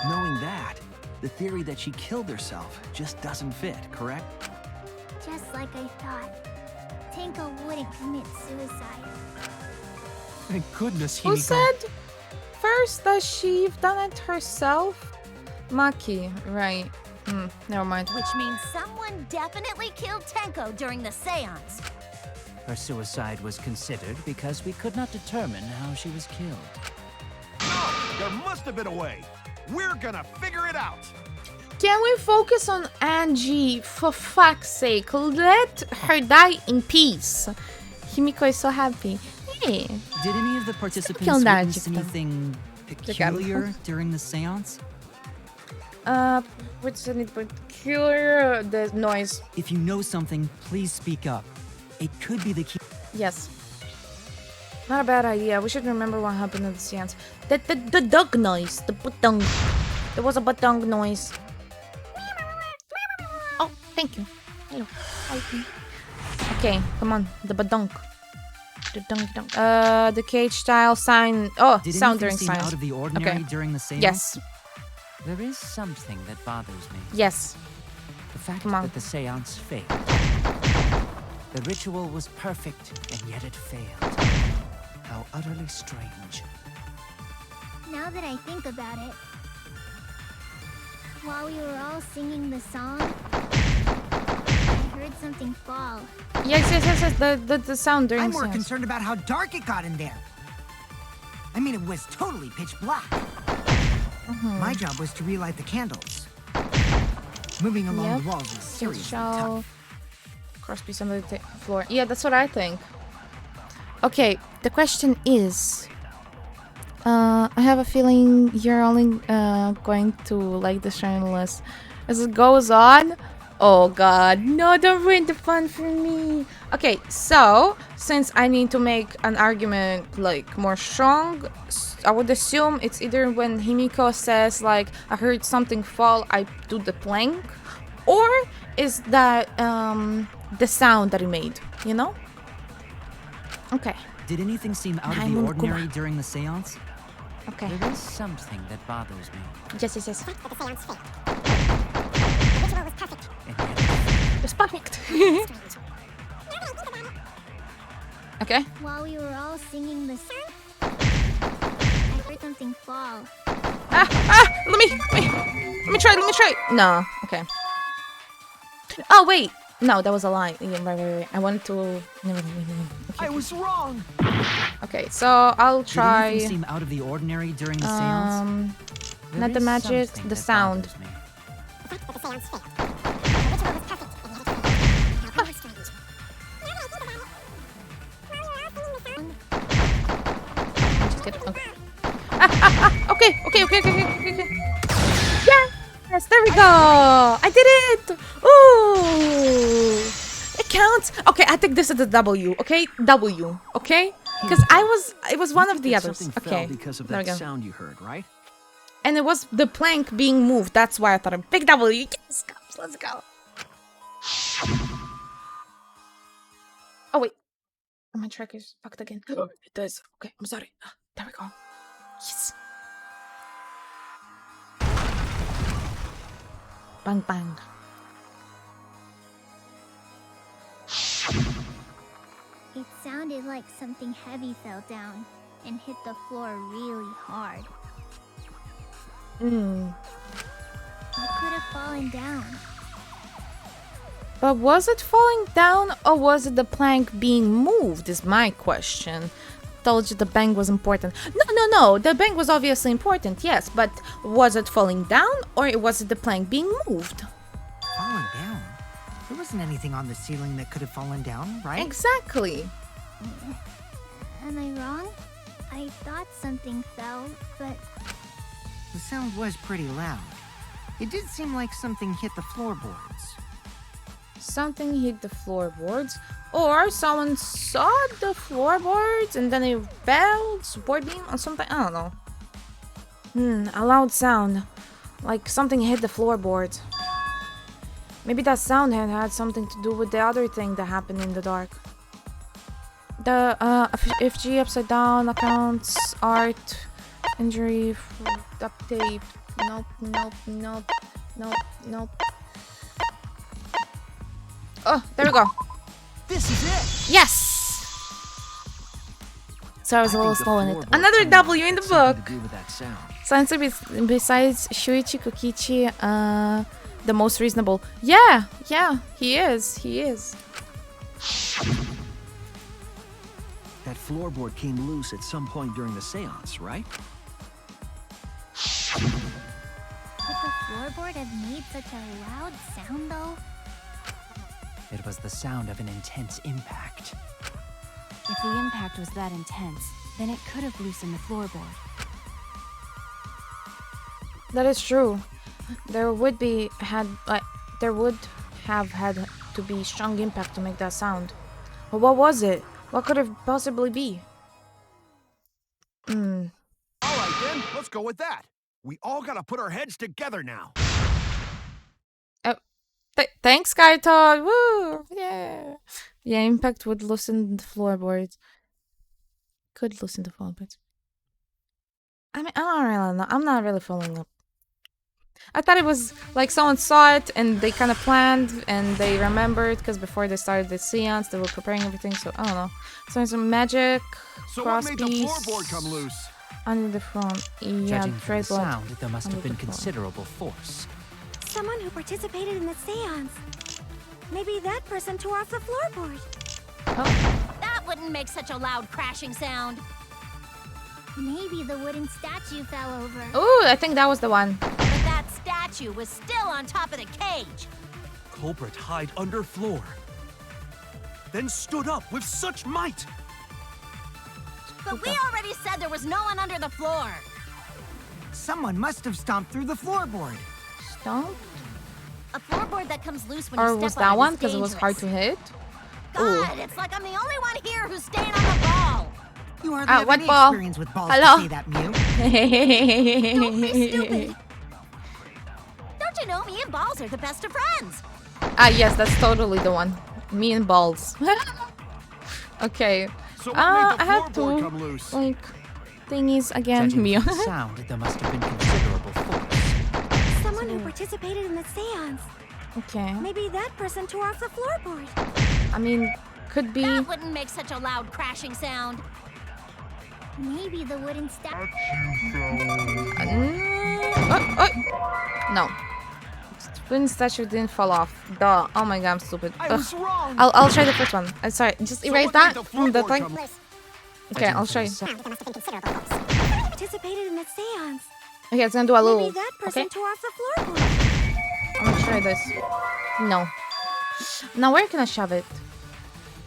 Knowing that, the theory that she killed herself just doesn't fit, correct? Just like I thought. Tenko wouldn't commit suicide. Thank goodness, Who Himiko. said first that she've done it herself? Maki, right. Never mind. Which means someone definitely killed Tenko during the seance. Her suicide was considered because we could not determine how she was killed. No, there must have been a way. We're gonna figure it out. Can we focus on Angie? For fuck's sake, let her die in peace. Himiko is so happy. Hey. Did any of the participants killing that witness Egyptian. anything peculiar during the seance? What's the need peculiar? The noise. If you know something, please speak up. It could be the key. Yes. Not a bad idea. We should remember what happened at the seance. The dog noise. The batong. There was a batong noise. Oh, thank you. Hello. Okay, come on. The badonk. The dunk. The cage style sign. Oh, Did sound anything during seem science. out of the ordinary Okay. during the seance? Yes. There is something that bothers me. Yes. The fact Come on. that the seance failed. The ritual was perfect, and yet it failed. How utterly strange. Now that I think about it, while we were all singing the song, I heard something fall. Yes. The sound during I'm more seance. concerned about how dark it got in there. I mean, it was totally pitch black. My job was to relight the candles. Moving along the walls is seriously tough. Crosspiece on the floor. Yeah, that's what I think. Okay, the question is, I have a feeling you're only going to like this journalist as it goes on. Oh god, no, don't ruin the fun for me. Okay, so since I need to make an argument like more strong, I would assume it's either when Himiko says like I heard something fall, I do the plank, or is that the sound that he made, you know? Okay. Did anything seem out of the ordinary during the seance? Okay. There is something that bothers me. Yes. It's perfect. Okay. While we were all singing the song, I heard something fall. Let me try. No. Okay. Oh wait. No, that was a lie. Yeah, right. I wanted to. Okay. I was wrong. Okay, so I'll Did try. anything seem out of the ordinary during the seance? Not the magic, the sound. Just get it. Okay. Okay. Yes, there we go. I did it. Ooh, it counts. Okay, I think this is a W. Okay, W. Okay, because it was one of the others. Something Okay, fell because of there we that go. sound you heard, right? And it was the plank being moved. That's why I thought a big W. Yes, let's go. Oh wait, my track is fucked again. It does. Okay, I'm sorry. There we go. Yes. Bang bang. It sounded like something heavy fell down and hit the floor really hard. What could have fallen down? But was it falling down or was it the plank being moved is my question. told you the bang was important. No. The bang was obviously important, yes. But was it falling down or was it the plank being moved? Falling down? There wasn't anything on the ceiling that could have fallen down, right? Exactly. Am I wrong? I thought something fell, but... The sound was pretty loud. It did seem like something hit the floorboards. Something hit the floorboards, or someone saw the floorboards and then it fell, support beam or something. I don't know. A loud sound, like something hit the floorboards. Maybe that sound had something to do with the other thing that happened in the dark. The FG upside down accounts, art, injury, duct tape. Nope. Oh, there we go. This is it. Yes. So I was a little slow in it. Another W in the book. So answer besides Shuichi Kokichi, the most reasonable. Yeah, he is. That floorboard came loose at some point during the seance, right? Could the floorboard have made such a loud sound, though? It was the sound of an intense impact. If the impact was that intense, then it could have loosened the floorboard. That is true. There would have had to be strong impact to make that sound. But what was it? What could it possibly be? All right then, let's go with that. We all gotta put our heads together now. Thanks, Kaito. Woo! Yeah, impact would loosen the floorboards. Could loosen the floorboards. I mean, I don't really know. I'm not really following up. I thought it was like someone saw it and they kind of planned and they remembered because before they started the seance they were preparing everything. So I don't know. So some magic. So what made the floorboard come loose? Under the front. Yeah, Judging from the sound, there must have been considerable force. Someone who participated in the seance. Maybe that person tore off the floorboard. That wouldn't make such a loud crashing sound. Maybe the wooden statue fell over. Ooh, I think that was the one. But that statue was still on top of the cage. Culprit hide under floor, then stood up with such might. But we already said there was no one under the floor. Someone must have stomped through the floorboard. Stomp? A floorboard that comes loose when Or you step was on that it one is because it was hard to hit? God, it's like I'm the only one here who's staying on the ball. You hardly have what any ball? experience with balls Hello? to say that, Mew. Don't be stupid. Don't you know me and Balls are the best of friends? Yes, that's totally the one. Me and balls. Okay. So what made the I have floorboard to come loose? like thingies again. Judging Mew. from the sound, there must have been considerable force. Someone who participated in the seance. Okay. Maybe that person tore off the floorboard. I mean, could be. That wouldn't make such a loud crashing sound. Maybe the wooden statue. No. Wooden statue didn't fall off. Duh. Oh my god, I'm stupid. I was wrong. I'll try the first one. I'm sorry. Just erase what that made the from the floorboard thing. come Okay, I'll show you. Someone participated in the seance. Okay, it's gonna do a little. Maybe that person Okay, tore off the floorboard. I'm gonna try this. No. Now where can I shove it?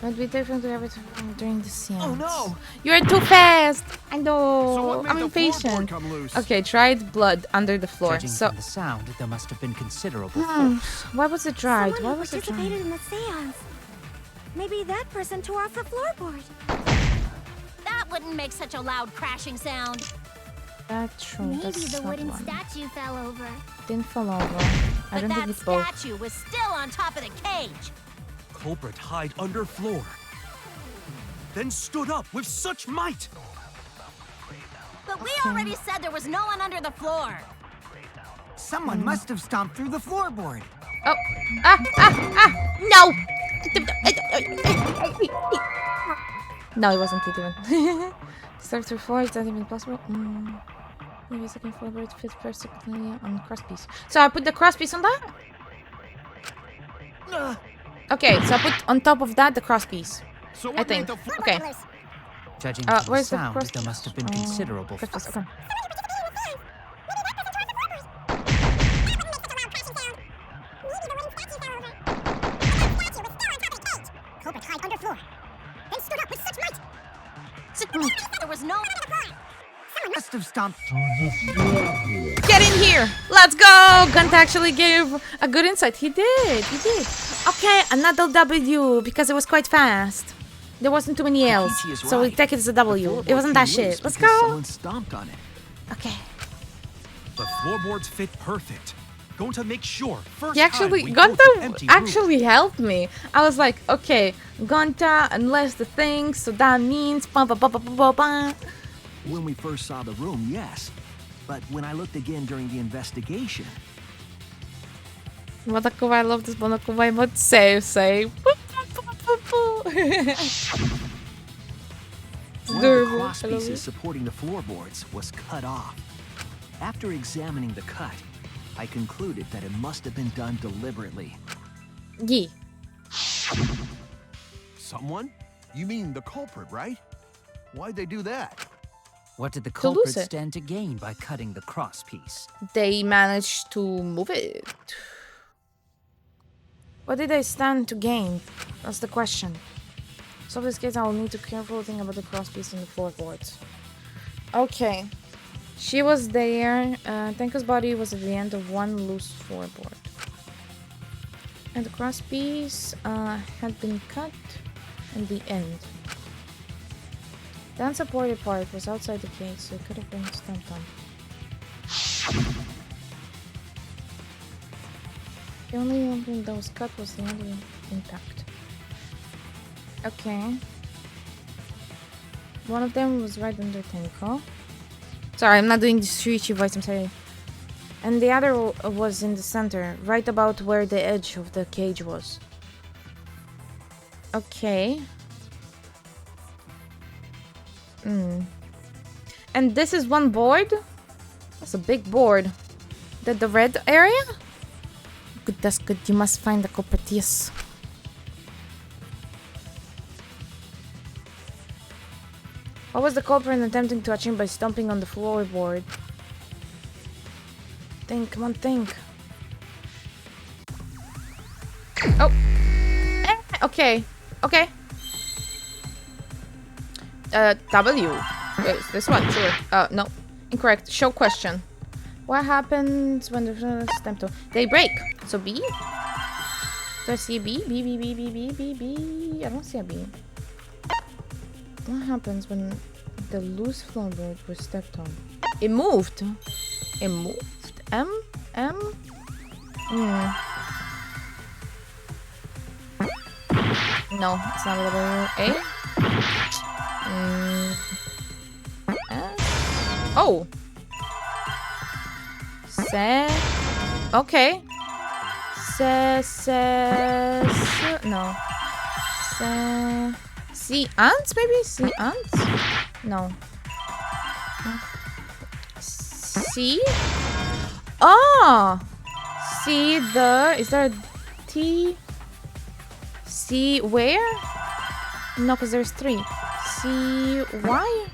Would be different to everything during the seance. Oh no! You're too fast. I So know. what made I'm the floorboard impatient. come loose? Okay, dried blood under the floor. Judging So from the sound, there must have been considerable force. why was it dried? Someone Why who was it participated dried? in the seance. Maybe that person tore off the floorboard. That wouldn't make such a loud crashing sound. That's true. Maybe That's the not wooden one. statue fell over. Didn't fall over. I But don't think that it's both. statue was still on top of the cage. Culprit hide under floor, then stood up with such might. But we already said there was no one under the floor. Someone must have stomped through the floorboard. Oh! No! No, it wasn't it even. Start through floor, is that even possible? Maybe second floorboard fits perfectly on cross piece. So I put the cross piece on that? Okay, so I put on top of that the cross piece. So I what think. made the Okay. Judging from the where's the sound, cross there must have been considerable. okay. Culprit hide underfloor. Then stood up with such might. There was no. Must have stomped. Get in here! Let's go! Gunt actually gave a good insight. He did. Okay, another W because it was quite fast. There wasn't too many L's, so we take it as a W. It wasn't that shit. Let's go! Someone stomped on it. Okay. The floorboards fit perfect. Going to make sure. First He actually, time we go through Gonta empty actually helped me. I was like, okay, Gonta, unless the thing, so that means ba ba ba ba ba ba. When we first saw the room, yes. But when I looked again during the investigation... Monokubai, I love this Monokubai mod. Save. One of the cross pieces supporting the floorboards was cut off. After examining the cut, I concluded that it must have been done deliberately. Yeah. Someone? You mean the culprit, right? Why'd they do that? What did the To lose culprit it. stand to gain by cutting the cross piece? They managed to move it. What did they stand to gain? That's the question. So in this case, I will need to carefully think about the crosspiece in the floorboards. Okay. She was there. Tenko's body was at the end of one loose floorboard. And the crosspiece had been cut in the end. The unsupported part was outside the case, so it could have been stamped on. The only one thing that was cut was the other impact. Okay. One of them was right under Tenko. Sorry, I'm not doing the Shuichi voice, I'm sorry. And the other was in the center, right about where the edge of the cage was. Okay. And this is one board? That's a big board. The red area? Good, that's good. You must find the culprit, yes. What was the culprit attempting to achieve by stomping on the floorboard? Think, come on, think. Oh! Okay, okay. W. Wait, is this one? Sure. No. Incorrect. Show question. What happens when the stamp to... They break. So B? Do I see a B? B, B, B, B, B, B, B. I don't see a B. What happens when the loose floorboard was stepped on? It moved. It moved. M? M? No, it's not a W. A? S? Oh! Okay. No. C ants maybe? C ants? No. C? Oh! C the... Is there a T? C where? No, because there's 3. C why?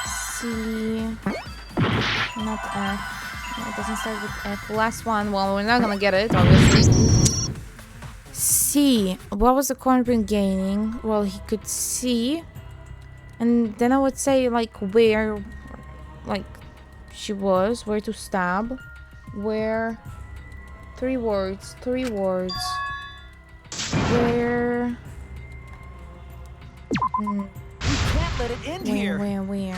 C... Not F. No, it doesn't start with F. Last one. Well, we're not gonna get it, obviously. C. What was the cornbread gaining? Well, he could see. And then I would say, like, where... Like, she was. Where to stab. Where... 3 words. 3 words. Where... We can't let it end here. Where?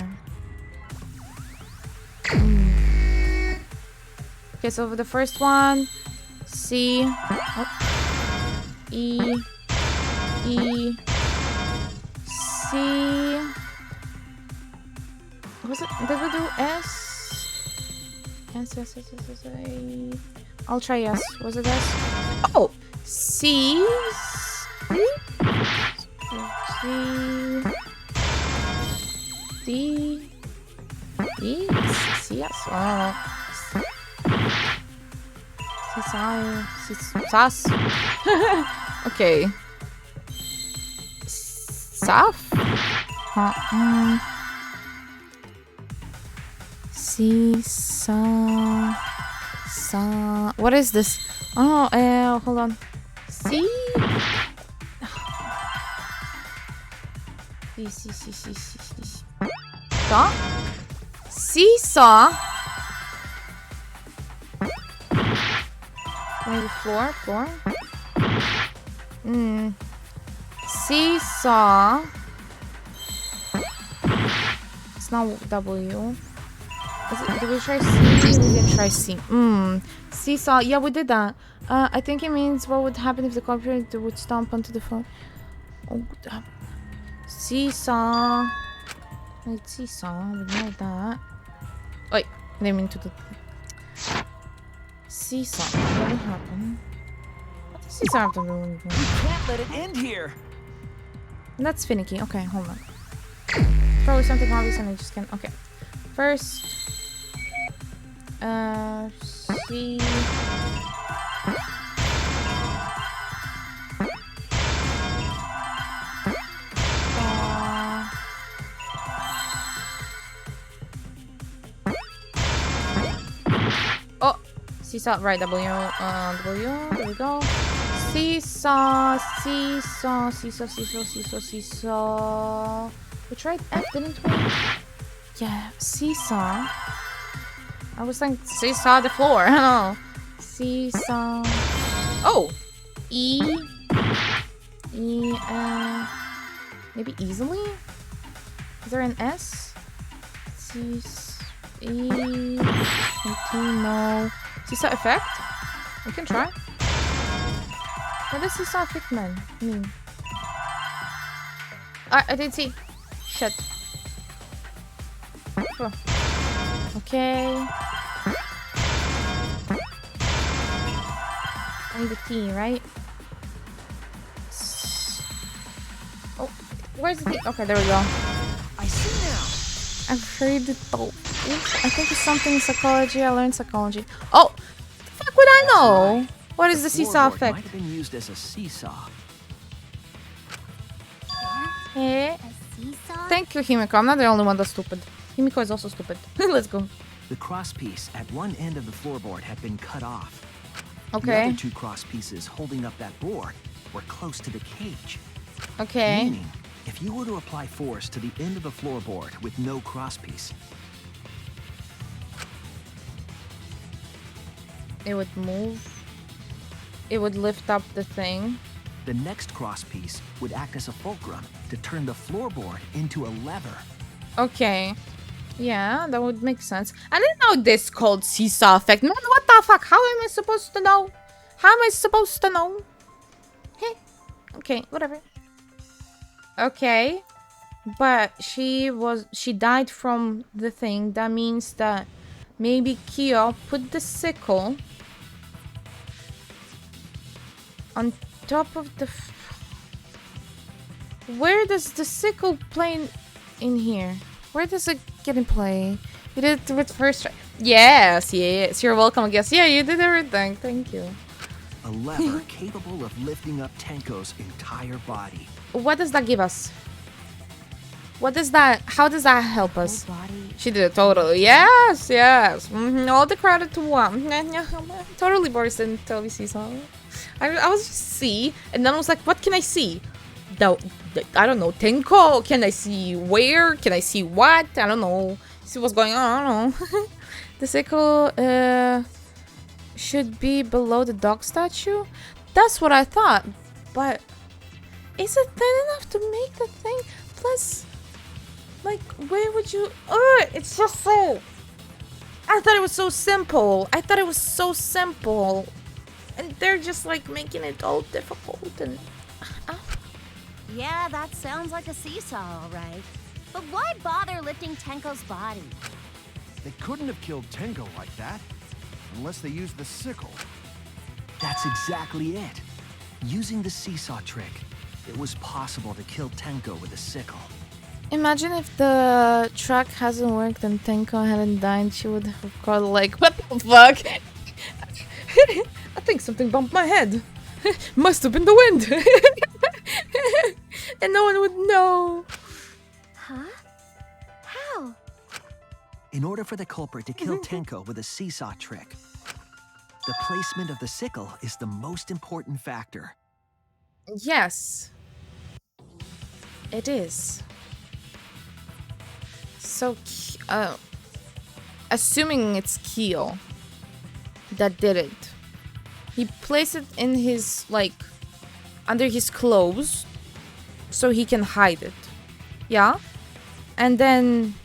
Okay, so for the first one, C, E, C. What was it? Did we do S? S. I'll try S. Was it S? Oh! C. D. E. C. Yes. Oh. Sas. Okay. Saf? Seesaw. Sa. What is this? Oh, hold on. See? Saw? Seesaw? Maybe floor? Seesaw. It's not W. Did we try C? We didn't try C. Seesaw. Yeah, we did that. I think it means what would happen if the culprit would stomp onto the floor. Oh, seesaw. Wait, seesaw. We know that. Wait, I didn't mean to do. Seesaw. What would happen? What does seesaw have to do with it? You can't let it end here. That's finicky. Okay, hold on. Probably something obvious and I just can't. Okay. First. C. Oh, seesaw. Right, W. W. There we go. Seesaw. We tried F, didn't we? Yeah, seesaw. I was thinking seesaw the floor. I don't know. Seesaw. Oh! E. Maybe easily? Is there an S? No. Seesaw effect? We can try. What does seesaw effect mean? I did see. Shit. Oh. Okay. I need the T, right? Oh, where's the T? Okay, there we go. I see now. I've heard it all. I think it's something psychology. I learned psychology. Oh, the fuck would I know? Right. What is the seesaw effect? Might have been used as a seesaw. Hey. Seesaw? Thank you, Himiko. I'm not the only one that's stupid. Himiko is also stupid. Let's go. The cross piece at one end of the floorboard had been cut off. The Okay. other two cross pieces holding up that board were close to the cage. Okay. Meaning, if you were to apply force to the end of the floorboard with no cross piece, It would move. It would lift up the thing. the next cross piece would act as a fulcrum to turn the floorboard into a lever. Okay. Yeah, that would make sense. I didn't know this called seesaw effect. Man, what the fuck? How am I supposed to know? How am I supposed to know? Hey. Okay, whatever. Okay. But she died from the thing. That means that maybe Kyo put the sickle on top of the... Where does the sickle play in here? Where does it get in play? You did it with first try. Yes, you're welcome, I guess. Yeah, you did everything. Thank you. A lever capable of lifting up Tenko's entire body. What does that give us? What does that... How does that help us? She did it totally. Yes. All the credit to one. Totally Boris didn't tell me seesaw. I was just see, and then I was like, what can I see? I don't know. Tenko. Can I see where? Can I see what? I don't know. See what's going on. I don't know. The sickle should be below the dog statue. That's what I thought. But is it thin enough to make the thing? Plus, like, where would you... it's just so... I thought it was so simple. And they're just, like, making it all difficult and... Yeah, that sounds like a seesaw, all right. But why bother lifting Tenko's body? They couldn't have killed Tenko like that. Unless they used the sickle. That's exactly it. Using the seesaw trick, it was possible to kill Tenko with a sickle. Imagine if the track hasn't worked and Tenko hadn't died, she would have called like, what the fuck? I think something bumped my head. Must have been the wind. And no one would know. Huh? How? In order for the culprit to kill Tenko with a seesaw trick, the placement of the sickle is the most important factor. Yes. It is. So, assuming it's Kyo that did it, he placed it in his, like, under his clothes so he can hide it. Yeah? And then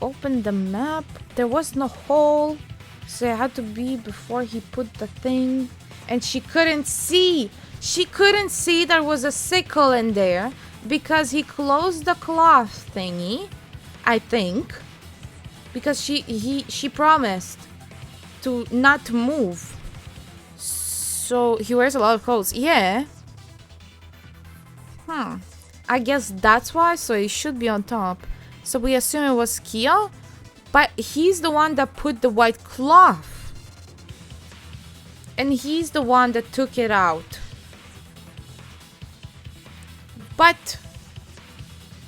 opened the map. There was no hole, so it had to be before he put the thing. And she couldn't see. She couldn't see there was a sickle in there because he closed the cloth thingy, I think. Because she promised to not move. So he wears a lot of clothes. Yeah. I guess that's why, so it should be on top. So we assume it was Kyo, but he's the one that put the white cloth. And he's the one that took it out. But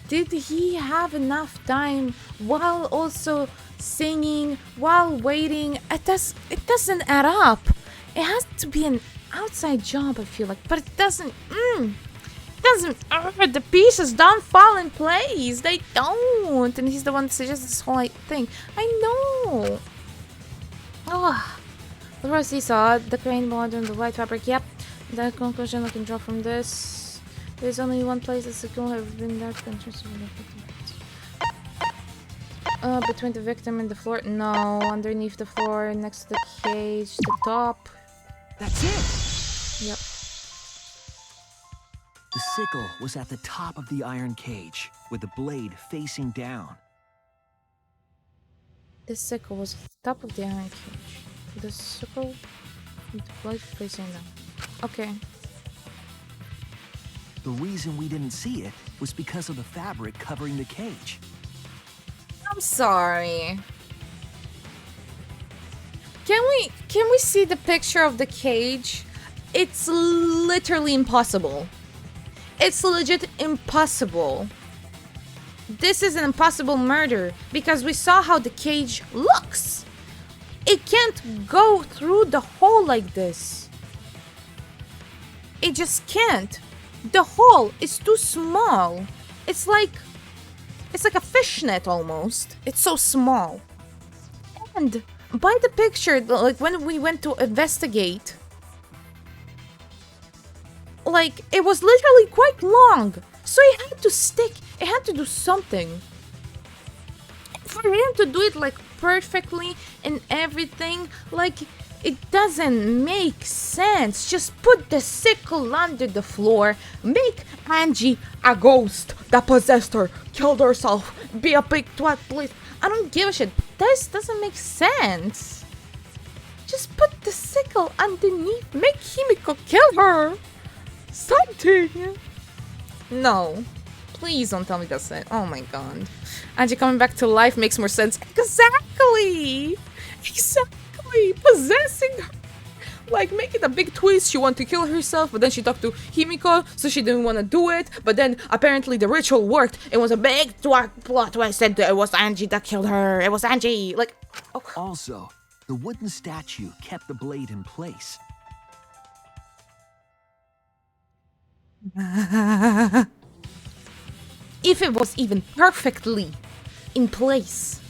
did he have enough time while also singing, while waiting? It doesn't add up. It has to be an outside job, I feel like, but it doesn't. The pieces don't fall in place. They don't. And he's the one that suggests this whole thing. I know. Oh. The rose seesaw, the crane modern, the white fabric. Yep. The conclusion I can draw from this. There's only one place that sickle have been dark between the victim and the floor. No, underneath the floor, next to the cage, the top. That's it. Yep. The sickle was at the top of the iron cage, with the blade facing down. The sickle was at the top of the iron cage. The sickle with the blade facing down. Okay. The reason we didn't see it was because of the fabric covering the cage. I'm sorry. Can we see the picture of the cage? It's literally impossible. It's legit impossible. This is an impossible murder because we saw how the cage looks. It can't go through the hole like this. It just can't. The hole is too small. It's like a fishnet almost. It's so small. And by the picture, like when we went to investigate, like it was literally quite long. So it had to stick. It had to do something. For him to do it like perfectly and everything, like it doesn't make sense. Just put the sickle under the floor. Make Angie a ghost that possessed her, killed herself, be a big twat, please. I don't give a shit. This doesn't make sense. Just put the sickle underneath. Make Himiko kill her. Something. No. Please don't tell me that's it. Oh my god. Angie coming back to life makes more sense. Exactly. Exactly. Possessing her. Like, make it a big twist. She wanted to kill herself, but then she talked to Himiko, so she didn't want to do it. But then, apparently, the ritual worked. It was a big plot twist. Said it was Angie that killed her. It was Angie. Like, oh. Also, the wooden statue kept the blade in place. If it was even perfectly in place,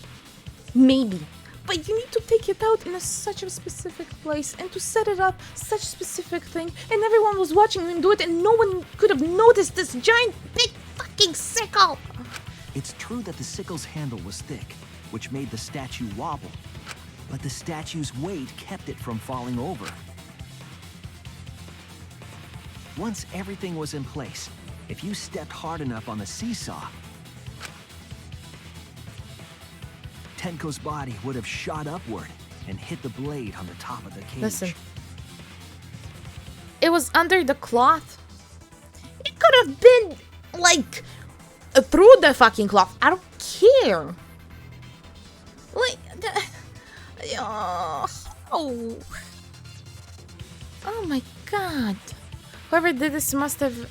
maybe. But you need to take it out in such a specific place and to set it up such a specific thing. And everyone was watching him do it and no one could have noticed this giant big fucking sickle. It's true that the sickle's handle was thick, which made the statue wobble. But the statue's weight kept it from falling over. Once everything was in place, if you stepped hard enough on the seesaw, Tenko's body would have shot upward and hit the blade on the top of the cage. Listen. It was under the cloth. It could have been, like, through the fucking cloth. I don't care. Like, oh my god. Whoever did this must have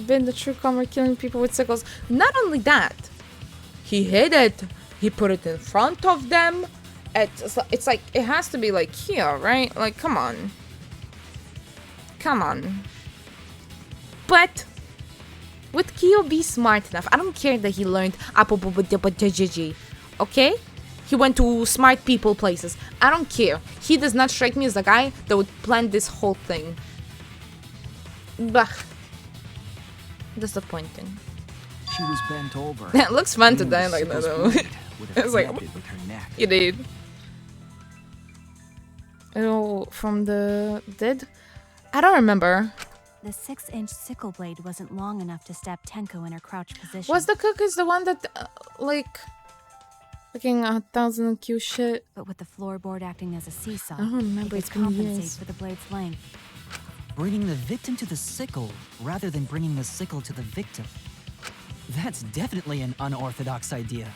been the true comer killing people with sickles. Not only that, he hid it. He put it in front of them. It's like, it has to be like here, right? Like, come on. Come on. But would Kyo be smart enough? I don't care that he learned okay? He went to smart people places. I don't care. He does not strike me as the guy that would plan this whole thing. Bah. Disappointing. She was bent over. It looks fun to Leaning die the like that sickle's though. blade would have It's like, connected with her neck. you did. Oh, from the dead? I don't remember. The 6-inch sickle blade wasn't long enough to stab Tenko in her crouched position. Was the cookies the one that, like, fucking 1,000 Q shit? But with the floorboard acting as a seesaw, I don't remember, it it's could been compensate years. for the blade's length. Bringing the victim to the sickle rather than bringing the sickle to the victim. That's definitely an unorthodox idea.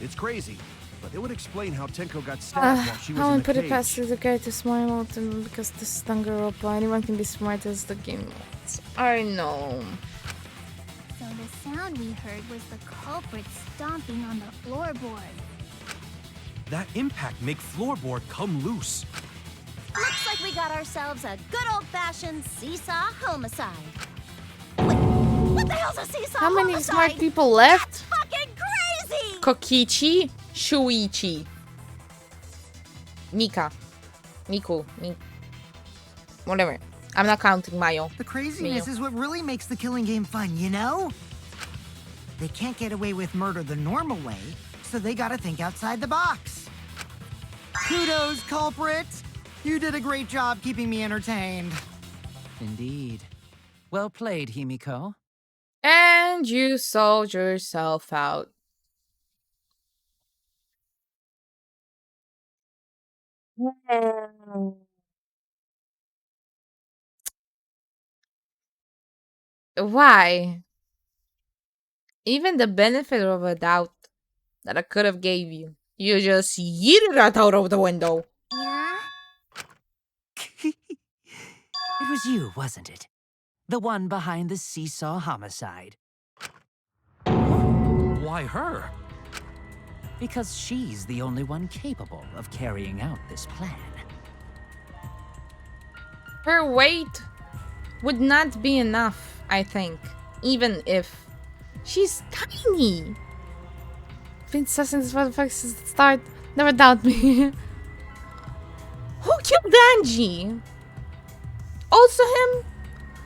It's crazy, but it would explain how Tenko got stabbed while she was I in won't the put cage. it past the guy to smile at him because this is Danganronpa. Anyone can be smart as the game wants. I know. So the sound we heard was the culprit stomping on the floorboard. That impact make floorboard come loose. Looks like we got ourselves a good old-fashioned seesaw homicide. Wait, what the hell's a seesaw How many homicide? smart people left? Fucking crazy! Kokichi, Shuichi, Mika, Miku, whatever. I'm not counting Mayo. The craziness is what really makes the killing game fun, you know? They can't get away with murder the normal way, so they gotta think outside the box. Kudos, culprit! You did a great job keeping me entertained. Indeed. Well played, Himiko. And you sold yourself out. Why? Even the benefit of a doubt that I could have gave you, you just yeeted it out of the window. Yeah? It was you, wasn't it? The one behind the seesaw homicide. Why her? Because she's the only one capable of carrying out this plan. Her weight would not be enough, I think. Even if she's tiny. Been sussing this motherfucker since the start. Never doubt me. Who killed Angie? Also him?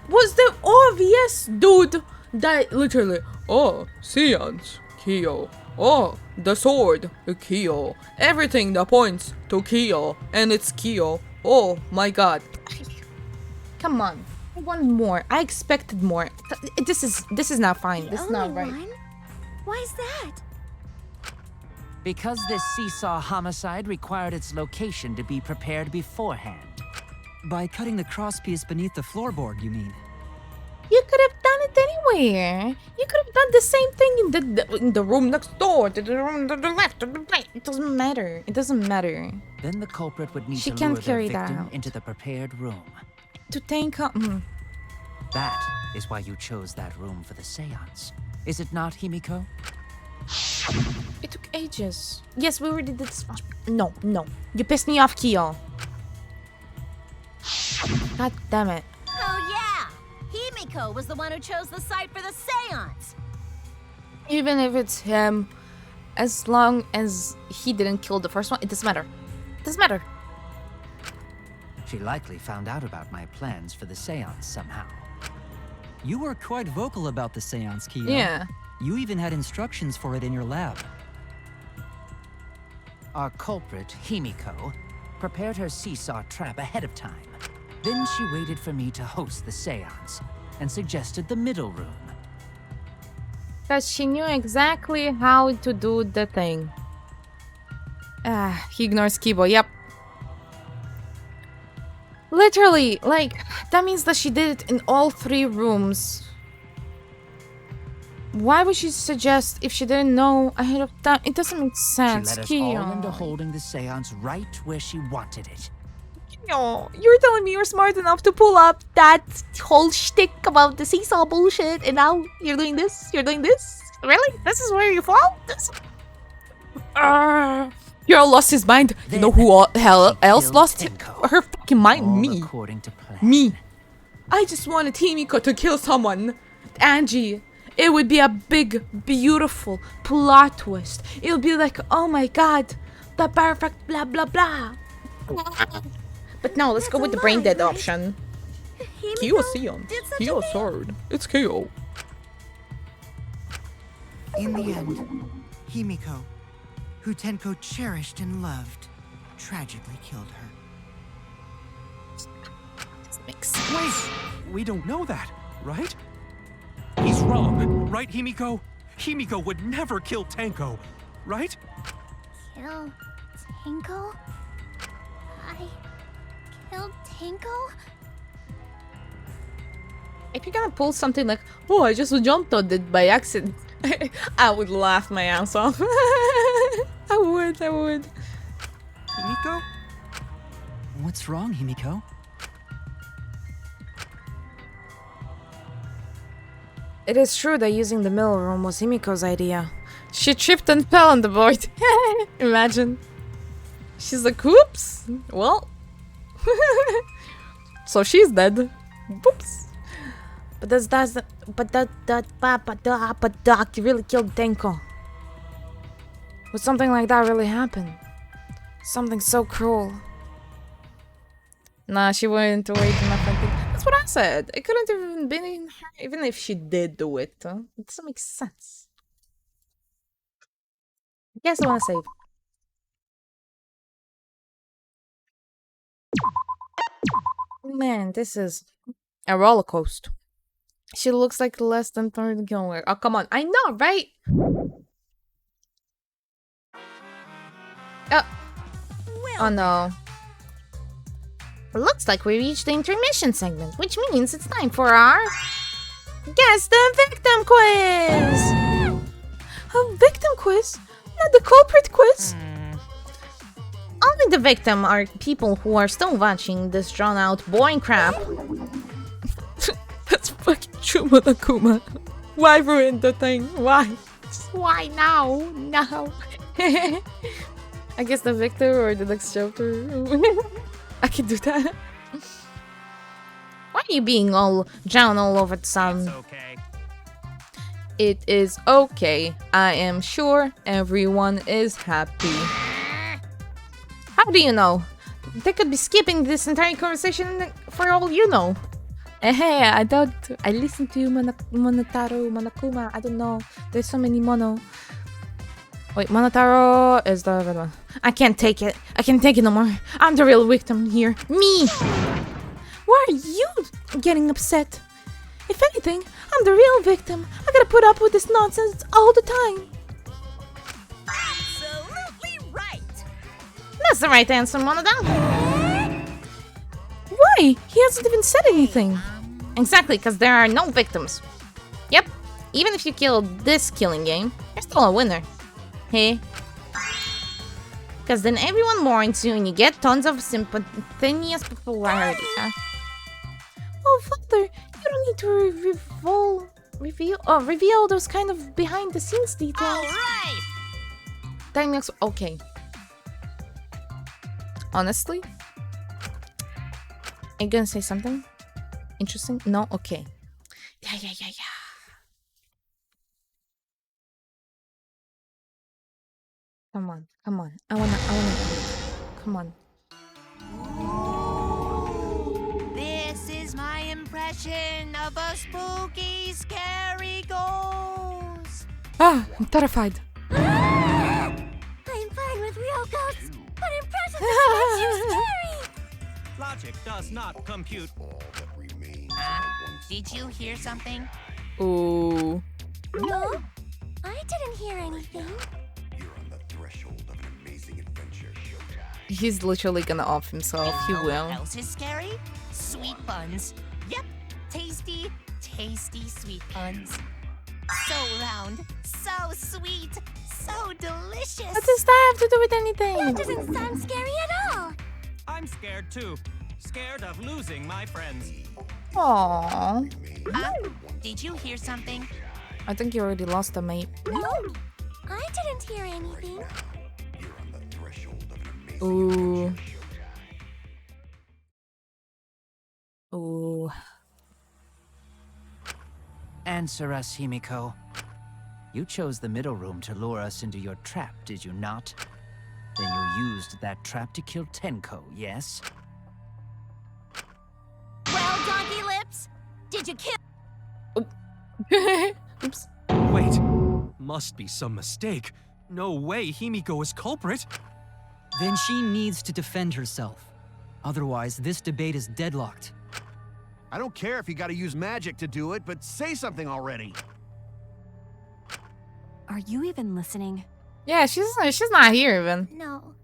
Was the obvious dude that literally, oh, seance, Kyo. Oh, the sword, Kyo. Everything that points to Kyo, and it's Kyo. Oh my god. Come on. I want more. I expected more. This is not fine. This is not right. Why's that? Because this seesaw homicide required its location to be prepared beforehand. By cutting the crosspiece beneath the floorboard, you mean? You could have done it anywhere. You could have done the same thing in the room next door, to the room to the left, to the right. It doesn't matter. It doesn't matter. Then the culprit would need She to can't lure their carry that victim out. into the prepared room. To tank up. That is why you chose that room for the seance. Is it not, Himiko? It took ages. Yes, we already did this. No. You pissed me off, Kyo. God damn it. Oh yeah! Himiko was the one who chose the site for the seance! Even if it's him, as long as he didn't kill the first one, it doesn't matter. It doesn't matter. She likely found out about my plans for the seance somehow. You were quite vocal about the seance, Kyo. Yeah. You even had instructions for it in your lab. Our culprit, Himiko, prepared her seesaw trap ahead of time. Then she waited for me to host the seance and suggested the middle room. Because she knew exactly how to do the thing. He ignores Kibo, yep. Literally, like, that means that she did it in all 3 rooms. Why would she suggest if she didn't know ahead of time? It doesn't make sense. She led us Kyo. all into holding the seance right where she wanted it. No, you're telling me you're smart enough to pull up that whole shtick about the seesaw bullshit, and now you're doing this? You're doing this? Really? This is where you fall? This... You're all lost his mind. You know who hell else lost her fucking mind? Me. Me. I just wanted Himiko to kill someone. Angie. It would be a big, beautiful plot twist. It would be like, oh my god, the perfect blah blah blah. But no, let's go with the brain dead option. Kyo Sion. Kyo sword. It's Kyo. In the end, Himiko, who Tenko cherished and loved, tragically killed her. Wait! We don't know that, right? He's wrong, right, Himiko? Himiko would never kill Tenko, right? Kill Tenko? I killed Tenko? If you're gonna pull something like, oh, I just jumped on it by accident, I would laugh my ass off. I would. Himiko? What's wrong, Himiko? It is true that using the middle room was Himiko's idea. She tripped and fell on the board. Imagine. She's like, oops. Well. So she's dead. Oops. But Doc really killed Tenko. Would something like that really happen? Something so cruel. Nah, she wouldn't wait enough and think. That's what I said. It couldn't have even been in her, even if she did do it. It doesn't make sense. I guess I want to save. Man, this is a roller coaster. She looks like less than 30 kilowatts. Oh, come on. I know, right? Oh no. Looks like we reached the intermission segment, which means it's time for our Guess the Victim Quiz! A victim quiz? Not the culprit quiz? Only the victim are people who are still watching this drawn out boring crap. That's fucking true, Monokuma. Why ruin the thing? Why? Just why now? No. I guess the victor or the next chapter. I can do that. Why are you being all drowned all over the sun? It's okay. It is okay. I am sure everyone is happy. How do you know? They could be skipping this entire conversation for all you know. Hey, I don't. I listen to you, Monokuma. I don't know. There's so many mono. Wait, Monotaro is the red one. I can't take it. I can't take it no more. I'm the real victim here. Me! Why are you getting upset? If anything, I'm the real victim. I gotta put up with this nonsense all the time. Absolutely right! That's the right answer, Monodon. Why? He hasn't even said anything. Exactly, because there are no victims. Yep. Even if you killed this killing game, you're still a winner. Hey? Because then everyone mourns you and you get tons of simultaneous popularity, huh? Oh, Father, you don't need to reveal those kind of behind-the-scenes details. Alright! That okay. Honestly? Are you gonna say something interesting? No? Okay. Yeah. Come on. I wanna come on. This is my impression of a spooky, scary ghost. Ah, I'm terrified. I'm fine with real ghosts, but impressive makes you scary! Logic does not compute. Did you hear something? Ooh. No, I didn't hear anything. He's literally gonna off himself. He You know will. what else is scary? Sweet buns. Yep, tasty, sweet buns. So round, so sweet, so delicious. What does that have to do with anything? That doesn't sound scary at all. I'm scared too. Scared of losing my friends. Aww. Did you hear something? I think you already lost a mate. No, I didn't hear anything. Ooh. Ooh. Answer us, Himiko. You chose the middle room to lure us into your trap, did you not? Then you used that trap to kill Tenko, yes? Well, Donkey Lips, did you kill? Oops. Wait, must be some mistake. No way Himiko is culprit. Then she needs to defend herself. Otherwise, this debate is deadlocked. I don't care if you gotta use magic to do it, but say something already. Are you even listening? Yeah, she's not here even. No,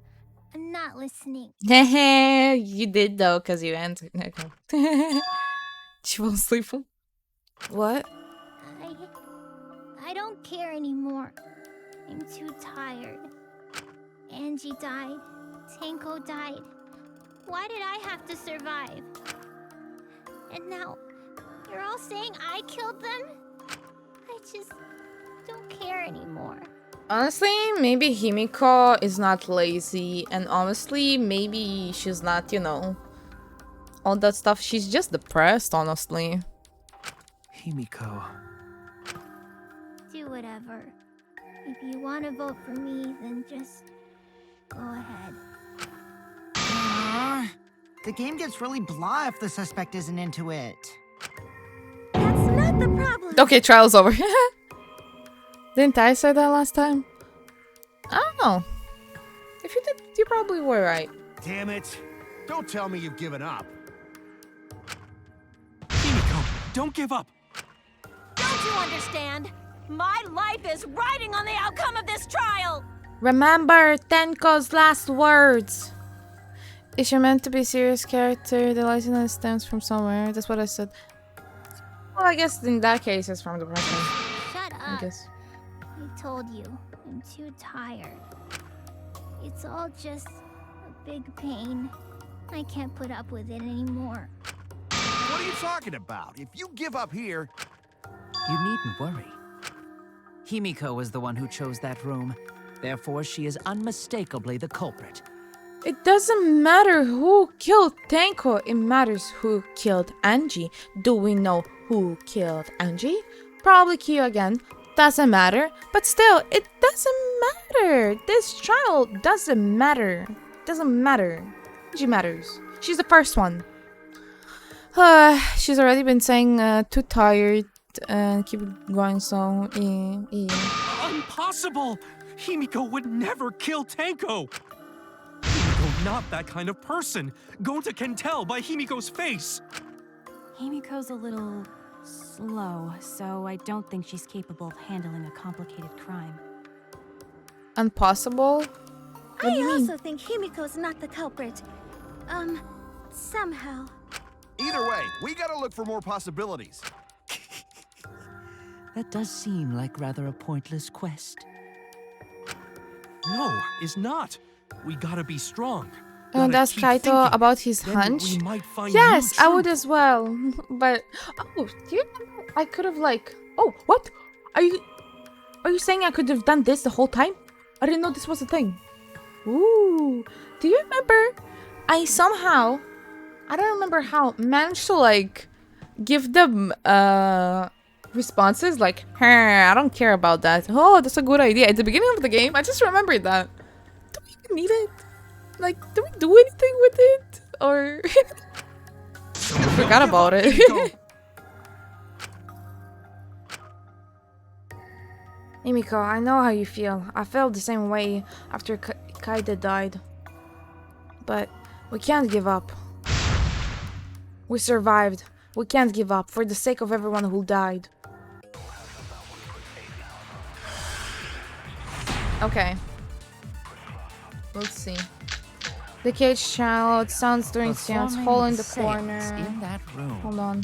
I'm not listening. You did though, cause you answered. Okay. She won't sleep. What? I don't care anymore. I'm too tired. Angie died. Tenko died. Why did I have to survive? And now, you're all saying I killed them? I just don't care anymore. Honestly, maybe Himiko is not lazy, and honestly, maybe she's not, you know, all that stuff. She's just depressed, honestly. Himiko. Do whatever. If you want to vote for me, then just go ahead. The game gets really blah if the suspect isn't into it. That's not the problem. Okay, trial's over. Didn't I say that last time? I don't know. If you did, you probably were right. Damn it. Don't tell me you've given up. Himiko, don't give up. Don't you understand? My life is riding on the outcome of this trial! Remember Tenko's last words. Is she meant to be a serious character? The license stems from somewhere. That's what I said. Well, I guess in that case it's from the person. Shut I up. guess. I told you, I'm too tired. It's all just a big pain. I can't put up with it anymore. What are you talking about? If you give up here... You needn't worry. Himiko is the one who chose that room. Therefore, she is unmistakably the culprit. It doesn't matter who killed Tenko, it matters who killed Angie. Do we know who killed Angie? Probably Kyo again. Doesn't matter. But still, it doesn't matter. This trial doesn't matter. Doesn't matter. Angie matters. She's the first one. She's already been saying too tired and keep going, so Impossible! Himiko would never kill Tenko! Himiko not that kind of person. Gonta can tell by Himiko's face. Himiko's a little slow, so I don't think she's capable of handling a complicated crime. Impossible? What do I you mean? also think Himiko's not the culprit. Somehow. Either way, we gotta look for more possibilities. That does seem like rather a pointless quest. No, is not. We gotta be strong. And Gotta that's keep Kaito thinking. about his Then hunch? we might find Yes, new I would truth. as well. But oh, do you remember? I could have like. Oh, what? Are you saying I could have done this the whole time? I didn't know this was a thing. Ooh, do you remember? I somehow, I don't remember how, managed to like give them responses like, "Hey, I don't care about that." Oh, that's a good idea. At the beginning of the game, I just remembered that. Do we even need it? Like, do we do anything with it? Or I forgot about it. Himiko, I know how you feel. I felt the same way after Kaide died. But we can't give up. We survived. We can't give up for the sake of everyone who died. Okay. Let's see. The cage child sounds during seance. Performing Hole in the seance corner. in that room Hold on.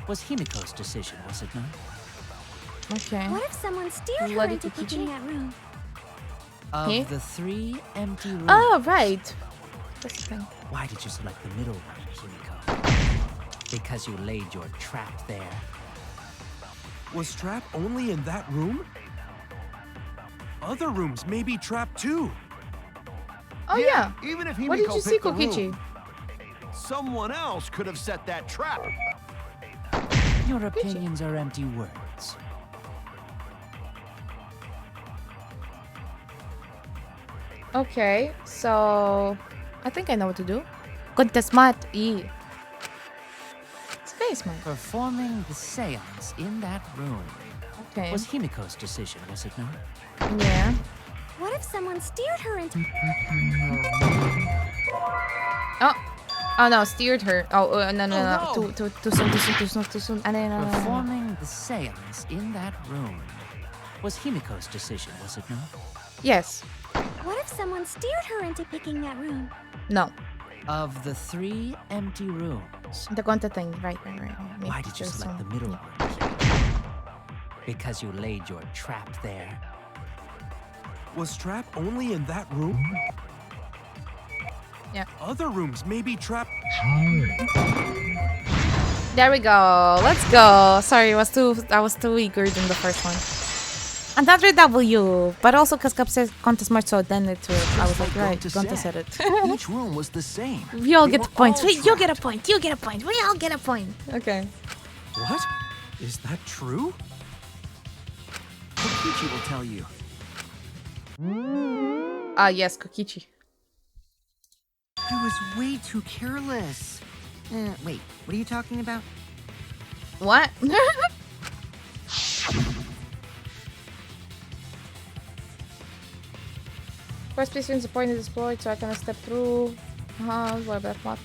was Himiko's decision, was it not? Okay. What if someone steered her Bloody into picking Kikichi? that room? Of Here? the 3 empty rooms. Oh, right. That's the thing. Why did you select the middle one, Himiko? Because you laid your trap there. Was trap only in that room? Other rooms may be trapped too. Oh yeah. Even if What did Himiko you see, picked the Kokichi? room, someone else could have set that trap. Your opinions are empty words. Okay, so I think I know what to do. Kunta smart. It's very smart. Performing the seance in that room Okay. was Himiko's decision, was it not? Yeah. What if someone steered her into... Oh. Oh no, steered her. Oh, no, no, no. Oh, no. Too soon, too soon, too soon, too soon. No. Performing the seance in that room was Himiko's decision, was it not? Yes. What if someone steered her into picking that room? No. Of the 3 empty rooms, The Kunta thing. Right. why did you select the middle one? Because you laid your trap there. Was trap only in that room? Yeah. Other rooms may be trapped. There we go. Let's go. Sorry, I was too eager in the first one. Another W, but also because Cup said Kunta smart, so then it I was like, right, Kunta said it. Each room was the same. We all They get were points. all Wait, you get a trapped. point. You get a point. We all get a point. Okay. What? Is that true? Kokichi will tell you. Yes, Kokichi. I was way too careless. Wait, what are you talking about? What? First piece in support is deployed, so I can step through. What about mark?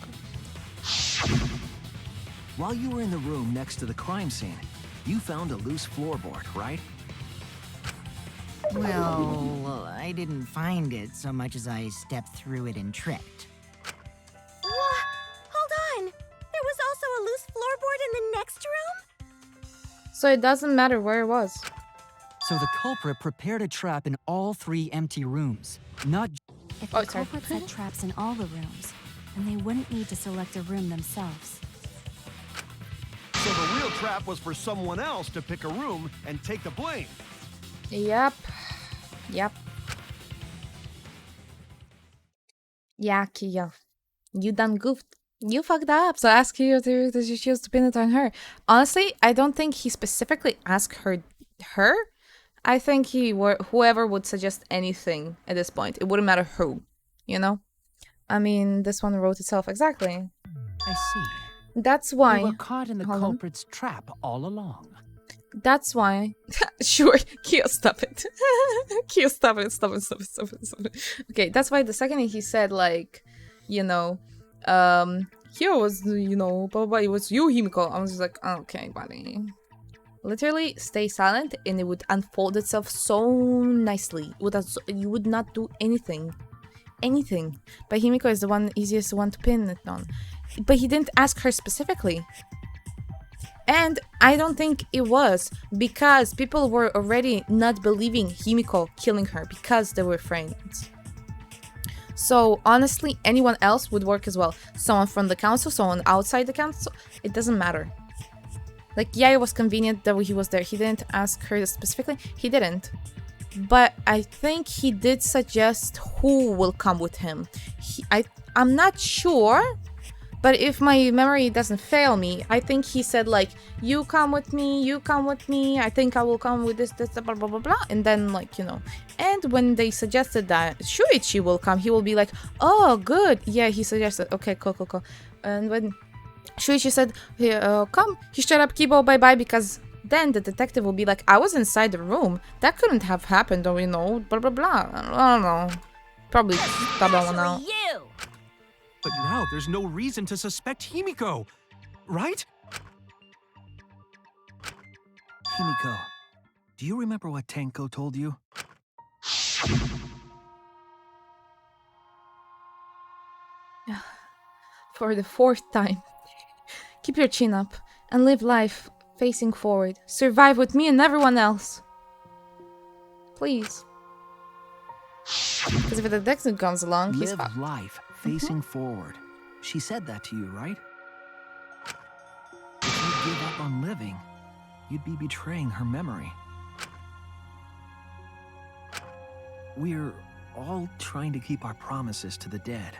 While you were in the room next to the crime scene, you found a loose floorboard, right? Well, I didn't find it so much as I stepped through it and tripped. What? Hold on. There was also a loose floorboard in the next room? So it doesn't matter where it was. So the culprit prepared a trap in all 3 empty rooms. Not If the culprit set traps in all the rooms, then they wouldn't need to select a room themselves. So the real trap was for someone else to pick a room and take the blame. Yep. Yeah, Kia. You done goofed. You fucked up. So ask Kia to choose to pin it on her. Honestly, I don't think he specifically asked her. I think whoever would suggest anything at this point. It wouldn't matter who, you know? I mean, this one wrote itself exactly. I see. That's why. You were caught in the Hold on. culprit's trap all along. That's why. Sure, Kyo, stop it. Kyo, stop it. Okay, that's why the second he said, like, Kyo was, blah, blah, blah, it was you, Himiko. I was just like, okay, buddy. Literally, stay silent and it would unfold itself so nicely. You would not do anything. But Himiko is the easiest one to pin it on. But he didn't ask her specifically. And I don't think it was because people were already not believing Himiko killing her because they were friends. So honestly, anyone else would work as well. Someone from the council, someone outside the council, it doesn't matter. Like, yeah, it was convenient that he was there. He didn't ask her specifically. He didn't. But I think he did suggest who will come with him. I'm not sure. But if my memory doesn't fail me, I think he said, like, you come with me, I think I will come with this, blah, blah, blah, blah. And then, like, And when they suggested that Shuichi will come, he will be like, oh, good. Yeah, he suggested. Okay, cool. And when Shuichi said, come, he shut up, Kibo, bye-bye, because then the detective will be like, I was inside the room. That couldn't have happened, blah, blah, blah. I don't know. Probably stubborn now. But now there's no reason to suspect Himiko, right? Himiko, do you remember what Tenko told you? For the 4th time. Keep your chin up and live life facing forward. Survive with me and everyone else. Please. Because if the detective comes along, he's Live life facing forward. She said that to you, right? give up on living, you'd be betraying her memory. We're all trying to keep our promises to the dead.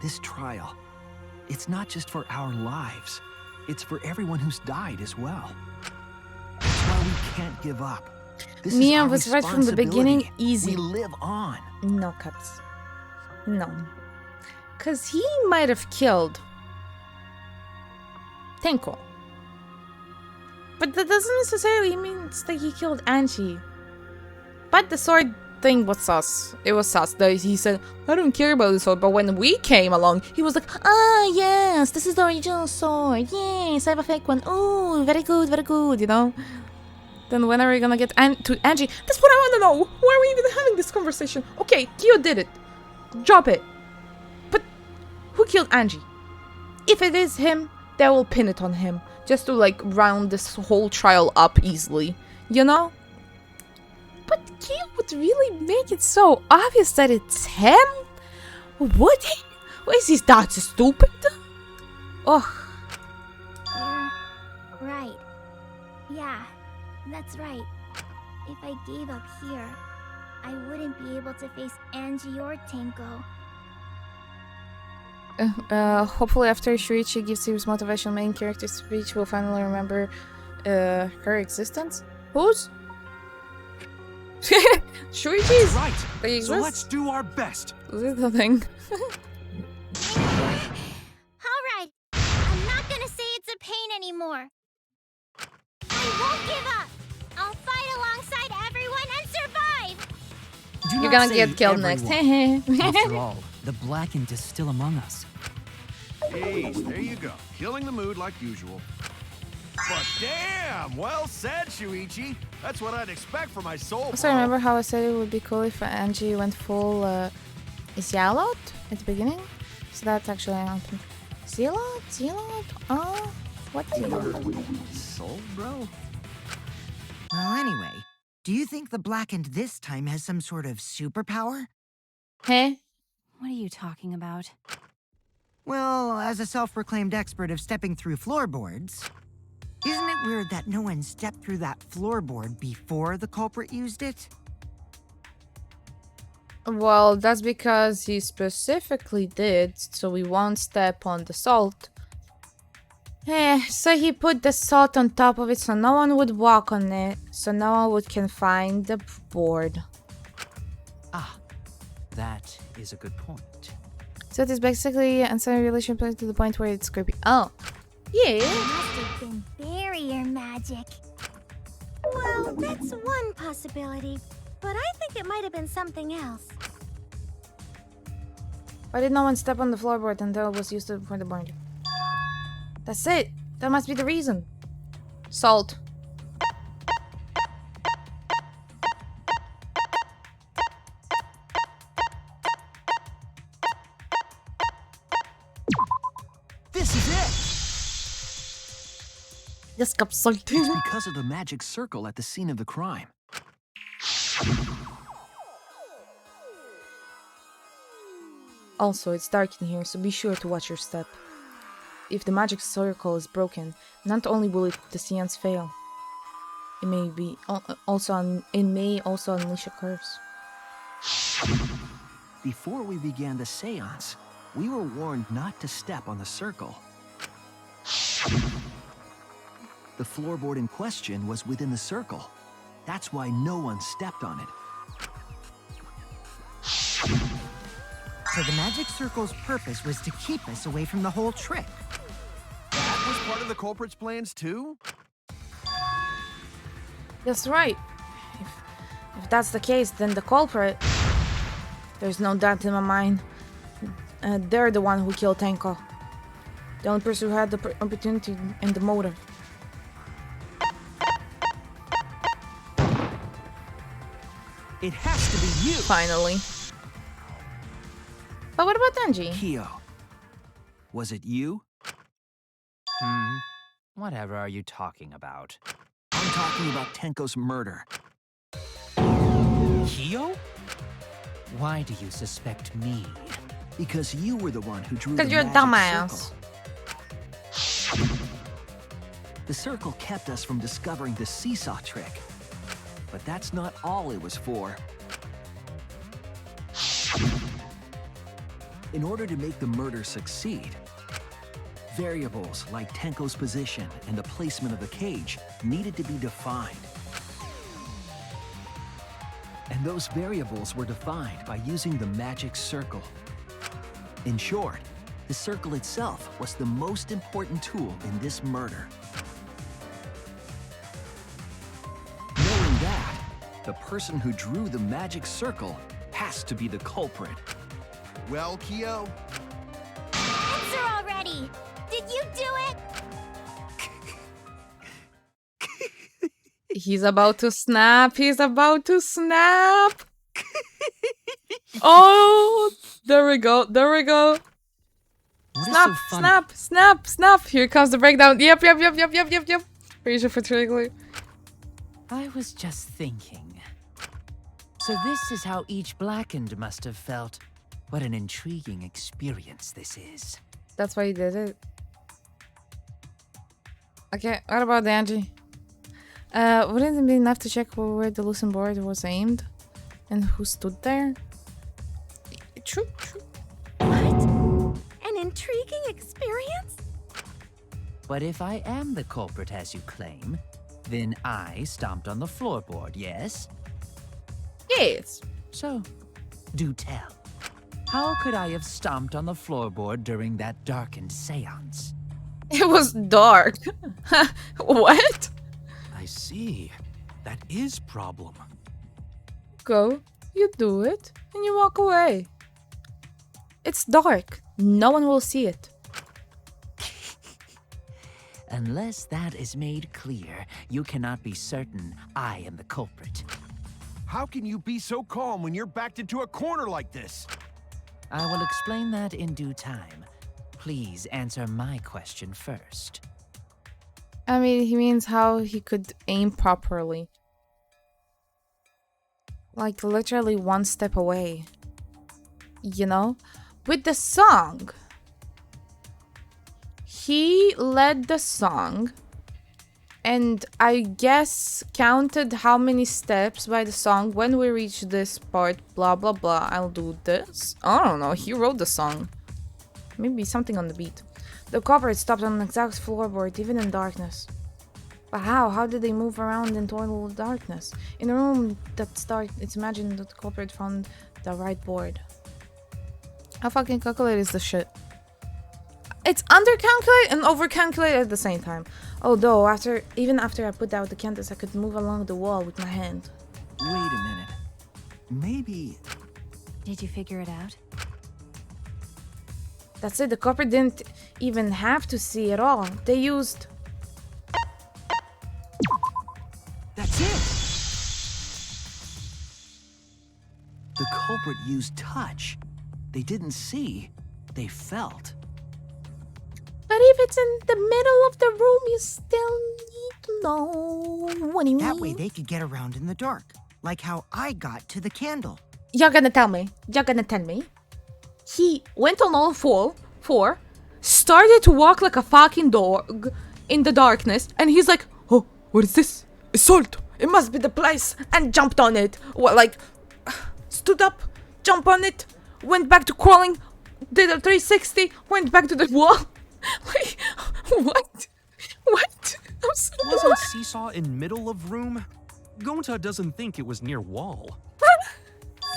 This trial, it's not just for our lives. It's for everyone who's died as well. That's why we can't give up. This Mia is our was right from the beginning. responsibility. Easy. We live on. No cuts. No. Because he might have killed Tenko. But that doesn't necessarily mean that he killed Angie. But the sword thing was sus. It was sus. He said, I don't care about the sword. But when we came along, he was like, ah, yes, this is the original sword. Yes, I have a fake one. Oh, very good, you know? Then when are we gonna get to Angie? That's what I want to know. Why are we even having this conversation? Okay, Kyo did it. Drop it. But who killed Angie? If it is him, they will pin it on him. Just to like round this whole trial up easily. You know? But Kyo would really make it so obvious that it's him? Would he? Why is he that stupid? Ugh. You're right. Yeah, that's right. If I gave up here, I wouldn't be able to face Angie or Tenko. Hopefully after Shuichi gives his motivational main character speech, we'll finally remember her existence. Whose? Shuichi's? Right. They So exist? let's do our best. Is it the thing? Alright, I'm not gonna say it's a pain anymore. I won't give up. I'll fight alongside everyone and survive. Do You're not gonna say get killed next. everyone. After all, the Blackened is still among us. Jeez, there you go. Killing the mood like usual. But damn, well said, Shuichi. That's what I'd expect for my soul. Also, remember how I said it would be cool if Angie went full Zealot at the beginning? So that's actually happened. Zealot? What Zealot? Soul, bro? Well, anyway, do you think the Blackened this time has some sort of superpower? Hey? What are you talking about? Well, as a self-proclaimed expert of stepping through floorboards, isn't it weird that no one stepped through that floorboard before the culprit used it? Well, that's because he specifically did, so we won't step on the salt. So he put the salt on top of it so no one would walk on it, so no one can find the board. Ah, that is a good point. So it is basically an unsanitary relation to the point where it's creepy. Oh. Yeah. It must have been barrier magic. Well, that's one possibility, but I think it might have been something else. Why did no one step on the floorboard until it was used for the board? That's it. That must be the reason. Salt. This is it! Yes, cup salt. It's because of the magic circle at the scene of the crime. Also, it's dark in here, so be sure to watch your step. If the magic circle is broken, not only will the seance fail, it may also unleash a curse. Before we began the seance, we were warned not to step on the circle. The floorboard in question was within the circle. That's why no one stepped on it. So the magic circle's purpose was to keep us away from the whole trick. That was part of the culprit's plans too? That's right. If that's the case, then the culprit, there's no doubt in my mind, they're the one who killed Tenko. The only person who had the opportunity and the motive. It has to be you! Finally. But what about Angie? Kyo. Was it you? Whatever are you talking about? I'm talking about Tenko's murder. Kyo? Why do you suspect me? Because you were the one who drew the Because you're a magic dumbass. circle. The circle kept us from discovering the seesaw trick. But that's not all it was for. In order to make the murder succeed, variables like Tenko's position and the placement of the cage needed to be defined. And those variables were defined by using the magic circle. In short, the circle itself was the most important tool in this murder. Knowing that, the person who drew the magic circle has to be the culprit. Well, Kyo, Answer already! Did you do it? He's about to snap. He's about to snap. Oh, there we go. There we go. What is Snap, so funny? snap, snap, snap. Here comes the breakdown. Yep. Freezer for Triggly. I was just thinking. So this is how each blackened must have felt. What an intriguing experience this is. That's why he did it. Okay, what about Angie? Wouldn't it be enough to check where the loosened board was aimed? And who stood there? True. An intriguing experience? But if I am the culprit as you claim, then I stomped on the floorboard, yes? Yes. So, do tell. How could I have stomped on the floorboard during that darkened seance? It was dark. What? I see. That is problem. Go, you do it, and you walk away. It's dark. No one will see it. Unless that is made clear, you cannot be certain I am the culprit. how can you be so calm when you're backed into a corner like this? I will explain that in due time. Please answer my question first. I mean, he means how he could aim properly. Like, literally one step away. You know? With the song, he led the song and I guess counted how many steps by the song. When we reach this part, blah blah blah, I'll do this. I don't know, he wrote the song. Maybe something on the beat. The culprit stopped on the exact floorboard, even in darkness. But how? How did they move around in total darkness? In a room that's dark, it's imagined that the culprit found the right board. How fucking calculated is this shit? It's under-calculate and over-calculate at the same time. Although, even after I put out the canvas, I could move along the wall with my hand. Wait a minute. Maybe... Did you figure it out? That's it, the culprit didn't even have to see at all. They used... That's it! The culprit used touch. They didn't see, they felt. But if it's in the middle of the room, you still need to know. What do you mean? That way they could get around in the dark, like how I got to the candle. You're gonna tell me. He went on all four, started to walk like a fucking dog in the darkness, and he's like, oh, what is this? It's salt. It must be the place, and jumped on it. What, like, stood up, jumped on it, went back to crawling, did a 360, went back to the wall. Like, what? What? I'm so Wasn't Seesaw in middle of room? Gonta doesn't think it was near wall.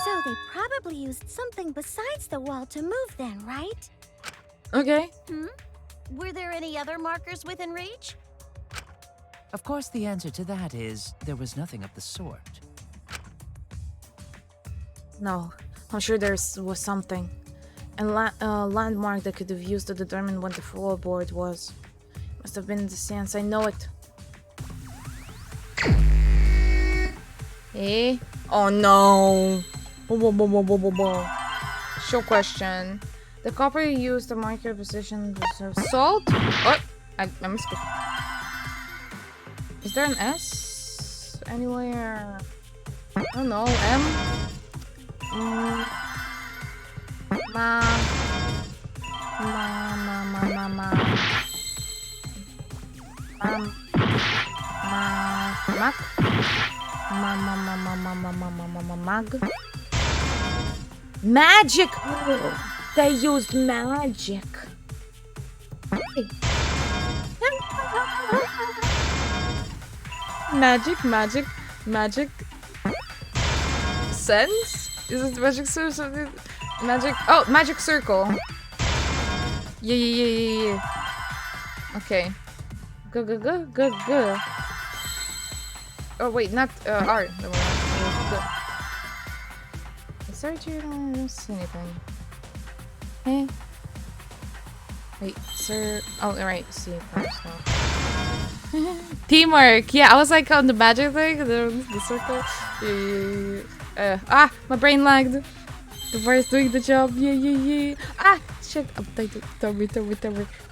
So they probably used something besides the wall to move then, right? Okay. Were there any other markers within reach? Of course, the answer to that is there was nothing of the sort. No, I'm sure there was something. A landmark that could have used to determine what the floorboard was. Must have been the sands, I know it. Eh? Oh no! Show question. The culprit used the marker position to serve salt? What? I misspoke. Is there an S anywhere? I don't know. M? Ma. Mag. Magic! They used magic. Magic. Sense? Is it magic circle? Magic circle. Yeah. Okay. Go. Oh wait, not R. Sorry, you don't see anything. Hey. Wait, sir. Oh, right. See first now. Teamwork. Yeah, I was like on the magic thing, the circle. Yeah. My brain lagged. The bar is doing the job. Yeah. Ah, shit. Tell me.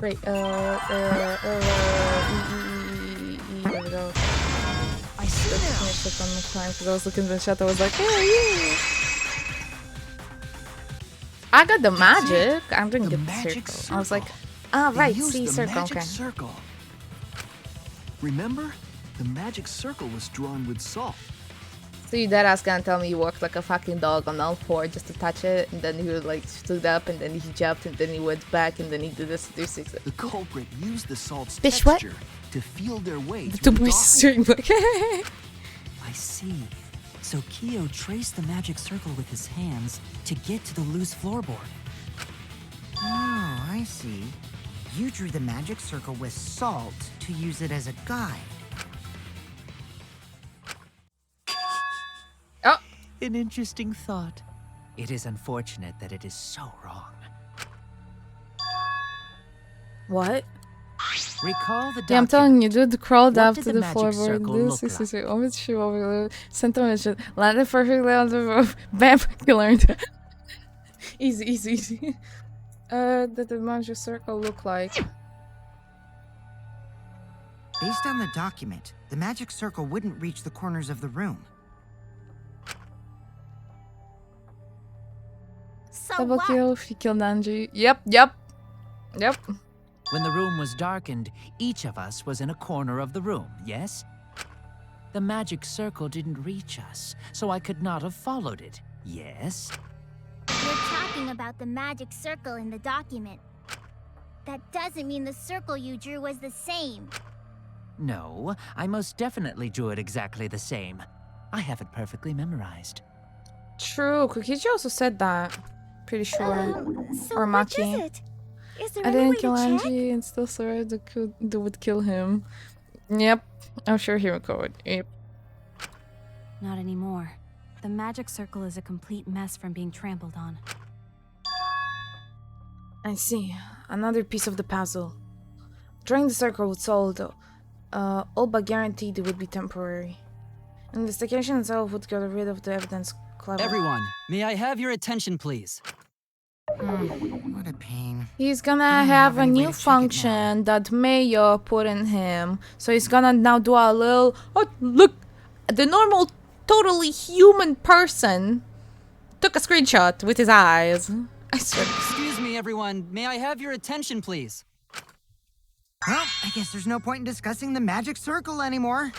Right. There we go. I see now. I took on the time because I was looking at the chat. I was like, hey. I got the magic. I'm gonna get the circle. I was like, right. See, circle. Okay. Circle. Remember, the magic circle was drawn with salt. So you deadass gonna tell me you walked like a fucking dog on all four just to touch it, and then he like stood up, and then he jumped, and then he went back, and then he did this 360. The culprit used the salt's Bitch, texture to feel their way The through two boys steering like. I see. So Kyo traced the magic circle with his hands to get to the loose floorboard. Oh, I see. You drew the magic circle with salt to use it as a guide. Oh! An interesting thought. It is unfortunate that it is so wrong. What? Recall the Yeah, I'm telling you, dude crawled What after did the magic floorboard. circle look This is always true over the sentiment. Landed perfectly on the roof. Bam! You learned. Easy. Did the magic circle look like? Based on the document, the magic circle wouldn't reach the corners of the room. So Double what? kill if you kill Nanji. Yep. When the room was darkened, each of us was in a corner of the room, yes? The magic circle didn't reach us, so I could not have followed it, yes? You're talking about the magic circle in the document. That doesn't mean the circle you drew was the same. No, I most definitely drew it exactly the same. I have it perfectly memorized. True. Kokichi also said that. Pretty sure. So Or which Maki. is it? Is there I any didn't way kill to check? Angie and still sorry that would kill him. Yep. I'm sure he would go with. Yep. Not anymore. The magic circle is a complete mess from being trampled on. I see. Another piece of the puzzle. Drawing the circle with salt, all but guaranteed it would be temporary. Investigation itself would get rid of the evidence clever. Everyone, may I have your attention, please? What a pain. He's gonna have a new function that Mayo put in him. So he's gonna now do a little... Oh, look! The normal, totally human person took a screenshot with his eyes. I swear. Excuse me, everyone. May I have your attention, please? Well, I guess there's no point in discussing the magic circle anymore.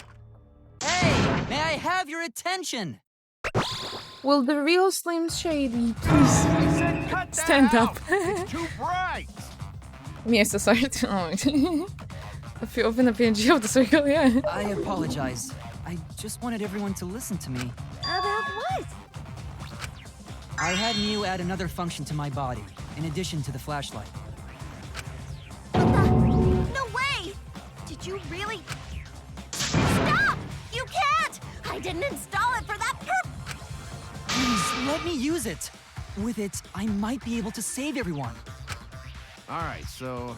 Hey, may I have your attention? Will the real Slim Shady please stand up? It's too bright. Me, I'm so sorry. Oh, if you open the PNG of the circle, yeah. I apologize. I just wanted everyone to listen to me. About what? I had Mew add another function to my body, in addition to the flashlight. No way! Did you really? Stop! You can't! I didn't install it for that purpose! Please, let me use it. With it, I might be able to save everyone. All right, so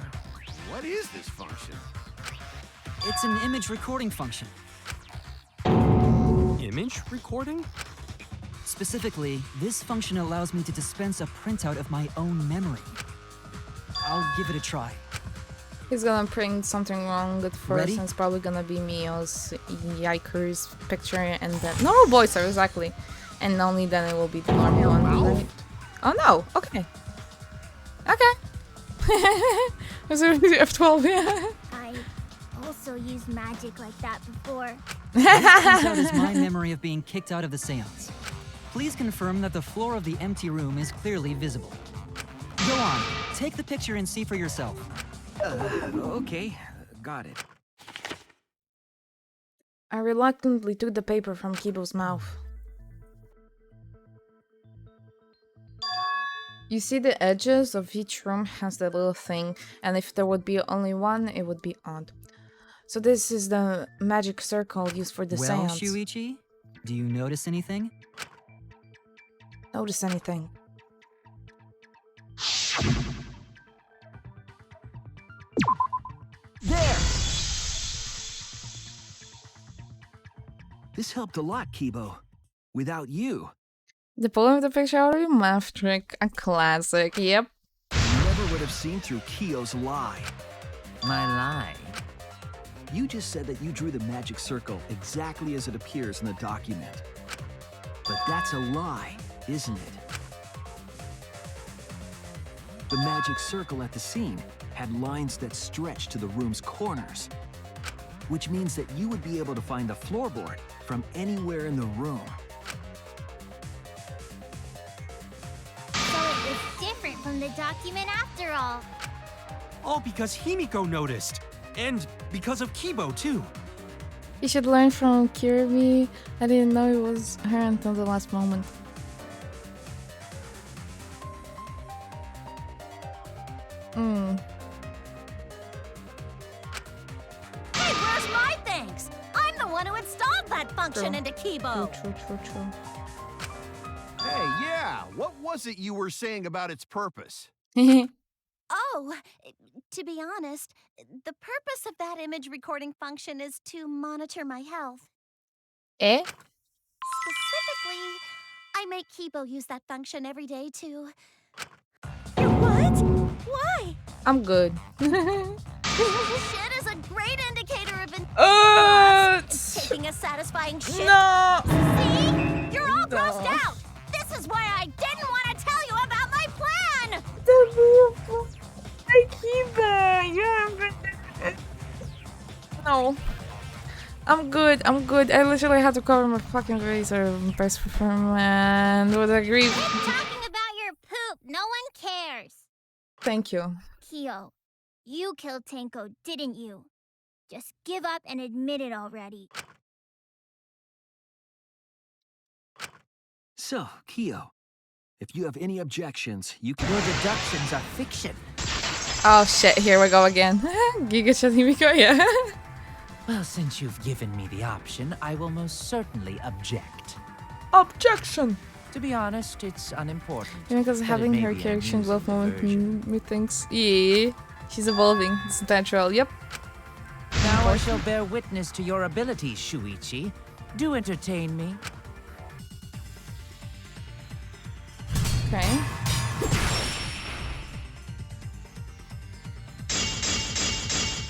what is this function? It's an image recording function. Image recording? Specifically, this function allows me to dispense a printout of my own memory. I'll give it a try. He's gonna print something wrong at first, Ready? and it's probably gonna be Mio's Yiker's picture, and then normal voice, exactly. And only then it will be the normal one, right? Oh no, okay. Okay. Was it F12? Yeah. I also used magic like that before. This comes out as my memory of being kicked out of the seance. Please confirm that the floor of the empty room is clearly visible. Go on, take the picture and see for yourself. Okay, got it. I reluctantly took the paper from Kibo's mouth. You see the edges of each room has that little thing, and if there would be only one, it would be odd. So this is the magic circle used for the Well, seance. Shuichi, do you notice anything? Notice anything? There! This helped a lot, Kibo. Without you, The pulling of the picture out of your math trick, a classic. Yep. you never would have seen through Kiyo's lie. My lie? You just said that you drew the magic circle exactly as it appears in the document. But that's a lie, isn't it? The magic circle at the scene had lines that stretched to the room's corners, which means that you would be able to find the floorboard from anywhere in the room. So it was different from the document after all. All because Himiko noticed. And because of Kibo, too. You should learn from Kirby. I didn't know it was her until the last moment. Hey, where's my thanks? I'm the one who installed that function True. into Kibo. True. Hey, yeah, what was it you were saying about its purpose? Oh, to be honest, the purpose of that image recording function is to monitor my health. Eh? Specifically, I make Kibo use that function every day to... What? Why? I'm good. Shit is a great indicator of taking a satisfying shit. No! See? You're all No. grossed out. This is why I didn't want to tell you about my plan. I keep that. Yeah. No. I'm good. I literally had to cover my fucking face or best performer and would agree. Quit talking about your poop. No one cares. Thank you. Kyo, you killed Tenko, didn't you? Just give up and admit it already. So, Kiyo, if you have any objections, you can... Your deductions are fiction. Oh shit, here we go again. Giga Chat Himiko, yeah. Well, since you've given me the option, I will most certainly object. Objection! To be honest, it's unimportant. Yeah, because but it having may her be an character in amusing both moments diversion. me thinks, yeah, she's evolving. It's natural. Yep. Now I shall bear witness to your abilities, Shuichi. Do entertain me. Okay.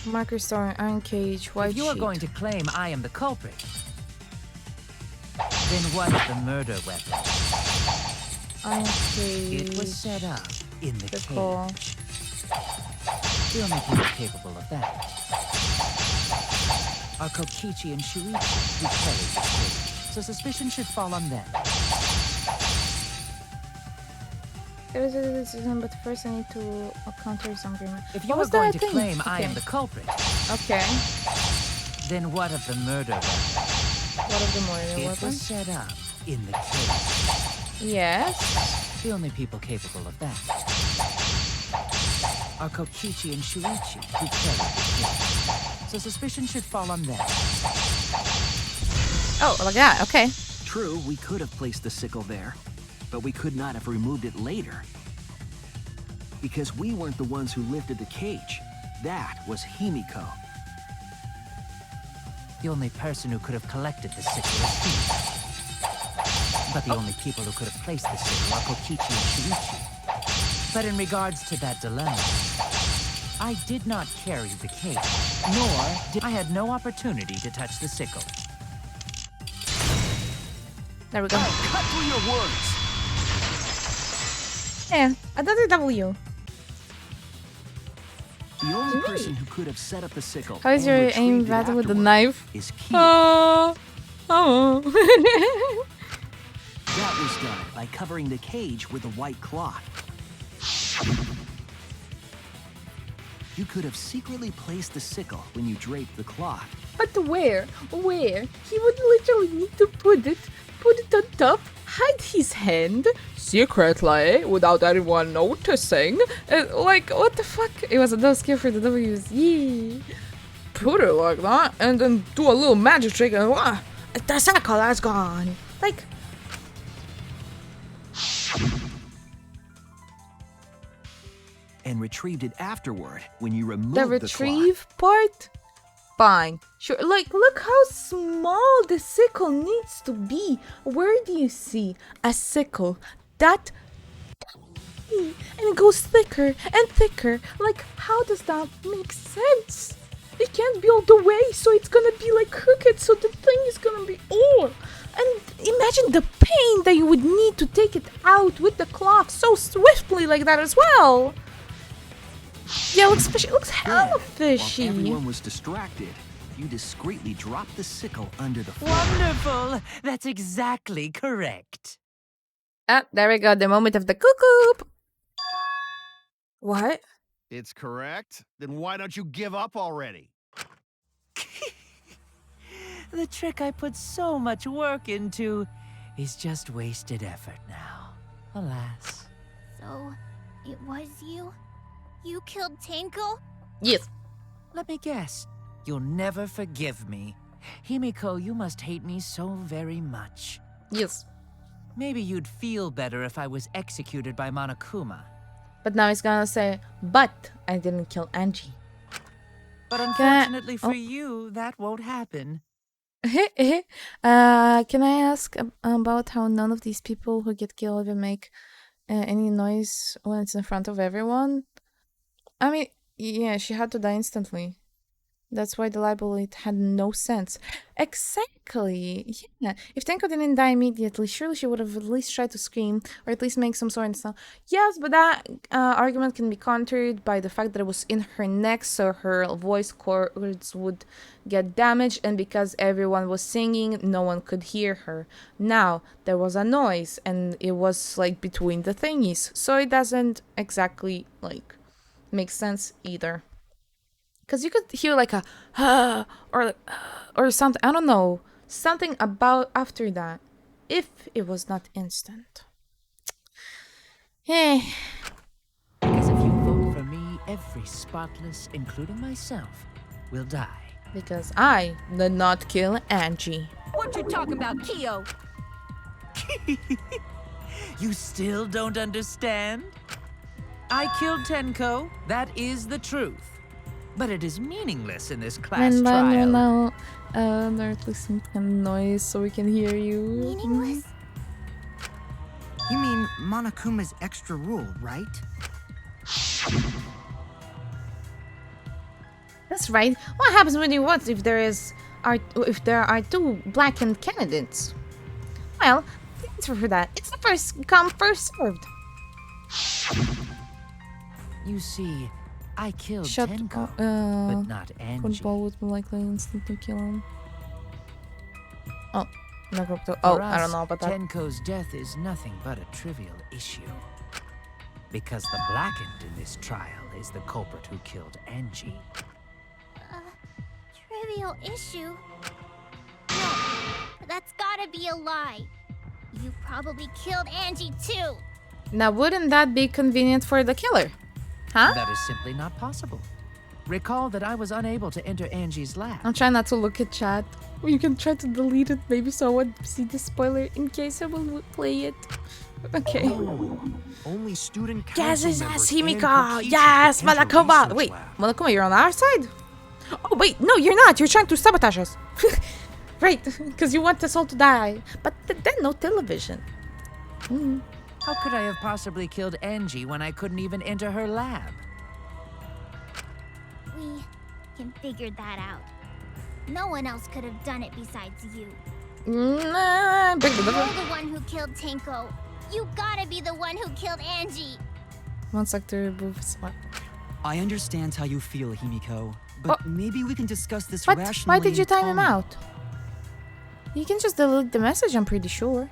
Marker star, iron cage, white If you are sheet. going to claim I am the culprit, then what of the murder weapon? Iron cage. It was set up in the call. cage. The only people capable of that are Kokichi and Shuichi, who carried the cage, so suspicion should fall on them. There is a decision, but first I need to counter some agreement. If you What are was going that to thing? claim I am Okay. the culprit, Okay. then what of the murder weapon? What of the murder It weapon? was set up in the cage. Yes. The only people capable of that are Kokichi and Shuichi, who carried the cage, so suspicion should fall on them. Oh, like that. Okay. True, we could have placed the sickle there, but we could not have removed it later. Because we weren't the ones who lifted the cage. That was Himiko. The only person who could have collected the sickle is Himiko. But the only people who could have placed the sickle are Kokichi and Shuichi. But in regards to that dilemma, I did not carry the cage, nor did I had no opportunity to touch the sickle. There we go. Cut through your words. Yeah, another W. The only person who could have set up the sickle How is and your aim retrieved it better with the afterward knife? is key. Oh. That was done by covering the cage with a white cloth. You could have secretly placed the sickle when you draped the cloth. But where? Where? He would literally need to put it on top, hide his hand secretly without anyone noticing. Like, what the fuck? It was a no skill for the W's. Yeah. Put it like that and then do a little magic trick and the circle is gone. Like, And retrieved it afterward when you removed the the retrieve part? Fine. Sure. Like, look how small the sickle needs to be. Where do you see a sickle that tiny and it goes thicker and thicker? Like, how does that make sense? It can't be all the way, so it's gonna be like crooked, so the thing is gonna be all. And imagine the pain that you would need to take it out with the cloth so swiftly like that as well. Yeah, it looks fishy. It looks hella fishy. While everyone was distracted, you discreetly dropped the sickle under the floor. Wonderful! That's exactly correct. Ah, there we go. The moment of the cuckoo. What? It's correct. Then why don't you give up already? The trick I put so much work into is just wasted effort now. Alas. So, it was you? You killed Tenko? Yes. Let me guess. You'll never forgive me. Himiko, you must hate me so very much. Yes. Maybe you'd feel better if I was executed by Monokuma. But now he's gonna say, but I didn't kill Angie. But unfortunately for you, that won't happen. Can I ask about how none of these people who get killed even make any noise when it's in front of everyone? I mean, yeah, she had to die instantly. That's why the libel, it had no sense. Exactly. Yeah. If Tenko didn't die immediately, surely she would have at least tried to scream or at least make some sort of sound. Yes, but that argument can be countered by the fact that it was in her neck, so her voice cords would get damaged, and because everyone was singing, no one could hear her. Now, there was a noise, and it was like between the thingies, so it doesn't exactly like make sense either. Because you could hear like a or something, I don't know, something about after that, if it was not instant. Eh. Because if you vote for me, every spotless, including myself, will die. Because I did not kill Angie. What you talking about, Kyo? You still don't understand? I killed Tenko, that is the truth. But it is meaningless in this class And trial. now, there's like some kind of noise so we can hear you. Meaningless? You mean Monokuma's extra rule, right? That's right. What happens when you vote if there are two blackened candidates? Well, the answer for that, it's the first come, first served. You see, I killed Shut Tenko, but not Angie. Football would more likely instantly kill him. Oh, never. For I don't us, know about that. Tenko's death is nothing but a trivial issue. Because the blackened in this trial is the culprit who killed Angie. Trivial issue? No, that's gotta be a lie. You probably killed Angie too. Now, wouldn't that be convenient for the killer? Huh? That is simply not possible. Recall that I was unable to enter Angie's lab. I'm trying not to look at chat. You can try to delete it, maybe so I would see the spoiler in case I will play it. Okay. Oh, only student Yes, council yes, members Himiko! and Yes, enter Monokuma! research Wait, lab. Monokuma, you're on our side? Oh, wait, no, you're not! You're trying to sabotage us! Right, because you want us all to die. But then no television. Mm. How could I have possibly killed Angie when I couldn't even enter her lab? We can figure that out. No one else could have done it besides you. Nah, You're the one who killed Tenko. You gotta be the one who killed Angie. One sector remove spot. I understand how you feel, Himiko, but maybe we can discuss this What? rationally. Why did you and time him calmly. out? You can just delete the message, I'm pretty sure.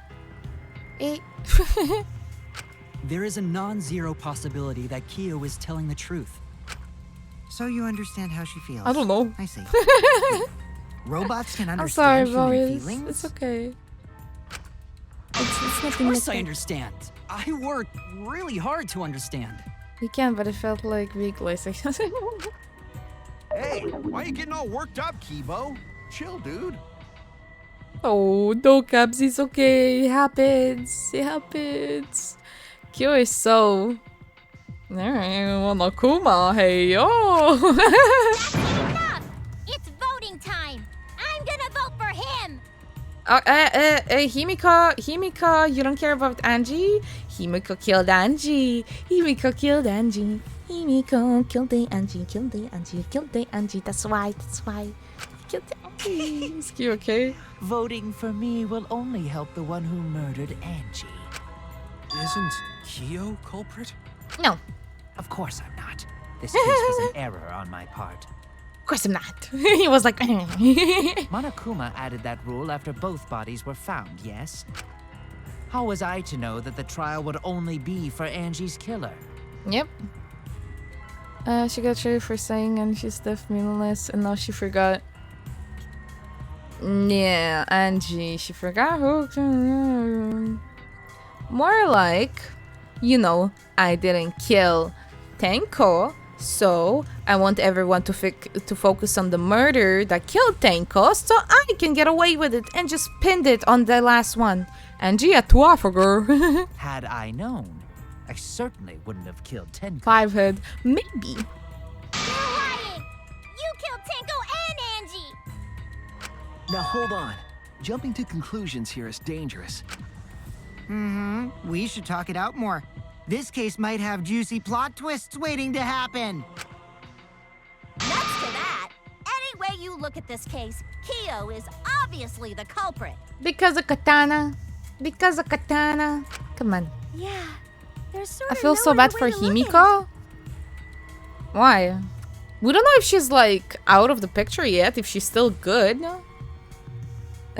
There is a non-zero possibility that Kyo is telling the truth. So you understand how she feels? I don't know. I see. Robots can I'm sorry, understand human Boris. feelings? It's okay. It's Of nothing course like I that. understand. I worked really hard to understand. You can, but it felt like big voice. Hey, why are you getting all worked up, Kibo? Chill, dude. Oh, no, Caps, it's okay. It happens. It happens. Kyo is so... Monokuma, hey yo! Enough! It's voting time! I'm gonna vote for him! Himiko, you don't care about Angie? Himiko killed Angie. Himiko killed Angie. Himiko killed the Angie, killed the Angie, killed the Angie. That's why. Killed the Angie. Is Kyo okay? Voting for me will only help the one who murdered Angie. Isn't Kyo culprit? No. Of course I'm not. This case was an error on my part. Of course I'm not. He was like... Monokuma added that rule after both bodies were found, yes? How was I to know that the trial would only be for Angie's killer? Yep. She got traded for saying and she's deaf meaningless and now she forgot. Yeah, Angie. She forgot who... More like, you know, I didn't kill Tenko, so I want everyone to focus on the murder that killed Tenko, so I can get away with it and just pinned it on the last one. Angie a Tuafager. Had I known, I certainly wouldn't have killed Tenko. 5-head, maybe. You're lying! You killed Tenko and Angie! Now hold on. Jumping to conclusions here is dangerous. We should talk it out more. This case might have juicy plot twists waiting to happen. Nuts to that! Any way you look at this case, Kyo is obviously the culprit. Because of Katana. Because of Katana. Come on. Yeah, there's sort I of feel no so bad other for way to look at it. Himiko. Why? We don't know if she's like out of the picture yet, if she's still good.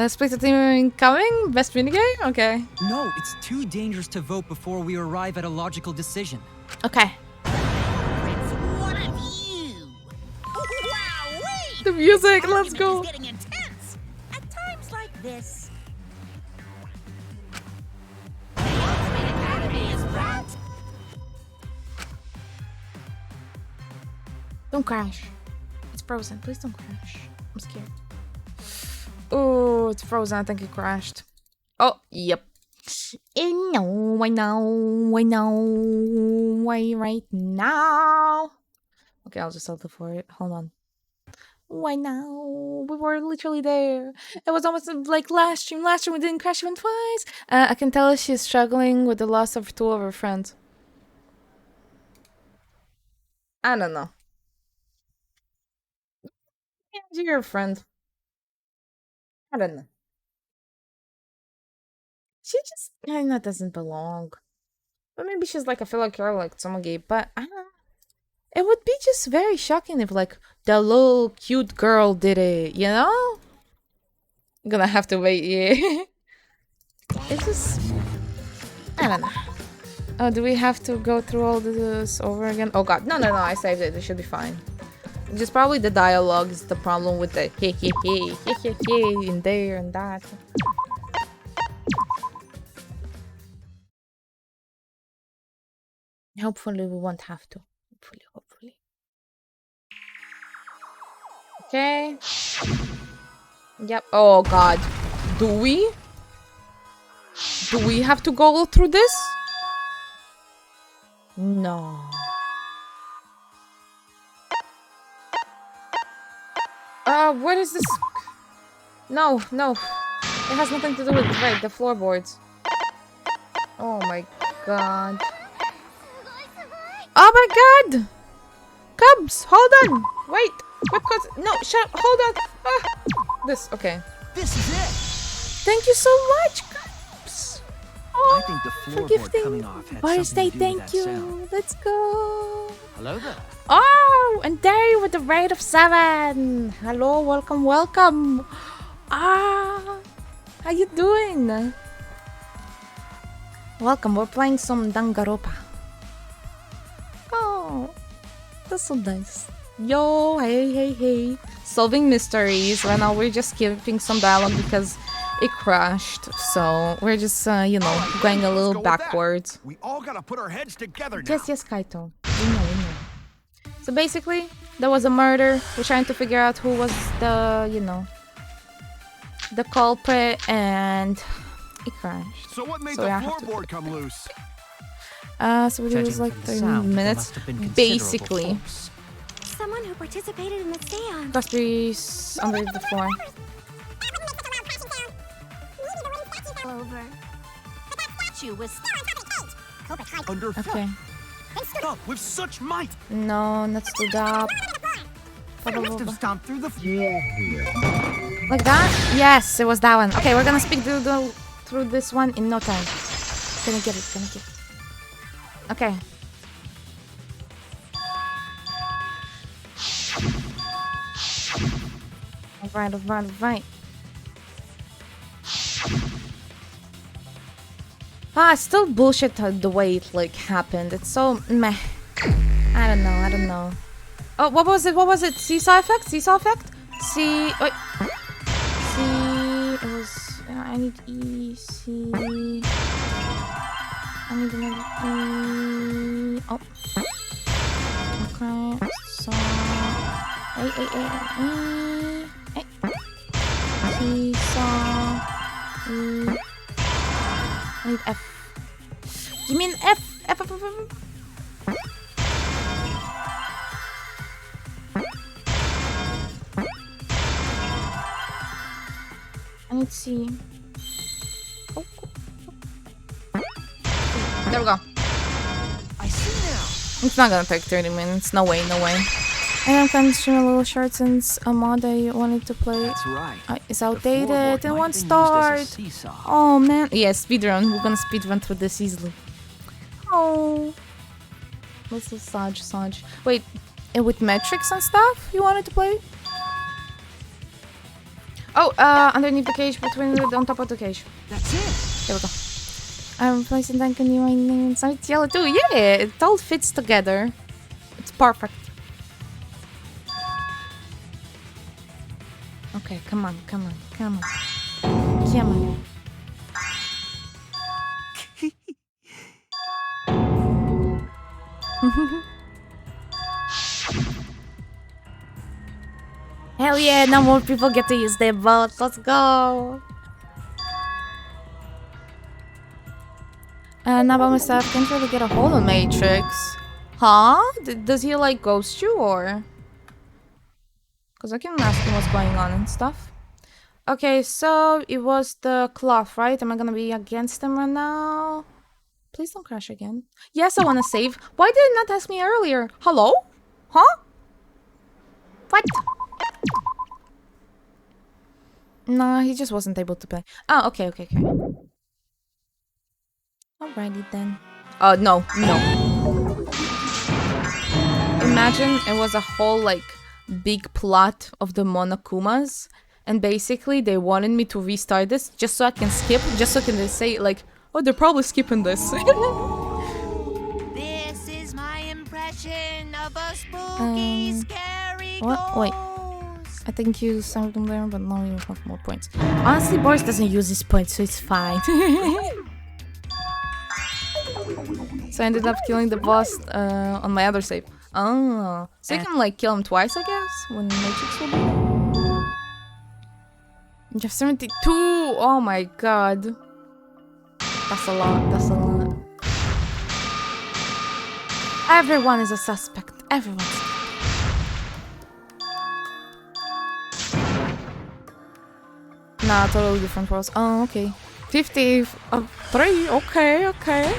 Split team incoming? Best minigame? Okay. No, it's too dangerous to vote before we arrive at a logical decision. Okay. It's one of you! Wowee! The music, This let's argument go. is getting intense. At times like this. The Ultimate Academy is brought. Don't crash. It's frozen. Please don't crash. I'm scared. Oh, it's frozen. I think it crashed. Oh, yep. I know. Why right now? Okay, I'll just settle for it. Hold on. Why now? We were literally there. It was almost like last stream. Last stream we didn't crash even twice. I can tell she's struggling with the loss of 2 of her friends. I don't know. You're your friend. I don't know. She just kind of doesn't belong. But maybe she's like a fellow girl like Tsumogi, but I don't know. It would be just very shocking if like the little cute girl did it, you know? I'm gonna have to wait, yeah. It's just... I don't know. Oh, do we have to go through all this over again? Oh god, no, I saved it. It should be fine. Just probably the dialogue is the problem with the he in there and that. Hopefully we won't have to. Hopefully. Okay. Yep. Oh god. Do we? Do we have to go through this? No. What is this? No. It has nothing to do with the floorboards. Oh my god. Oh my god! Cubs, hold on! Wait! No, shut up, hold on! This, okay. This is it! Thank you so much, Cubs! I think the floorboard coming off had Birthday, something to do thank with that you. sound. Let's go. Hello there. Oh, and Derry with the raid of 7. Hello, welcome. How you doing? Welcome, we're playing some Danganronpa. Oh, that's so nice. Yo, hey. Solving mysteries. Right now we're just skipping some dialogue because it crashed. So we're just, going a little backwards. We all gotta put our heads together now. Yes, Kaito. We know. So basically, there was a murder. We're trying to figure out who was the culprit, and it crashed. So what made So the we have to- floorboard come loose? So it Judging was like from the 30 sound, there minutes, must have been considerable basically. force. Someone who participated in the seance. Must be under the floor. Over. She was Under Okay. up with such might. No, not stood up. Stomp through the floor. Like that? Yes, it was that one. Okay, we're gonna speak through this one in no time. Gonna get it. Okay. Alright. Still bullshit the way it happened. It's so meh. I don't know. Oh, what was it? Seesaw effect? Wait. C. It was. I need E. C. I need another E. Oh. Okay. So. A. Seesaw. E. I need F. You mean F? F. I need C. Oh. There we go. I see now. It's not gonna take 30 minutes. No way. I am kind of stream a little short since a mod I wanted to play That's right. is The outdated floorboard and might won't have been used as a start. seesaw. Oh man. Yeah, speedrun. We're gonna speedrun through this easily. Oh. This is Saj. Wait, with metrics and stuff you wanted to play? Oh, underneath the cage, on top of the cage. That's it. There we go. I'm replacing Danganronpa so it's yellow too. Yeah, it all fits together. It's perfect. Okay, come on. Hell yeah, now more people get to use their boats. Let's go. Now by myself, can't really get a hold of Matrix. Huh? Does he ghost you or? Because I can ask him what's going on and stuff. Okay, so it was the cloth, right? Am I gonna be against him right now? Please don't crash again. Yes, I wanna save. Why did it not ask me earlier? Hello? Huh? What? No, he just wasn't able to play. Oh, okay. Alrighty then. Oh, no. Imagine it was a whole, big plot of the Monokumas. And basically, they wanted me to restart this just so I can skip. Just so they say, oh, they're probably skipping this. This is my impression of a spooky, scary What? Wait. I think you saved them there, but now you have more points. Honestly, Boris doesn't use his points, so it's fine. So I ended up killing the boss on my other save. Oh. So you can, kill him twice, I guess, when Matrix will be there. You have 72! Oh my god. That's a lot. Everyone is a suspect. Everyone's. Nah, totally different roles. Oh, okay. 53. Okay.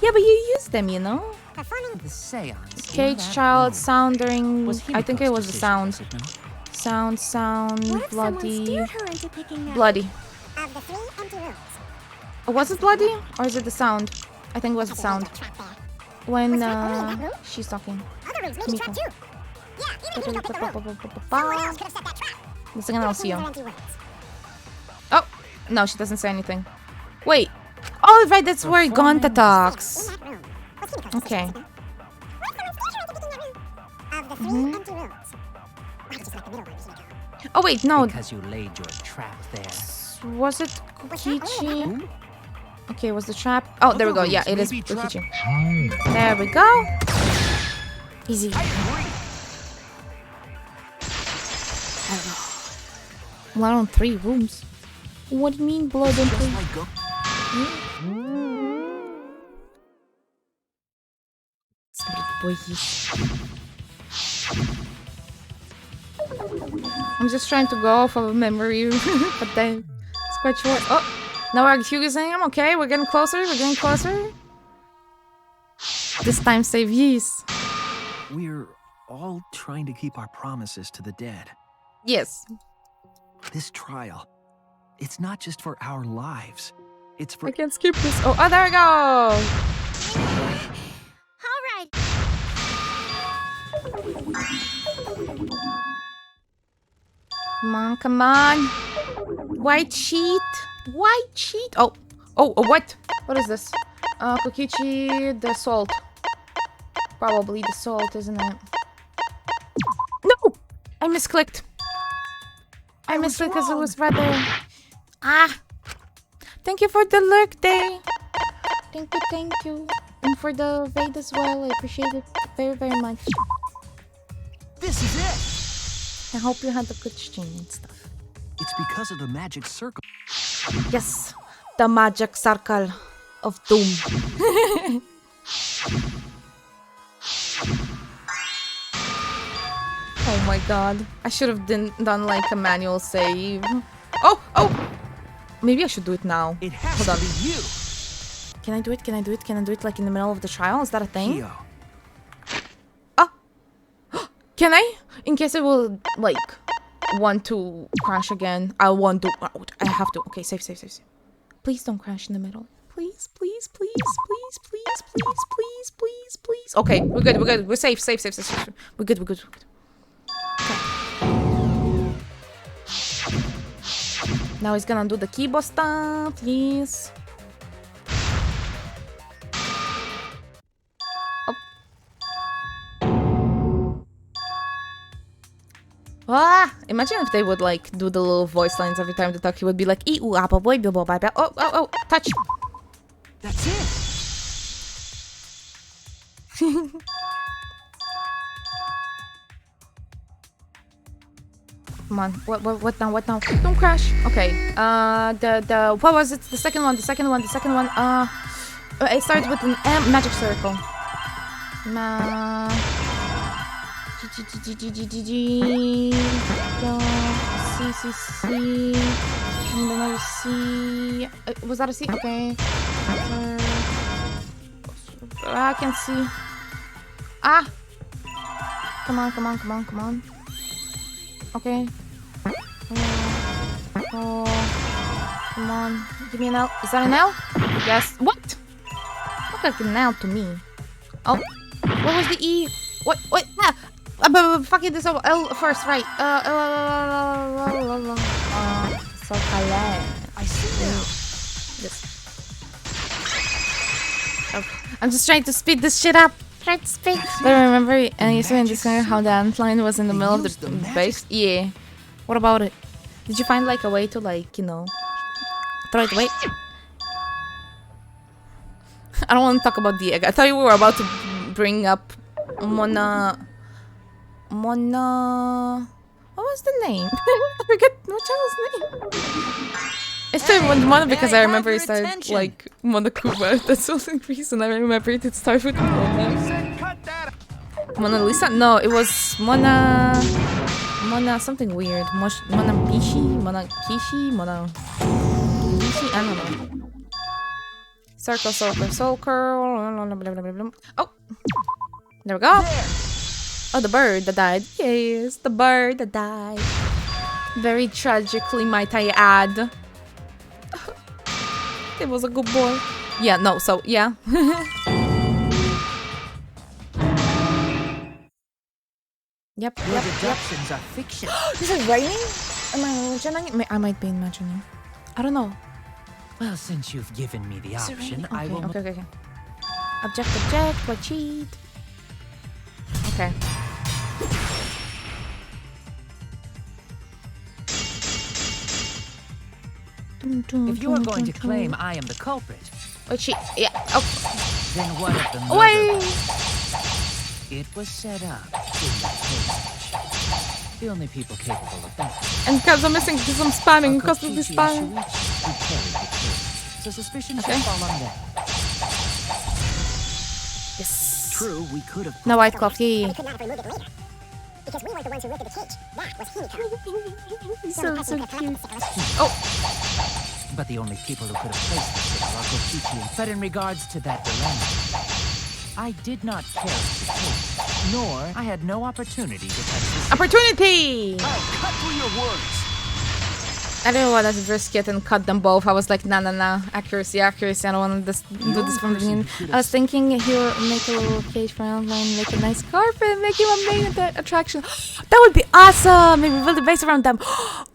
Yeah, but you use them, you know? The seance. Cage child, sounding. Was I think it was the Himiko's sound. decision, was it not? What if someone Bloody. steered her into picking that Bloody. of the 3 empty rooms? Was it bloody? Or is it the sound? I think it was the sound. When she's talking. Miko. The second I'll see you. Oh! No, she doesn't say anything. Wait! Oh, right, that's where Gonta talks. Okay. Oh wait, no. Because you laid your trap there. Was it Kokichi? Okay, was the trap? Oh, there we go. Yeah, it is Kokichi. There we go. Easy. Blood on 3 rooms. What do you mean blood on 3? I'm just trying to go off of memory, but then it's quite short. Oh, now we're accusing him. Okay, we're getting closer. We're getting closer. This time, save yes. We're all trying to keep our promises to the dead. Yes. This trial, it's not just for our lives. It's for. I can't skip this. Oh, there we go. All right. Come on, come on. White sheet. White sheet. Oh, what? What is this? Kokichi, the salt. Probably the salt, isn't it? No! I misclicked. I misclicked because it was right there. Ah! Thank you for the lurk day. Thank you. And for the raid as well. I appreciate it very, very much. This is it! I hope you had a good stream and stuff. It's because of the magic circle. Yes, the magic circle of doom. Oh my god. I should have done like a manual save. Oh! Maybe I should do it now. It has Hold on. to be you. Can I do it? Can I do it? Can I do it like in the middle of the trial? Is that a thing? Kyo. Can I? In case I will, like, want to crash again. I want to. I have to. Okay, save. Please don't crash in the middle. Please. Okay, we're good. We're safe. We're good. Okay. Now he's gonna do the Kibo stuff, please. Imagine if they would like do the little voice lines every time they talk. He would be like, "Ooh, apple boy, bilbo bye bye." Oh, touch. That's it. Come on, what now? Don't crash. Okay. The what was it? The second one. It starts with an M, magic circle. C. And another C. Was that a C? Okay. I can't see. Come on. Okay. Oh. Come on. Give me an L. Is that an L? Yes. What? Look like an L to me. Oh. What was the E? What? Fucking this over. L first, right? So I see now. Yes. I'm just trying to speed this shit up. But I remember, you saw in this corner how the antline was in the middle of the base. Yeah. What about it? Did you find like a way to like, you know, throw it away? I don't want to talk about the egg. I thought you were about to bring up Mona. What was the name? I forget what child's name. I started with Mona because I remember it started like Monokuma. That's the only reason I remember it. It started with Mona. Mona Lisa? No, it was Mona something weird. Mona Bishi? Mona Kishi? Mona Bishi? I don't know. Circle. Oh! There we go. Oh, the bird that died. Yes, the bird that died. Very tragically, might I add. It was a good boy. Yeah, no, so, yeah. Yep, Your yep. deductions are fiction. Is it raining? Am I imagining it? I might be imagining. I don't know. Well, since you've given me the Is it option, raining? I will. Okay. Object, why cheat? Okay. If you are going to claim I am the culprit, wait, cheat. Yeah. Oh. then what of the murder? Wait. It was set up in the cage. The only people capable of that. And because I'm missing, because I'm spamming, because of the Kokichi spamming. and Shuichi, who carried the cage. So suspicion Okay. should fall on them. Yes. True, we could have. No white coffee. We could not have removed it later. Because we weren't the ones who lifted the cage. That was Himiko. So cute. Oh. But the only people who could have placed the sticker are Kokichi and... But in regards to that dilemma, I did not carry the cage, nor I had no opportunity to touch the sticker. Opportunity! Hey, cut through your words. I didn't want to risk it and cut them both. I was like, nah. Accuracy. I don't want to do this from the beginning. I was thinking he'll make a little cage for online, make a nice carpet, make him a main attraction. That would be awesome! Maybe build a base around them.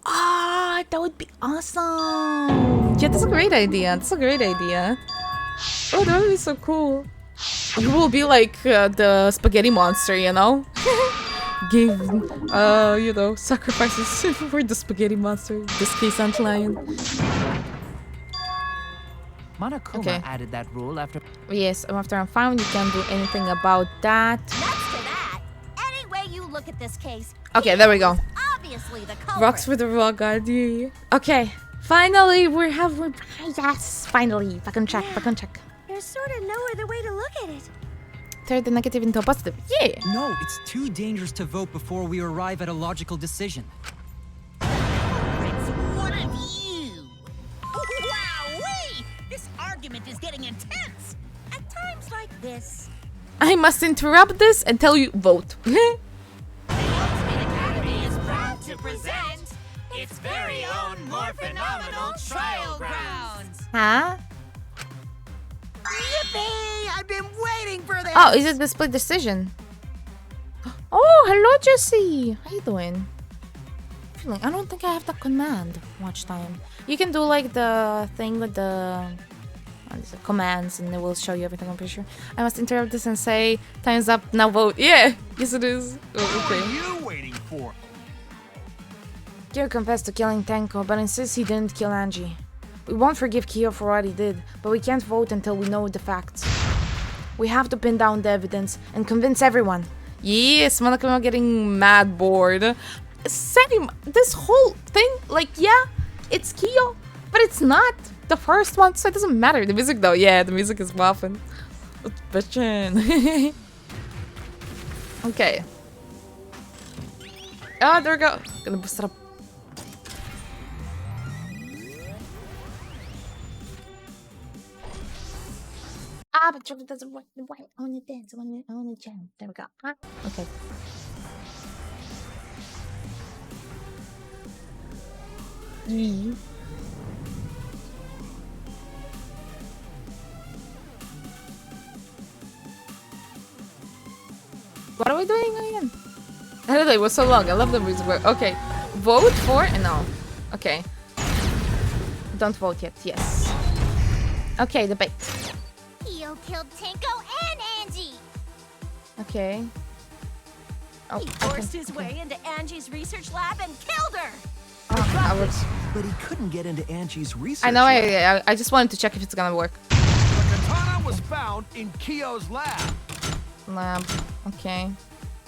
Ah, that would be awesome! Yeah, that's a great idea. Oh, that would be so cool. You will be like the spaghetti monster, you know? Give, sacrifices for the spaghetti monster. This case, Aunt Lion. Monokuma added that rule after... Yes, after I'm found, you can't do anything about that. Next to that, any way you look at this case, Okay, there we go. obviously the culprit. Rocks for the raw god. Yeah. Okay, finally, yes, finally. Back on track. There's sort of no other way to look at it. Turn the negative into a positive. Yeah. No, it's too dangerous to vote before we arrive at a logical decision. It's one of you. Wowee! This argument is getting intense. At times like this, I must interrupt this and tell you vote. Academy is proud to present its very own more phenomenal trial grounds. Huh? Yippee! I've been waiting for this! Oh, is it the split decision? Oh, hello, Jessie. How you doing? I don't think I have the command. Watch time. You can do like the thing with the commands, and it will show you everything. I'm pretty sure. I must interrupt this and say, "Time's up. Now vote." Yeah. Yes, it is. Oh, What okay. are you waiting for? Kyo confessed to killing Tenko, but insists he didn't kill Angie. We won't forgive Kyo for what he did, but we can't vote until we know the facts. We have to pin down the evidence and convince everyone. Yes, Monokuma getting mad bored. Same, this whole thing, like, yeah, it's Kyo, but it's not the first one, so it doesn't matter. The music, though, yeah, the music is waffling. Bitchin'. Okay. Ah, there we go. Gonna boost it up. Ah, but chocolate doesn't work. I want to dance. I want to jam. There we go. Ah, okay. Yeah. What are we doing again? I don't know, it was so long. I love the music. Okay. Vote for? No. Okay. Don't vote yet. Yes. Okay, debate. Kyo killed Tenko and Angie. Okay. Oh, He forced his way into Angie's research lab and killed her. I was. But he couldn't get into Angie's research. I know. lab. I just wanted to check if it's gonna work. The katana was found in Kyo's lab. Lab. Okay.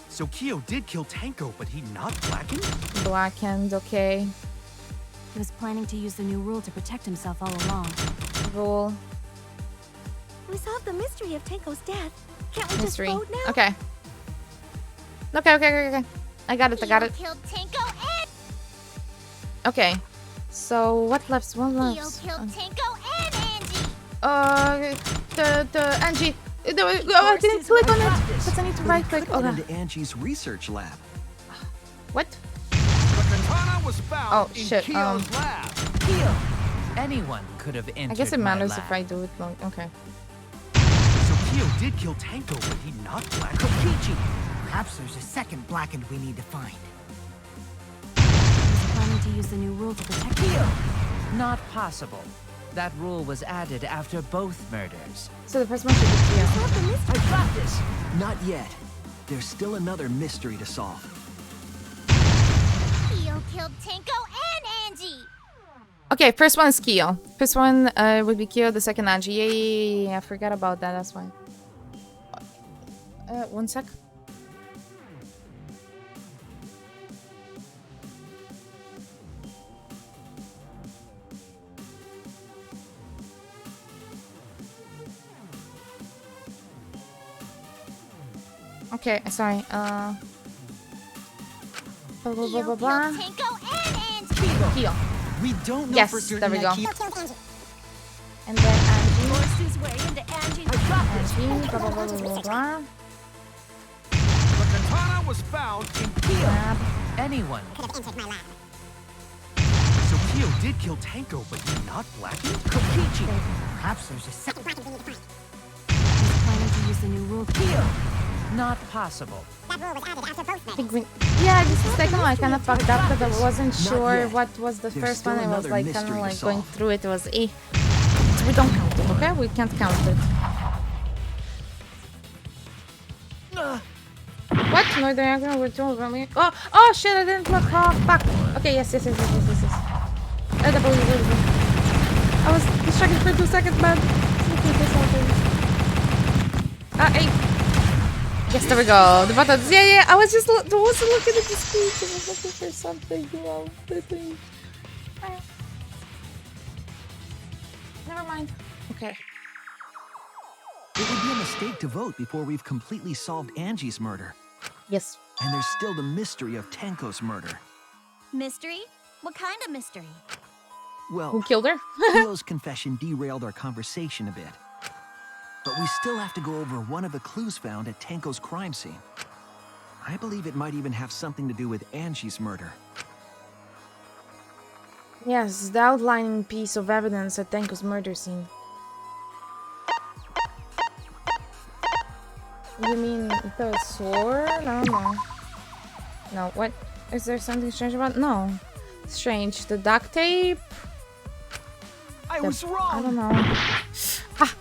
So Kyo did kill Tenko, but he not blackened? Blackened. Okay. He was planning to use the new rule to protect himself all along. Rule. We solved the mystery of Tenko's death. Can't we Mystery. just vote now? Okay. Okay. I got it. Kyo killed Tenko and Okay. So what left? What Kyo left? killed Tenko and Angie. The Angie. I didn't click on it. But I need to right click. Got Okay. into Angie's research lab. What? The katana was found Oh, in shit, Kyo's lab. Kyo! Anyone could have entered I guess it my matters lab. if I do it long. Okay. So Kyo did kill Tanko, but he not black. Kokichi! Perhaps there's a second blackened we need to find. He's planning to use the new rule to protect Kyo! Not possible. That rule was added after both murders. So the first one should be Kyo. I got this! Not yet. There's still another mystery to solve. Kyo killed Tanko and Angie. Okay, first one is Kyo. First one would be Kyo, the second Angie. Yeah, I forgot about that, that's why. 1 sec. Okay, sorry. Blah, blah, blah, blah, blah. Tanko and Angie. Kyo. We don't know Yes, for certain there we that go. Kyo- And then Angie. Forced his way into Angie's Angie, blah, blah, blah, blah, blah, blah. The katana was found in Grab. Anyone. Could have entered my lab. So Kyo did kill Tanko, but he not black. Kokichi! Perhaps there's a second. Second blackened we need to find. He's planning to use the new rule to Kyo! Not possible. That rule was added after both Think murders. yeah, this is second one I kind of fucked up because I wasn't sure yet. what was the There's first one. still I was another like kind of mystery to like going solve. through it. It was eh. So we don't count it, okay? We can't count it. What? No, they're not gonna return from me. Oh shit! I didn't look. Oh fuck. Okay, yes. I was distracted for 2 seconds, man. Looking for something. Hey. Yes, there we go. The buttons. Yeah. I was just wasn't looking at the screen. I was looking for something. Never mind. Okay. It would be a mistake to vote before we've completely solved Angie's murder. Yes. And there's still the mystery of Tanko's murder. Mystery? What kind of mystery? Well, Who killed her? Kyo's confession derailed our conversation a bit. But we still have to go over one of the clues found at Tanko's crime scene. I believe it might even have something to do with Angie's murder. Yes, the outlining piece of evidence at Tanko's murder scene. You mean the sword? I don't know. No, what? Is there something strange about? No. Strange. The duct tape? I was wrong! I don't know.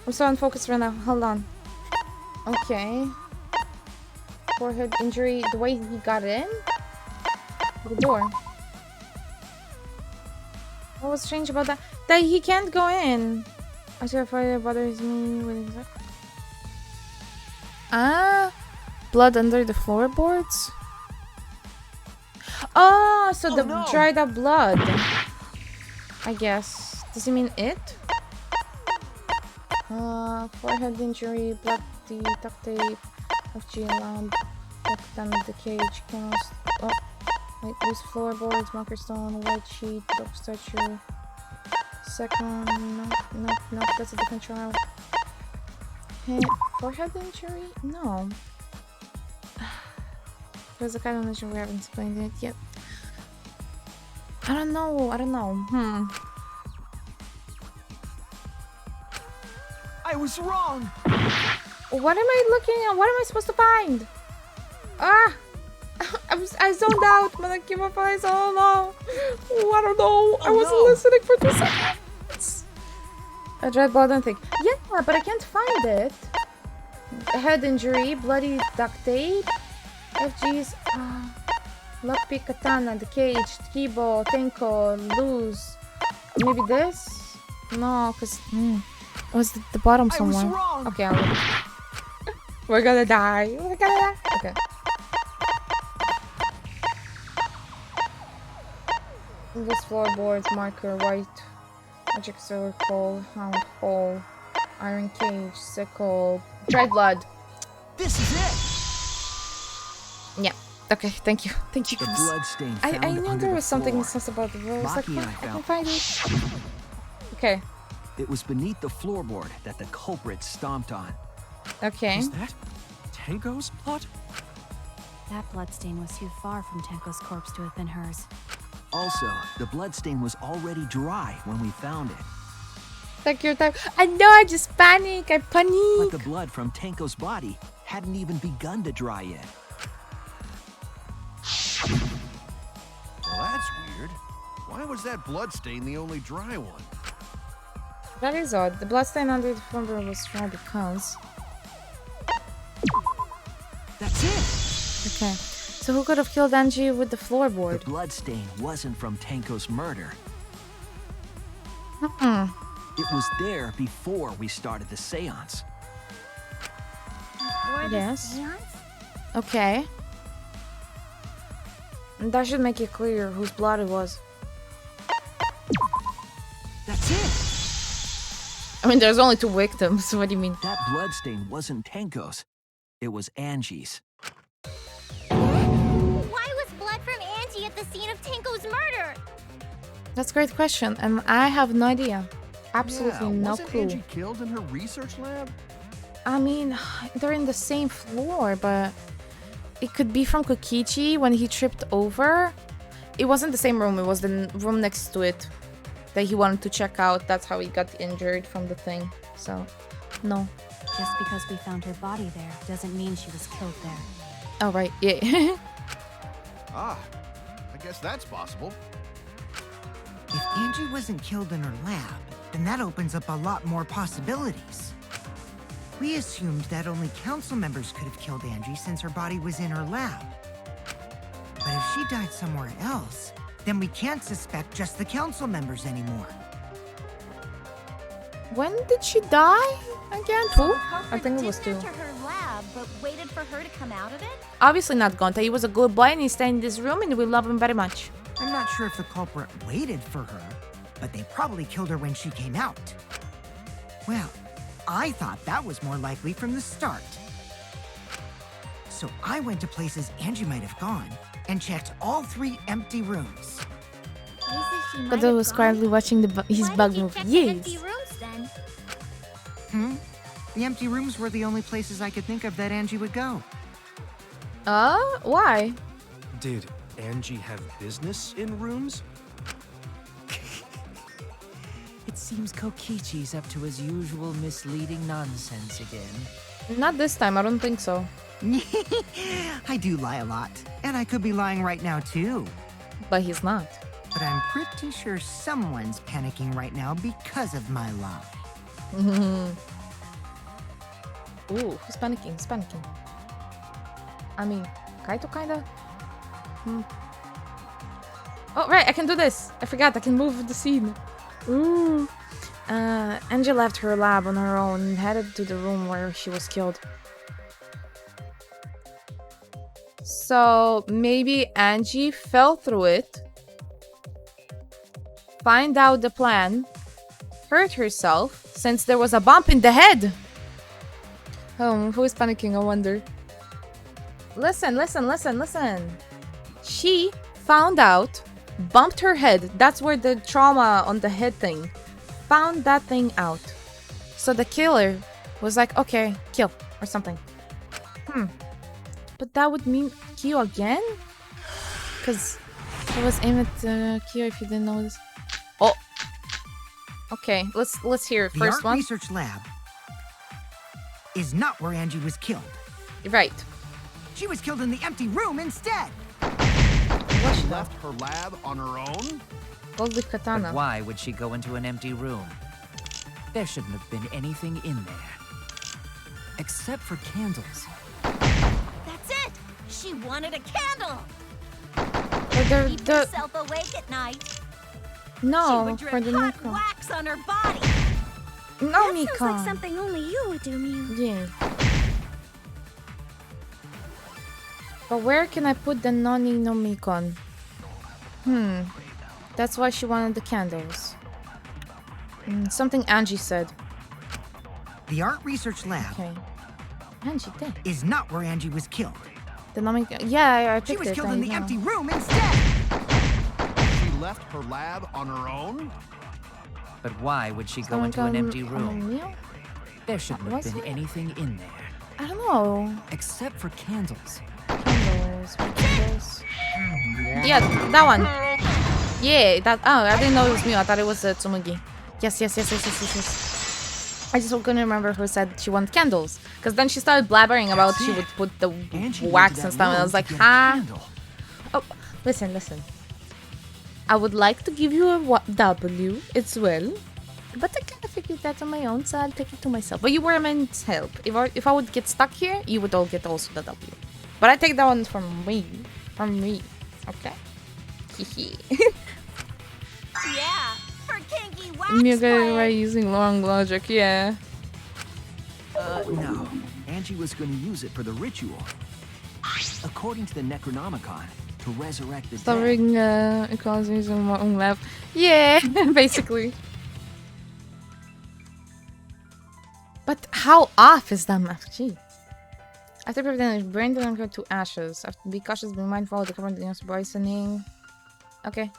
I'm so unfocused right now. Hold on. Okay. Forehead injury. The way he got in? The door. What was strange about that? That he can't go in. I should find it bothers me. Blood under the floorboards? Oh, so the dried up blood. I guess. Does he mean it? Forehead injury, blood, the duct tape, FG lamp, locked down the cage, chemist. Oh, wait, loose floorboards, marker stone, white sheet, dog statue. Second, no, that's a different trial. Forehead injury? No. There's a kind of injury we haven't explained it yet. I don't know. I was wrong! What am I looking at? What am I supposed to find? I zoned out, man. I keep my eyes. Oh no. Oh, I don't know. I wasn't listening for 2 seconds. I dread blood and think. Yeah, but I can't find it. Head injury, bloody duct tape, FG's, lockpick katana, the cage, Kibo, Tenko, lose. Maybe this? No, because it was the bottom somewhere. I was wrong. Okay, I'll look. We're gonna die. Okay. This floorboards, marker, white, magic circle, hound hole, iron cage, sickle, dried blood. This is it! Yeah. Okay, thank you. The blood stain I found knew under there the was something floor. sus about the rose. Like, Maki and I I can found. find it. Okay. It was beneath the floorboard that the culprit stomped on. Okay. Is that Tango's blood? That bloodstain was too far from Tenko's corpse to have been hers. Also, the bloodstain was already dry when we found it. Take your time. I know, I just panic. I panic. But the blood from Tenko's body hadn't even begun to dry yet. Well, that's weird. Why was that bloodstain the only dry one? That is odd. The bloodstain under the floorboard was dry because... That's it! Okay. So who could have killed Angie with the floorboard? The bloodstain wasn't from Tenko's murder. It was there before we started the seance. Yes. Okay. And that should make it clear whose blood it was. That's it! I mean, there's only 2 victims. What do you mean? That bloodstain wasn't Tenko's. It was Angie's. Why was blood from Angie at the scene of Tenko's murder? That's a great question, and I have no idea. Absolutely no wasn't clue. Angie killed in her research lab? I mean, they're in the same floor, but it could be from Kokichi when he tripped over. It wasn't the same room, it was the room next to it that he wanted to check out. That's how he got injured from the thing. So, no. Just because we found her body there doesn't mean she was killed there. Oh, right, yeah. Ah, I guess that's possible. If Angie wasn't killed in her lab, then that opens up a lot more possibilities. We assumed that only council members could have killed Angie since her body was in her lab. But if she died somewhere else, then we can't suspect just the council members anymore. When did she die again? 2? I think it was 2. Enter her lab, but waited for her to come out of it? Obviously not Gonta. He was a good boy and he stayed in this room and we love him very much. I'm not sure if the culprit waited for her, but they probably killed her when she came out. Well, I thought that was more likely from the start. So I went to places Angie might have gone and checked all 3 empty rooms. But I was quietly watching his bug move. Yes. The empty rooms were the only places I could think of that Angie would go. Why? Did Angie have business in rooms? It seems Kokichi's up to his usual misleading nonsense again. Not this time, I don't think so. I do lie a lot, and I could be lying right now too. But he's not. But I'm pretty sure someone's panicking right now because of my lie. Ooh, who's panicking? Who's panicking? I mean, Kaito kinda? Oh, right, I can do this. I forgot, I can move the scene. Ooh. Angie left her lab on her own and headed to the room where she was killed. So, maybe Angie fell through it, find out the plan, hurt herself, since there was a bump in the head. Oh, who is panicking, I wonder. Listen. She found out, bumped her head. That's where the trauma on the head thing. Found that thing out. So the killer was like, okay, kill, or something. But that would mean Kyo again? Because it was aimed at Kyo, if you didn't know this. Oh! Okay, let's hear it. First the one. art research lab is not where Angie was killed. Right. She was killed in the empty room instead. She left her lab on her own? Gold with katana. But why would she go into an empty room? There shouldn't have been anything in there. Except for candles. That's it! She wanted a candle! Keep herself awake at night. No, she would for drip the hot Miko. wax on her body. No, That Miko. sounds like something only you would do, Mew. Yeah. But where can I put the Noni no Mikon? That's why she wanted the candles. Something Angie said. The art research lab Angie did. is not where Angie was killed. The Nami. Yeah, I picked it. She was killed in the know. empty room instead. She left her lab on her own? But why would she go Someone into an come empty on a room? meal? There shouldn't have Was been it? anything in there. I don't know. Except for candles. Candles. Candles. Yeah, that one. Yeah, that. Oh, I didn't know it was Miu. I thought it was Tsumugi. Yes. I just couldn't remember who said she wanted candles. Because then she started blabbering about she would put the wax and stuff. And I was like, huh? Oh, listen. I would like to give you a W as well. But I kind of figured that on my own, so I'll take it to myself. But you were meant to help. If I would get stuck here, you would all get also the W. But I take that one from me. Okay? Yeah, for kinky wax Miu got it play. right using long logic, yeah. No. Angie was going to use it for the ritual. According to the Necronomicon, to resurrect the dead. Starring equality using my own laugh. Yeah, basically. But how off is that math? Gee. After preventing burn the anchor to ashes. After be cautious, be mindful of the current poisoning. Okay,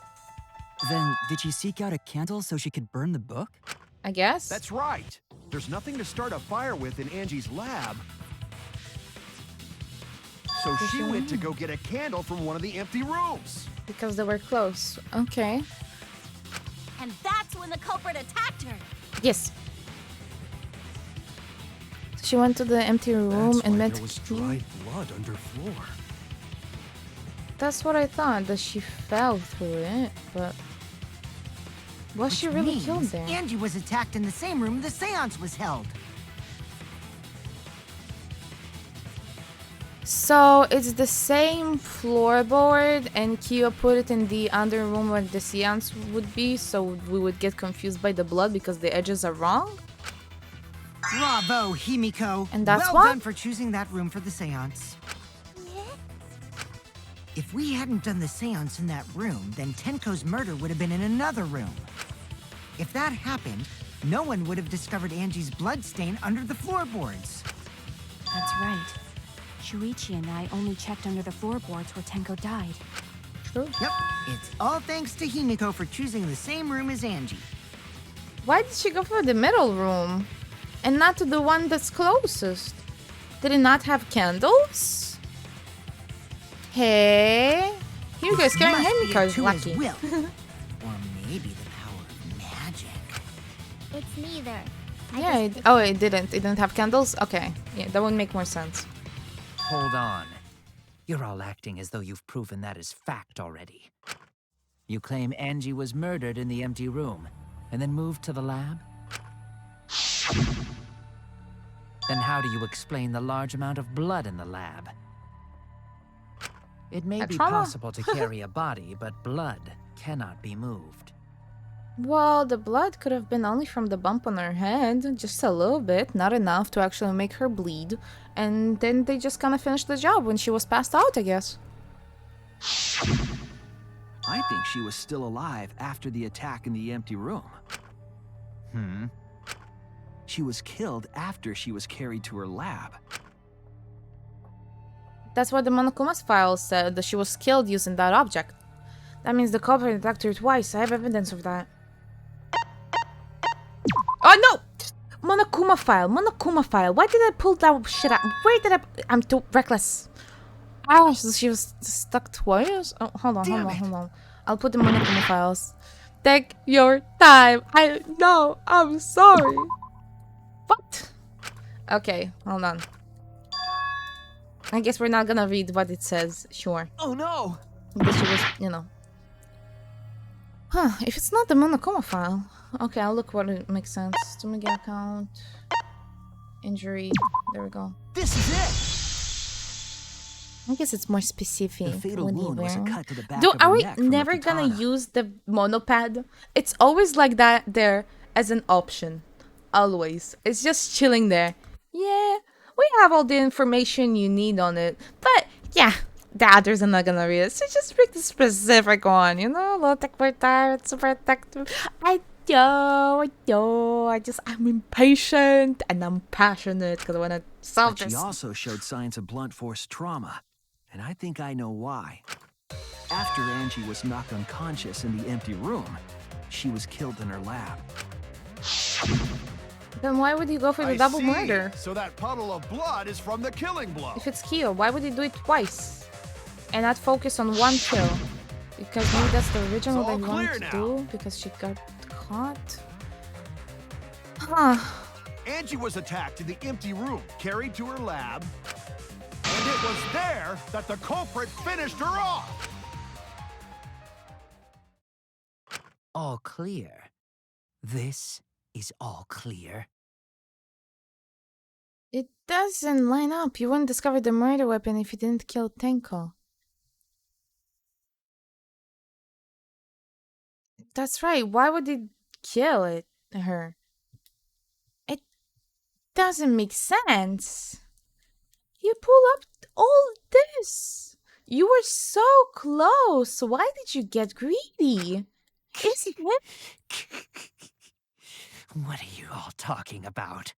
Then, did she seek out a candle so she could burn the book? I guess. That's right. There's nothing to start a fire with in Angie's lab. So she went to go get a candle from one of the empty rooms. Because they were close. Okay. And that's when the culprit attacked her. Yes. She went to the empty room and met. There was dried blood under floor. That's what I thought, that she fell through it, but was she really killed there? Angie was attacked in the same room the seance was held. So it's the same floorboard, and Kyo put it in the other room where the seance would be, so we would get confused by the blood because the edges are wrong. Bravo, Himiko. And that's well why? done for choosing that room for the seance. If we hadn't done the seance in that room, then Tenko's murder would have been in another room. If that happened, no one would have discovered Angie's blood stain under the floorboards. That's right. Shuichi and I only checked under the floorboards where Tenko died. True. Yep, it's all thanks to Himiko for choosing the same room as Angie. Why did she go for the middle room and not to the one that's closest? Did it not have candles? Hey, here goes carrying Himiko's lucky. Or maybe the power of magic. It's neither. Yeah, it didn't. It didn't have candles? Okay, yeah, that would make more sense. Hold on. You're all acting as though you've proven that as fact already. You claim Angie was murdered in the empty room, and then moved to the lab? Then how do you explain the large amount of blood in the lab? It may be possible to carry a body, but blood cannot be moved. Well, the blood could have been only from the bump on her head, just a little bit, not enough to actually make her bleed. And then they just kind of finished the job when she was passed out, I guess. I think she was still alive after the attack in the empty room. She was killed after she was carried to her lab. That's what the Monokuma's file said, that she was killed using that object. That means the culprit attacked her twice. I have evidence of that. Oh no! Monokuma file. Why did I pull that shit out? Where did I'm too reckless. Oh, she was stuck twice? Oh, hold on. I'll put the Monokuma files. Take your time. I know. I'm sorry. What? Okay, hold on. I guess we're not gonna read what it says. Sure. Oh no! Because she was, you know. Huh, if it's not the Monokuma file. Okay, I'll look what it makes sense. Tsumugi account. Injury. There we go. This is I guess it's more specific. it! The fatal wound was a cut to the back Dude, of are her we neck from never a gonna katana. use the monopad? It's always like that there as an option. Always. It's just chilling there. Yeah, we have all the information you need on it. But, yeah, the others are not gonna read it. So just pick the specific one, you know? Low tech for time, it's super effective. I know. I'm impatient and I'm passionate because I want to solve But this. she also showed signs of blunt force trauma, and I think I know why. After Angie was knocked unconscious in the empty room, she was killed in her lab. Then why would you go for the double see. murder? So that puddle of blood is from the killing blow. If it's Kyo, why would you do it twice? And not focus on one kill? Because maybe that's the original It's all they wanted clear to now. do because she got caught. Huh. Angie was attacked in the empty room, carried to her lab, and it was there that the culprit finished her off. All clear. This is all clear. It doesn't line up. You wouldn't discover the murder weapon if you didn't kill Tenko. That's right. Why would he kill her? It doesn't make sense. You pull up all this. You were so close. Why did you get greedy? Isn't it? What are you all talking about?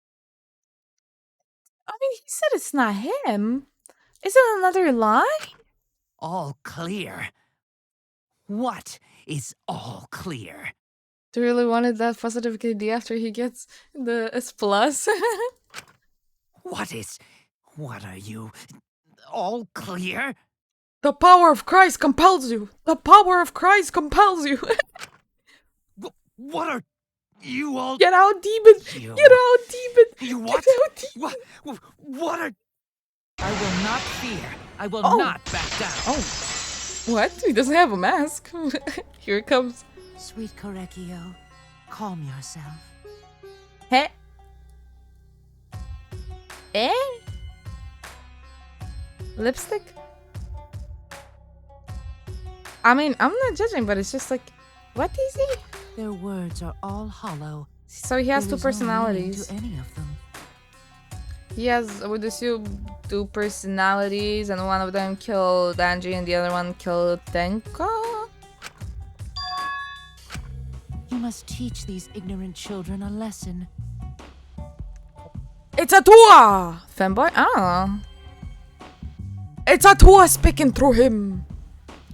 I mean, he said it's not him. Is it another lie? All clear. What is all clear? Do you really wanted that positive KD after he gets the S+? What are you? All clear? The power of Christ compels you. The power of Christ compels you. What are you all? Get out, demon! You. Get out, demon! You what? Get out, demon! What are? I will not fear. I will Oh. not back down. Oh. What? He doesn't have a mask. Here it comes. Sweet Korekio, calm yourself. Hey. Eh? Lipstick? I mean, I'm not judging, but it's just like, what is he? Their words are all hollow. So he has There two is no meaning personalities. to any of them. He has, I would assume, two personalities, and one of them killed Angie and the other one killed Tenko? You must teach these ignorant children a lesson. It's a Tua! Fanboy? I don't know. It's a Tua speaking through him.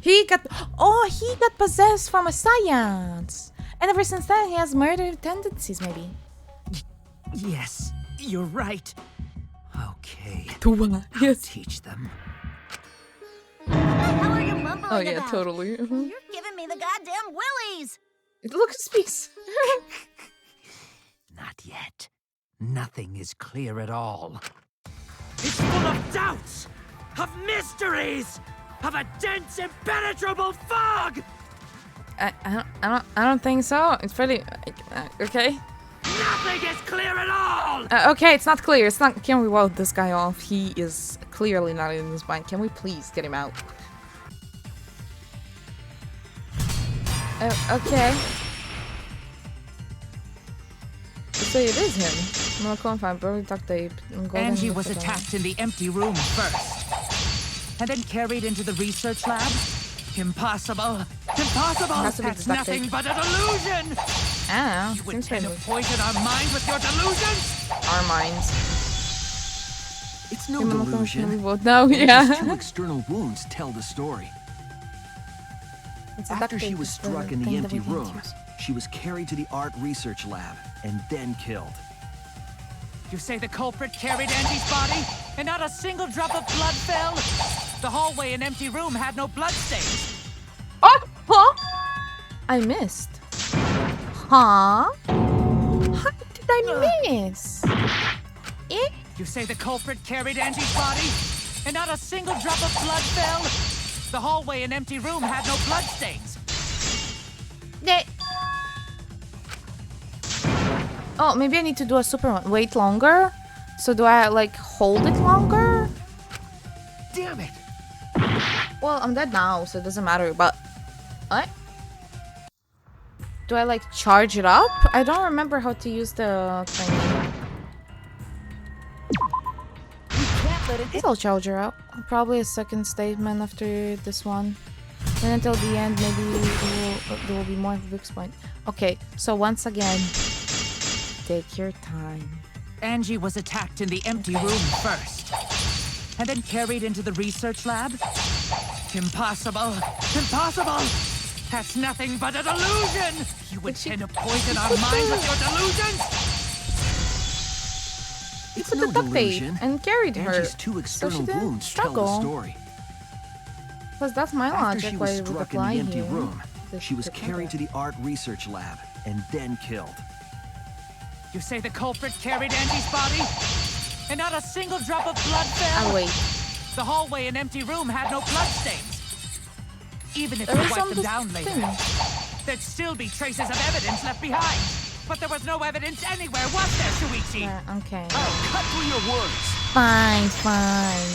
He got possessed from a science. And ever since then, he has murder tendencies, maybe. Yes, you're right. Okay. Tua, yes. Teach them. What the hell are you mumbling Oh, yeah, about? totally. You're giving me the goddamn willies. Look, it speaks. Not yet. Nothing is clear at all. It's full of doubts, of mysteries, of a dense, impenetrable fog. I don't think so. It's pretty okay. Nothing is clear at all. Okay, it's not clear. It's not. Can we vote this guy off? He is clearly not in his mind. Can we please get him out? Okay. So it is him. No confine, bro. Duct tape. Angie was attacked in the empty room first, and then carried into the research lab. Impossible! Impossible! That's nothing but a delusion! I You don't know. intend to poison our minds with your delusions? Our minds. It's no delusion. No, yeah. Angel's two external wounds tell the story. After she was struck in the empty rooms, she was carried to the art research lab and then killed. You say the culprit carried Angie's body, and not a single drop of blood fell? The hallway and empty room had no bloodstains. Oh! Huh? I missed. Huh? How did I miss? You say the culprit carried Angie's body, and not a single drop of blood fell? The hallway and empty room had no bloodstains. Oh, maybe I need to do a super one. Wait longer? So do I, like, hold it longer? Damn it! Well, I'm dead now, so it doesn't matter, but... What? Do I, like, charge it up? I don't remember how to use the thing. I guess I'll charge her up. Probably a second statement after this one. Then until the end, maybe there will be more of a fixed point. Okay, so once again... Take your time. Angie was attacked in the empty room first, and then carried into the research lab? Impossible! Impossible! That's nothing but a delusion! You intend to poison our minds with your delusions? It's put no the duct tape delusion. and carried her, Angie's two so she external didn't wounds tell struggle. the story. Because that's my After logic. she Why was it would struck in apply the empty here. room, This she was could carried to happen. the art research lab and then killed. You say the culprit carried Angie's body? And not a single drop of blood fell? Oh, wait. The hallway and empty room had no bloodstains. Even if There you is wiped on them this down later, thing. there'd still be traces of evidence left behind. But there was no evidence anywhere, was there, Shuichi? Yeah, okay. Oh, cut through your words. Fine, fine.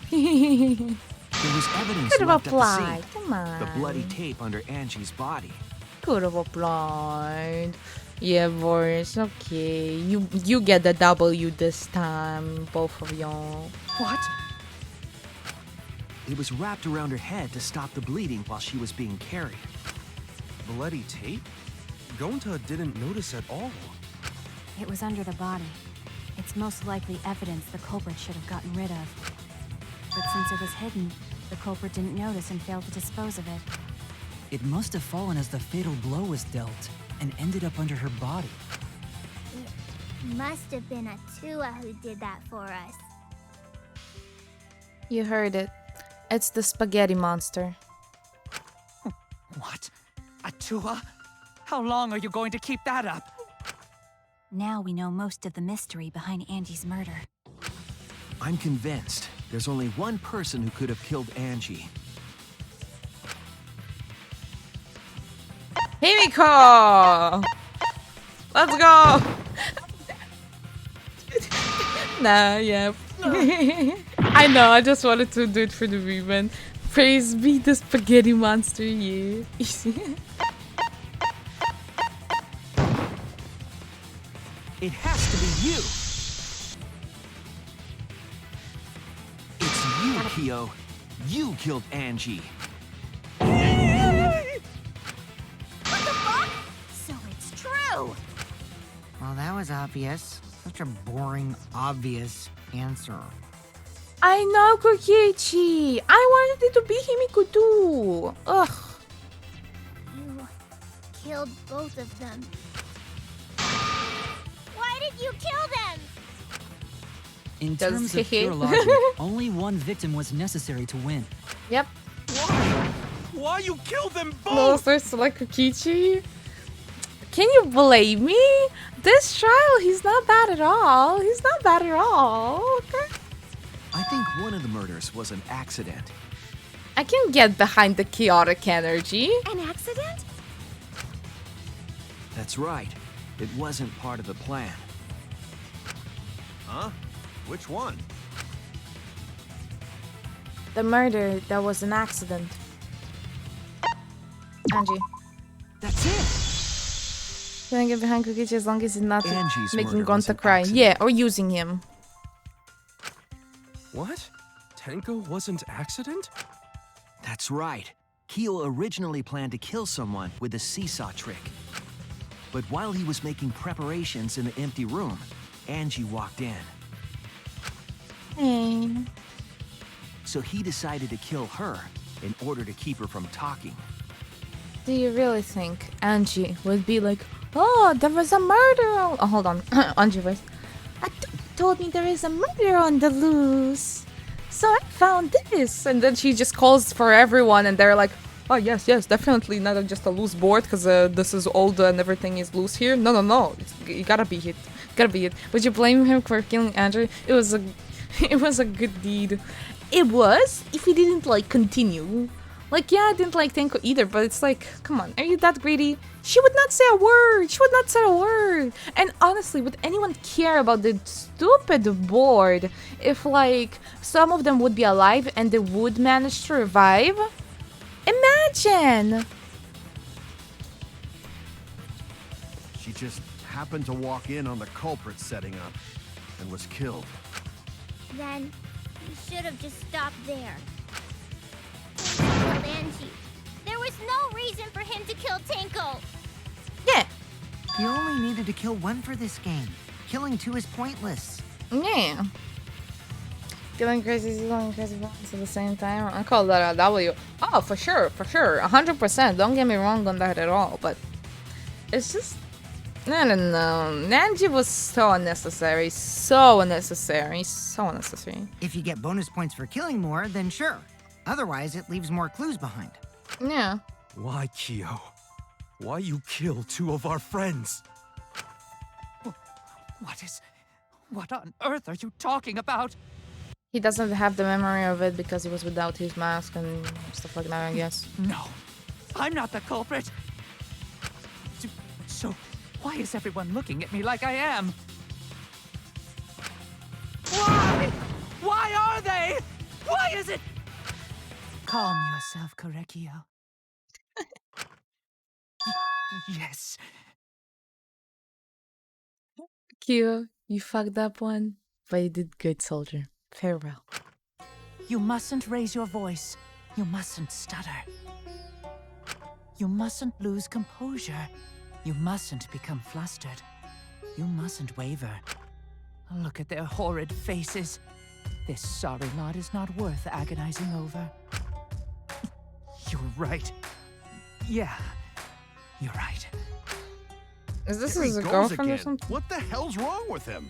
There was evidence Could have left at the applied. scene. Come on. The bloody tape under Angie's body. Could have applied. Yeah, boys. Okay. You get the W this time, both of y'all. What? It was wrapped around her head to stop the bleeding while she was being carried. Bloody tape? Gonta didn't notice at all. It was under the body. It's most likely evidence the culprit should have gotten rid of. But since it was hidden, the culprit didn't notice and failed to dispose of it. It must have fallen as the fatal blow was dealt and ended up under her body. It must have been Atua who did that for us. You heard it. It's the spaghetti monster. What? Atua? How long are you going to keep that up? Now we know most of the mystery behind Angie's murder. I'm convinced there's only one person who could have killed Angie. Himiko! Let's go! Nah, yeah. I know, I just wanted to do it for the women. Praise be the spaghetti monster, yeah. It has to be you! It's you, Kyo. You killed Angie. What the fuck? So it's true! Well, that was obvious. Such a boring, obvious answer. I know, Kokichi! I wanted it to be Himiko too! Ugh. You killed both of them. Why did you kill them? In Does terms of he? pure logic, only one victim was necessary to win. Yep. Why you killed them No, both? starts to like Kokichi. Can you blame me? This trial, he's not bad at all. He's not bad at all. Okay. I think one of the murders was an accident. I can get behind the chaotic energy. An accident? That's right. It wasn't part of the plan. Huh? Which one? The murder, that was an accident. Angie. That's it! Can I get behind Kokichi as long as he's not Angie's making murder was Gonta an cry? accident. Yeah, or using him. What? Tenko wasn't accident? That's right. Kyo originally planned to kill someone with the seesaw trick. But while he was making preparations in the empty room, Angie walked in. Hey. So he decided to kill her in order to keep her from talking. Do you really think Angie would be like, oh, there was a murder? Oh, hold on. Angie voice. Told me there is a murder on the loose. So I found this. And then she just calls for everyone and they're like, oh, yes, definitely not just a loose board because this is old and everything is loose here. No. You gotta be hit. Gotta be hit. Would you blame him for killing Andrew? It was a good deed. It was, if he didn't, like, continue. Like, yeah, I didn't like Tenko either, but it's like, come on, are you that greedy? She would not say a word. She would not say a word. And honestly, would anyone care about the stupid board if, like, some of them would be alive and they would manage to revive? Imagine! She just happened to walk in on the culprit setting up and was killed. Then you should have just stopped there. He killed Angie. There was no reason for him to kill Tenko. Yeah. You only needed to kill one for this game. Killing two is pointless. Yeah. Feeling crazy, feeling crazy at the same time. I call that a W. Oh, for sure. 100%. Don't get me wrong on that at all. But it's just, No. Nanji was so unnecessary. So unnecessary. So unnecessary. If you get bonus points for killing more, then sure. Otherwise, it leaves more clues behind. Yeah. Why, Kyo? Why you kill two of our friends? What on earth are you talking about? He doesn't have the memory of it because he was without his mask and stuff like that, I guess. No, I'm not the culprit. So, why is everyone looking at me like I am? Why? Why are they? Why is it? Calm yourself, Korekio. Yes. Kyo, you fucked up one, but you did good, soldier. Farewell. You mustn't raise your voice. You mustn't stutter. You mustn't lose composure. You mustn't become flustered. You mustn't waver. Look at their horrid faces. This sorry lot is not worth agonizing over. You're right. Yeah, you're right. Is this Here he his goes girlfriend or again. something? What the hell's wrong with him?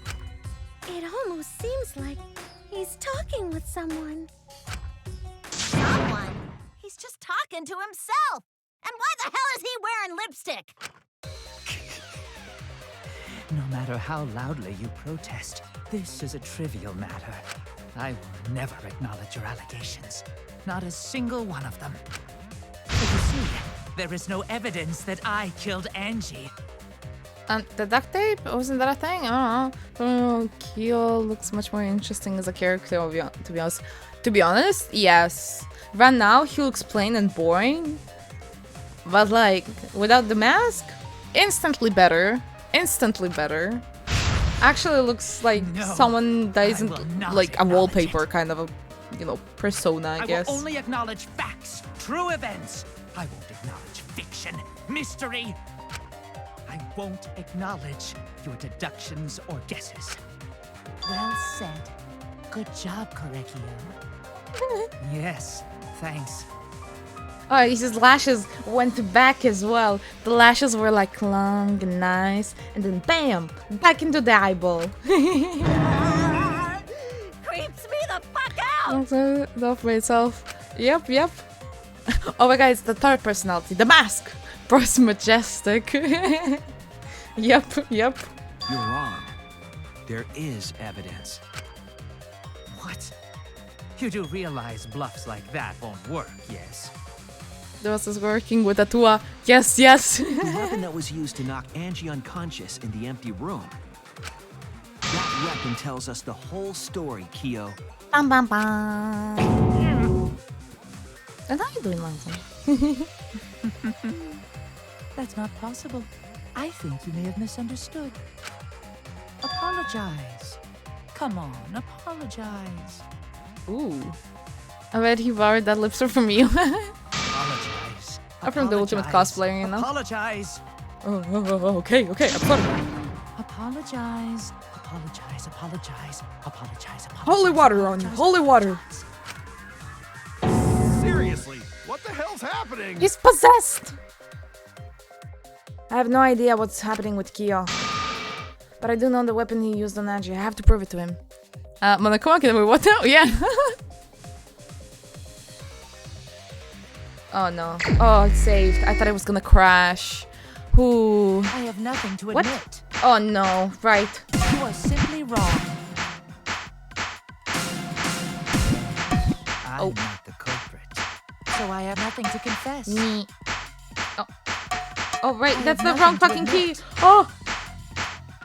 It almost seems like he's talking with someone. Someone? He's just talking to himself. And why the hell is he wearing lipstick? No matter how loudly you protest, this is a trivial matter. I will never acknowledge your allegations. Not a single one of them. But you see, there is no evidence that I killed Angie. The duct tape? Wasn't that a thing? I don't know. Kyo looks much more interesting as a character, to be honest. To be honest, yes. Right now, he looks plain and boring. But like, without the mask, instantly better. Instantly better. Actually looks like someone that isn't like a wallpaper kind of a, you know, persona, I guess. I will only acknowledge facts, true events. I won't acknowledge fiction, mystery. I won't acknowledge your deductions or guesses. Well said. Good job, Korekio. Yes, thanks. Oh, his lashes went back as well. The lashes were like long and nice, and then bam, back into the eyeball. Creeps me the fuck out! Off by itself. Yep. Oh my god, it's the third personality, the mask. Bro's majestic. Yep. You're wrong. There is evidence. What? You do realize bluffs like that won't work, yes? This is working with Atua. Yes. The weapon that was used to knock Angie unconscious in the empty room. That weapon tells us the whole story, Kyo. Bum bum bum. And how are you doing, Langton? That's not possible. I think you may have misunderstood. Apologize. Come on, apologize. Ooh. I bet he borrowed that lipstick from you. Apologize. I'm from the ultimate cosplayer, you know? Apologize. Okay, I'm sorry. Apologize. Holy water on you, holy water. Seriously, what the hell's happening? He's possessed. I have no idea what's happening with Kyo. But I do know the weapon he used on Angie. I have to prove it to him. Monokuma, can we what now? Yeah. Oh no. Oh, it's saved. I thought it was gonna crash. Who? I have nothing to admit. Oh no, right. You are simply wrong. I'm not the culprit, so I have nothing to confess. Me. Oh right, that's the wrong fucking key. Oh!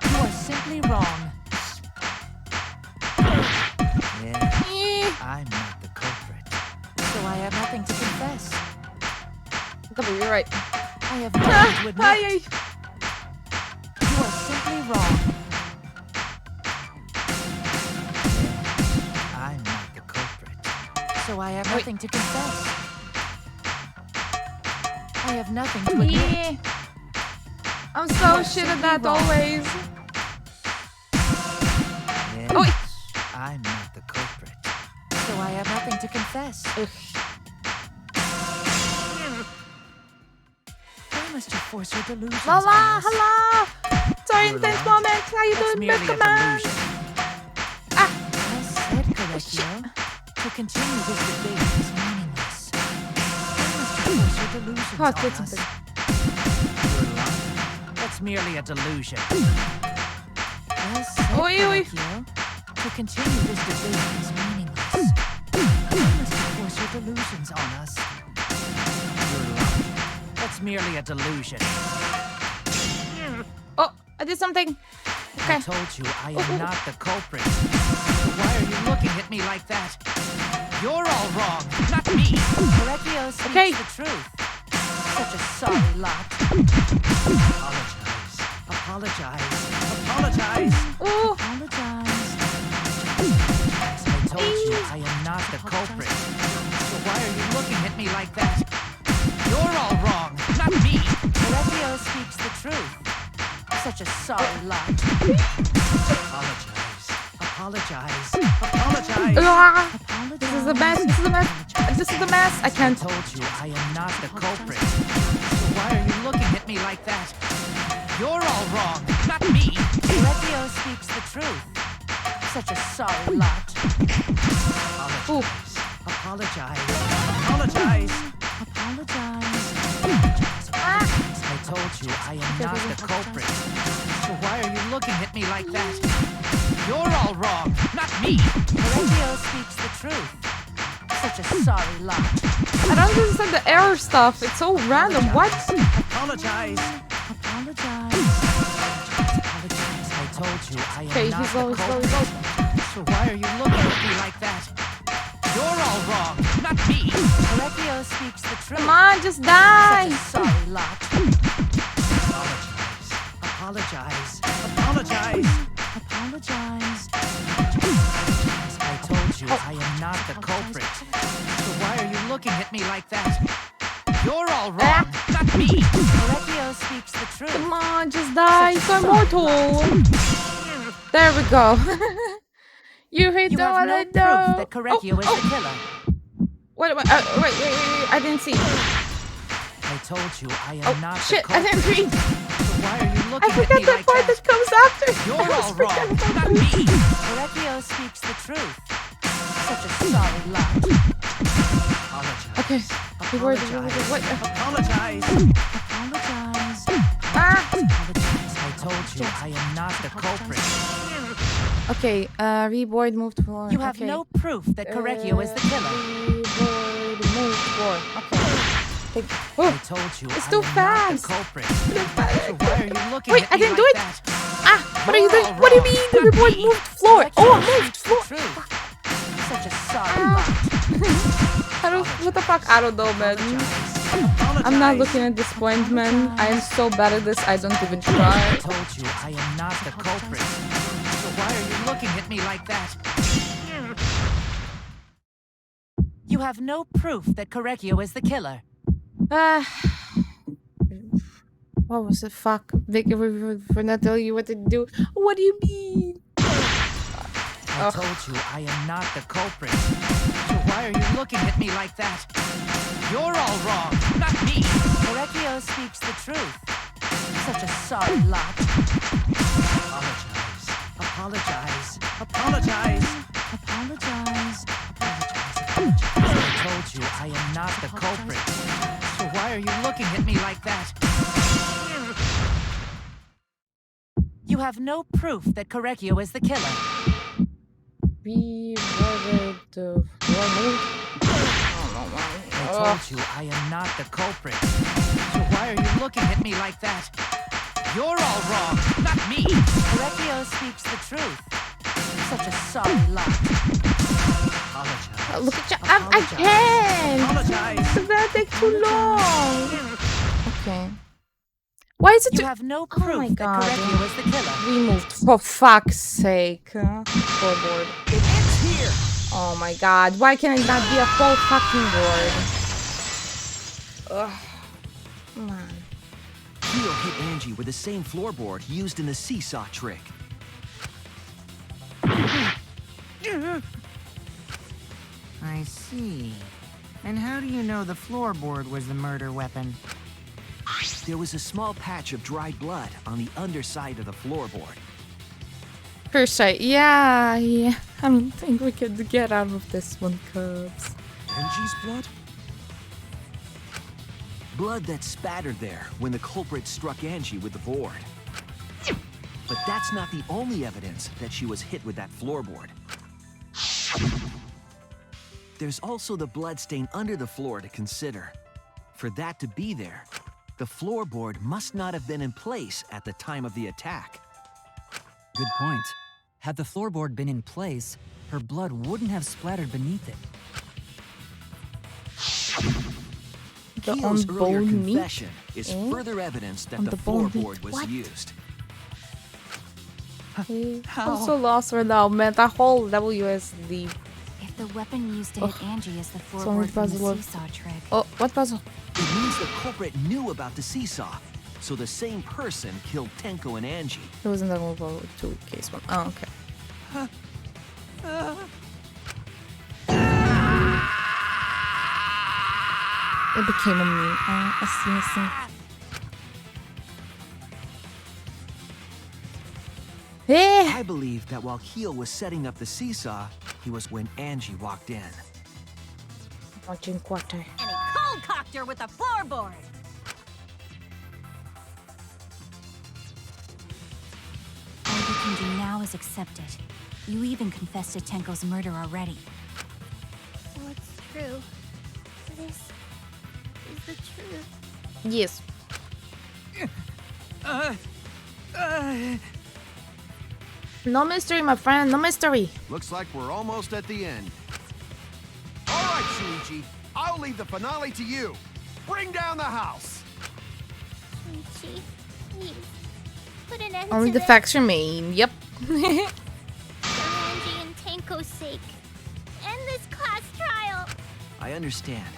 You are simply wrong. Yeah, I'm not the culprit, so I have nothing to confess. W, you're right. I have nothing to admit. You are simply wrong. I'm not the culprit, so I have nothing to confess. I have nothing to admit. I'm so shit at that always. Yes, I'm not the culprit, so I have nothing to confess. Why must you force your delusions on us? Hello! sorry, intense moment. How you doing, merely a Beckerman? delusion. Well said, Correcchio. To continue this debate is meaningless. You must force your delusions Oh, on did us. something. That's merely a delusion. Well said, Oi, oi. Correcchio. To continue this debate is meaningless. You must force your delusions on us. That's merely a delusion. Oh, I did something. Okay. I told you I am not the culprit. So why are you looking at me like that? You're all wrong, not me. Correcchio speaks the truth. Such a sorry lot. Apologize. Apologize. Oh. Apologize. I told you I am not the culprit. So why are you looking at me like that? You're all wrong, not me. Correcchio speaks the truth. Such a sorry lot. Apologize. Apologize. Ah, this is the mess. This is the mess. This is the mess. I can't. I told you I am not the culprit. So why are you looking at me like that? You're all wrong, not me. Correcchio speaks the truth. Such a sorry lot. Apologize. Apologize. Apologize. I told you I am not the culprit. So why are you looking at me like that? You're all wrong, not me. Correcchio speaks the truth. Such a sorry lot. I don't understand the error stuff. It's so random. What? Apologize. Apologize. I told you I am Okay, not he's the low, he's low, culprit. he's low. So why are you looking at me like that? You're all wrong, not me. Correcchio speaks the truth. Come on, just die. Such a sorry lot. Apologize. Apologize. Apologize. I told you I am not the culprit. So why are you looking at me like that? You're all wrong, not me. Correcchio speaks the truth. Come on, just die. So immortal. There we go. You hate You the have one no I proof know. that Correcchio is the killer. Wait, I didn't see. I told you I am not Shit, the I culprit. didn't read. So why are you I looking at forgot me the like part that? that comes after. You're all wrong, not me. Correcchio speaks the truth. Such a sorry lot. Okay. Apologize. Wait. Apologize. Apologize. Ah. I told you I am not the culprit. Okay, reboard moved forward. You have okay. no proof that Correcchio is the killer. Reboard moved forward. Okay. I told you It's I too am fast. not the culprit. So why are you looking Wait, at I me didn't do like it. that? Ah, what are you You're doing? all What do you wrong, mean? The not reboard me. moved floor. Oh, Correcchio it moved speaks floor. the truth. Such a sorry lot. What the fuck? I don't know, man. I'm not looking at this point, man. I am so bad at this, I don't even I try. told you I am not the culprit. So why are you looking at me like that? You have no proof that Correcchio is the killer. What was it? Fuck. Vicky, for not telling you what to do. What do you mean? I told you I am not the culprit. So why are you looking at me like that? You're all wrong, not me. Correcchio speaks the truth. Such a sorry lot. Apologize. Apologize. Apologize. I told you I am not the culprit. So why are you looking at me like that? You have no proof that Correcchio is the killer. Reboarded the floor moved. I told you I am not the culprit. So why are you looking at me like that? You're all wrong, not me. Correcchio speaks the truth. Such a sorry lot. Look at you. I can't. Apologize. It's gonna take too long. Okay. Why is it You too... have no Oh proof my that god. Correcchio is the killer. We moved. For fuck's sake. Floorboard. It's here. Oh my god. Why can it not be a whole fucking board? Ugh. Come on. Kyo hit Angie with the same floorboard used in the seesaw trick. I see. And how do you know the floorboard was the murder weapon? There was a small patch of dried blood on the underside of the floorboard. First sight. Yeah. I don't think we could get out of this one, Cubs. Angie's blood? Blood that spattered there when the culprit struck Angie with the board. But that's not the only evidence that she was hit with that floorboard. There's also the blood stain under the floor to consider. For that to be there, the floorboard must not have been in place at the time of the attack. Good point. Had the floorboard been in place, her blood wouldn't have splattered beneath it. The Keo's earlier unboned meat? confession is further evidence that the Unboned meat. floorboard was What? used. I'm so lost right now, man. That whole WSD. If the weapon used to hit Angie is the only floorboard from the puzzle. seesaw trick. Oh, what puzzle? It means the culprit knew about the seesaw, so the same person killed Tenko and Angie. It was in the Danganronpa 2 case one. Oh, okay. It became a meme. I see. Eh. I believe that while Keo was setting up the seesaw, he was when Angie walked in. Watching quarter. And he cold-cocked her with a floorboard. All you can do now is accept it. You even confessed to Tenko's murder already. What's true? This is the truth. Yes. No mystery, my friend. No mystery. Looks like we're almost at the end. All right, Shuichi. I'll leave the finale to you. Bring down the house. Shuichi, please. Put an end Only to the this facts remain. Yep. for Angie and Tenko's sake. End this class trial. I understand.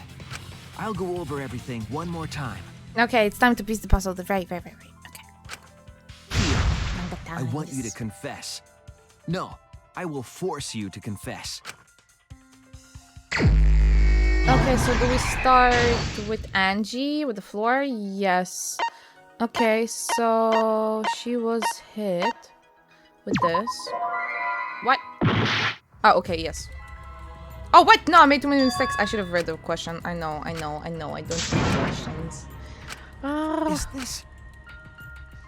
I'll go over everything one more time. Okay, it's time to piece the puzzle. Right. Okay. I want you to confess. No, I will force you to confess. Okay, so do we start with Angie with the floor? Yes. Okay, so she was hit with this. What? Oh, okay, yes. Oh, what? No, I made too many mistakes. I should have read the question. I know. I don't read questions. Is this?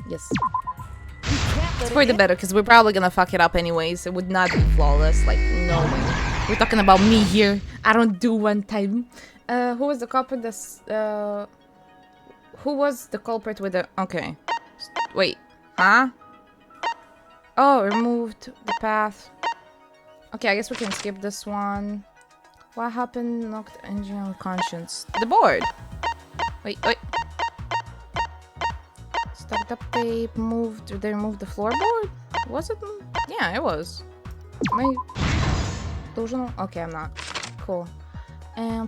Yes. It's for the better, because we're probably gonna fuck it up anyways. It would not be flawless, like, no way. We're talking about me here. I don't do one time. Who was the culprit? Who was the culprit with the... Okay. Wait. Huh? Oh, removed the path. Okay, I guess we can skip this one. What happened? Knocked Angie unconscious. The board! Wait. Stuck up tape, moved. Did they remove the floorboard? Was it? Yeah, it was. Am I delusional? Okay, I'm not. Cool.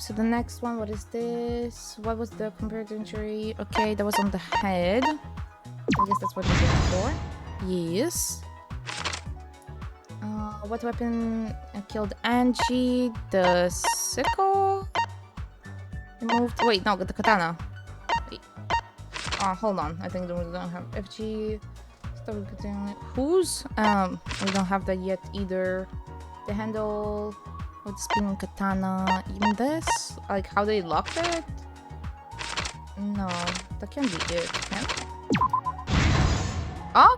So the next one, what is this? What was the compared injury? Okay, that was on the head. I guess that's what we did before. Yes. What weapon killed Angie? The sickle? Removed. Wait, no, the katana. Wait. Hold on. I think we don't have FG. Whose? We don't have that yet either. The handle with the spinning katana. Even this? Like how they locked it? No, that can't be it. Can it? Oh,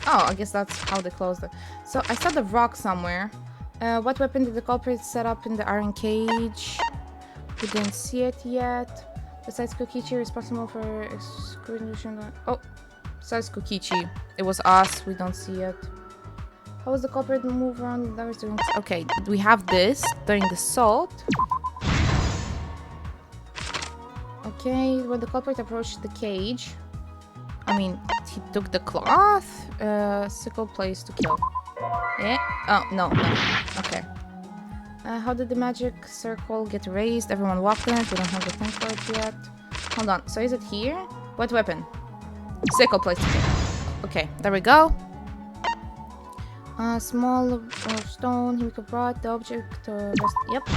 I guess that's how they closed it. So I saw the rock somewhere. What weapon did the culprit set up in the iron cage? We didn't see it yet. Besides Kokichi, responsible for exclusion. Oh, besides Kokichi, it was us. We don't see it. How was the culprit move around? That was doing. Okay, we have this during the assault. Okay, when the culprit approached the cage, I mean, he took the cloth. Sickle place to kill. Yeah. Oh no. Okay. How did the magic circle get raised? Everyone walked in it. We don't have the thing for it yet. Hold on. So is it here? What weapon? Sickle place to kill. Okay, there we go. Small stone. Himiko brought the object to rest. Yep.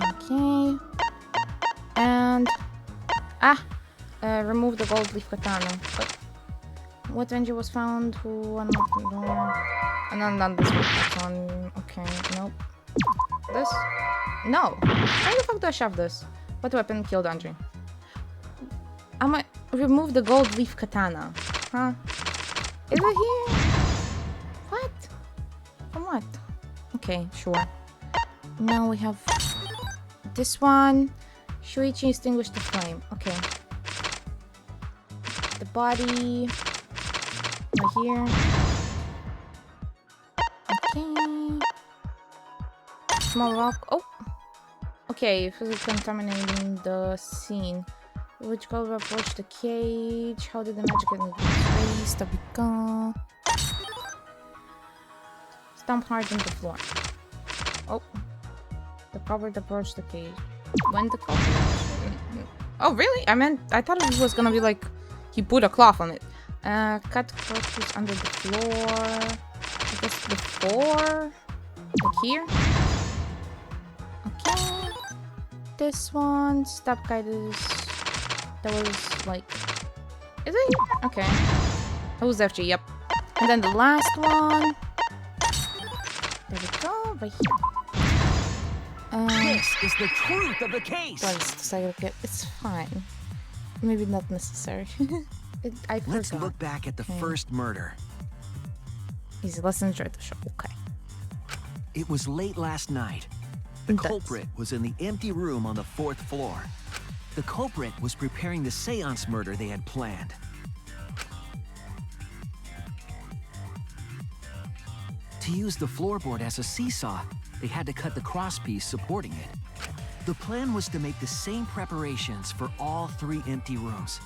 Okay. And Remove the gold leaf katana. But what Angie was found? Who unlocked the door? And then not this one. That's on. Okay, nope. This? No. Why the fuck do I shove this? What weapon killed Angie? I might remove the gold leaf katana. Huh? Is it here? What? From what? Okay, sure. Now we have this one. Shuichi extinguished the flame. Okay. The body. Right here. Okay. Small rock. Oh! Okay, physics contaminating the scene. Which color approached the cage? How did the magic get into space? Tabika. Stomp hard on the floor. Oh. The culprit approached the cage. When the culprit... Oh, really? I thought it was gonna be like... He put a cloth on it. Cut corpses under the floor. I guess before... Like here? Okay. This one. Stop guidance. That was like... Is it here? Okay. That was FG, yep. And then the last one... There we go, right here. This is the truth of the case! It's fine. Maybe not necessary. I forgot. Let's look back at the first murder. Easy, let's enjoy the show. Okay. It was late last night. The culprit was in the empty room on the 4th floor. The culprit was preparing the seance murder they had planned. To use the floorboard as a seesaw, they had to cut the crosspiece supporting it. The plan was to make the same preparations for all 3 empty rooms.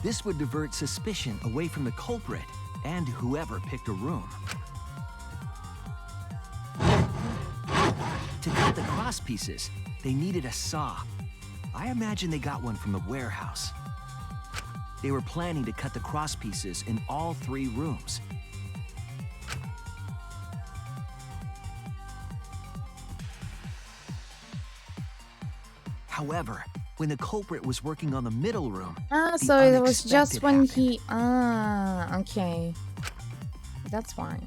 This would divert suspicion away from the culprit and whoever picked a room. To cut the crosspieces, they needed a saw. I imagine they got one from the warehouse. They were planning to cut the crosspieces in all 3 rooms. However, when the culprit was working on the middle room, so it was just when he... okay. That's fine.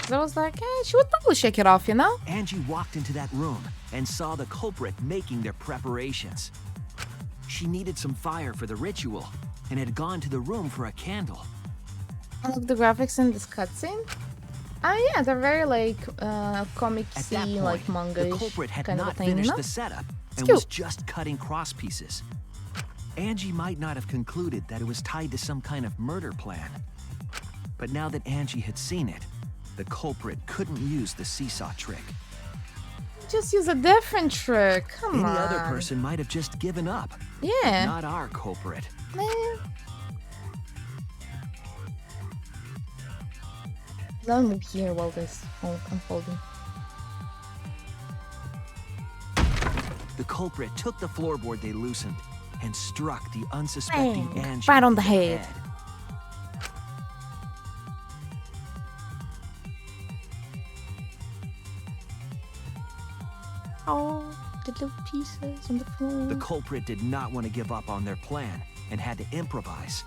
So I was like, she would probably shake it off, you know? Angie walked into that room and saw the culprit making their preparations. She needed some fire for the ritual and had gone to the room for a candle. Oh, look, the graphics in this cutscene? Oh yeah, they're very like comic-y, like manga-ish the culprit had kind not of thing, finished no? the setup and cute. was just cutting cross pieces. Angie might not have concluded that it was tied to some kind of murder plan. But now that Angie had seen it, the culprit couldn't use the seesaw trick. Just use a different trick. Come on. Any other person might have just given up. Yeah. Not our culprit. Let me move here while this unfolding. The culprit took the floorboard they loosened and struck the unsuspecting Bang, Angie right on the in head. Oh, the little pieces on the floor. The culprit did not want to give up on their plan and had to improvise.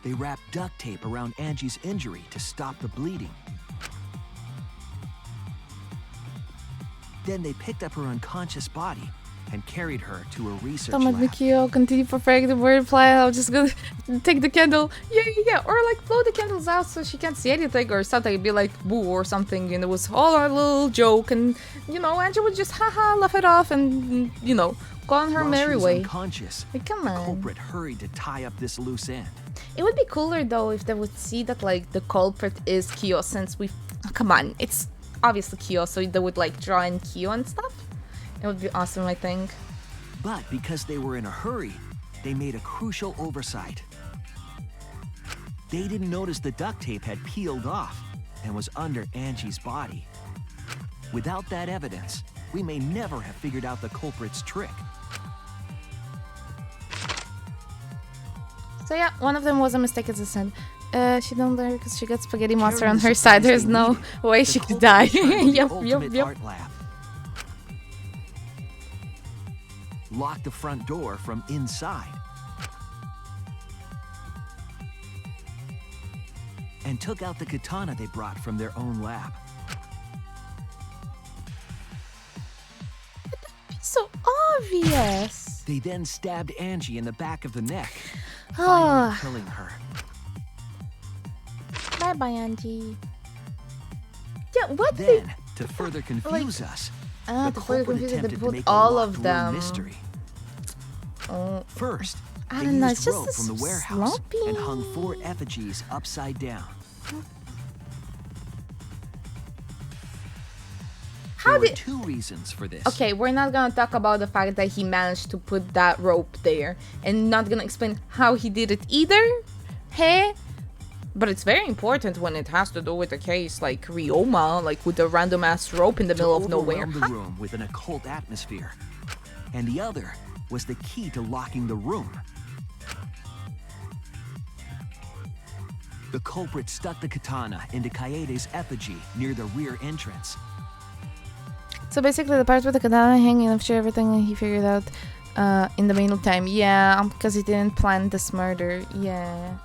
They wrapped duct tape around Angie's injury to stop the bleeding. Then they picked up her unconscious body and carried her to a research Tom and lab. Mikio continue perfect the wordplay. I'm just gonna take the candle. Yeah. Or like blow the candles out so she can't see anything or something. It'd be like boo or something. And it was all a little joke. And, you know, Angie would just haha laugh it off and, you know, go on her While merry she was way. unconscious, Like, come the on. culprit hurried to tie up this loose end. It would be cooler though if they would see that like the culprit is Kyo since we... Come on, it's obviously Kyo, so they would like draw in Kyo and stuff. It would be awesome, I think. But because they were in a hurry, they made a crucial oversight. They didn't notice the duct tape had peeled off and was under Angie's body. Without that evidence, we may never have figured out the culprit's trick. So yeah, one of them was a mistake, as I said. She don't die because she got spaghetti monster on her side. There's no way she could die. Yep. Art lab. Locked the front door from inside. And took out the katana they brought from their own lab. So obvious. They then stabbed Angie in the back of the neck, Ah. finally killing her. Bye bye, Angie. Yeah, what Then, to further confuse us, the to further culprit confuse it, they attempted to put make a all locked of room them. mystery. First, I they don't know, used it's just rope from the so warehouse sloppy. and hung 4 effigies upside down. How there were did? 2 reasons for this. Okay, we're not gonna talk about the fact that he managed to put that rope there, and not gonna explain how he did it either. Hey, but it's very important when it has to do with a case like Ryoma, like with a random ass rope in the middle of nowhere. To overwhelm the room with an occult atmosphere, and the other was the key to locking the room. The culprit stuck the katana into Kaede's effigy near the rear entrance. So basically, the part with the katana hanging after everything he figured out in the meantime. Yeah, because he didn't plan this murder. Yeah.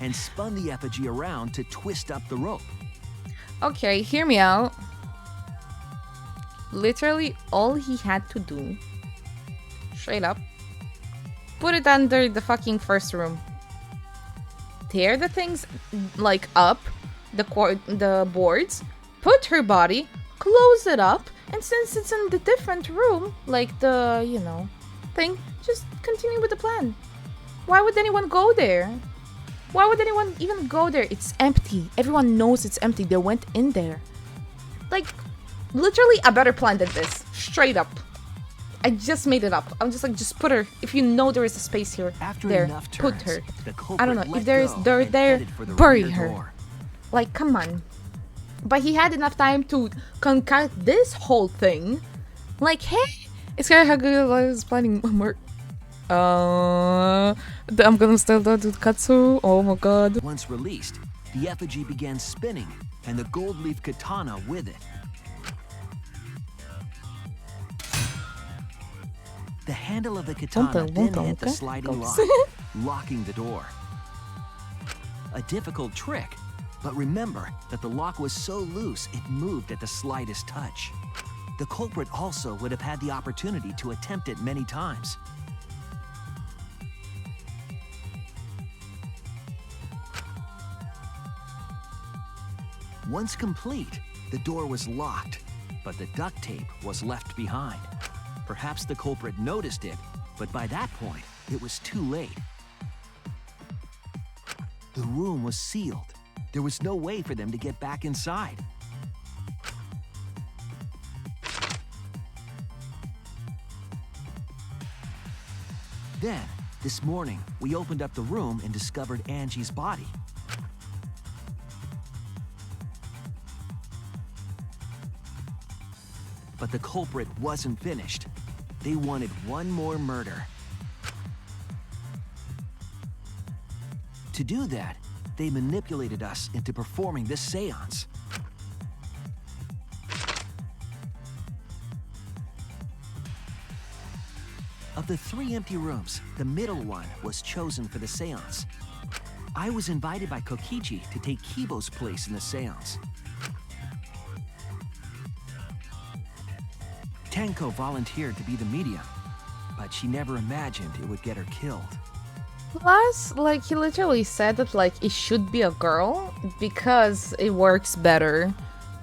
And spun the effigy around to twist up the rope. Okay, hear me out. Literally, all he had to do, straight up, put it under the fucking first room. Tear the things, like, up, the boards, put her body, close it up, and since it's in the different room, like the, you know, thing, just continue with the plan. Why would anyone go there? Why would anyone even go there? It's empty. Everyone knows it's empty. They went in there. Like, literally a better plan than this. Straight up. I just made it up. I'm just like, just put her. If you know there is a space here, After there, enough put turns, her. the culprit I don't know. let If there is go dirt and there, headed for the bury rear her. door. Like, come on. But he had enough time to concoct this whole thing. Like, hey, it's kind of how good I was planning work. I'm gonna still do the katsu. Oh my god. Once released, the effigy began spinning, and the gold leaf katana with it. The handle of the katana then hit the sliding lock, locking the door. A difficult trick, but remember that the lock was so loose it moved at the slightest touch. The culprit also would have had the opportunity to attempt it many times. Once complete, the door was locked, but the duct tape was left behind. Perhaps the culprit noticed it, but by that point, it was too late. The room was sealed. There was no way for them to get back inside. Then, this morning, we opened up the room and discovered Angie's body. But the culprit wasn't finished. They wanted one more murder. To do that, they manipulated us into performing this seance. Of the 3 empty rooms, the middle one was chosen for the seance. I was invited by Kokichi to take Kibo's place in the seance. Tenko volunteered to be the medium, but she never imagined it would get her killed. Plus, like, he literally said that, like, it should be a girl because it works better.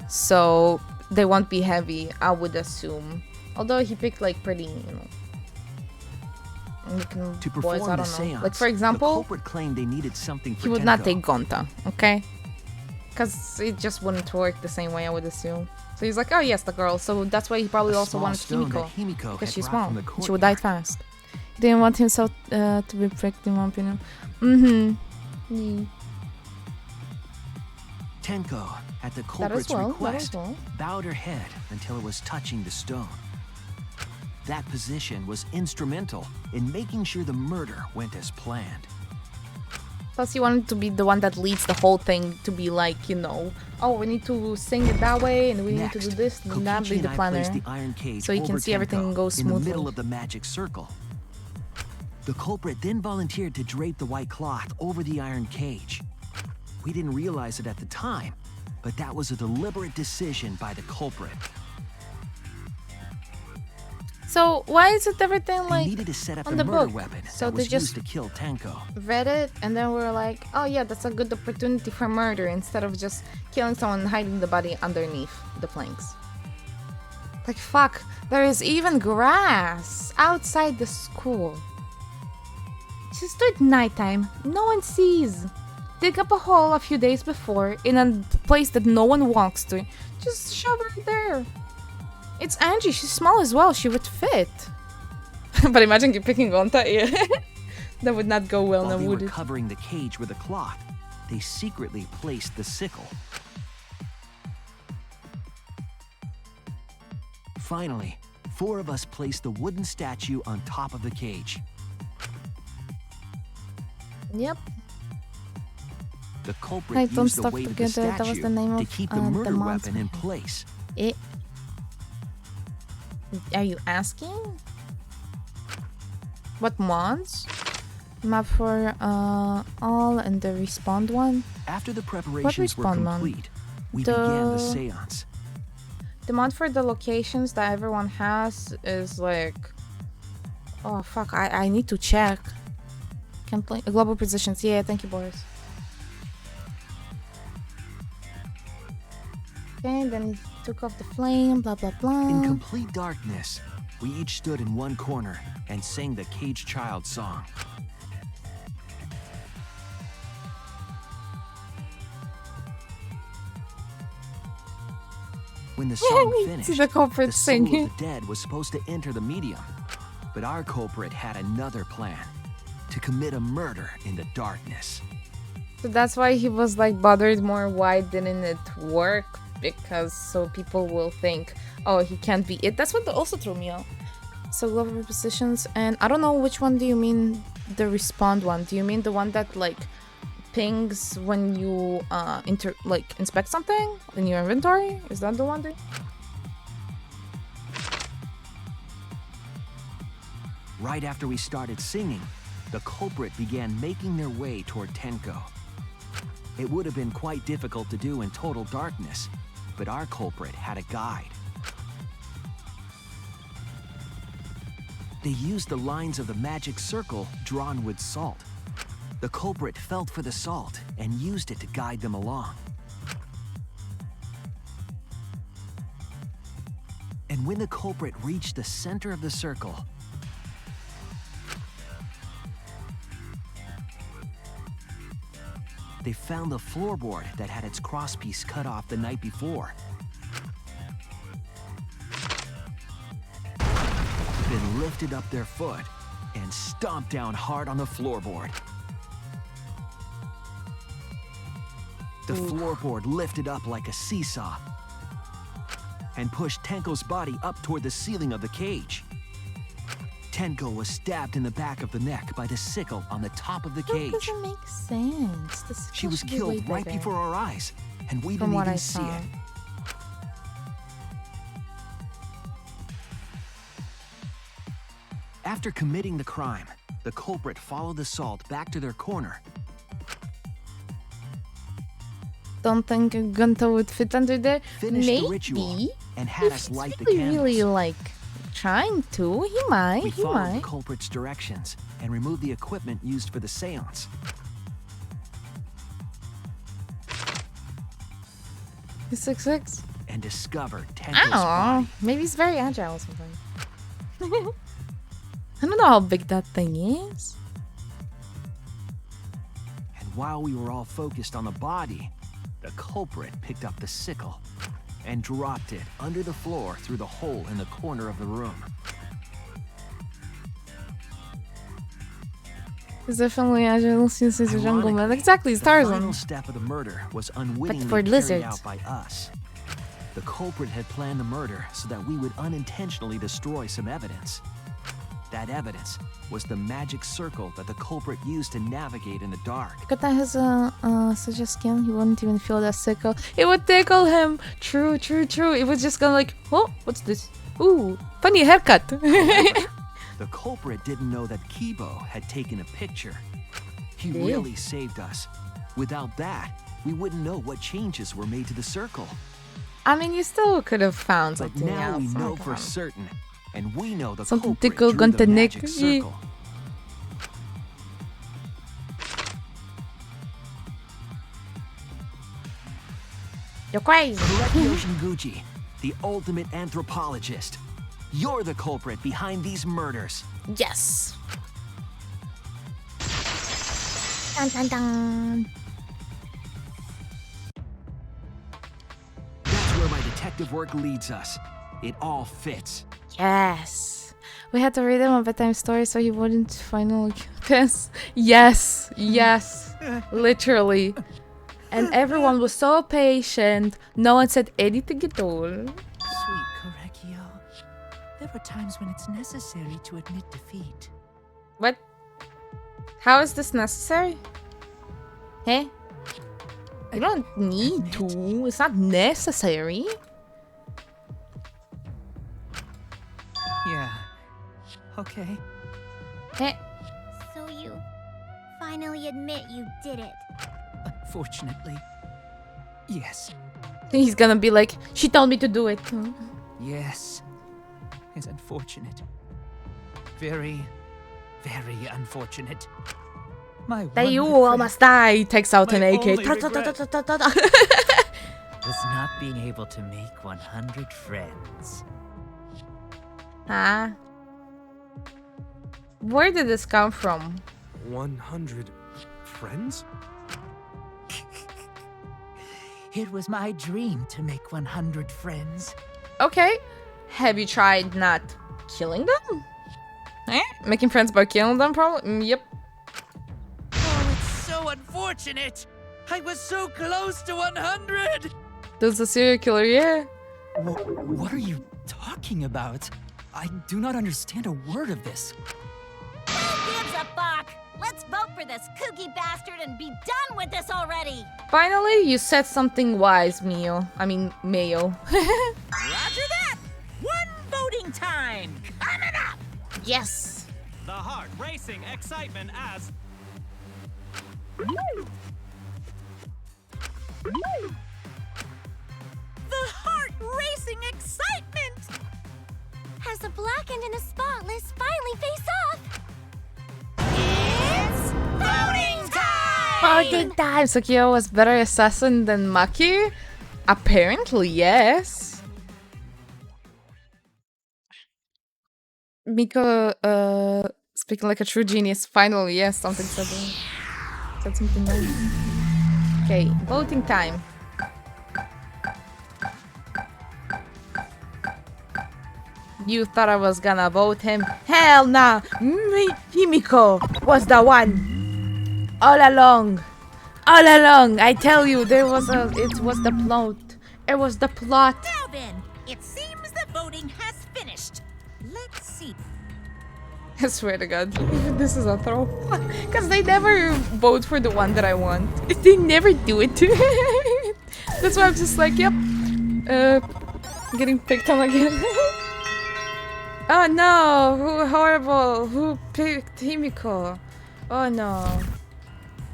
So, they won't be heavy, I would assume. Although he picked, like, pretty, you know, looking To boys, perform I the don't know. seance, Like, for the example, culprit claimed they needed something for he would not Tenko. take Gonta, okay? Because it just wouldn't work the same way, I would assume. So he's like, oh yes, the girl. So that's why he probably A also small wanted stone that Himiko. Himiko Because had she's brought small. from the She would die courtyard. fast. He didn't want himself to be pricked, in my opinion. Mm-hmm. Tenko, at the That as culprit's well, request, bowed her head until it was touching the stone. That position was instrumental in making sure the murder went as planned. Plus, he wanted to be the one that leads the whole thing to be like, you know, oh, we need to sing it that way, and we need to do this, and that be the planner. So you can see everything go smoothly. In the middle of the magic circle. The culprit then volunteered to drape the white cloth over the iron cage. We didn't realize it at the time, but that was a deliberate decision by the culprit. So why is it everything like needed to set up on a the murder book? weapon So that they was just used to kill Tenko. read it, and then we're like, oh yeah, that's a good opportunity for murder instead of just killing someone and hiding the body underneath the planks. Like, fuck, there is even grass outside the school. Just do it nighttime. No one sees. Dig up a hole a few days before in a place that no one walks to. Just shove her there. It's Angie. She's small as well. She would fit. But imagine you picking Gonta. Yeah. That would not go well. While they would were it? covering the cage with a cloth, they secretly placed the sickle. Finally, 4 of us placed the wooden statue on top of the cage. Yep. The culprit Hey, don't used the stop weight of the together. That was statue the name to of keep the the murder monster. weapon in place. Are you asking? What mods? Map for all and the respawn one? After the preparations were respawn mod? complete, we began the seance. The mod for the locations that everyone has is like... Oh fuck, I need to check. Can play global positions. Yeah, thank you, Boris. Okay, then he took off the flame, blah blah blah. In complete darkness, we each stood in one corner and sang the Cage Child song. When the song finished, the culprit the soul singing. of the dead was supposed to enter the medium. But our culprit had another plan, to commit a murder in the darkness. So that's why he was like bothered more. Why didn't it work? Because so people will think, oh, he can't be it. That's what also threw me off. So global positions, and I don't know which one do you mean, the respond one? Do you mean the one that like pings when you inspect something in your inventory? Is that the one? Right after we started singing, the culprit began making their way toward Tenko. It would have been quite difficult to do in total darkness, but our culprit had a guide. They used the lines of the magic circle drawn with salt. The culprit felt for the salt and used it to guide them along. And when the culprit reached the center of the circle, they found the floorboard that had its crosspiece cut off the night before. Then lifted up their foot and stomped down hard on the floorboard. The floorboard lifted up like a seesaw and pushed Tenko's body up toward the ceiling of the cage. Tenko was stabbed in the back of the neck by the sickle on the top of the cage. That doesn't make sense. The She was should be killed way right bigger. before our eyes, and we From didn't what even I see saw. it. After committing the crime, the culprit followed the salt back to their corner. Don't think Gunta would fit under there. Finished Maybe. the ritual and had If us he's light the really, candles. really like trying to. He might. We He followed the might. culprit's directions and removed the equipment used for the seance. He's 6'6". And discovered I Tenko's don't know. body. Maybe he's very agile or something. I don't know how big that thing is. And while we were all focused on the body, the culprit picked up the sickle and dropped it under the floor through the hole in the corner of the room. He's definitely agile since he's a jungle man. Exactly, he's The Tarzan. final step of the murder was unwittingly for carried lizards. out by us. The culprit had planned the murder so that we would unintentionally destroy some evidence. That evidence was the magic circle that the culprit used to navigate in the dark. Kata has such a skin, he wouldn't even feel that sickle. It would tickle him. True, true, true. It was just kind of like, oh, what's this? Ooh, funny haircut. The culprit didn't know that Kibo had taken a picture. He really saved us. Without that, we wouldn't know what changes were made to the circle. I mean, you still could have found But something now else. we know for certain, and we know the Something culprit tickle drew the gunta Nick. magic circle. You're crazy. Korekio Shinguchi, the ultimate anthropologist. You're the culprit behind these murders. Yes. Dun, dun, dun. That's where my detective work leads us. It all fits. Yes. We had to read him a bedtime story so he wouldn't finally piss. Yes. Yes. Literally. And everyone was so patient. No one said anything at all. Sweet Korekio. There were times when it's necessary to admit defeat. What? How is this necessary? Hey? You don't need to. It's not necessary. Yeah. Okay. Hey. So you finally admit you did it. Unfortunately. Yes. He's gonna be like, she told me to do it. Yes. It's unfortunate. Very, very unfortunate. My That you one regret almost died. Takes out an My AK. only regret was not being able to make 100 friends. Huh? Where did this come from? 100 friends? It was my dream to make 100 friends. Okay. Have you tried not killing them? Eh? Making friends by killing them, probably? Yep. Oh, it's so unfortunate! I was so close to 100! There's a serial killer, yeah. What are you talking about? I do not understand a word of this. Who gives a fuck? Let's vote for this kooky bastard and be done with this already! Finally, you said something wise, Mio. I mean, Mayo. Roger that! One voting time coming up! Yes. The heart racing excitement as The heart-racing excitement! As the blackened and the spotless finally face off. It's voting time! Voting time! So Kyo was better assassin than Maki? Apparently, yes. Miko, speaking like a true genius. Finally, yes, something said something nice. Okay, voting time. You thought I was gonna vote him? Hell nah! Himiko was the one! All along! All along! I tell you, it was the plot. It was the plot. Now then, it seems the voting has finished. Let's see. I swear to God, even this is a throw. Because they never vote for the one that I want. They never do it. That's why I'm just like, yep. Getting picked on again. Oh no, who horrible. Who picked Himiko? Oh no.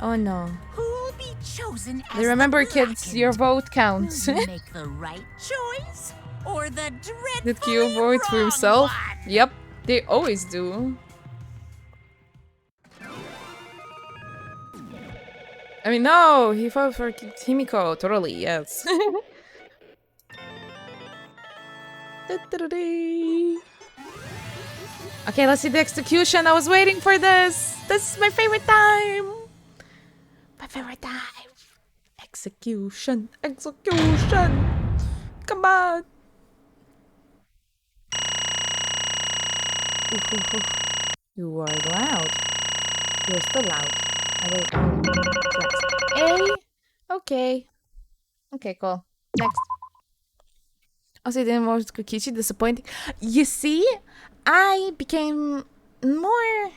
Oh no. Who'll be chosen as Remember, the kids, your vote counts. Will you make the right choice or the Did Kyo vote for himself? Yep, they always do. I mean, no, he voted for Himiko, totally, yes. Okay, let's see the execution. I was waiting for this. This is my favorite time. My favorite time. Execution. Execution. Come on. You are loud. You're still loud. A. Okay. Okay, cool. Next. Also, didn't vote Kokichi. Disappointing. You see, I became more,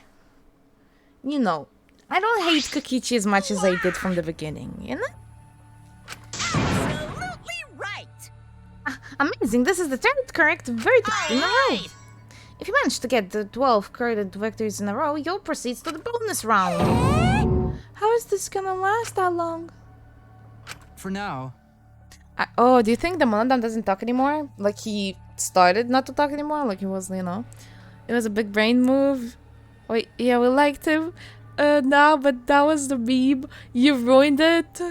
you know, I don't hate Kokichi as much as I did from the beginning, you know? Absolutely right. Amazing, this is the third correct verdict in a row. If you manage to get the 12 correct victories in a row, you'll proceed to the bonus round. How is this gonna last that long? For now. Oh, do you think the Monodam doesn't talk anymore? Like he started not to talk anymore? Like he was, you know, it was a big brain move. Wait, yeah, we liked him. No, but that was the meme. You ruined it.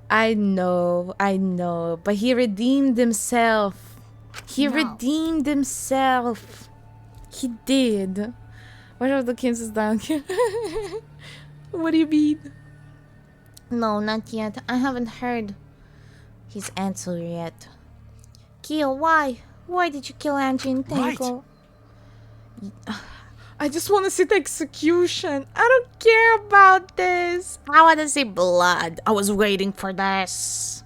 I know, but he redeemed himself. He redeemed himself. He did. What are the kids down here? What do you mean? No, not yet. I haven't heard his answer yet. Kyo, why? Why did you kill Angie and Tenko? Right. I just want to see the execution. I don't care about this. I want to see blood. I was waiting for this.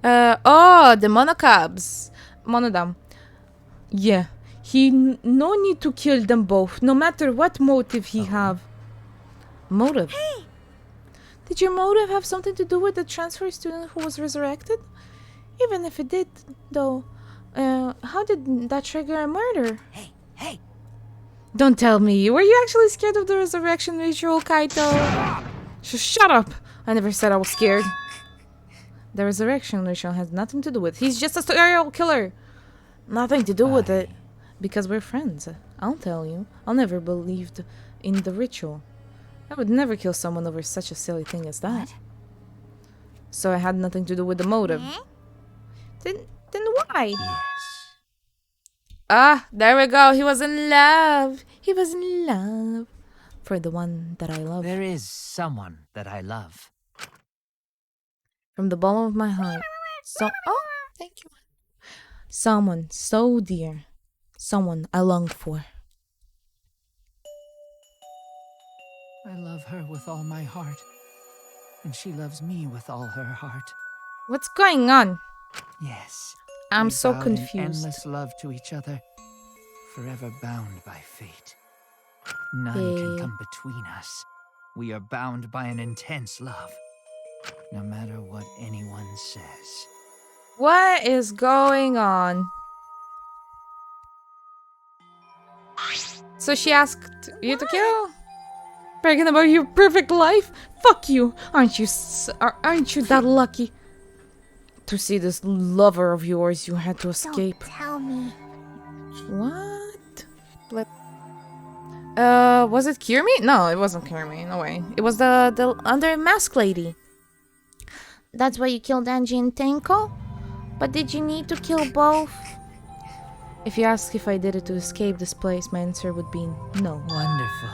Oh, the monocabs. Monodam. Yeah. He no need to kill them both, no matter what motive he have. Motive? Hey! Did your motive have something to do with the transfer student who was resurrected? Even if it did, though, how did that trigger a murder? Hey! Don't tell me. Were you actually scared of the resurrection ritual, Kaito? Shut up! I never said I was scared. The resurrection ritual has nothing to do with it. He's just a serial killer. Nothing to do with it. Because we're friends. I'll tell you. I'll never believed in the ritual. I would never kill someone over such a silly thing as that. What? So I had nothing to do with the motive. Then why? Yes. Ah, there we go. He was in love. He was in love. For the one that I love. There is someone that I love. From the bottom of my heart. Oh, thank you. Someone so dear. Someone I long for. I love her with all my heart. And she loves me with all her heart. What's going on? Yes. I'm we so vowed in confused. endless love to each other. Forever bound by fate. None can come between us. We are bound by an intense love. No matter what anyone says. What is going on? So she asked you to kill? Bragging about your perfect life? Fuck you! Aren't you that lucky? To see this lover of yours you had to escape. Don't tell me. What? Was it Kirimi? No, it wasn't Kirimi. No way. It was the under mask lady. That's why you killed Angie and Tenko? But did you need to kill both? If you ask if I did it to escape this place, my answer would be no. Wonderful.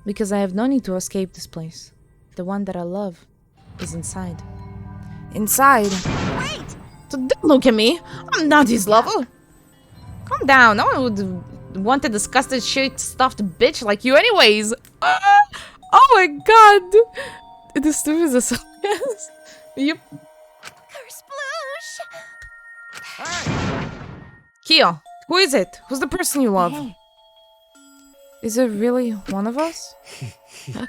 Because I have no need to escape this place. The one that I love is inside. Inside? Wait! So don't look at me! I'm not his lover! Calm down, no one would want a disgusted shit-stuffed bitch like you anyways! Oh my god! This too is a song. Yep. Kersploosh! Kyo, who is it? Who's the person you love? Hey. Is it really one of us?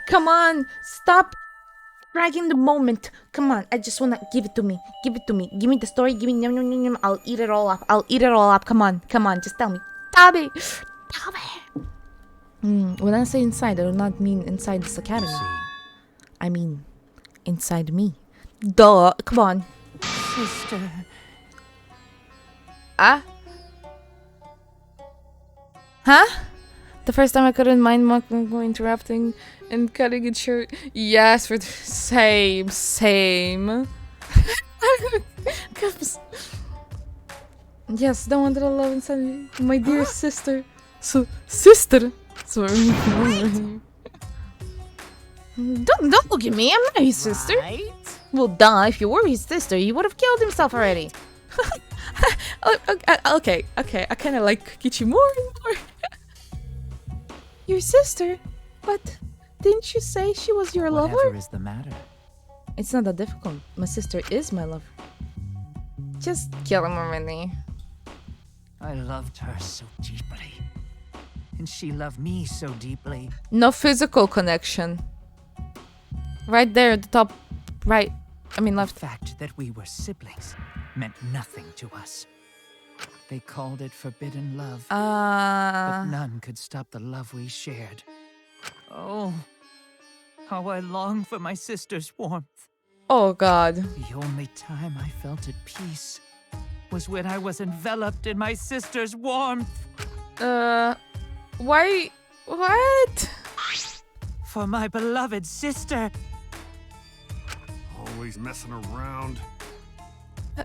Come on, stop dragging the moment. Come on, I just wanna give it to me. Give it to me. Give me the story. Give me yum, yum, yum, yum. I'll eat it all up. I'll eat it all up. Come on, just tell me. Tell me. Tell me. When I say inside, I do not mean inside this academy. I mean inside me. Duh. Come on. Sister. Ah? Huh? The first time I couldn't mind Mako interrupting and cutting it short. Yes, for the same. Yes, the one that I love inside me. My dear sister. Sister? Sorry. Don't look at me, I'm not his sister. Right? Well, duh, if you were his sister, he would have killed himself already. Okay, I kind of like Kichi more and more. Your sister? But didn't you say she was your lover? Whatever is the matter? It's not that difficult. My sister is my lover. Just kill him already. I loved her so deeply. and she loved me so deeply. No physical connection. Right there at the top right. I mean left. The fact that we were siblings meant nothing to us. They called it forbidden love. But none could stop the love we shared. Oh, how I long for my sister's warmth. Oh God. The only time I felt at peace was when I was enveloped in my sister's warmth. Why? What? For my beloved sister. Always messing around.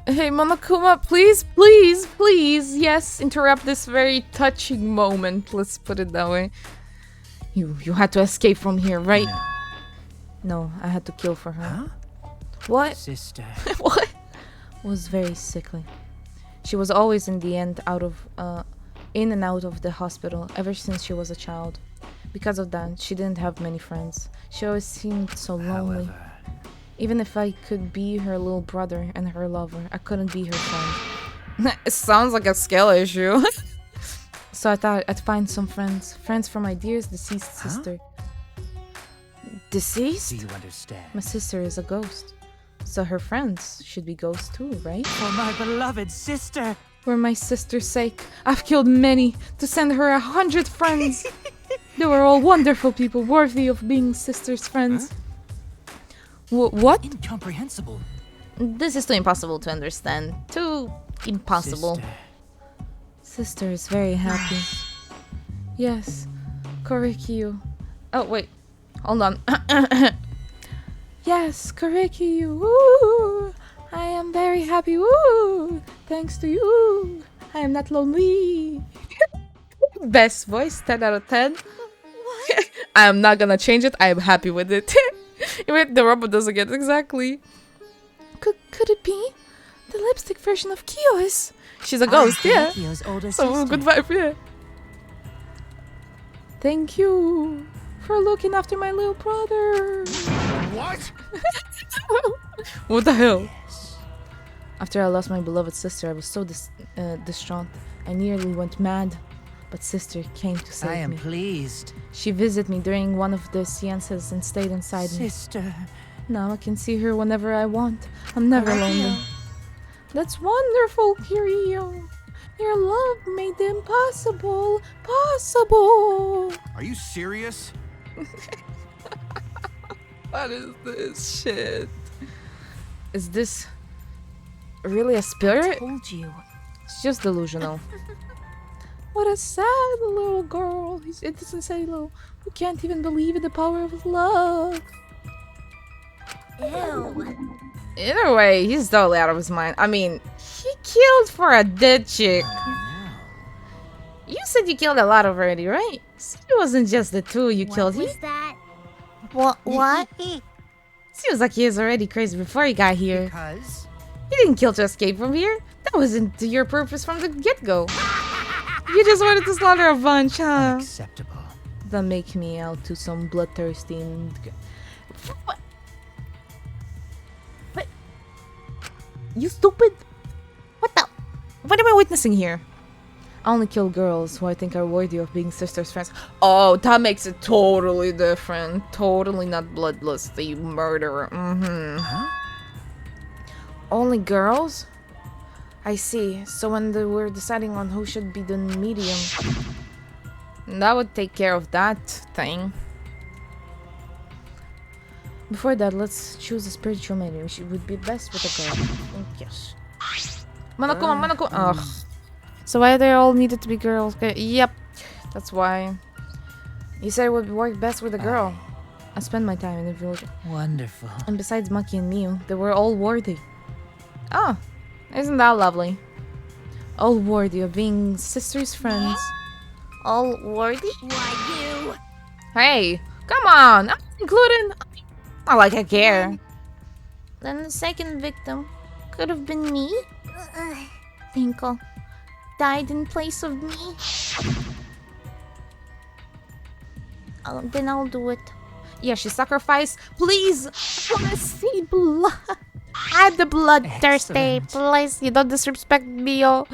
Hey, Monokuma, please, please, please, yes, interrupt this very touching moment. Let's put it that way. You had to escape from here, right? No, I had to kill for her. Huh? What? Sister. What? Was very sickly. She was always in the end in and out of the hospital ever since she was a child. Because of that, she didn't have many friends. She always seemed so lonely. However, even if I could be her little brother and her lover, I couldn't be her friend. It sounds like a skill issue. So I thought I'd find some friends. Friends for my dearest deceased sister. Deceased? do you understand? My sister is a ghost. So her friends should be ghosts too, right? For my beloved sister. For my sister's sake, I've killed many to send her 100 friends. They were all wonderful people, worthy of being sister's friends. What? Incomprehensible. This is too impossible to understand. Too impossible. Sister is very happy. Yes, Korikyu. Oh, wait. Hold on. Yes, Korikyu. Woo! I am very happy. Woo! Thanks to you. I am not lonely. Best voice, 10 out of 10. I am not gonna change it. I am happy with it. Even the robot doesn't get exactly. Could it be the lipstick version of Kyo's? She's a ghost, yeah. Kyo's older So sister. good vibe, yeah. Thank you for looking after my little brother. What? What the hell? After I lost my beloved sister, I was so distraught. I nearly went mad. But sister came to save me. I am pleased. She visited me during one of the seances and stayed inside me. Sister. Now I can see her whenever I want. I'm never lonely. That's wonderful, Kiryu. Your love made the impossible possible. Are you serious? What is this shit? Is this really a spirit? I told you. It's just delusional. What a sad little girl. He's innocent, say little. Who can't even believe in the power of love. Ew. Either way, he's totally out of his mind. I mean, he killed for a dead chick. You said you killed a lot already, right? So it wasn't just the two you killed. What was that? What? Seems like he was already crazy before he got here. Because? You didn't kill to escape from here. That wasn't your purpose from the get-go. You just wanted to slaughter a bunch, huh? Unacceptable. That make me out to some bloodthirsty and... But... You stupid! What am I witnessing here? I only kill girls who I think are worthy of being sisters' friends. Oh, that makes it totally different. Totally not bloodlusty murderer. Huh? Only girls? I see. So when we're deciding on who should be the medium, that would take care of that thing. Before that, let's choose a spiritual medium. She would be best with a girl. Yes. Monokuma. Ugh. So why they all needed to be girls? Okay. Yep. That's why. You said it would work best with a girl. I spend my time in the village. Wonderful. And besides Maki and Miu, they were all worthy. Oh, isn't that lovely? All worthy of being sisters' friends. All worthy? Why you? Hey, come on! I'm including. Not like I care. Then the second victim could have been me. Tinkle died in place of me. Then I'll do it. Yeah, she sacrificed. Please, I wanna see blood. I'm the bloodthirsty. Please, you don't disrespect me, yo.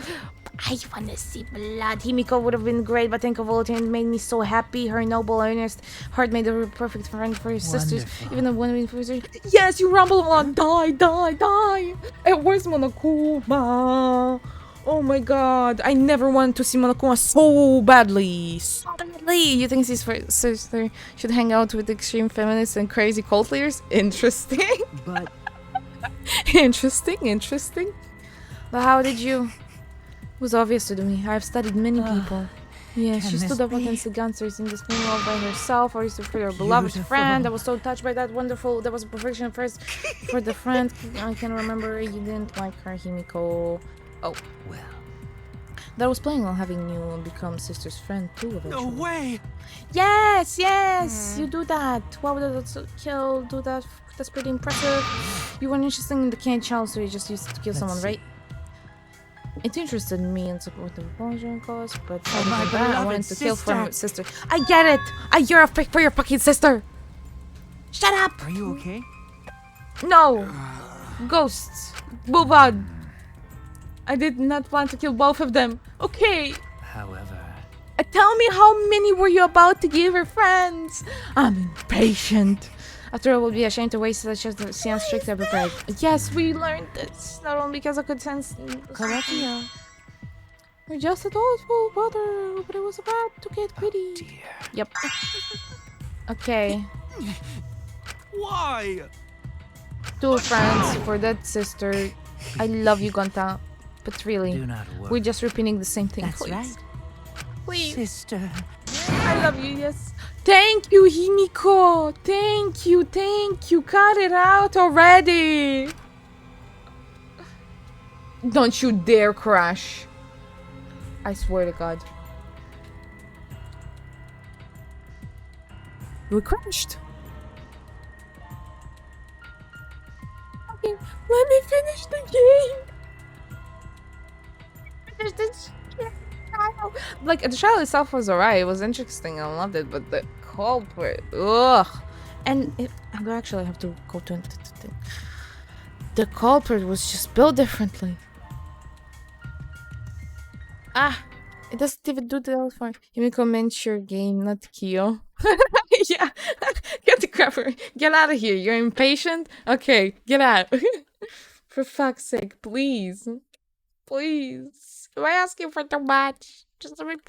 I wanna see blood. Himiko would have been great, but Tenko volunteered made me so happy. Her noble, earnest heart made her a perfect friend for his sisters. Even though one of his yes, you rumble on, die, die, die. And where's Monokuma? Oh my god, I never wanted to see Monokuma so badly. So badly. You think his sister should hang out with extreme feminists and crazy cult leaders? Interesting. But interesting. But how did you? It was obvious to me. I've studied many people. Yeah, she stood up against the gangsters in this film all by herself, or used to for her beloved friend. I was so touched by that wonderful. That was a perfection first for the friend. I can remember you didn't like her, Himiko. Oh well. That I was planning on having you become sister's friend too eventually. No way! Yes, you do that. Why would that kill? Do that? That's pretty impressive. You weren't interested in the candy challenge, so you just used to kill someone, right? It interested me in support the Belgian cause, but I wanted to kill for her sister. I get it! You're a fake for your fucking sister! Shut up! Are you okay? No! Ghosts! Move on! I did not plan to kill both of them. Okay! However... Tell me how many were you about to give her friends? I'm impatient. After all, I would be ashamed to waste such a seance strictly prepared. Yes, we learned this. Not only because I could sense... Correctio. We're just a thoughtful brother, but it was about to get pretty. Dear. Yep. Okay. Why? 2 friends for that sister. I love you, Gonta. But really, Do not worry. we're just repeating the same thing, That's please. right. Please. Sister. I love you, yes. Thank you, Himiko. Thank you. Cut it out already. Don't you dare crash. I swear to God. We crashed. Okay, let me finish the game. Finish this. Like, the trial itself was alright, it was interesting, I loved it, but the culprit, ugh. And I actually have to go to the thing. The culprit was just built differently. It doesn't even do the else for Himiko meant your game, not Kyo. Yeah, get the crapper, get out of here. You're impatient? Okay, get out. For fuck's sake, please. Please. Am I asking for too much? Just a bit.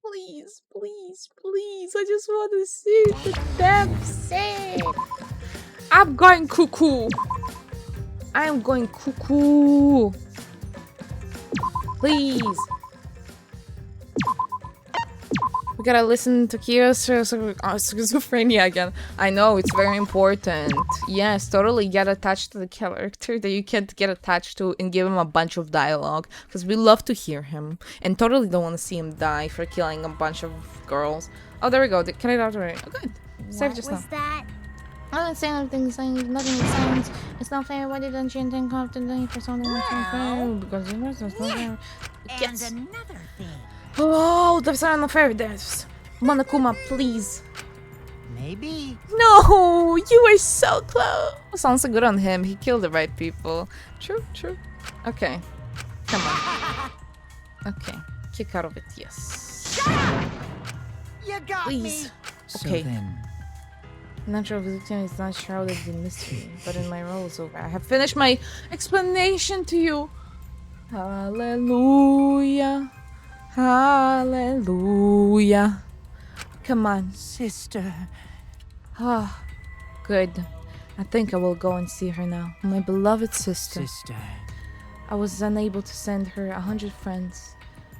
Please. I just want to see the damn sake. I'm going cuckoo. Please. We gotta listen to Kyo's schizophrenia again. I know, it's very important. Yes, totally get attached to the character that you can't get attached to and give him a bunch of dialogue. Because we love to hear him. And totally don't want to see him die for killing a bunch of girls. Oh, there we go. Get it out already. Oh, good. Save just now. What was that? I don't say anything, saying nothing makes sense. It's not fair. Why didn't you think of today for something that's not fair? Because you know it's not fair. Yes. And another thing. Oh, there's not fair. There's Monokuma, please. Maybe. No, you were so close. Sounds so good on him. He killed the right people. True. Okay, come on. Okay, kick out of it. Yes. Shut up! You got please. Me. Okay. So then, natural visitation is not shrouded in mystery, but in my role is over. I have finished my explanation to you. Hallelujah. Hallelujah. Come on. sister. Ah, good. I think I will go and see her now. My beloved sister. I was unable to send her 100 friends,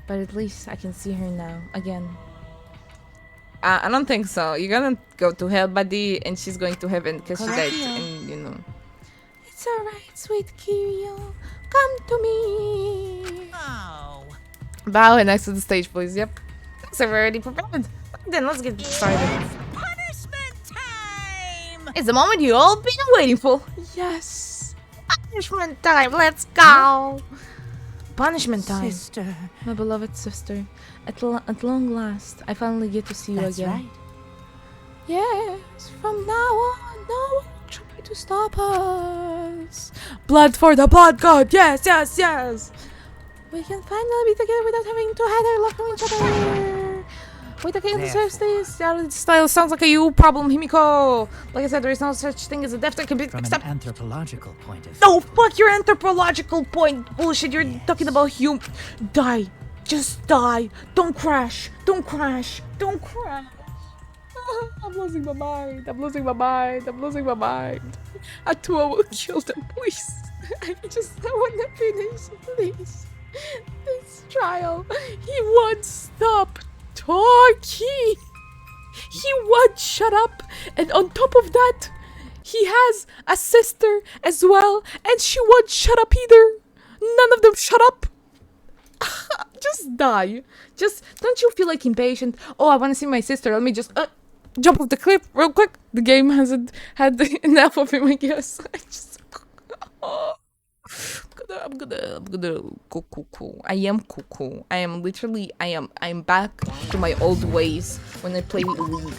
but at least I can see her now, again. I don't think so. You're gonna go to hell, buddy, and she's going to heaven because she died, and you know. It's alright, sweet Kiryu. Come to me. Oh. Bow and next to the stage, please. Yep. Thanks, I've already prepared. Then let's get started. Punishment time! It's the moment you all been waiting for. Yes. Punishment time. Let's go. Punishment time. Sister. My beloved sister. At long last, I finally get to see you again. Right. Yes. From now on, no one will treat to stop us. Blood for the blood god. Yes, yes, yes. We can finally be together without having to hide our love from each other. Wait, okay, deserves this. Style sounds like a you problem, Himiko. Like I said, there is no such thing as a death that can be From an anthropological point of view. No, fuck your anthropological point. Bullshit, you're talking about Die. Just die. Don't crash. Don't crash. Don't crash. I'm losing my mind. I'm losing my mind. I'm losing my mind. Atua will kill them, please. I want to finish, please. This trial. He won't stop talking. He won't shut up. And on top of that, he has a sister as well, and she won't shut up either. None of them shut up. Just die. Just don't you feel like impatient? Oh, I want to see my sister. Let me just jump off the cliff real quick. The game hasn't had enough of him, I guess. I just I'm gonna cuckoo. I am cuckoo. I am literally I'm back to my old ways when I play League.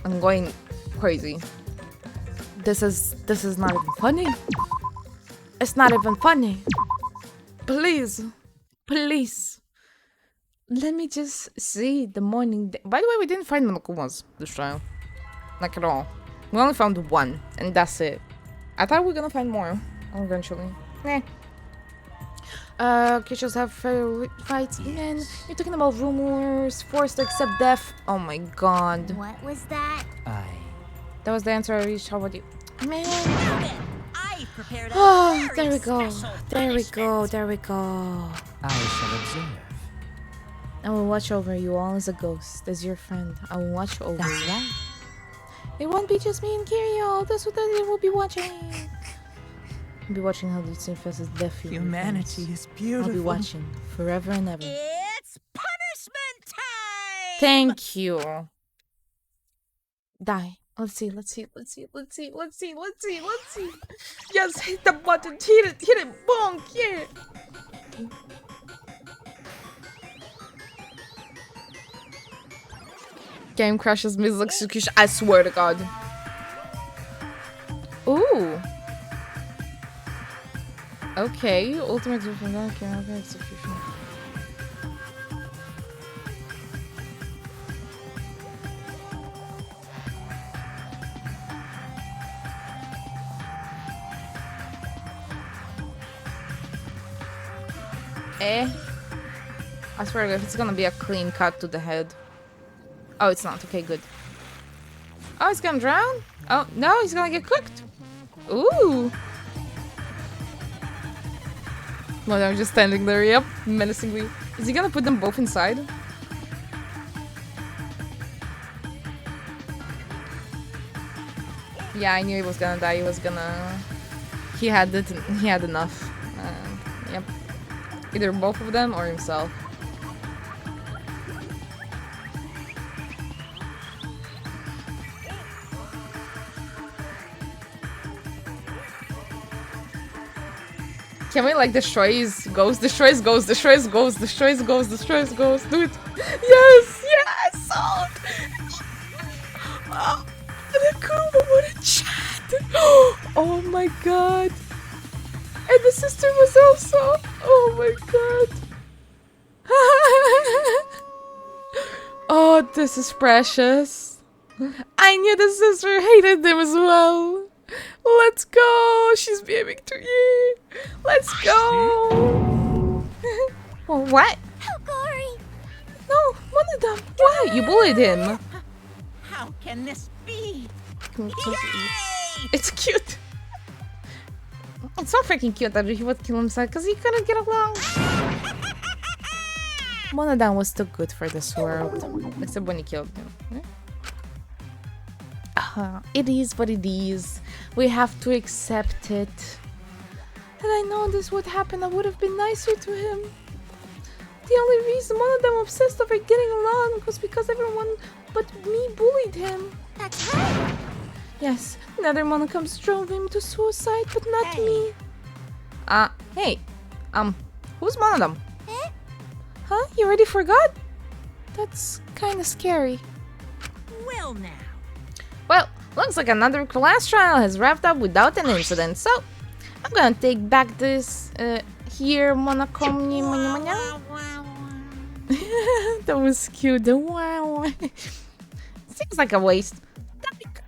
I'm going crazy. This is not even funny. It's not even funny. Please. Let me just see the morning. By the way, we didn't find Monokumas this trial. Like at all. We only found one, and that's it. I thought we were gonna find more eventually. Creatures have fair fights. Man, you're talking about rumors, forced to accept death. Oh my god. What was that? That was the answer I reached. How about you? Man. I prepared a Oh, there we very go. special There we punishment. go. I shall observe. I will watch over you all as a ghost, as your friend. I will watch over you. That's right. It won't be just me and Kirio. That's what they will be watching. I'll be watching how the same faces death. Humanity is beautiful. I'll be watching forever and ever. It's punishment time! Thank you. Die. Let's see. Yes, hit the button. Hit it. Bonk. Yeah. Game crashes music execution. I swear to God. Ooh. Okay. Ultimate execution. I swear to God, it's gonna be a clean cut to the head. Oh, it's not. Okay, good. Oh, he's gonna drown? Oh, no, he's gonna get cooked. Ooh. Well, I'm just standing there, yep, menacingly. Is he gonna put them both inside? Yeah, I knew he was gonna die. He had enough. Yep. Either both of them or himself. Can we like destroy his ghost? Destroy his ghost. Do it. Yes! Oh, Nakuma, what a chat! Oh my god. And the sister was also. Oh my god. Oh, this is precious. I knew the sister hated them as well. Let's go. She's behaving to you. Let's go. What? Hokori! No, one of them. Why? You bullied him. How can this be? It's cute. It's so freaking cute that he would kill himself because he couldn't get along. Monodam was too good for this world. Except when he killed him. It is what it is. We have to accept it. Had I known this would happen, I would have been nicer to him. The only reason one of them obsessed over getting along was because everyone but me bullied him. That's right. Yes, another monocomes drove him to suicide, but not me. Hey. Who's one of them? Huh? You already forgot? That's kinda scary. Well now. Well, Looks like another class trial has wrapped up without an incident, so I'm gonna take back this here, Monacomi. That was cute. Wow. Seems like a waste.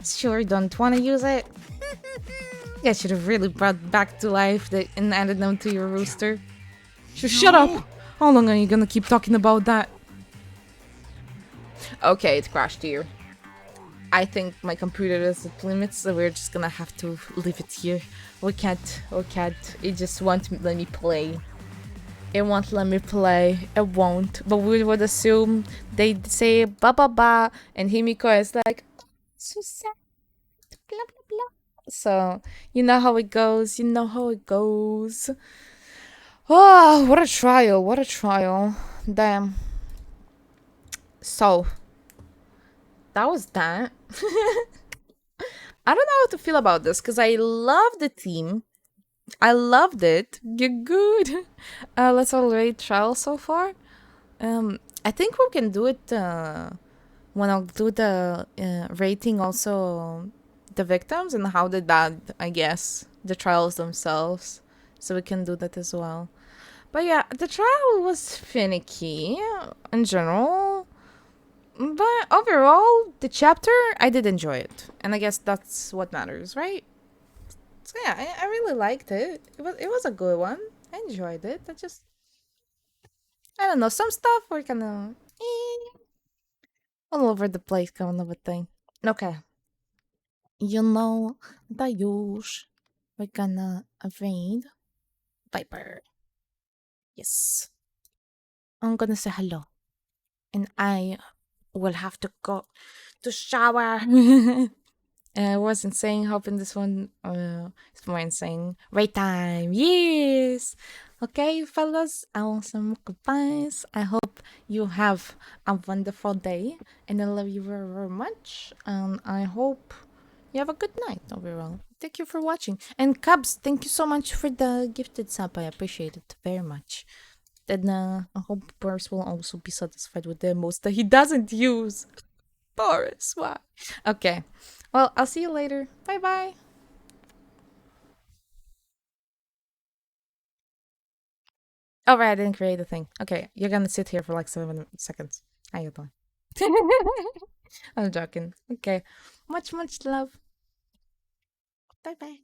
Sure, don't want to use it. I should have really brought back to life and added them to your rooster. Shut up! How long are you gonna keep talking about that? Okay, it crashed here. I think my computer is at limits, so we're just gonna have to leave it here. We can't. It just won't let me play. It won't let me play. It won't. But we would assume they'd say ba ba ba, and Himiko is like, oh, so sad. Blah blah blah. So you know how it goes. Oh, what a trial. Damn. So that was that. I don't know how to feel about this because I love the theme. I loved it. You're good. Let's all rate trial so far. I think we can do it when I'll do the rating also the victims and how they died, I guess, the trials themselves. So we can do that as well. But yeah, the trial was finicky in general. But overall, the chapter, I did enjoy it. And I guess that's what matters, right? So yeah, I really liked it. It was a good one. I enjoyed it. I don't know, some stuff were kind of all over the place kind of a thing. Okay. You know that we're gonna raid Viper. Yes. I'm gonna say hello. And I will have to go to shower. I was insane hoping this one is more insane. Right time, yes. Okay, fellas, I want some goodbyes. I hope you have a wonderful day, and I love you very, very much. And I hope you have a good night overall. Thank you for watching. And Cubs, thank you so much for the gifted sub. I appreciate it very much. Then I hope Boris will also be satisfied with the emotes that he doesn't use. Boris, why? Okay. Well, I'll see you later. Bye-bye. Oh, right, I didn't create the thing. Okay, you're gonna sit here for like 7 seconds. How you doing? I'm joking. Okay. Much love. Bye-bye.